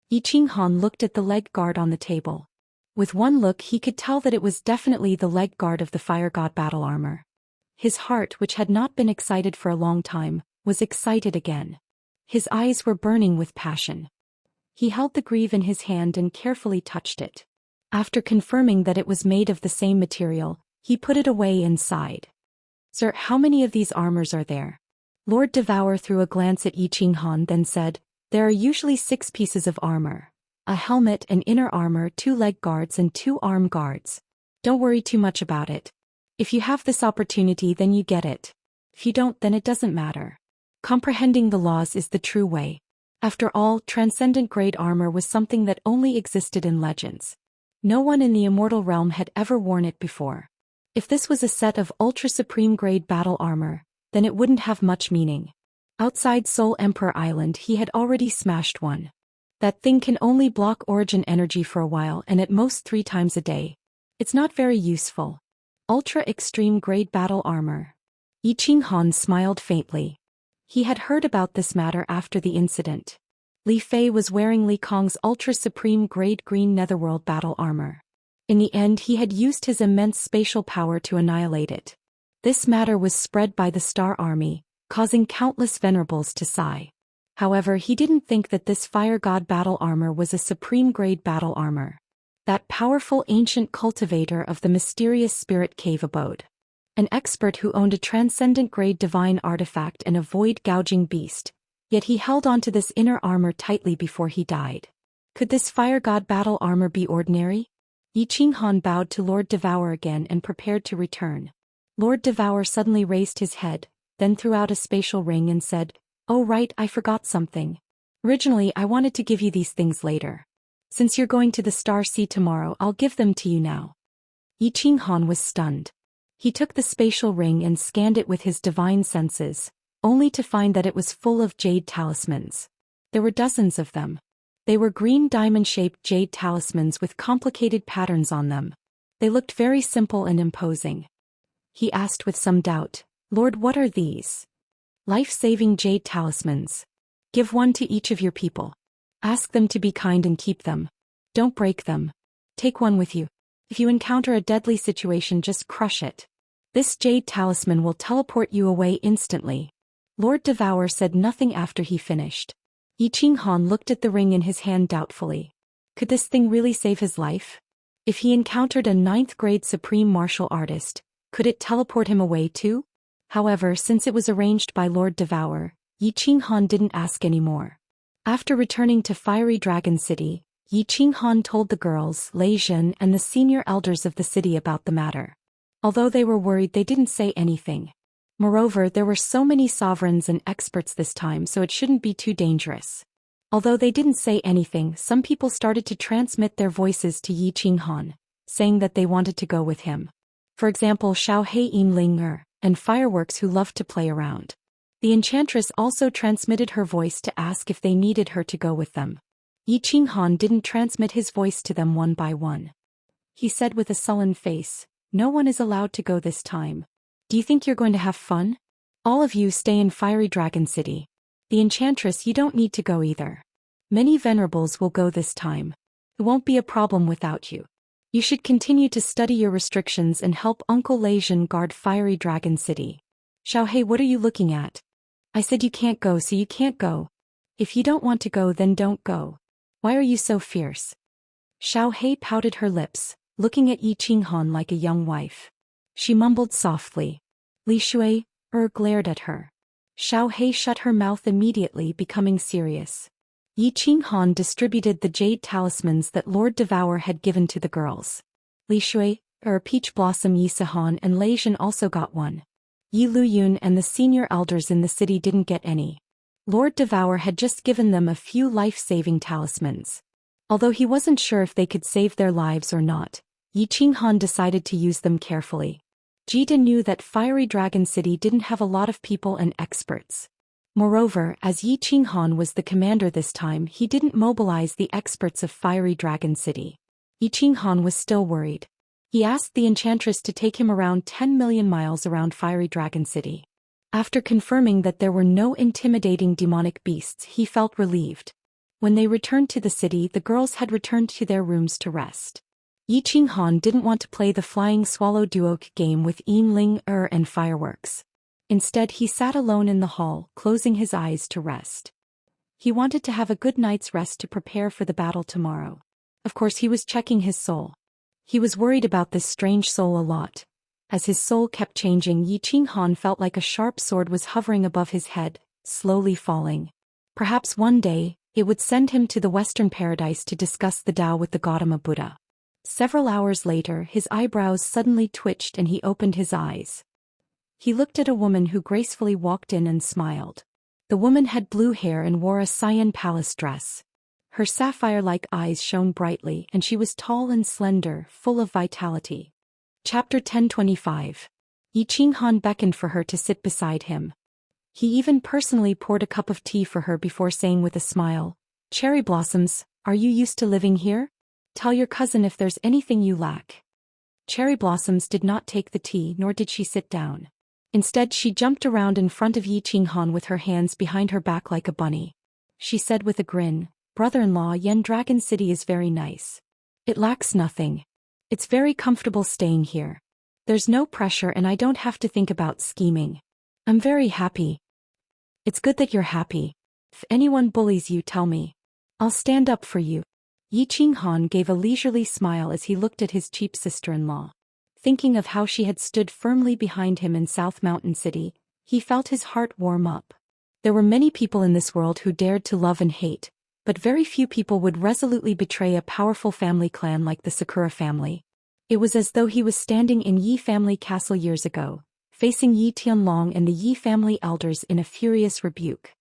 Yi Qinghan looked at the leg guard on the table. With one look he could tell that it was definitely the leg guard of the Fire God battle armor. His heart, which had not been excited for a long time, was excited again. His eyes were burning with passion. He held the greave in his hand and carefully touched it. After confirming that it was made of the same material, he put it away and sighed. "Sir, how many of these armors are there?" Lord Devour threw a glance at Yi Qinghan, then said, "There are usually 6 pieces of armor. A helmet, an inner armor, 2 leg guards and 2 arm guards. Don't worry too much about it. If you have this opportunity then you get it. If you don't then it doesn't matter. Comprehending the laws is the true way. After all, transcendent grade armor was something that only existed in legends. No one in the immortal realm had ever worn it before. If this was a set of ultra-supreme grade battle armor, then it wouldn't have much meaning. Outside Soul Emperor Island he had already smashed one. That thing can only block origin energy for a while and at most 3 times a day. It's not very useful. Ultra extreme grade battle armor. Yi Qinghan smiled faintly. He had heard about this matter after the incident. Li Fei was wearing Li Kong's ultra supreme grade green netherworld battle armor. In the end he had used his immense spatial power to annihilate it. This matter was spread by the Star Army, causing countless venerables to sigh. However, he didn't think that this fire god battle armor was a supreme grade battle armor. That powerful ancient cultivator of the mysterious spirit cave abode. An expert who owned a transcendent grade divine artifact and a void gouging beast, yet he held on to this inner armor tightly before he died. Could this fire god battle armor be ordinary? Yi Qinghan bowed to Lord Devour again and prepared to return. Lord Devour suddenly raised his head, then threw out a spatial ring and said, "Oh right, I forgot something. Originally I wanted to give you these things later. Since you're going to the Star Sea tomorrow, I'll give them to you now." Yi Qinghan was stunned. He took the spatial ring and scanned it with his divine senses, only to find that it was full of jade talismans. There were dozens of them. They were green diamond-shaped jade talismans with complicated patterns on them. They looked very simple and imposing. He asked with some doubt, "Lord, what are these?" "Life-saving jade talismans. Give one to each of your people. Ask them to be kind and keep them. Don't break them. Take one with you. If you encounter a deadly situation, just crush it. This jade talisman will teleport you away instantly." Lord Devour said nothing after he finished. Yi Qinghan looked at the ring in his hand doubtfully. Could this thing really save his life? If he encountered a 9th grade supreme martial artist, could it teleport him away too? However, since it was arranged by Lord Devour, Yi Qinghan didn't ask any more. After returning to Fiery Dragon City, Yi Qinghan told the girls, Lei Zhen and the senior elders of the city about the matter. Although they were worried, they didn't say anything. Moreover, there were so many sovereigns and experts this time, so it shouldn't be too dangerous. Although they didn't say anything, some people started to transmit their voices to Yi Qinghan, saying that they wanted to go with him. For example, Xiao Hei Ling and Fireworks, who loved to play around. The enchantress also transmitted her voice to ask if they needed her to go with them. Yi Qinghan didn't transmit his voice to them one by one. He said with a sullen face, "No one is allowed to go this time. Do you think you're going to have fun? All of you stay in Fiery Dragon City. The enchantress, you don't need to go either. Many venerables will go this time. It won't be a problem without you. You should continue to study your restrictions and help Uncle Lei Zhen guard Fiery Dragon City." "Xiao Hei, what are you looking at?" "I said you can't go, so you can't go. If you don't want to go, then don't go. Why are you so fierce?" Xiao Hei pouted her lips, looking at Yi Qinghan like a young wife. She mumbled softly. Li Shui glared at her. Xiao Hei shut her mouth immediately, becoming serious. Yi Qinghan distributed the jade talismans that Lord Devour had given to the girls. Li Shui, Peach Blossom, Yi Sihan and Lei Zhen also got one. Yi Luyun and the senior elders in the city didn't get any. Lord Devour had just given them a few life-saving talismans. Although he wasn't sure if they could save their lives or not, Yi Qinghan decided to use them carefully. Jida knew that Fiery Dragon City didn't have a lot of people and experts. Moreover, as Yi Qinghan was the commander this time, he didn't mobilize the experts of Fiery Dragon City. Yi Qinghan was still worried. He asked the enchantress to take him around 10 million miles around Fiery Dragon City. After confirming that there were no intimidating demonic beasts, he felt relieved. When they returned to the city, the girls had returned to their rooms to rest. Yi Qinghan didn't want to play the Flying Swallow Duok game with Ling and Fireworks. Instead, he sat alone in the hall, closing his eyes to rest. He wanted to have a good night's rest to prepare for the battle tomorrow. Of course, he was checking his soul. He was worried about this strange soul a lot. As his soul kept changing, Yi Qinghan felt like a sharp sword was hovering above his head, slowly falling. Perhaps one day, it would send him to the Western Paradise to discuss the Tao with the Gautama Buddha. Several hours later, his eyebrows suddenly twitched and he opened his eyes. He looked at a woman who gracefully walked in and smiled. The woman had blue hair and wore a cyan palace dress. Her sapphire-like eyes shone brightly, and she was tall and slender, full of vitality. Chapter 1025. Yi Qinghan beckoned for her to sit beside him. He even personally poured a cup of tea for her before saying with a smile, Cherry blossoms, are you used to living here? Tell your cousin if there's anything you lack. Cherry blossoms did not take the tea, nor did she sit down. Instead, she jumped around in front of Yi Qinghan with her hands behind her back like a bunny. She said with a grin, "Brother-in-law, Yen Dragon City is very nice. It lacks nothing. It's very comfortable staying here. There's no pressure and I don't have to think about scheming. I'm very happy." "It's good that you're happy. If anyone bullies you, tell me. I'll stand up for you." Yi Qinghan gave a leisurely smile as he looked at his cheap sister-in-law. Thinking of how she had stood firmly behind him in South Mountain City, he felt his heart warm up. There were many people in this world who dared to love and hate, but very few people would resolutely betray a powerful family clan like the Sakura family. It was as though he was standing in Yi family castle years ago, facing Yi Tianlong and the Yi family elders in a furious rebuke.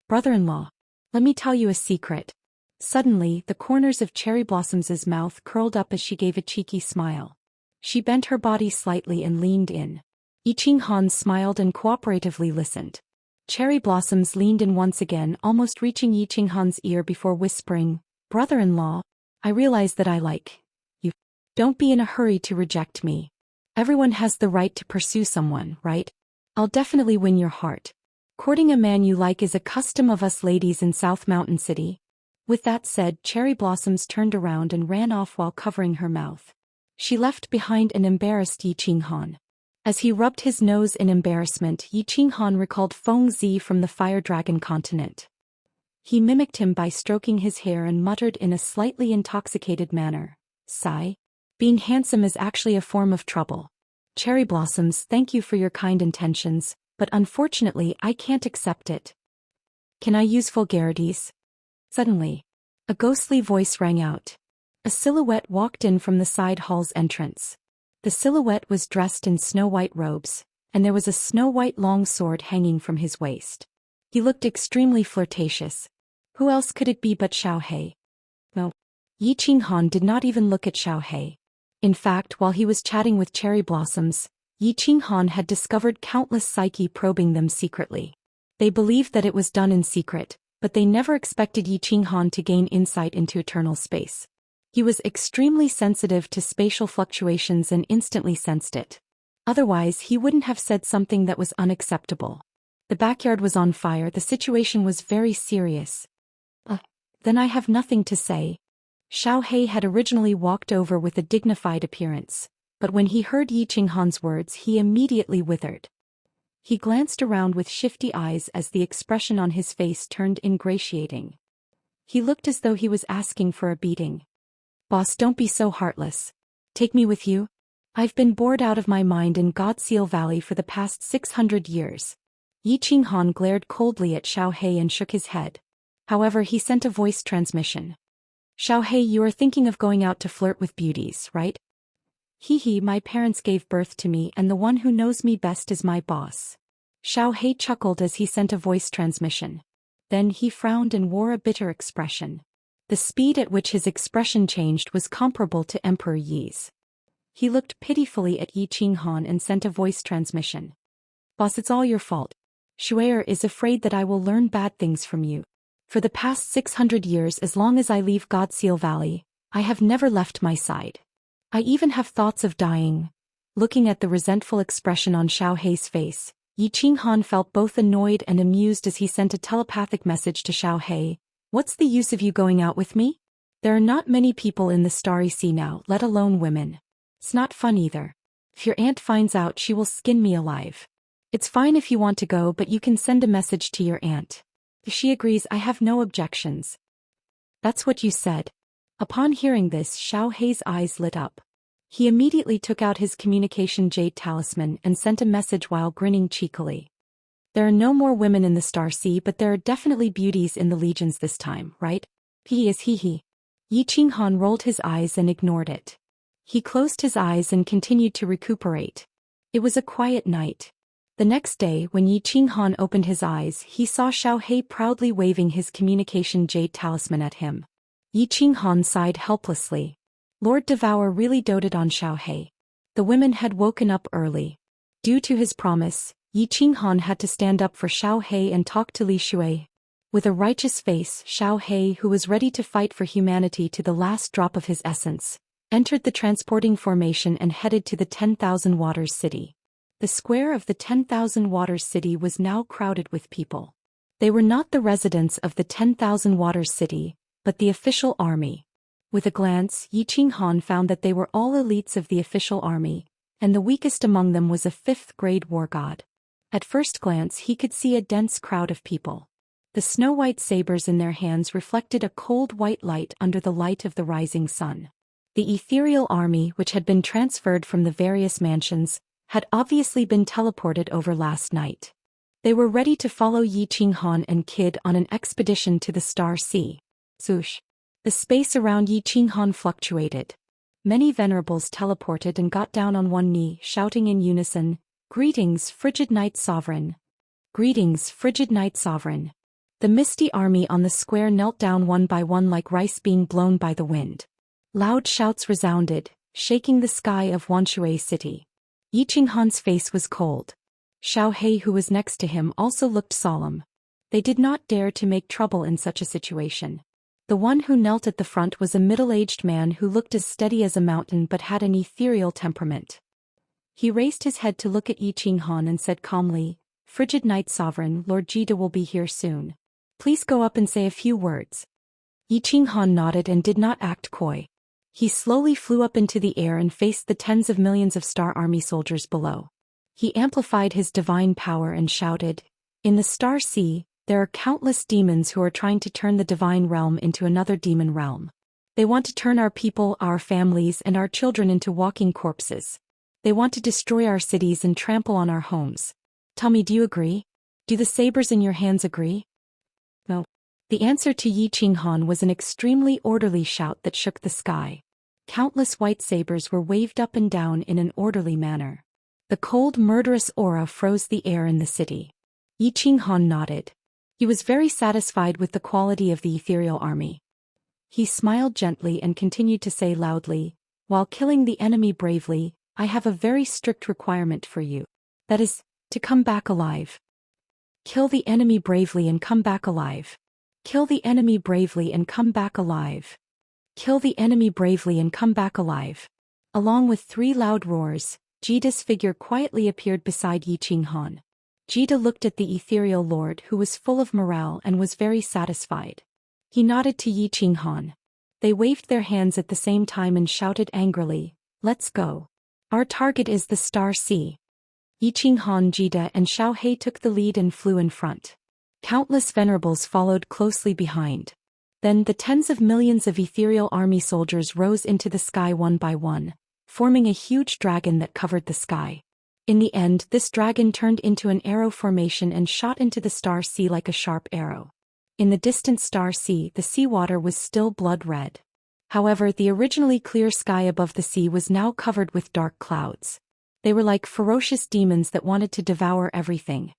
"Brother-in-law, let me tell you a secret." Suddenly, the corners of Cherry Blossom's mouth curled up as she gave a cheeky smile. She bent her body slightly and leaned in. Yi Qinghan smiled and cooperatively listened. Cherry Blossoms leaned in once again, almost reaching Yi Qinghan's ear before whispering, "Brother-in-law, I realize that I like you. Don't be in a hurry to reject me. Everyone has the right to pursue someone, right? I'll definitely win your heart. Courting a man you like is a custom of us ladies in South Mountain City." With that said, Cherry Blossoms turned around and ran off while covering her mouth. She left behind an embarrassed Yi Qinghan. As he rubbed his nose in embarrassment, Yi Qinghan recalled Feng Zi from the Fire Dragon continent. He mimicked him by stroking his hair and muttered in a slightly intoxicated manner, "Sigh. Being handsome is actually a form of trouble. Cherry Blossoms, thank you for your kind intentions, but unfortunately I can't accept it. Can I use vulgarities?" Suddenly, a ghostly voice rang out. A silhouette walked in from the side hall's entrance. The silhouette was dressed in snow-white robes, and there was a snow-white long sword hanging from his waist. He looked extremely flirtatious. Who else could it be but Xiaohei? No. Yi Qinghan did not even look at Xiaohei. In fact, while he was chatting with Cherry Blossoms, Yi Qinghan had discovered countless psyche probing them secretly. They believed that it was done in secret, but they never expected Yi Qinghan to gain insight into eternal space. He was extremely sensitive to spatial fluctuations and instantly sensed it. Otherwise, he wouldn't have said something that was unacceptable. The backyard was on fire, the situation was very serious. Then I have nothing to say." Xiaohei had originally walked over with a dignified appearance, but when he heard Yi Qinghan's words, he immediately withered. He glanced around with shifty eyes as the expression on his face turned ingratiating. He looked as though he was asking for a beating. "Boss, don't be so heartless. Take me with you? I've been bored out of my mind in Godseal Valley for the past 600 years. Yi Qinghan glared coldly at Xiaohei and shook his head. However, he sent a voice transmission. "Xiaohei, you are thinking of going out to flirt with beauties, right?" "Hee, my parents gave birth to me and the one who knows me best is my boss." Xiaohei chuckled as he sent a voice transmission. Then he frowned and wore a bitter expression. The speed at which his expression changed was comparable to Emperor Yi's. He looked pitifully at Yi Qinghan and sent a voice transmission. "Boss, it's all your fault. Shue'er is afraid that I will learn bad things from you. For the past 600 years, as long as I leave Godseal Valley, I have never left my side. I even have thoughts of dying." Looking at the resentful expression on Xiaohei's face, Yi Qinghan felt both annoyed and amused as he sent a telepathic message to Xiaohei. "What's the use of you going out with me? There are not many people in the Starry Sea now, let alone women. It's not fun either. If your aunt finds out, she will skin me alive. It's fine if you want to go, but you can send a message to your aunt. If she agrees, I have no objections." "That's what you said." Upon hearing this, Xiaohei's eyes lit up. He immediately took out his communication jade talisman and sent a message while grinning cheekily. "There are no more women in the Star Sea, but there are definitely beauties in the legions this time, right?" He. Yi Qinghan rolled his eyes and ignored it. He closed his eyes and continued to recuperate. It was a quiet night. The next day, when Yi Qinghan opened his eyes, he saw Xiaohei proudly waving his communication jade talisman at him. Yi Qinghan sighed helplessly. Lord Devour really doted on Xiaohei. The women had woken up early. Due to his promise, Yi Qinghan had to stand up for Xiaohei and talk to Li Shui. With a righteous face, Xiao He, who was ready to fight for humanity to the last drop of his essence, entered the transporting formation and headed to the 10,000 Waters City. The square of the 10,000 Waters City was now crowded with people. They were not the residents of the 10,000 Waters City, but the official army. With a glance, Yi Qinghan found that they were all elites of the official army, and the weakest among them was a 5th-grade war god. At first glance he could see a dense crowd of people. The snow-white sabers in their hands reflected a cold white light under the light of the rising sun. The ethereal army, which had been transferred from the various mansions, had obviously been teleported over last night. They were ready to follow Yi Qinghan and Kid on an expedition to the Star Sea. Swoosh. The space around Yi Qinghan fluctuated. Many venerables teleported and got down on one knee, shouting in unison, "Greetings, frigid night sovereign! Greetings, frigid night sovereign!" The misty army on the square knelt down one by one like rice being blown by the wind. Loud shouts resounded, shaking the sky of Wanshui City. Yi Qinghan's face was cold. Xiao He, who was next to him, also looked solemn. They did not dare to make trouble in such a situation. The one who knelt at the front was a middle-aged man who looked as steady as a mountain but had an ethereal temperament. He raised his head to look at Yi Qinghan and said calmly, "Frigid Night Sovereign, Lord Jida will be here soon. Please go up and say a few words." Yi Qinghan nodded and did not act coy. He slowly flew up into the air and faced the tens of millions of Star Army soldiers below. He amplified his divine power and shouted, "In the Star Sea, there are countless demons who are trying to turn the divine realm into another demon realm. They want to turn our people, our families, and our children into walking corpses. They want to destroy our cities and trample on our homes. Tell me, do you agree? Do the sabers in your hands agree?" No. The answer to Yi Qinghan was an extremely orderly shout that shook the sky. Countless white sabers were waved up and down in an orderly manner. The cold, murderous aura froze the air in the city. Yi Qinghan nodded. He was very satisfied with the quality of the ethereal army. He smiled gently and continued to say loudly, "While killing the enemy bravely, I have a very strict requirement for you. That is, to come back alive. Kill the enemy bravely and come back alive. Kill the enemy bravely and come back alive. Kill the enemy bravely and come back alive." Along with 3 loud roars, Jida's figure quietly appeared beside Yi Qinghan. Jida looked at the ethereal lord, who was full of morale and was very satisfied. He nodded to Yi Qinghan. They waved their hands at the same time and shouted angrily, "Let's go. Our target is the Star Sea." Yi Qinghan, Jida, and Xiao He took the lead and flew in front. Countless venerables followed closely behind. Then the tens of millions of ethereal army soldiers rose into the sky one by one, forming a huge dragon that covered the sky. In the end, this dragon turned into an arrow formation and shot into the Star Sea like a sharp arrow. In the distant Star Sea, the seawater was still blood red. However, the originally clear sky above the sea was now covered with dark clouds. They were like ferocious demons that wanted to devour everything.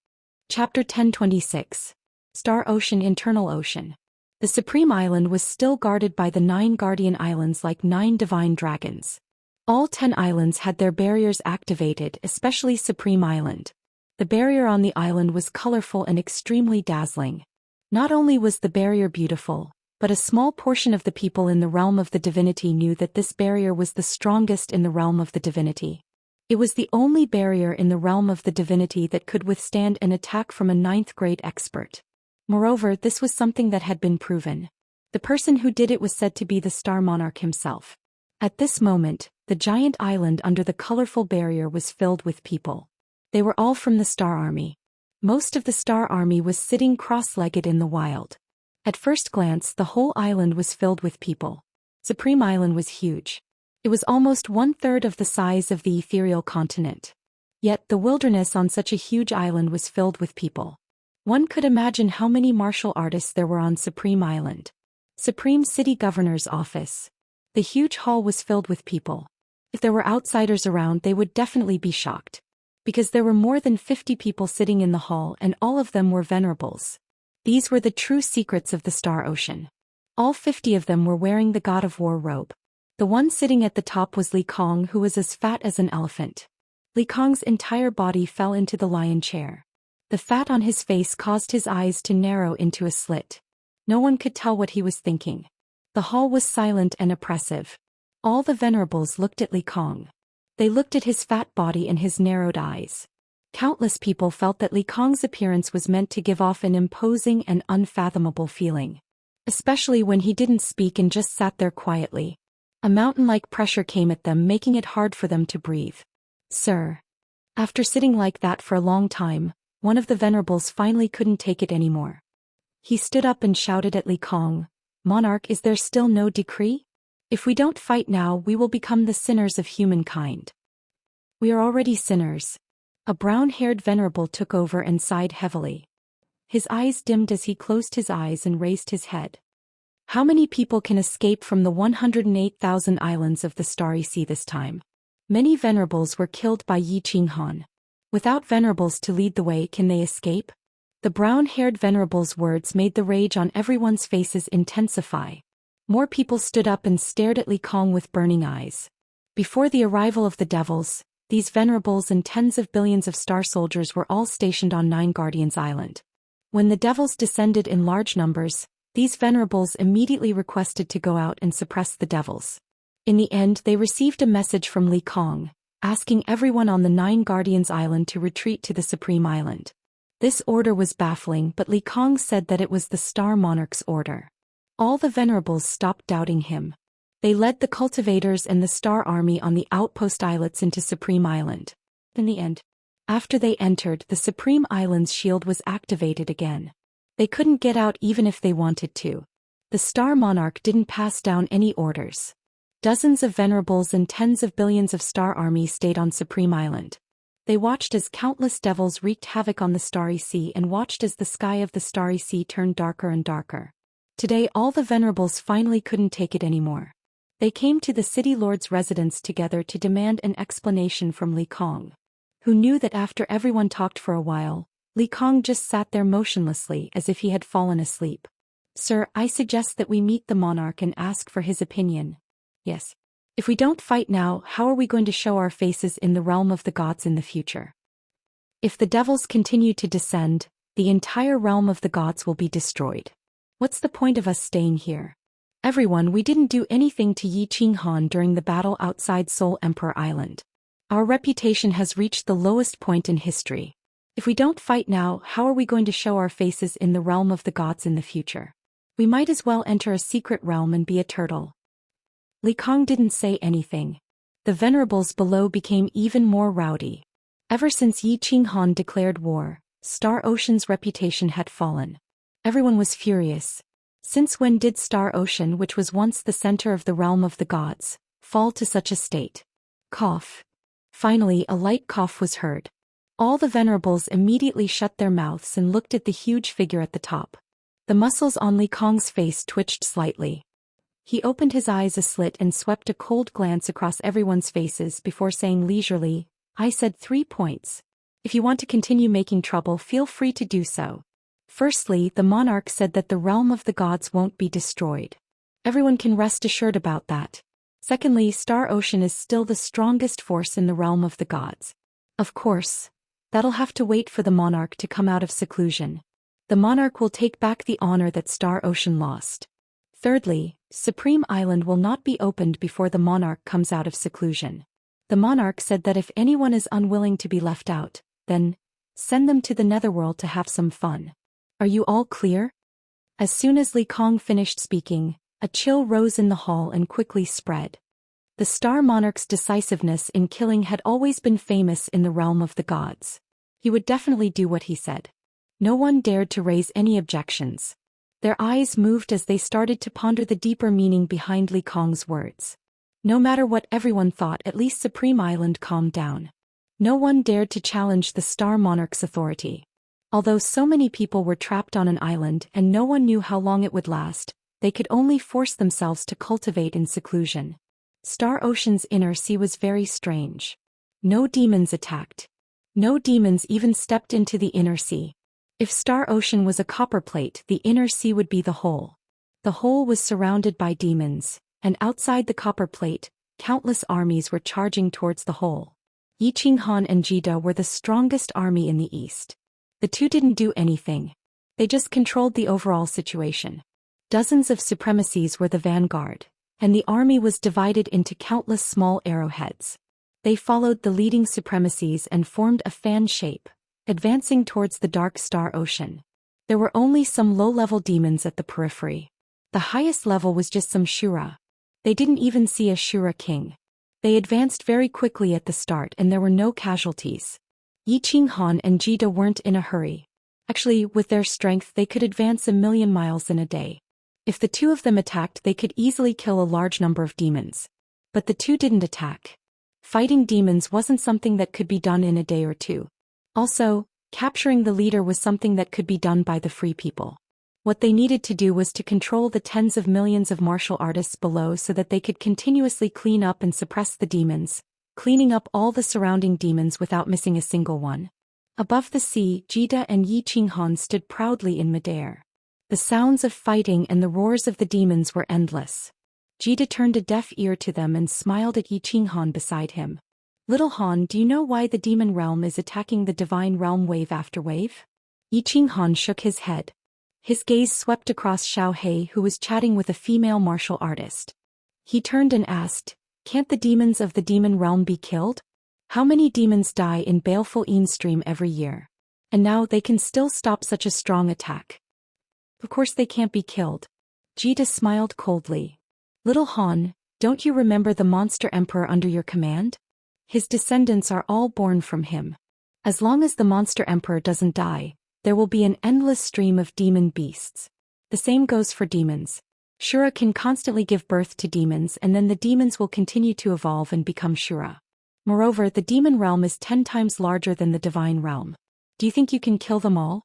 Chapter 1026. Star Ocean, Internal Ocean. The Supreme Island was still guarded by the 9 guardian islands like 9 divine dragons. All 10 islands had their barriers activated, especially Supreme Island. The barrier on the island was colorful and extremely dazzling. Not only was the barrier beautiful, but a small portion of the people in the realm of the divinity knew that this barrier was the strongest in the realm of the divinity. It was the only barrier in the realm of the divinity that could withstand an attack from a 9th-grade expert. Moreover, this was something that had been proven. The person who did it was said to be the Star Monarch himself. At this moment, the giant island under the colorful barrier was filled with people. They were all from the Star Army. Most of the Star Army was sitting cross-legged in the wild. At first glance, the whole island was filled with people. Supreme Island was huge. It was almost 1/3 of the size of the ethereal continent. Yet the wilderness on such a huge island was filled with people. One could imagine how many martial artists there were on Supreme Island. Supreme City Governor's office. The huge hall was filled with people. If there were outsiders around, they would definitely be shocked. Because there were more than 50 people sitting in the hall and all of them were venerables. These were the true secrets of the Star Ocean. All 50 of them were wearing the God of War robe. The one sitting at the top was Li Kong, who was as fat as an elephant. Li Kong's entire body fell into the lion chair. The fat on his face caused his eyes to narrow into a slit. No one could tell what he was thinking. The hall was silent and oppressive. All the venerables looked at Li Kong. They looked at his fat body and his narrowed eyes. Countless people felt that Li Kong's appearance was meant to give off an imposing and unfathomable feeling. Especially when he didn't speak and just sat there quietly. A mountain-like pressure came at them, making it hard for them to breathe. Sir. After sitting like that for a long time, one of the venerables finally couldn't take it anymore. He stood up and shouted at Li Kong, "Monarch, is there still no decree? If we don't fight now, we will become the sinners of humankind." "We are already sinners." A brown-haired venerable took over and sighed heavily. His eyes dimmed as he closed his eyes and raised his head. How many people can escape from the 108,000 islands of the Starry Sea this time? Many venerables were killed by Yi Qinghan. Without venerables to lead the way, can they escape? The brown-haired venerable's words made the rage on everyone's faces intensify. More people stood up and stared at Li Kong with burning eyes. Before the arrival of the devils, these venerables and tens of billions of star soldiers were all stationed on Nine Guardians Island. When the devils descended in large numbers, these venerables immediately requested to go out and suppress the devils. In the end, they received a message from Li Kong, asking everyone on the Nine Guardians Island to retreat to the Supreme Island. This order was baffling, but Li Kong said that it was the Star Monarch's order. All the venerables stopped doubting him. They led the cultivators and the Star Army on the outpost islets into Supreme Island. In the end, after they entered, the Supreme Island's shield was activated again. They couldn't get out even if they wanted to. The Star Monarch didn't pass down any orders. Dozens of venerables and tens of billions of Star Army stayed on Supreme Island. They watched as countless devils wreaked havoc on the Starry Sea and watched as the sky of the Starry Sea turned darker and darker. Today all the venerables finally couldn't take it anymore. They came to the city lord's residence together to demand an explanation from Li Kong, who knew that after everyone talked for a while, Li Kong just sat there motionlessly as if he had fallen asleep. "Sir, I suggest that we meet the monarch and ask for his opinion." "Yes. If we don't fight now, how are we going to show our faces in the realm of the gods in the future? If the devils continue to descend, the entire realm of the gods will be destroyed. What's the point of us staying here? Everyone, we didn't do anything to Yi Qinghan during the battle outside Seoul Emperor Island. Our reputation has reached the lowest point in history. If we don't fight now, how are we going to show our faces in the realm of the gods in the future? We might as well enter a secret realm and be a turtle." Li Kong didn't say anything. The venerables below became even more rowdy. Ever since Yi Qinghan declared war, Star Ocean's reputation had fallen. Everyone was furious. Since when did Star Ocean, which was once the center of the realm of the gods, fall to such a state? Cough. Finally, a light cough was heard. All the venerables immediately shut their mouths and looked at the huge figure at the top. The muscles on Li Kong's face twitched slightly. He opened his eyes a slit and swept a cold glance across everyone's faces before saying leisurely, "I said 3 points. If you want to continue making trouble, feel free to do so. Firstly, the monarch said that the realm of the gods won't be destroyed. Everyone can rest assured about that. Secondly, Star Ocean is still the strongest force in the realm of the gods. Of course, that'll have to wait for the monarch to come out of seclusion. The monarch will take back the honor that Star Ocean lost. Thirdly, Supreme Island will not be opened before the monarch comes out of seclusion. The monarch said that if anyone is unwilling to be left out, then send them to the netherworld to have some fun. Are you all clear?" As soon as Li Kong finished speaking, a chill rose in the hall and quickly spread. The Star Monarch's decisiveness in killing had always been famous in the realm of the gods. He would definitely do what he said. No one dared to raise any objections. Their eyes moved as they started to ponder the deeper meaning behind Li Kong's words. No matter what everyone thought, at least Supreme Island calmed down. No one dared to challenge the Star Monarch's authority. Although so many people were trapped on an island and no one knew how long it would last, they could only force themselves to cultivate in seclusion. Star Ocean's inner sea was very strange. No demons attacked. No demons even stepped into the inner sea. If Star Ocean was a copper plate, the inner sea would be the hole. The hole was surrounded by demons, and outside the copper plate, countless armies were charging towards the hole. Yi Qinghan and Jida were the strongest army in the east. The two didn't do anything. They just controlled the overall situation. Dozens of supremacies were the vanguard, and the army was divided into countless small arrowheads. They followed the leading supremacies and formed a fan shape, advancing towards the dark star ocean. There were only some low-level demons at the periphery. The highest level was just some Shura. They didn't even see a Shura king. They advanced very quickly at the start and there were no casualties. Yi Qinghan and Jida weren't in a hurry. Actually, with their strength they could advance 1,000,000 miles in a day. If the two of them attacked they could easily kill a large number of demons. But the two didn't attack. Fighting demons wasn't something that could be done in a day or two. Also, capturing the leader was something that could be done by the free people. What they needed to do was to control the tens of millions of martial artists below so that they could continuously clean up and suppress the demons, cleaning up all the surrounding demons without missing a single one. Above the sea, Jida and Yi Qinghan stood proudly in midair. The sounds of fighting and the roars of the demons were endless. Jida turned a deaf ear to them and smiled at Yi Qinghan beside him. Little Han, do you know why the demon realm is attacking the divine realm wave after wave? Yi Qinghan shook his head. His gaze swept across Xiao He, who was chatting with a female martial artist. He turned and asked, can't the demons of the demon realm be killed? How many demons die in baleful stream every year? And now they can still stop such a strong attack. Of course they can't be killed. Jida smiled coldly. Little Han, don't you remember the monster emperor under your command? His descendants are all born from him. As long as the monster emperor doesn't die, there will be an endless stream of demon beasts. The same goes for demons. Shura can constantly give birth to demons and then the demons will continue to evolve and become Shura. Moreover, the demon realm is 10 times larger than the divine realm. Do you think you can kill them all?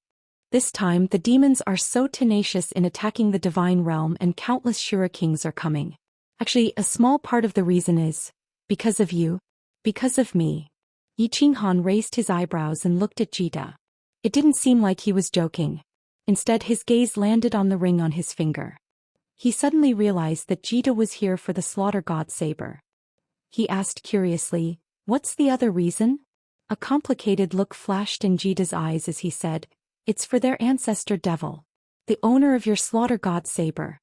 This time, the demons are so tenacious in attacking the divine realm and countless Shura kings are coming. Actually, a small part of the reason is because of you. Because of me. Yi Qinghan raised his eyebrows and looked at Jida. It didn't seem like he was joking. Instead, his gaze landed on the ring on his finger. He suddenly realized that Jida was here for the slaughter god saber. He asked curiously, what's the other reason? A complicated look flashed in Jida's eyes as he said, it's for their ancestor devil. The owner of your slaughter god saber.